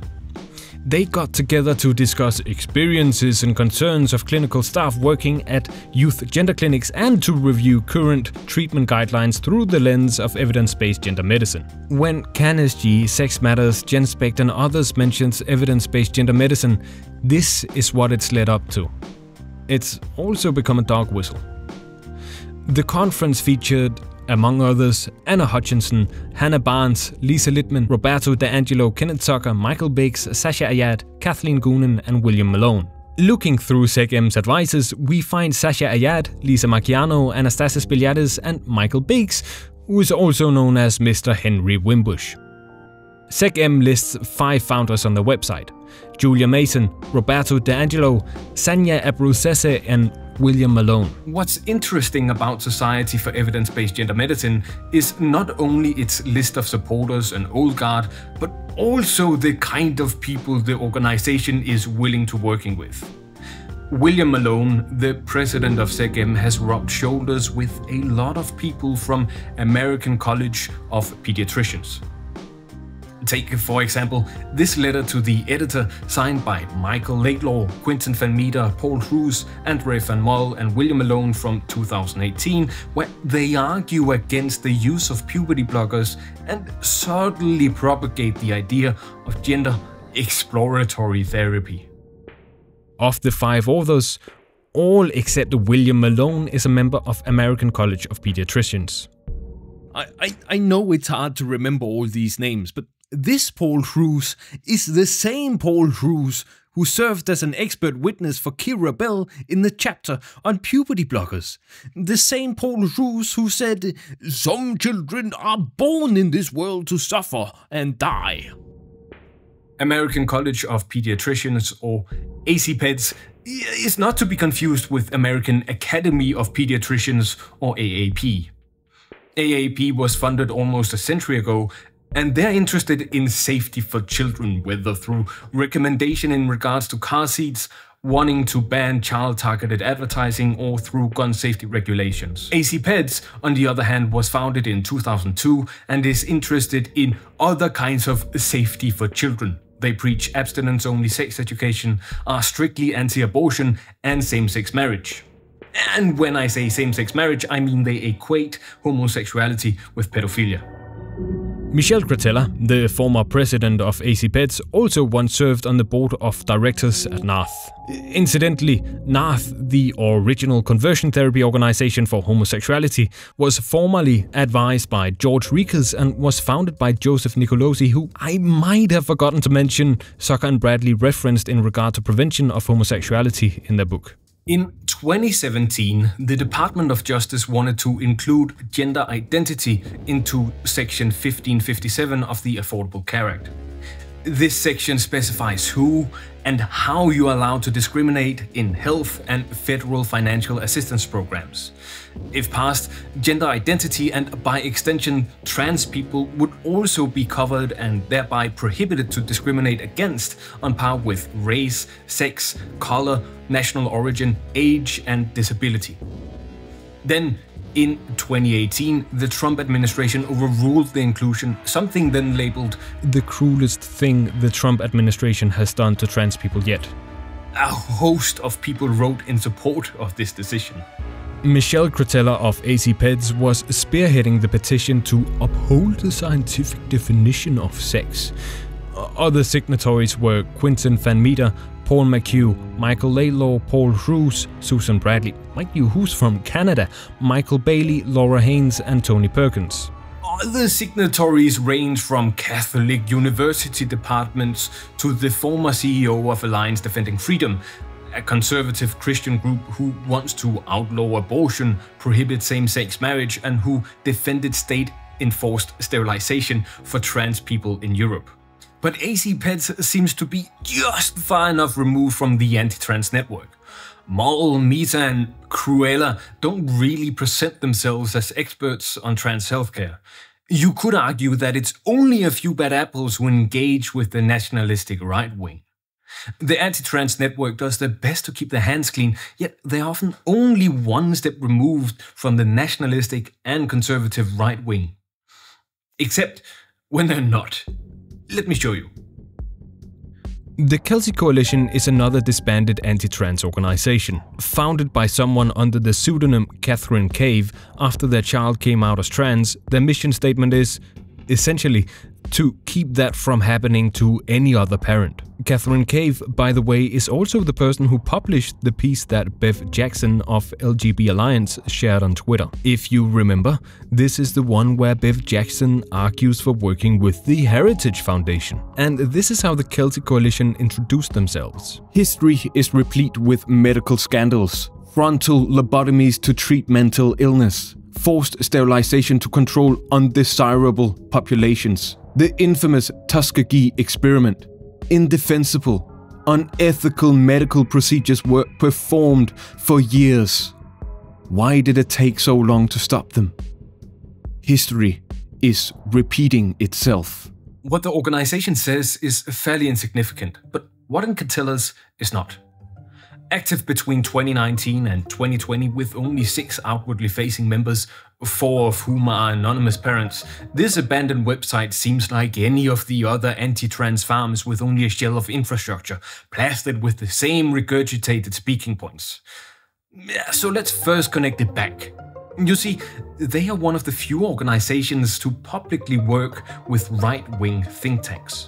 They got together to discuss experiences and concerns of clinical staff working at youth gender clinics and to review current treatment guidelines through the lens of evidence-based gender medicine. When CanSG, Sex Matters, GenSpect and others mentions evidence-based gender medicine, this is what it's led up to. It's also become a dog whistle. The conference featured, among others, Anna Hutchinson, Hannah Barnes, Lisa Littman, Roberto D'Angelo, Kenneth Zucker, Michael Biggs, Sasha Ayad, Kathleen Goonan and William Malone. Looking through SecM's advisors, we find Sasha Ayad, Lisa Macchiano, Anastasis Biliadis and Michael Biggs, who is also known as Mr. Henry Wimbush. SecM lists 5 founders on their website: Julia Mason, Roberto D'Angelo, Sanya Abruzese and William Malone. What's interesting about Society for Evidence-Based Gender Medicine is not only its list of supporters and old guard, but also the kind of people the organization is willing to working with. William Malone, the president of SecM, has rubbed shoulders with a lot of people from American College of Pediatricians. Take, for example, this letter to the editor signed by Michael Laidlaw, Quentin Van Meter, Paul Hroes, Andre Van Mol and William Malone from 2018, where they argue against the use of puberty blockers and subtly propagate the idea of gender exploratory therapy. Of the 5 authors, all except William Malone is a member of American College of Pediatricians. I know it's hard to remember all these names, but this Paul Hroes is the same Paul Hroes who served as an expert witness for Kira Bell in the chapter on puberty blockers. The same Paul Hroes who said, "Some children are born in this world to suffer and die." American College of Pediatricians, or ACPEDS, is not to be confused with American Academy of Pediatricians, or AAP. AAP was funded almost a century ago, and they're interested in safety for children, whether through recommendation in regards to car seats, wanting to ban child-targeted advertising, or through gun safety regulations. ACPEDS, on the other hand, was founded in 2002 and is interested in other kinds of safety for children. They preach abstinence-only sex education, are strictly anti-abortion and same-sex marriage. And when I say same-sex marriage, I mean they equate homosexuality with pedophilia. Michelle Cretella, the former president of ACPEDS, also once served on the board of directors at NARTH. Incidentally, NARTH, the original conversion therapy organization for homosexuality, was formerly advised by George Rekers and was founded by Joseph Nicolosi, who I might have forgotten to mention Zucker and Bradley referenced in regard to prevention of homosexuality in their book. In 2017, the Department of Justice wanted to include gender identity into Section 1557 of the Affordable Care Act. This section specifies who and how you are allowed to discriminate in health and federal financial assistance programs. If passed, gender identity and by extension trans people would also be covered and thereby prohibited to discriminate against on par with race, sex, color, national origin, age and disability. Then, in 2018, the Trump administration overruled the inclusion, something then labeled the cruelest thing the Trump administration has done to trans people yet. A host of people wrote in support of this decision. Michelle Cretella of ACPEDS was spearheading the petition to uphold the scientific definition of sex. Other signatories were Quentin Van Meter, Paul McHugh, Michael Laidlaw, Paul Hroes, Susan Bradley, mind you who's from Canada, Michael Bailey, Laura Haynes and Tony Perkins. Other signatories range from Catholic university departments to the former CEO of Alliance Defending Freedom, a conservative Christian group who wants to outlaw abortion, prohibit same-sex marriage and who defended state-enforced sterilization for trans people in Europe. But ACPEDS seems to be just far enough removed from the anti-trans network. Moll, Mita and Cruella don't really present themselves as experts on trans healthcare. You could argue that it's only a few bad apples who engage with the nationalistic right wing. The anti-trans network does their best to keep their hands clean, yet they're often only one step removed from the nationalistic and conservative right wing. Except when they're not. Let me show you. The Kelsey Coalition is another disbanded anti-trans organization, founded by someone under the pseudonym Catherine Cave after their child came out as trans. Their mission statement is, essentially, to keep that from happening to any other parent. Catherine Cave, by the way, is also the person who published the piece that Bev Jackson of LGBT Alliance shared on Twitter. If you remember, this is the one where Bev Jackson argues for working with the Heritage Foundation. And this is how the Celtic Coalition introduced themselves. History is replete with medical scandals, frontal lobotomies to treat mental illness, forced sterilization to control undesirable populations, the infamous Tuskegee experiment. Indefensible, unethical medical procedures were performed for years. Why did it take so long to stop them? History is repeating itself. What the organization says is fairly insignificant, but what it can tell us is not. Active between 2019 and 2020 with only 6 outwardly facing members, 4 of whom are anonymous parents, this abandoned website seems like any of the other anti-trans farms with only a shell of infrastructure, plastered with the same regurgitated speaking points. So let's first connect it back. You see, they are one of the few organizations to publicly work with right-wing think tanks.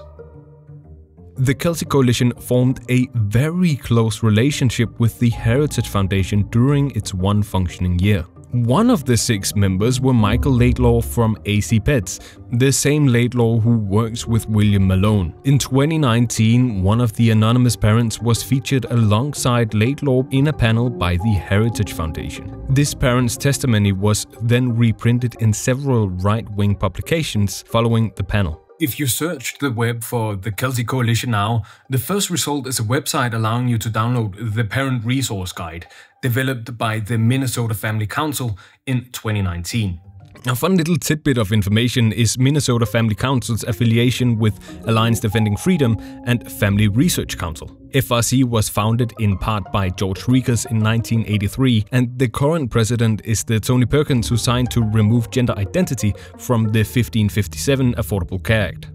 The Kelsey Coalition formed a very close relationship with the Heritage Foundation during its one functioning year. One of the 6 members were Michael Laidlaw from AC Pets, the same Laidlaw who works with William Malone. In 2019, one of the anonymous parents was featured alongside Laidlaw in a panel by the Heritage Foundation. This parent's testimony was then reprinted in several right-wing publications following the panel. If you search the web for the Kelsey Coalition now, the first result is a website allowing you to download the Parent Resource Guide, developed by the Minnesota Family Council in 2019. A fun little tidbit of information is Minnesota Family Council's affiliation with Alliance Defending Freedom and Family Research Council. FRC was founded in part by George Rekers in 1983, and the current president is the Tony Perkins who signed to remove gender identity from the 1557 Affordable Care Act.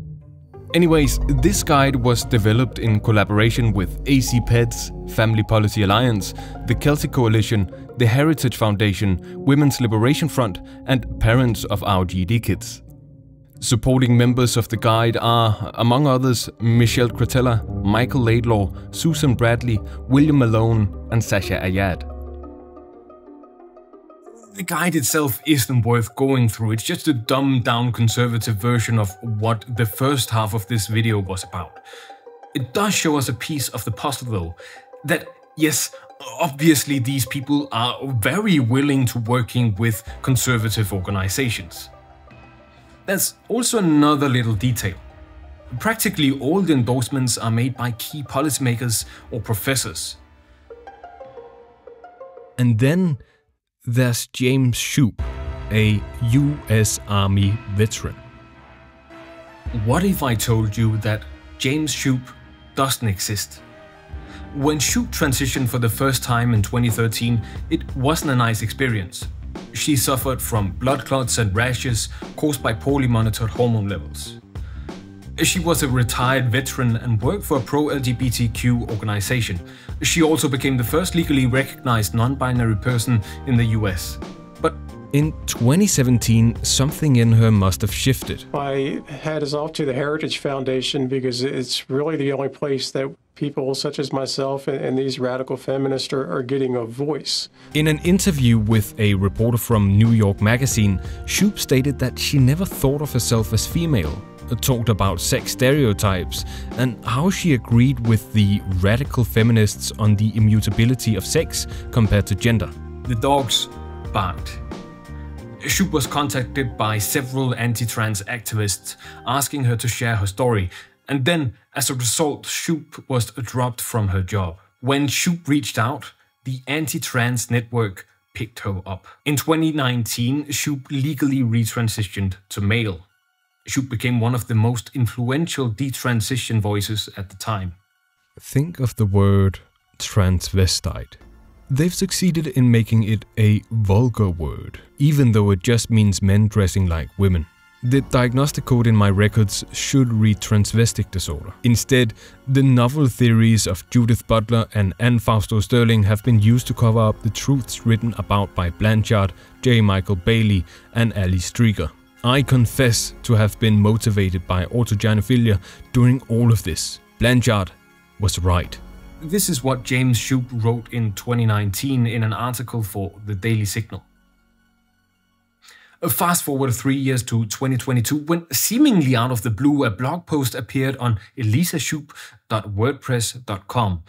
Anyways, this guide was developed in collaboration with AC Pets, Family Policy Alliance, the Kelsey Coalition, the Heritage Foundation, Women's Liberation Front, and parents of ROGD kids. Supporting members of the guide are, among others, Michelle Cretella, Michael Laidlaw, Susan Bradley, William Malone, and Sasha Ayad. The guide itself isn't worth going through, it's just a dumbed down conservative version of what the first half of this video was about. It does show us a piece of the puzzle though, that yes, obviously these people are very willing to working with conservative organizations. There's also another little detail. Practically all the endorsements are made by key policymakers or professors. And then there's James Shoup, a US Army veteran. What if I told you that James Shoup doesn't exist? When Shoup transitioned for the first time in 2013, it wasn't a nice experience. She suffered from blood clots and rashes caused by poorly monitored hormone levels. She was a retired veteran and worked for a pro-LGBTQ organization. She also became the first legally recognized non-binary person in the US. But in 2017, something in her must have shifted. I had us off to the Heritage Foundation because it's really the only place that people such as myself and these radical feminists are getting a voice. In an interview with a reporter from New York Magazine, Shoup stated that she never thought of herself as female, talked about sex stereotypes, and how she agreed with the radical feminists on the immutability of sex compared to gender. The dogs barked. Shoup was contacted by several anti-trans activists asking her to share her story, and then, as a result, Shoup was dropped from her job. When Shoup reached out, the anti-trans network picked her up. In 2019, Shoup legally retransitioned to male. Shoup became one of the most influential detransition voices at the time. Think of the word transvestite. They've succeeded in making it a vulgar word, even though it just means men dressing like women. The diagnostic code in my records should read transvestic disorder. Instead, the novel theories of Judith Butler and Anne Fausto Sterling have been used to cover up the truths written about by Blanchard, J. Michael Bailey, and Ali Strieger. I confess to have been motivated by autogynephilia during all of this. Blanchard was right. This is what James Shoup wrote in 2019 in an article for The Daily Signal. Fast forward 3 years to 2022, when seemingly out of the blue a blog post appeared on elisashoup.wordpress.com.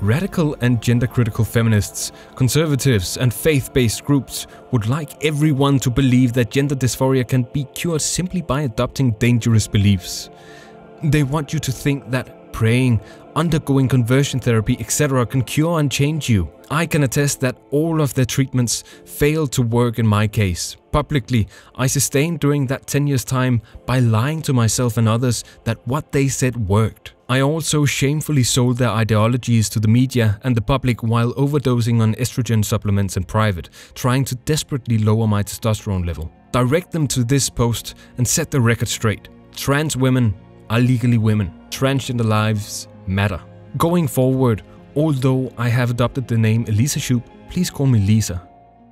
Radical and gender-critical feminists, conservatives, and faith-based groups would like everyone to believe that gender dysphoria can be cured simply by adopting dangerous beliefs. They want you to think that praying, undergoing conversion therapy, etc. can cure and change you. I can attest that all of their treatments failed to work in my case. Publicly, I sustained during that 10 years time by lying to myself and others that what they said worked. I also shamefully sold their ideologies to the media and the public while overdosing on estrogen supplements in private, trying to desperately lower my testosterone level. Direct them to this post and set the record straight. Trans women are legally women. Transgender lives matter. Going forward, although I have adopted the name Elisa Shoup, please call me Lisa.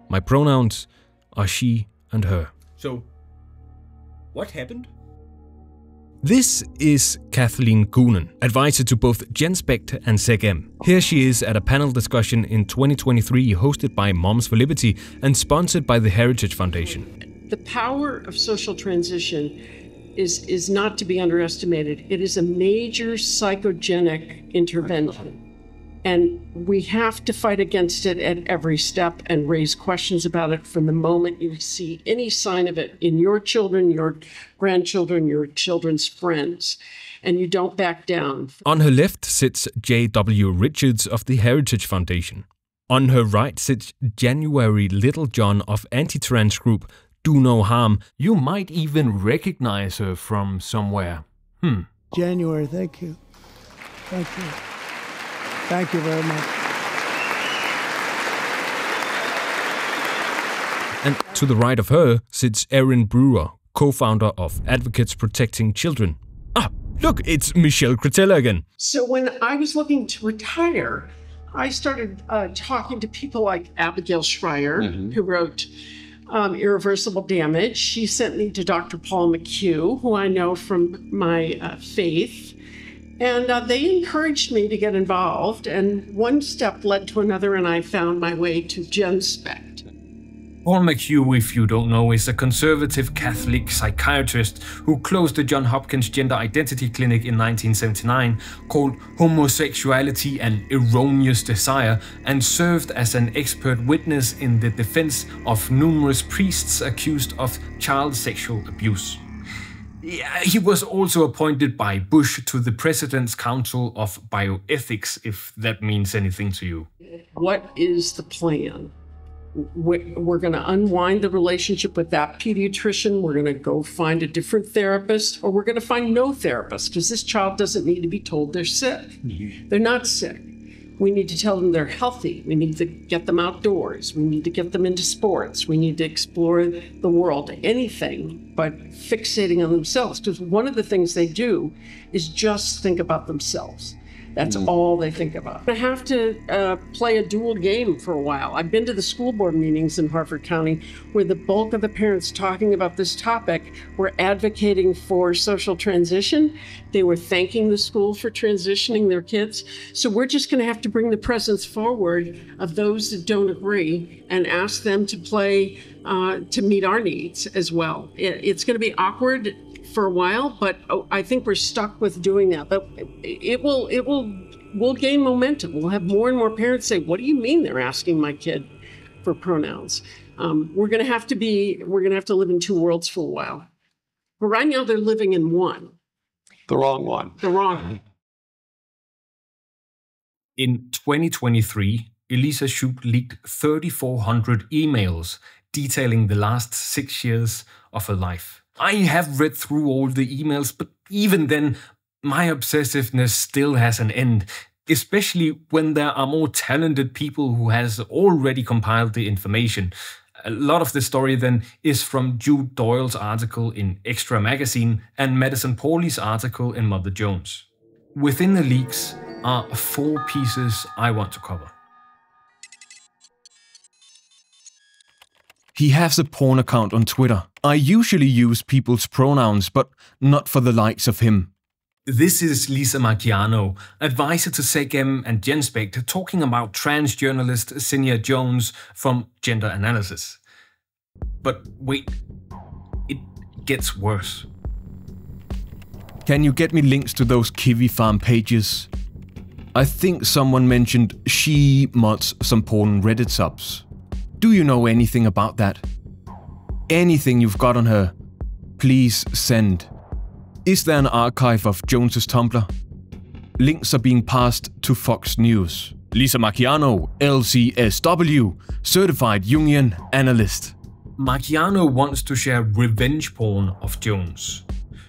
My pronouns are she and her. So, what happened? This is Kathleen Goonan, advisor to both GenSpect and SecM. Here she is at a panel discussion in 2023 hosted by Moms for Liberty and sponsored by the Heritage Foundation. The power of social transition is not to be underestimated. It is a major psychogenic intervention. And we have to fight against it at every step and raise questions about it from the moment you see any sign of it in your children, your grandchildren, your children's friends, and you don't back down. On her left sits J.W. Richards of the Heritage Foundation. On her right sits January Littlejohn of anti-trans group Do No Harm. You might even recognize her from somewhere. January, thank you. Thank you. Thank you very much. And to the right of her sits Erin Brewer, co-founder of Advocates Protecting Children. Ah, look, it's Michelle Cretella again. So when I was looking to retire, I started talking to people like Abigail Schreier, who wrote Irreversible Damage. She sent me to Dr. Paul McHugh, who I know from my faith. And they encouraged me to get involved, and one step led to another, and I found my way to GenSpect. Paul McHugh, if you don't know, is a conservative Catholic psychiatrist who closed the Johns Hopkins Gender Identity Clinic in 1979, called Homosexuality and Erroneous Desire, and served as an expert witness in the defense of numerous priests accused of child sexual abuse. He was also appointed by Bush to the President's Council of Bioethics, if that means anything to you. What is the plan? We're going to unwind the relationship with that pediatrician. We're going to go find a different therapist, or we're going to find no therapist, because this child doesn't need to be told they're sick. They're not sick. We need to tell them they're healthy. We need to get them outdoors. We need to get them into sports. We need to explore the world, anything but fixating on themselves. Because one of the things they do is just think about themselves. That's all they think about. I have to play a dual game for a while. I've been to the school board meetings in Harford County where the bulk of the parents talking about this topic were advocating for social transition. They were thanking the school for transitioning their kids. So we're just going to have to bring the presence forward of those that don't agree and ask them to play to meet our needs as well. It's going to be awkward for a while, but I think we're stuck with doing that. But we'll gain momentum. We'll have more and more parents say, "What do you mean they're asking my kid for pronouns?" We're going to have to live in two worlds for a while. But right now they're living in one. The wrong one. The wrong one. In 2023, Elisa Shoup leaked 3,400 emails detailing the last 6 years of her life. I have read through all the emails, but even then, my obsessiveness still has an end, especially when there are more talented people who has already compiled the information. A lot of the story then is from Jude Doyle's article in Extra Magazine and Madison Pauly's article in Mother Jones. Within the leaks are 4 pieces I want to cover. He has a porn account on Twitter. I usually use people's pronouns, but not for the likes of him. This is Lisa Marchiano, advisor to SecM and GenSpect, talking about trans journalist Cinia Jones from Gender Analysis. But wait, it gets worse. Can you get me links to those Kiwi Farm pages? I think someone mentioned she mods some porn Reddit subs. Do you know anything about that? Anything you've got on her, please send. Is there an archive of Jones's Tumblr? links are being passed to Fox News. Lisa Marchiano, LCSW, Certified Jungian Analyst. Marchiano wants to share revenge porn of Jones.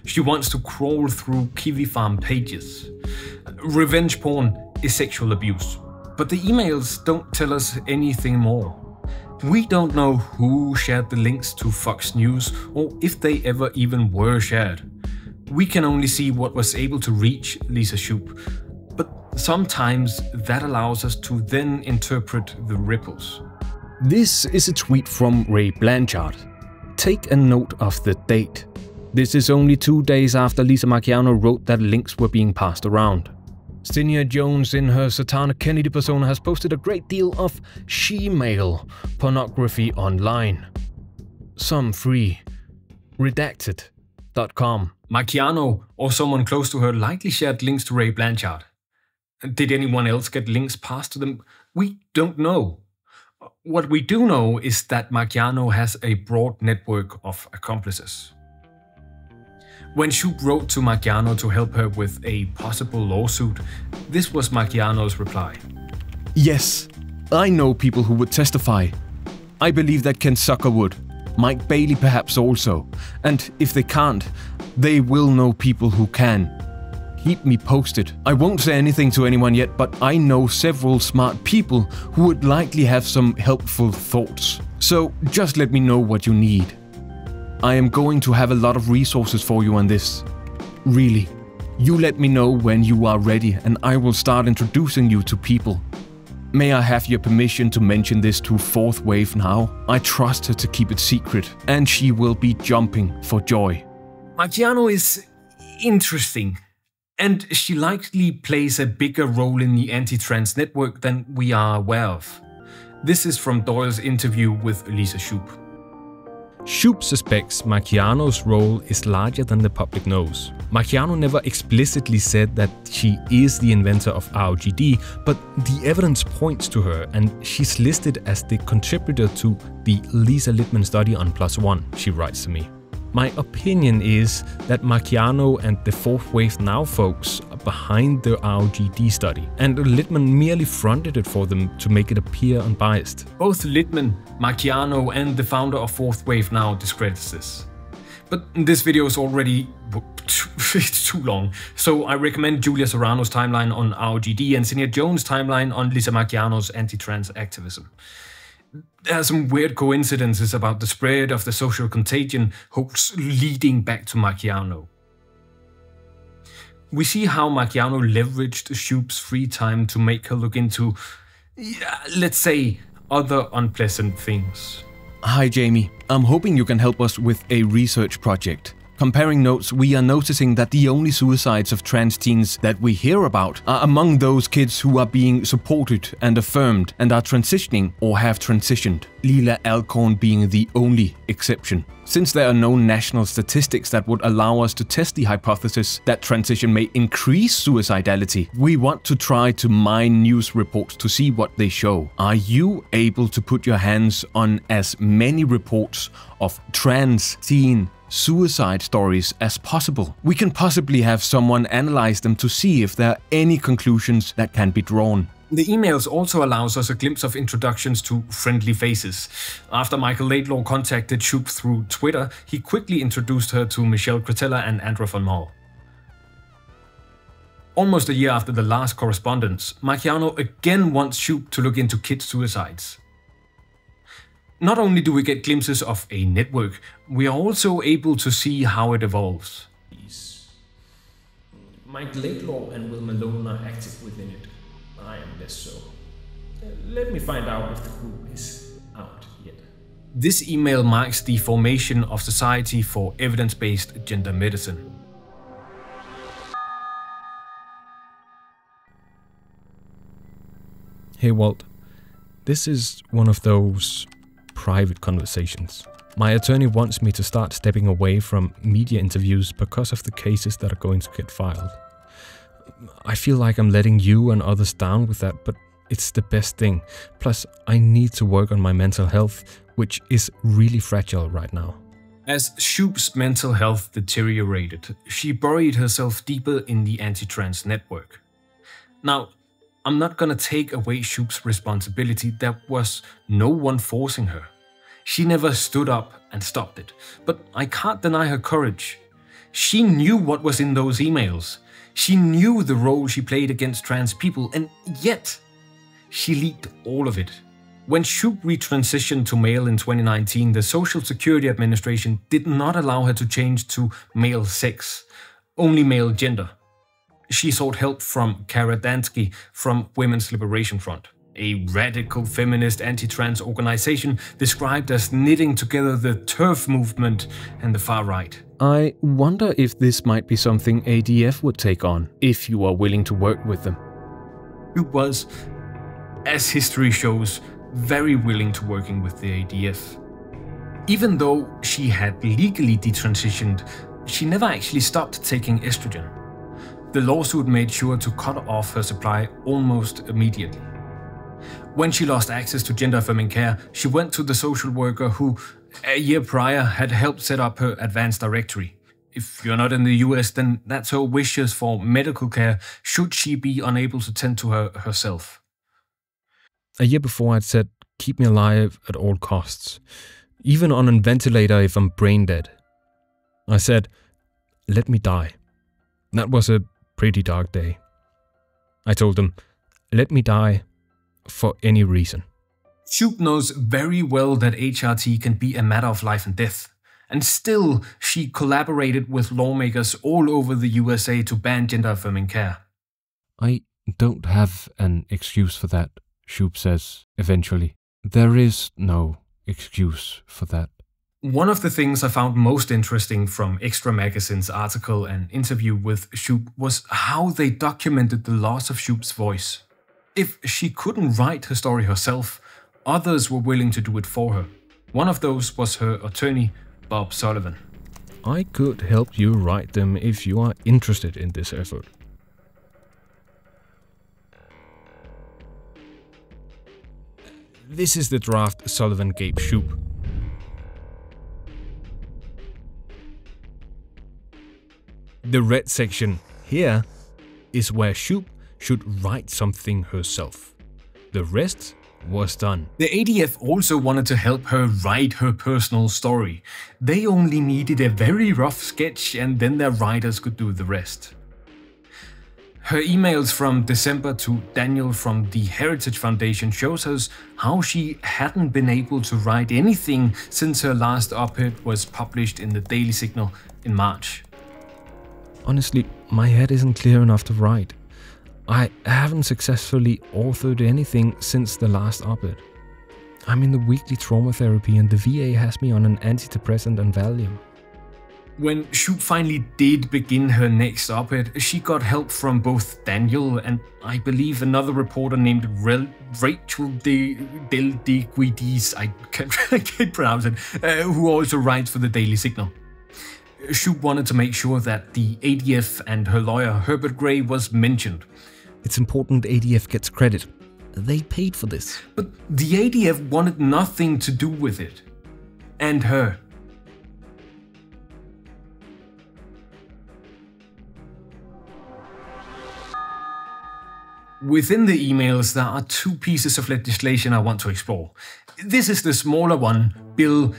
She wants to crawl through Kiwi Farm pages. Revenge porn is sexual abuse, but the emails don't tell us anything more. We don't know who shared the links to Fox News or if they ever even were shared. We can only see what was able to reach Lisa Shoup, but sometimes that allows us to then interpret the ripples. This is a tweet from Ray Blanchard. Take a note of the date. This is only 2 days after Lisa Marchiano wrote that links were being passed around. Cinia Jones in her Satanic Kennedy persona has posted a great deal of she-male pornography online. Some free. Redacted.com. Marchiano or someone close to her likely shared links to Ray Blanchard. Did anyone else get links passed to them? We don't know. What we do know is that Marchiano has a broad network of accomplices. When Shoup wrote to Marchiano to help her with a possible lawsuit, this was Marchiano's reply. Yes, I know people who would testify. I believe that Ken Zucker would. Mike Bailey perhaps also. And if they can't, they will know people who can. Keep me posted. I won't say anything to anyone yet, but I know several smart people who would likely have some helpful thoughts. So just let me know what you need. I am going to have a lot of resources for you on this. Really. You let me know when you are ready and I will start introducing you to people. May I have your permission to mention this to Fourth Wave now? I trust her to keep it secret and she will be jumping for joy. Marchiano is interesting, and she likely plays a bigger role in the anti-trans network than we are aware of. This is from Doyle's interview with Lisa Shoup. Shoup suspects Marchiano's role is larger than the public knows. Marchiano never explicitly said that she is the inventor of ROGD, but the evidence points to her, and she's listed as the contributor to the Lisa Littman study on +1, she writes to me. My opinion is that Marchiano and the Fourth Wave Now folks are behind the ROGD study, and Littman merely fronted it for them to make it appear unbiased. Both Littman, Marchiano and the founder of Fourth Wave Now discredits this. But this video is already too long, so I recommend Julia Serrano's timeline on ROGD and Cinia Jones' timeline on Lisa Marchiano's anti-trans activism. There are some weird coincidences about the spread of the social contagion hoax leading back to Marchiano. We see how Marchiano leveraged Shoup's free time to make her look into, let's say, other unpleasant things. Hi Jamie, I'm hoping you can help us with a research project. Comparing notes, we are noticing that the only suicides of trans teens that we hear about are among those kids who are being supported and affirmed and are transitioning or have transitioned, Lila Alcorn being the only exception. Since there are no national statistics that would allow us to test the hypothesis that transition may increase suicidality, we want to try to mine news reports to see what they show. Are you able to put your hands on as many reports of trans teen suicide stories as possible? We can possibly have someone analyze them to see if there are any conclusions that can be drawn. The emails also allows us a glimpse of introductions to friendly faces. After Michael Laidlaw contacted Shoup through Twitter, he quickly introduced her to Michelle Cretella and Andra von Moll. Almost a year after the last correspondence, Marchiano again wants Shoup to look into kid suicides. Not only do we get glimpses of a network, we are also able to see how it evolves. Mike Laidlaw and Will Malone are active within it. I am less so. Let me find out if the group is out yet. This email marks the formation of Society for Evidence-Based Gender Medicine. Hey Walt, this is one of those private conversations. My attorney wants me to start stepping away from media interviews because of the cases that are going to get filed. I feel like I'm letting you and others down with that, but it's the best thing. Plus, I need to work on my mental health, which is really fragile right now. As Shoup's mental health deteriorated, she buried herself deeper in the anti-trans network. Now, I'm not gonna take away Shoop's responsibility. There was no one forcing her. She never stood up and stopped it. But I can't deny her courage. She knew what was in those emails. She knew the role she played against trans people, and yet she leaked all of it. When Shoop retransitioned to male in 2019, the Social Security Administration did not allow her to change to male sex, only male gender. She sought help from Kara Dansky from Women's Liberation Front, a radical feminist anti-trans organization described as knitting together the TERF movement and the far right. I wonder if this might be something ADF would take on, if you are willing to work with them. Shoop was, as history shows, very willing to working with the ADF. Even though she had legally detransitioned, she never actually stopped taking estrogen. The lawsuit made sure to cut off her supply almost immediately. When she lost access to gender-affirming care, she went to the social worker who, a year prior, had helped set up her advanced directory. If you're not in the US, then that's her wishes for medical care should she be unable to tend to her herself. A year before I'd said, keep me alive at all costs, even on a ventilator if I'm brain dead. I said, let me die. That was a pretty dark day. I told them, let me die for any reason. Shoop knows very well that HRT can be a matter of life and death, and still she collaborated with lawmakers all over the USA to ban gender-affirming care. I don't have an excuse for that, Shoop says eventually. There is no excuse for that. One of the things I found most interesting from Extra Magazine's article and interview with Shoop was how they documented the loss of Shoop's voice. If she couldn't write her story herself, others were willing to do it for her. One of those was her attorney, Bob Sullivan. I could help you write them if you are interested in this effort. This is the draft Sullivan gave Shoop. The red section here is where Shoop should write something herself. The rest was done. The ADF also wanted to help her write her personal story. They only needed a very rough sketch and then their writers could do the rest. Her emails from December to Daniel from the Heritage Foundation shows us how she hadn't been able to write anything since her last op-ed was published in the Daily Signal in March. Honestly, my head isn't clear enough to write. I haven't successfully authored anything since the last op-ed. I'm in the weekly trauma therapy and the VA has me on an antidepressant and Valium. When Shoop finally did begin her next op-ed, she got help from both Daniel and I believe another reporter named Rachel Del Guidis, I can't pronounce it, who also writes for the Daily Signal. Shoop wanted to make sure that the ADF and her lawyer Herbert Gray was mentioned. It's important ADF gets credit. They paid for this. But the ADF wanted nothing to do with it. And her. Within the emails, there are two pieces of legislation I want to explore. This is the smaller one, Bill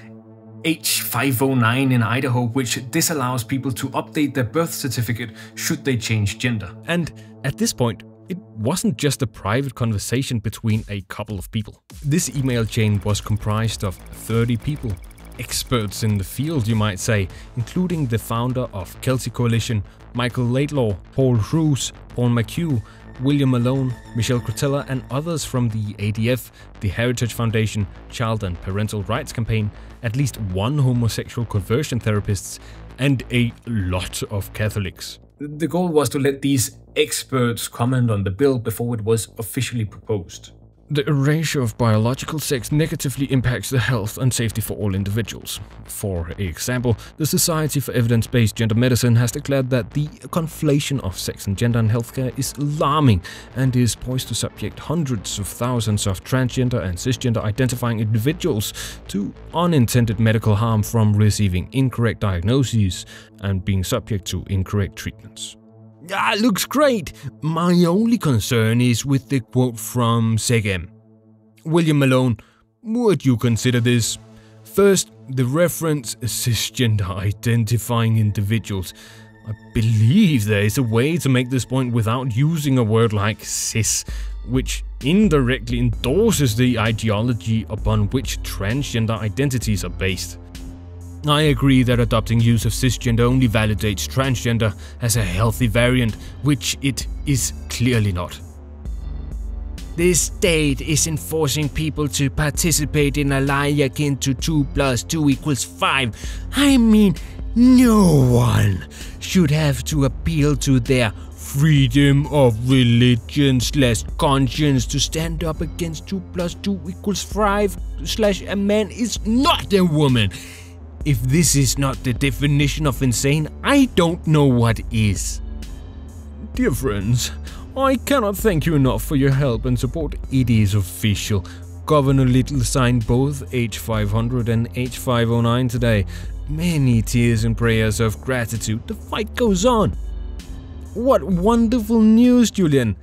H509 in Idaho, which disallows people to update their birth certificate should they change gender. And at this point, it wasn't just a private conversation between a couple of people. This email chain was comprised of 30 people, experts in the field you might say, including the founder of Kelsey Coalition, Michael Laidlaw, Paul Roos, Paul McHugh, William Malone, Michelle Cretella and others from the ADF, the Heritage Foundation, Child and Parental Rights Campaign, at least one homosexual conversion therapist, and a lot of Catholics. The goal was to let these experts comment on the bill before it was officially proposed. The erasure of biological sex negatively impacts the health and safety for all individuals. For example, the Society for Evidence-Based Gender Medicine has declared that the conflation of sex and gender in healthcare is alarming and is poised to subject hundreds of thousands of transgender and cisgender identifying individuals to unintended medical harm from receiving incorrect diagnoses and being subject to incorrect treatments. Looks great. My only concern is with the quote from SegM. William Malone, would you consider this? First, the reference cisgender identifying individuals. I believe there is a way to make this point without using a word like cis, which indirectly endorses the ideology upon which transgender identities are based. I agree that adopting use of cisgender only validates transgender as a healthy variant, which it is clearly not. The state is enforcing people to participate in a lie akin to 2 + 2 = 5. I mean, no one should have to appeal to their freedom of religion/conscience to stand up against 2 + 2 = 5 / a man is not a woman. If this is not the definition of insane, I don't know what is. Dear friends, I cannot thank you enough for your help and support. It is official. Governor Little signed both H500 and H509 today. Many tears and prayers of gratitude. The fight goes on. What wonderful news, Julian.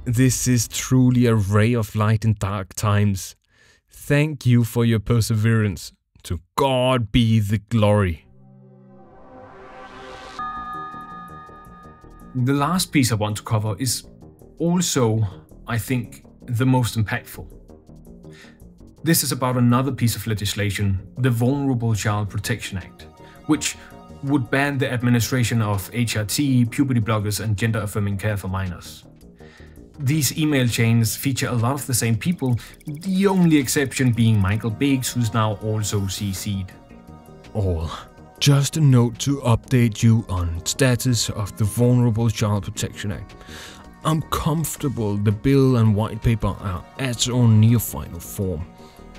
This is truly a ray of light in dark times. Thank you for your perseverance. To God be the glory. The last piece I want to cover is also, I think, the most impactful. This is about another piece of legislation, the Vulnerable Child Protection Act, which would ban the administration of HRT, puberty blockers, and gender-affirming care for minors. These email chains feature a lot of the same people, the only exception being Michael Biggs, who's now also CC'd. All. Just a note to update you on status of the Vulnerable Child Protection Act. I'm comfortable the bill and white paper are at or near final form.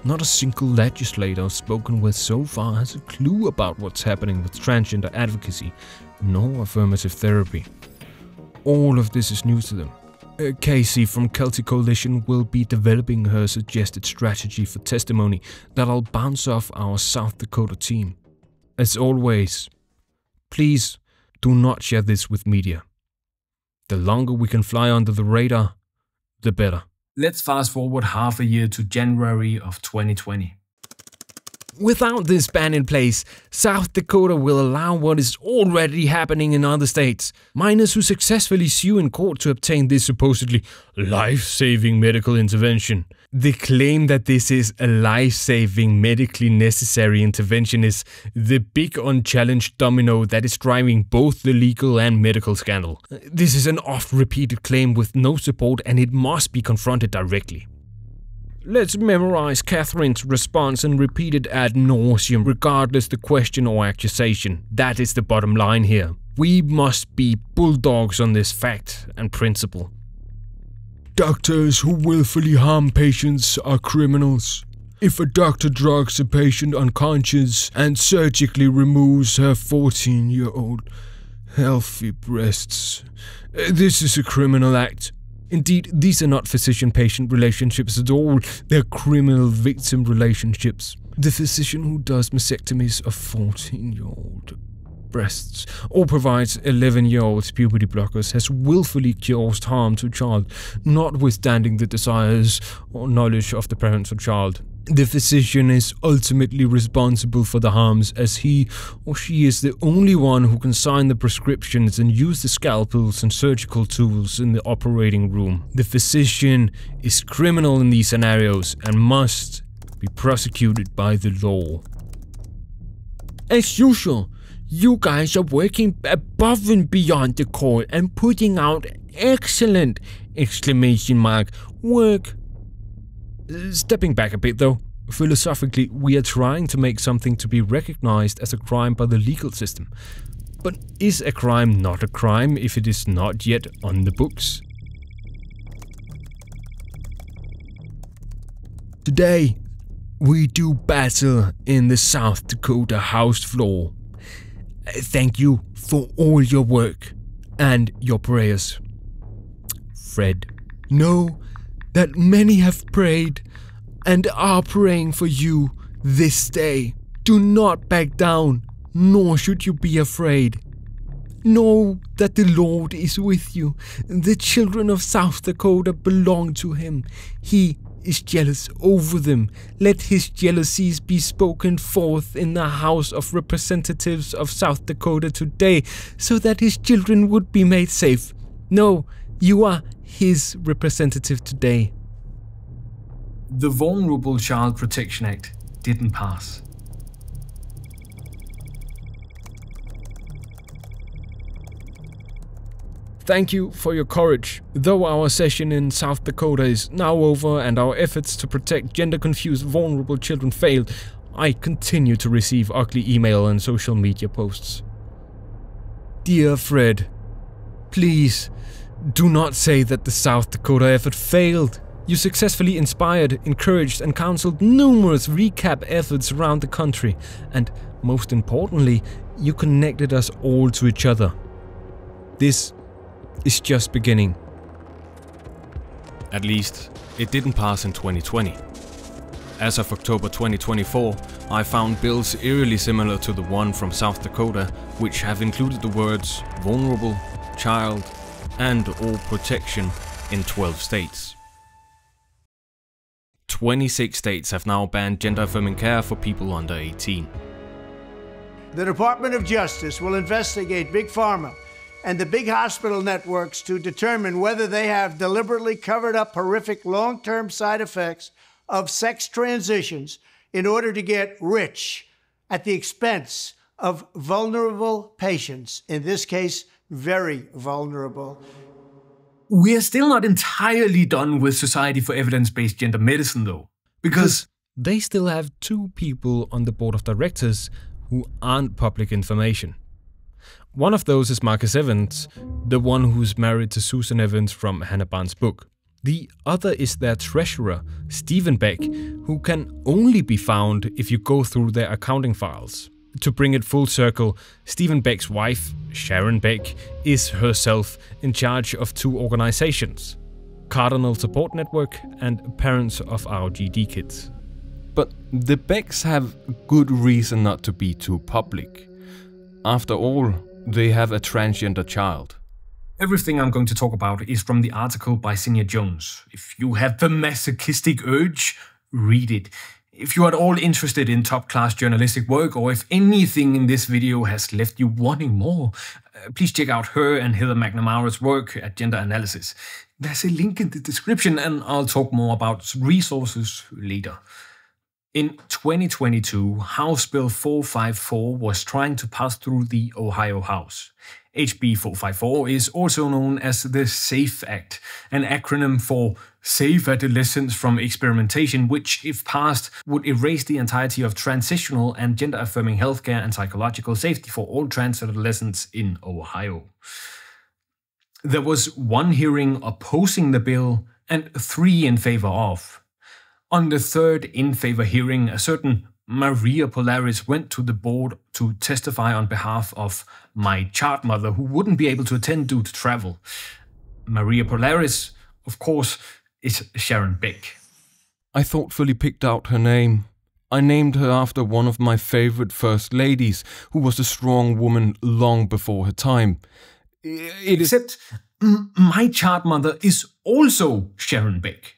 Not a single legislator I've spoken with so far has a clue about what's happening with transgender advocacy, nor affirmative therapy. All of this is news to them. Casey from Celtic Coalition will be developing her suggested strategy for testimony that I'll bounce off our South Dakota team. As always, please do not share this with media. The longer we can fly under the radar, the better. Let's fast forward half a year to January of 2020. Without this ban in place, South Dakota will allow what is already happening in other states. Minors who successfully sue in court to obtain this supposedly life-saving medical intervention. The claim that this is a life-saving, medically necessary intervention is the big unchallenged domino that is driving both the legal and medical scandal. This is an oft-repeated claim with no support, and it must be confronted directly. Let's memorize Catherine's response and repeat it ad nauseum, regardless the question or accusation. That is the bottom line here. We must be bulldogs on this fact and principle. Doctors who willfully harm patients are criminals. If a doctor drugs a patient unconscious and surgically removes her 14-year-old healthy breasts, this is a criminal act. Indeed, these are not physician-patient relationships at all, they're criminal victim relationships. The physician who does mastectomies of 14-year-old breasts or provides 11-year-olds puberty blockers has willfully caused harm to a child, notwithstanding the desires or knowledge of the parents or child. The physician is ultimately responsible for the harms, as he or she is the only one who can sign the prescriptions and use the scalpels and surgical tools in the operating room. The physician is criminal in these scenarios and must be prosecuted by the law. As usual, you guys are working above and beyond the call and putting out excellent work. Stepping back a bit though, philosophically we are trying to make something to be recognized as a crime by the legal system. But is a crime not a crime if it is not yet on the books? Today, we do battle in the South Dakota House floor. Thank you for all your work and your prayers. Fred, know that many have prayed and are praying for you this day. Do not back down, nor should you be afraid. Know that the Lord is with you. The children of South Dakota belong to him. He is jealous over them. Let his jealousies be spoken forth in the House of Representatives of South Dakota today, so that his children would be made safe. No, you are his representative today. The Vulnerable Child Protection Act didn't pass. Thank you for your courage. Though our session in South Dakota is now over and our efforts to protect gender-confused vulnerable children failed, I continue to receive ugly email and social media posts. Dear Fred, please do not say that the South Dakota effort failed. You successfully inspired, encouraged, and counseled numerous recap efforts around the country, and most importantly, you connected us all to each other. This is just beginning. At least, it didn't pass in 2020. As of October 2024, I found bills eerily similar to the one from South Dakota, which have included the words vulnerable, child, and/or protection in 12 states. 26 states have now banned gender-affirming care for people under 18. The Department of Justice will investigate Big Pharma and the big hospital networks to determine whether they have deliberately covered up horrific long-term side effects of sex transitions in order to get rich at the expense of vulnerable patients, in this case, very vulnerable. We're still not entirely done with Society for Evidence-Based Gender Medicine, though, because they still have 2 people on the board of directors who aren't public information. One of those is Marcus Evans, the one who's married to Susan Evans from Hannah Barnes' book. The other is their treasurer, Stephen Beck, who can only be found if you go through their accounting files. To bring it full circle, Stephen Beck's wife, Sharon Beck, is herself in charge of 2 organizations, Cardinal Support Network and Parents of ROGD Kids. But the Becks have good reason not to be too public. After all, they have a transgender child. Everything I'm going to talk about is from the article by Senior Jones. If you have the masochistic urge, read it. If you are at all interested in top-class journalistic work, or if anything in this video has left you wanting more, please check out her and Heather McNamara's work at Gender Analysis. There's a link in the description, and I'll talk more about resources later. In 2022, House Bill 454 was trying to pass through the Ohio House. HB 454 is also known as the SAFE Act, an acronym for Save Adolescents from Experimentation, which, if passed, would erase the entirety of transitional and gender-affirming healthcare and psychological safety for all trans adolescents in Ohio. There was 1 hearing opposing the bill and 3 in favor of. On the 3rd in favor hearing, a certain Maria Polaris went to the board to testify on behalf of my chart mother, who wouldn't be able to attend due to travel. Maria Polaris, of course, is Sharon Beck. I thoughtfully picked out her name. I named her after one of my favorite first ladies, who was a strong woman long before her time. Except my chart mother is also Sharon Beck.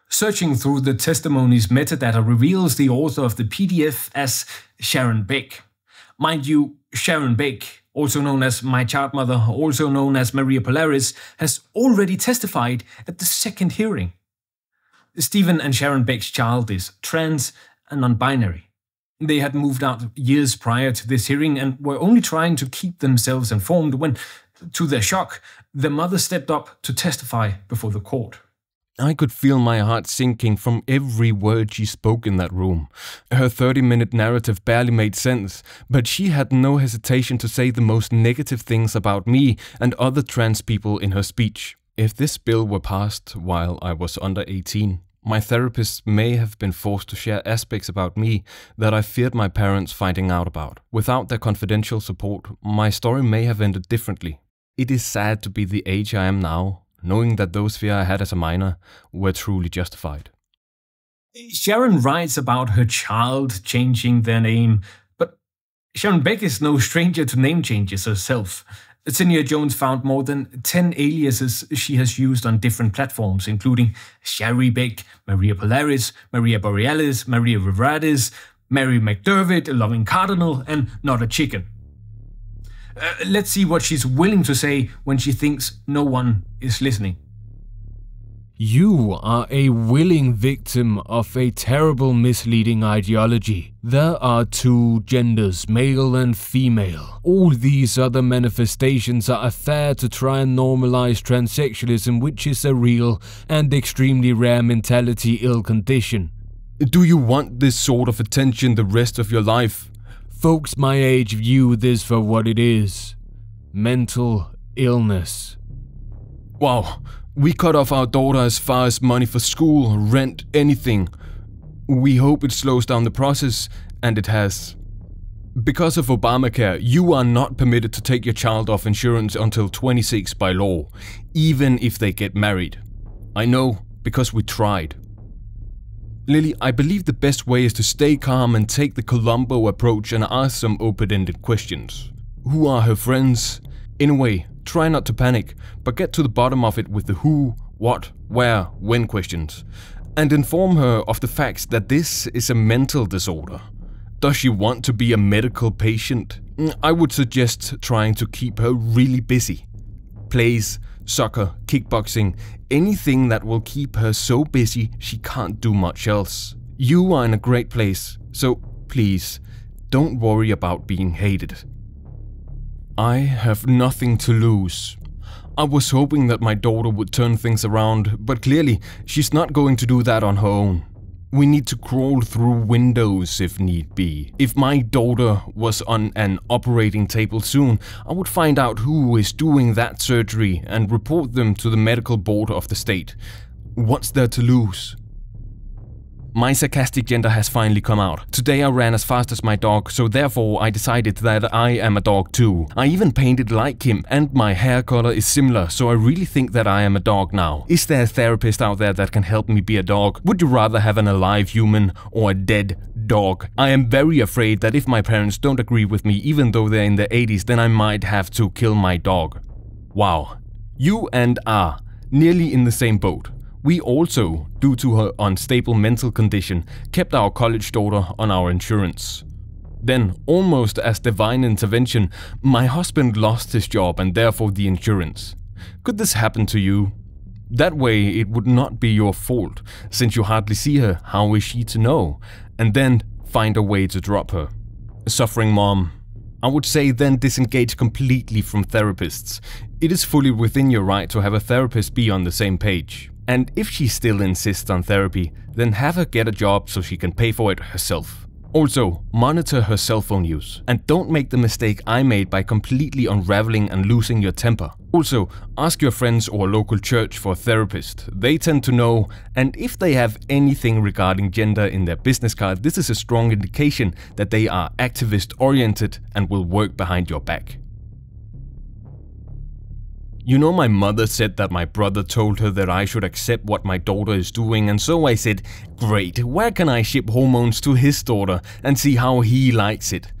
Searching through the testimony's metadata reveals the author of the PDF as Sharon Beck. Mind you, Sharon Beck, also known as my chart mother, also known as Maria Polaris, has already testified at the 2nd hearing. Stephen and Sharon Beck's child is trans and non-binary. They had moved out years prior to this hearing and were only trying to keep themselves informed when, to their shock, their mother stepped up to testify before the court. I could feel my heart sinking from every word she spoke in that room. Her 30-minute narrative barely made sense, but she had no hesitation to say the most negative things about me and other trans people in her speech. If this bill were passed while I was under 18, my therapist may have been forced to share aspects about me that I feared my parents finding out about. Without their confidential support, my story may have ended differently. It is sad to be the age I am now, knowing that those fears I had as a minor were truly justified. Sharon writes about her child changing their name, but Sharon Beck is no stranger to name changes herself. Senior Jones found more than 10 aliases she has used on different platforms, including Sherry Beck, Maria Polaris, Maria Borealis, Maria Rivradis, Mary McDermott, Loving Cardinal, and Not a Chicken. Let's see what she's willing to say when she thinks no one is listening. You are a willing victim of a terrible misleading ideology. There are two genders, male and female. All these other manifestations are a fare to try and normalize transsexualism, which is a real and extremely rare mentality ill condition. Do you want this sort of attention the rest of your life? Folks my age view this for what it is. Mental illness. Wow. We cut off our daughter as far as money for school, rent, anything. We hope it slows down the process, and it has. Because of Obamacare, you are not permitted to take your child off insurance until 26 by law, even if they get married. I know, because we tried. Lily, I believe the best way is to stay calm and take the Columbo approach and ask some open-ended questions. Who are her friends? In a way, try not to panic, but get to the bottom of it with the who, what, where, when questions. And inform her of the facts that this is a mental disorder. Does she want to be a medical patient? I would suggest trying to keep her really busy. Plays, soccer, kickboxing, anything that will keep her so busy she can't do much else. You are in a great place, so please, don't worry about being hated. I have nothing to lose. I was hoping that my daughter would turn things around, but clearly she's not going to do that on her own. We need to crawl through windows if need be. If my daughter was on an operating table soon, I would find out who is doing that surgery and report them to the medical board of the state. What's there to lose? My sarcastic gender has finally come out. Today I ran as fast as my dog, so therefore I decided that I am a dog too. I even painted like him, and my hair color is similar, so I really think that I am a dog now. Is there a therapist out there that can help me be a dog? Would you rather have an alive human or a dead dog? I am very afraid that if my parents don't agree with me, even though they're in their 80s, then I might have to kill my dog. Wow. You and are nearly in the same boat. We also, due to her unstable mental condition, kept our college daughter on our insurance. Then, almost as divine intervention, my husband lost his job and therefore the insurance. Could this happen to you? That way it would not be your fault, since you hardly see her, how is she to know? And then find a way to drop her. A suffering mom. I would say then disengage completely from therapists. It is fully within your right to have a therapist be on the same page. And if she still insists on therapy, then have her get a job so she can pay for it herself. Also, monitor her cell phone use. And don't make the mistake I made by completely unraveling and losing your temper. Also, ask your friends or local church for a therapist. They tend to know, and if they have anything regarding gender in their business card, this is a strong indication that they are activist-oriented and will work behind your back. You know, my mother said that my brother told her that I should accept what my daughter is doing, and so I said, great, where can I ship hormones to his daughter and see how he likes it?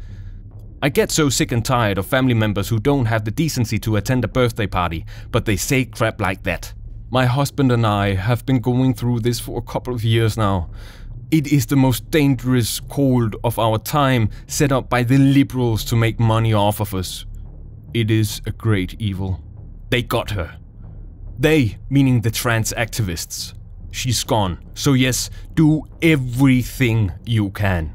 I get so sick and tired of family members who don't have the decency to attend a birthday party, but they say crap like that. My husband and I have been going through this for a couple of years now. It is the most dangerous cult of our time, set up by the liberals to make money off of us. It is a great evil. They got her. They, meaning the trans activists. She's gone. So yes, do everything you can.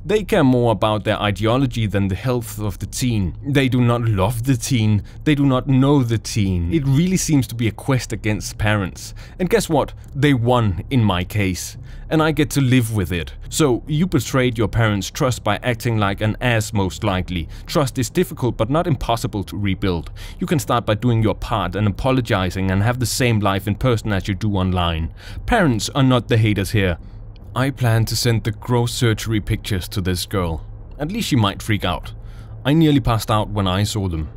They care more about their ideology than the health of the teen. They do not love the teen. They do not know the teen. It really seems to be a quest against parents. And guess what? They won in my case. And I get to live with it. So you betrayed your parents' trust by acting like an ass most likely. Trust is difficult but not impossible to rebuild. You can start by doing your part and apologizing and have the same life in person as you do online. Parents are not the haters here. I plan to send the gross surgery pictures to this girl. At least she might freak out. I nearly passed out when I saw them.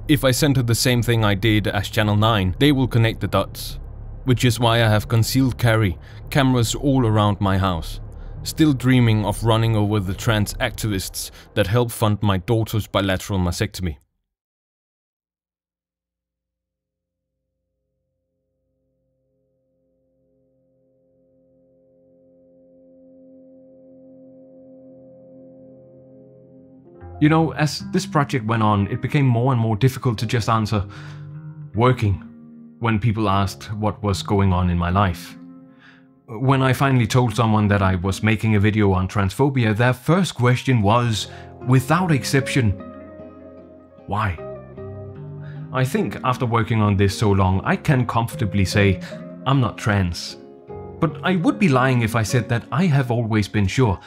If I send her the same thing I did as Channel 9, they will connect the dots. Which is why I have concealed carry, cameras all around my house. still dreaming of running over the trans activists that helped fund my daughter's bilateral mastectomy. You know, as this project went on, it became more and more difficult to just answer working when people asked what was going on in my life. When I finally told someone that I was making a video on transphobia, their first question was, without exception, why? I think after working on this so long, I can comfortably say I'm not trans. But I would be lying if I said that I have always been sure.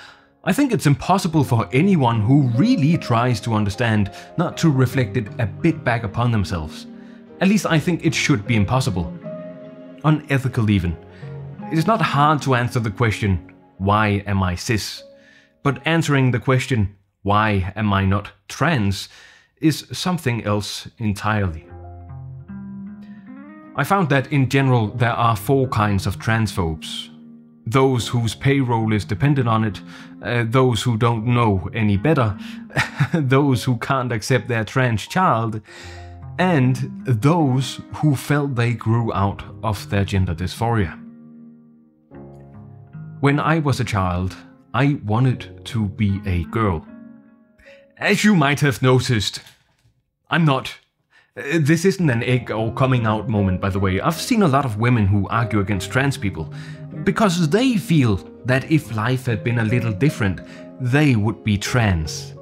I think it's impossible for anyone who really tries to understand not to reflect it a bit back upon themselves. At least I think it should be impossible. Unethical even. It is not hard to answer the question, why am I cis? But answering the question, why am I not trans, is something else entirely. I found that in general there are 4 kinds of transphobes. Those whose payroll is dependent on it, those who don't know any better, those who can't accept their trans child, and those who felt they grew out of their gender dysphoria. When I was a child, I wanted to be a girl. As you might have noticed, I'm not. This isn't an egg or coming out moment, by the way. I've seen a lot of women who argue against trans people because they feel that if life had been a little different, they would be trans.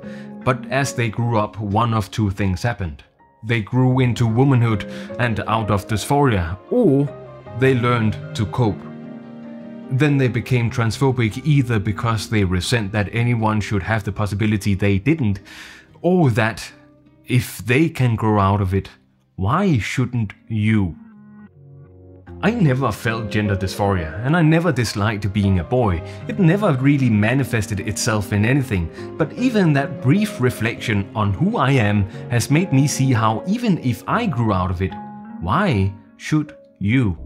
But as they grew up, one of 2 things happened. They grew into womanhood and out of dysphoria, or they learned to cope. Then they became transphobic either because they resent that anyone should have the possibility they didn't, or that if they can grow out of it, why shouldn't you? I never felt gender dysphoria, and I never disliked being a boy. It never really manifested itself in anything, but even that brief reflection on who I am has made me see how even if I grew out of it, why should you?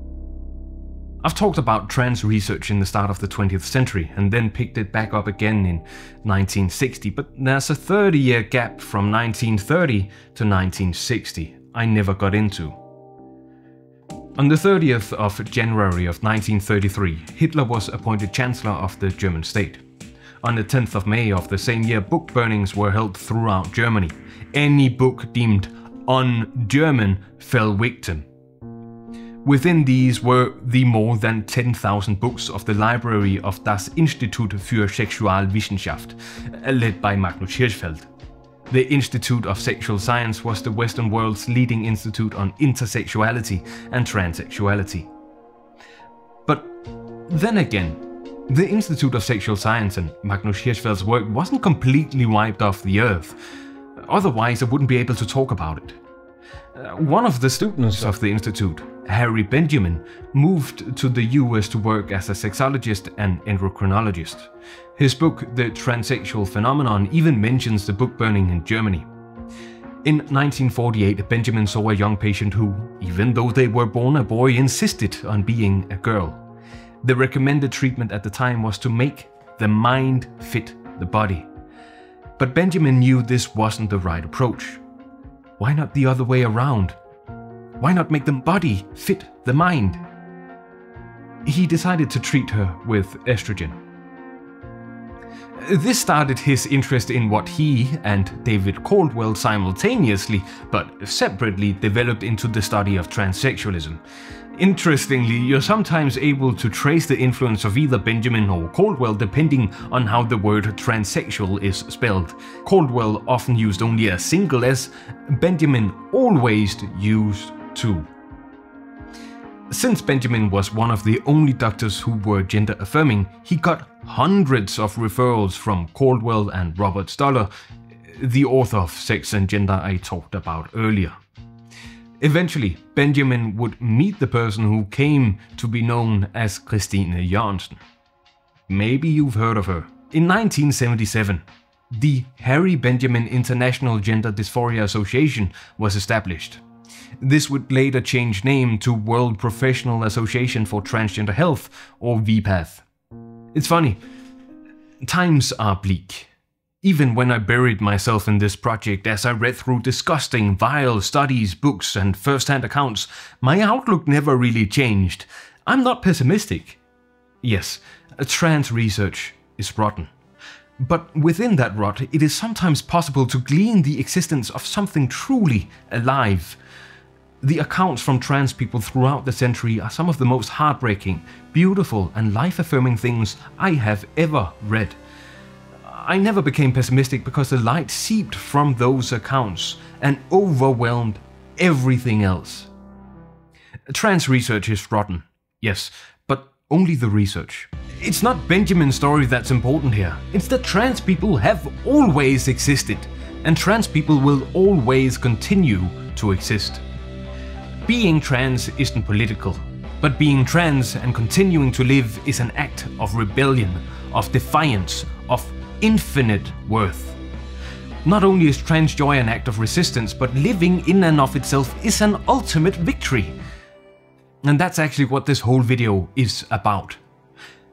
I've talked about trans research in the start of the 20th century and then picked it back up again in 1960, but there's a 30-year gap from 1930 to 1960 I never got into. On the 30th of January of 1933, Hitler was appointed Chancellor of the German state. On the 10th of May of the same year, book burnings were held throughout Germany. Any book deemed un-German fell victim. Within these were the more than 10,000 books of the library of das Institut für Sexualwissenschaft, led by Magnus Hirschfeld. The Institute of Sexual Science was the Western world's leading institute on intersexuality and transsexuality. But then again, the Institute of Sexual Science and Magnus Hirschfeld's work wasn't completely wiped off the earth. Otherwise, I wouldn't be able to talk about it. One of the students of the institute, Harry Benjamin, moved to the US to work as a sexologist and endocrinologist. His book, The Transsexual Phenomenon, even mentions the book burning in Germany. In 1948, Benjamin saw a young patient who, even though they were born a boy, insisted on being a girl. The recommended treatment at the time was to make the mind fit the body. But Benjamin knew this wasn't the right approach. Why not the other way around? Why not make the body fit the mind? He decided to treat her with estrogen. This started his interest in what he and David Caldwell simultaneously, but separately, developed into the study of transsexualism. Interestingly, you're sometimes able to trace the influence of either Benjamin or Caldwell depending on how the word transsexual is spelled. Caldwell often used only a single S, Benjamin always used 2. Since Benjamin was one of the only doctors who were gender affirming, he got hundreds of referrals from Caldwell and Robert Stoller, the author of Sex and Gender I talked about earlier. Eventually, Benjamin would meet the person who came to be known as Christine Jørgensen. Maybe you've heard of her. In 1977, the Harry Benjamin International Gender Dysphoria Association was established. This would later change name to World Professional Association for Transgender Health, or VPATH. It's funny, Times are bleak. Even when I buried myself in this project as I read through disgusting, vile studies, books, and first-hand accounts, my outlook never really changed. I'm not pessimistic. Yes, trans research is rotten. But within that rot, it is sometimes possible to glean the existence of something truly alive. The accounts from trans people throughout the century are some of the most heartbreaking, beautiful, and life-affirming things I have ever read. I never became pessimistic because the light seeped from those accounts and overwhelmed everything else. Trans research is rotten, yes, but only the research. It's not Benjamin's story that's important here. It's that trans people have always existed, and trans people will always continue to exist. Being trans isn't political, but being trans and continuing to live is an act of rebellion, of defiance, of infinite worth. Not only is trans joy an act of resistance, but living in and of itself is an ultimate victory. And that's actually what this whole video is about.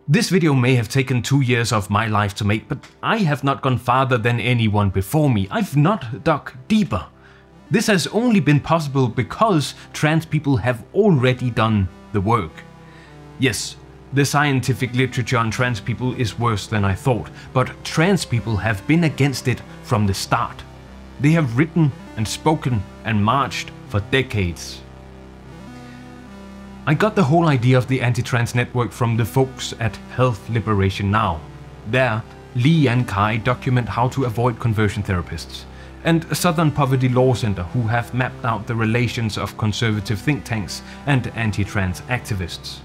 This video may have taken 2 years of my life to make, but I have not gone farther than anyone before me. I've not dug deeper. This has only been possible because trans people have already done the work. Yes, the scientific literature on trans people is worse than I thought, but trans people have been against it from the start. They have written and spoken and marched for decades. I got the whole idea of the anti-trans network from the folks at Health Liberation Now. There, Lee and Kai document how to avoid conversion therapists, and Southern Poverty Law Center, who have mapped out the relations of conservative think tanks and anti-trans activists.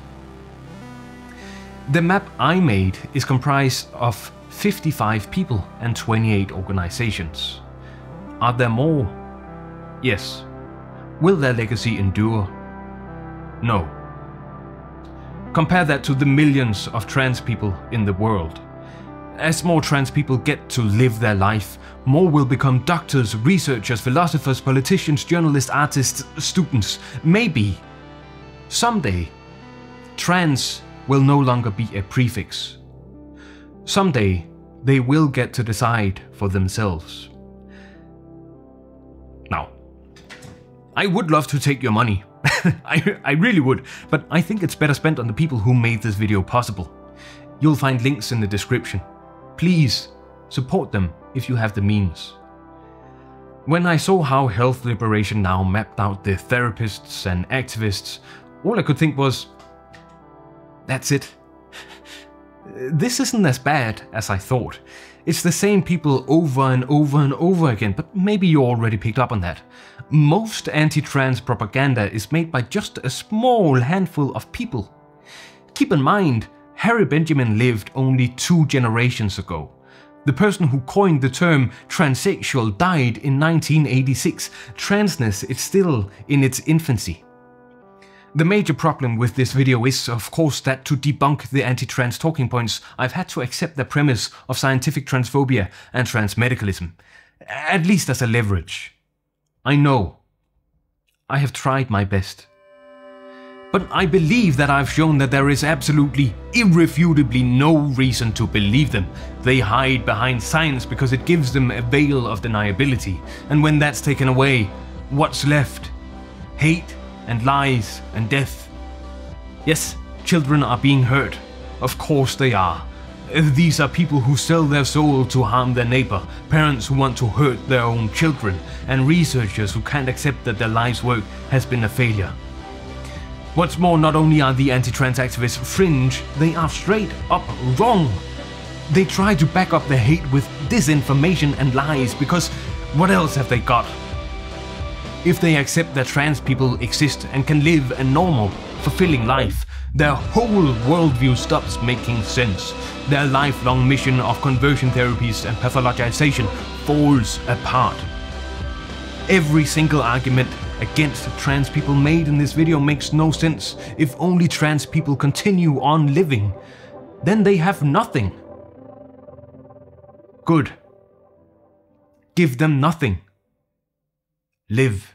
The map I made is comprised of 55 people and 28 organizations. Are there more? Yes. Will their legacy endure? No. Compare that to the millions of trans people in the world. As more trans people get to live their life, more will become doctors, researchers, philosophers, politicians, journalists, artists, students. Maybe, someday, trans will no longer be a prefix. Someday, they will get to decide for themselves. Now, I would love to take your money. I really would, but I think it's better spent on the people who made this video possible. You'll find links in the description. Please, support them if you have the means. When I saw how Health Liberation Now mapped out the therapists and activists, all I could think was, that's it. This isn't as bad as I thought. It's the same people over and over and over again, but maybe you already picked up on that. Most anti-trans propaganda is made by just a small handful of people. Keep in mind, Harry Benjamin lived only 2 generations ago. The person who coined the term transsexual died in 1986. Transness is still in its infancy. The major problem with this video is, of course, that to debunk the anti-trans talking points, I've had to accept the premise of scientific transphobia and transmedicalism, at least as a leverage. I know. I have tried my best. But I believe that I've shown that there is absolutely, irrefutably no reason to believe them. They hide behind science because it gives them a veil of deniability. And when that's taken away, what's left? Hate and lies and death. Yes, children are being hurt. Of course they are. These are people who sell their soul to harm their neighbor, parents who want to hurt their own children, and researchers who can't accept that their life's work has been a failure. What's more, not only are the anti-trans activists fringe, they are straight up wrong. They try to back up their hate with disinformation and lies, because what else have they got? If they accept that trans people exist and can live a normal, fulfilling life, their whole worldview stops making sense. Their lifelong mission of conversion therapies and pathologization falls apart. Every single argument against trans people made in this video makes no sense. If only trans people continue on living, then they have nothing. Good. Give them nothing. Live.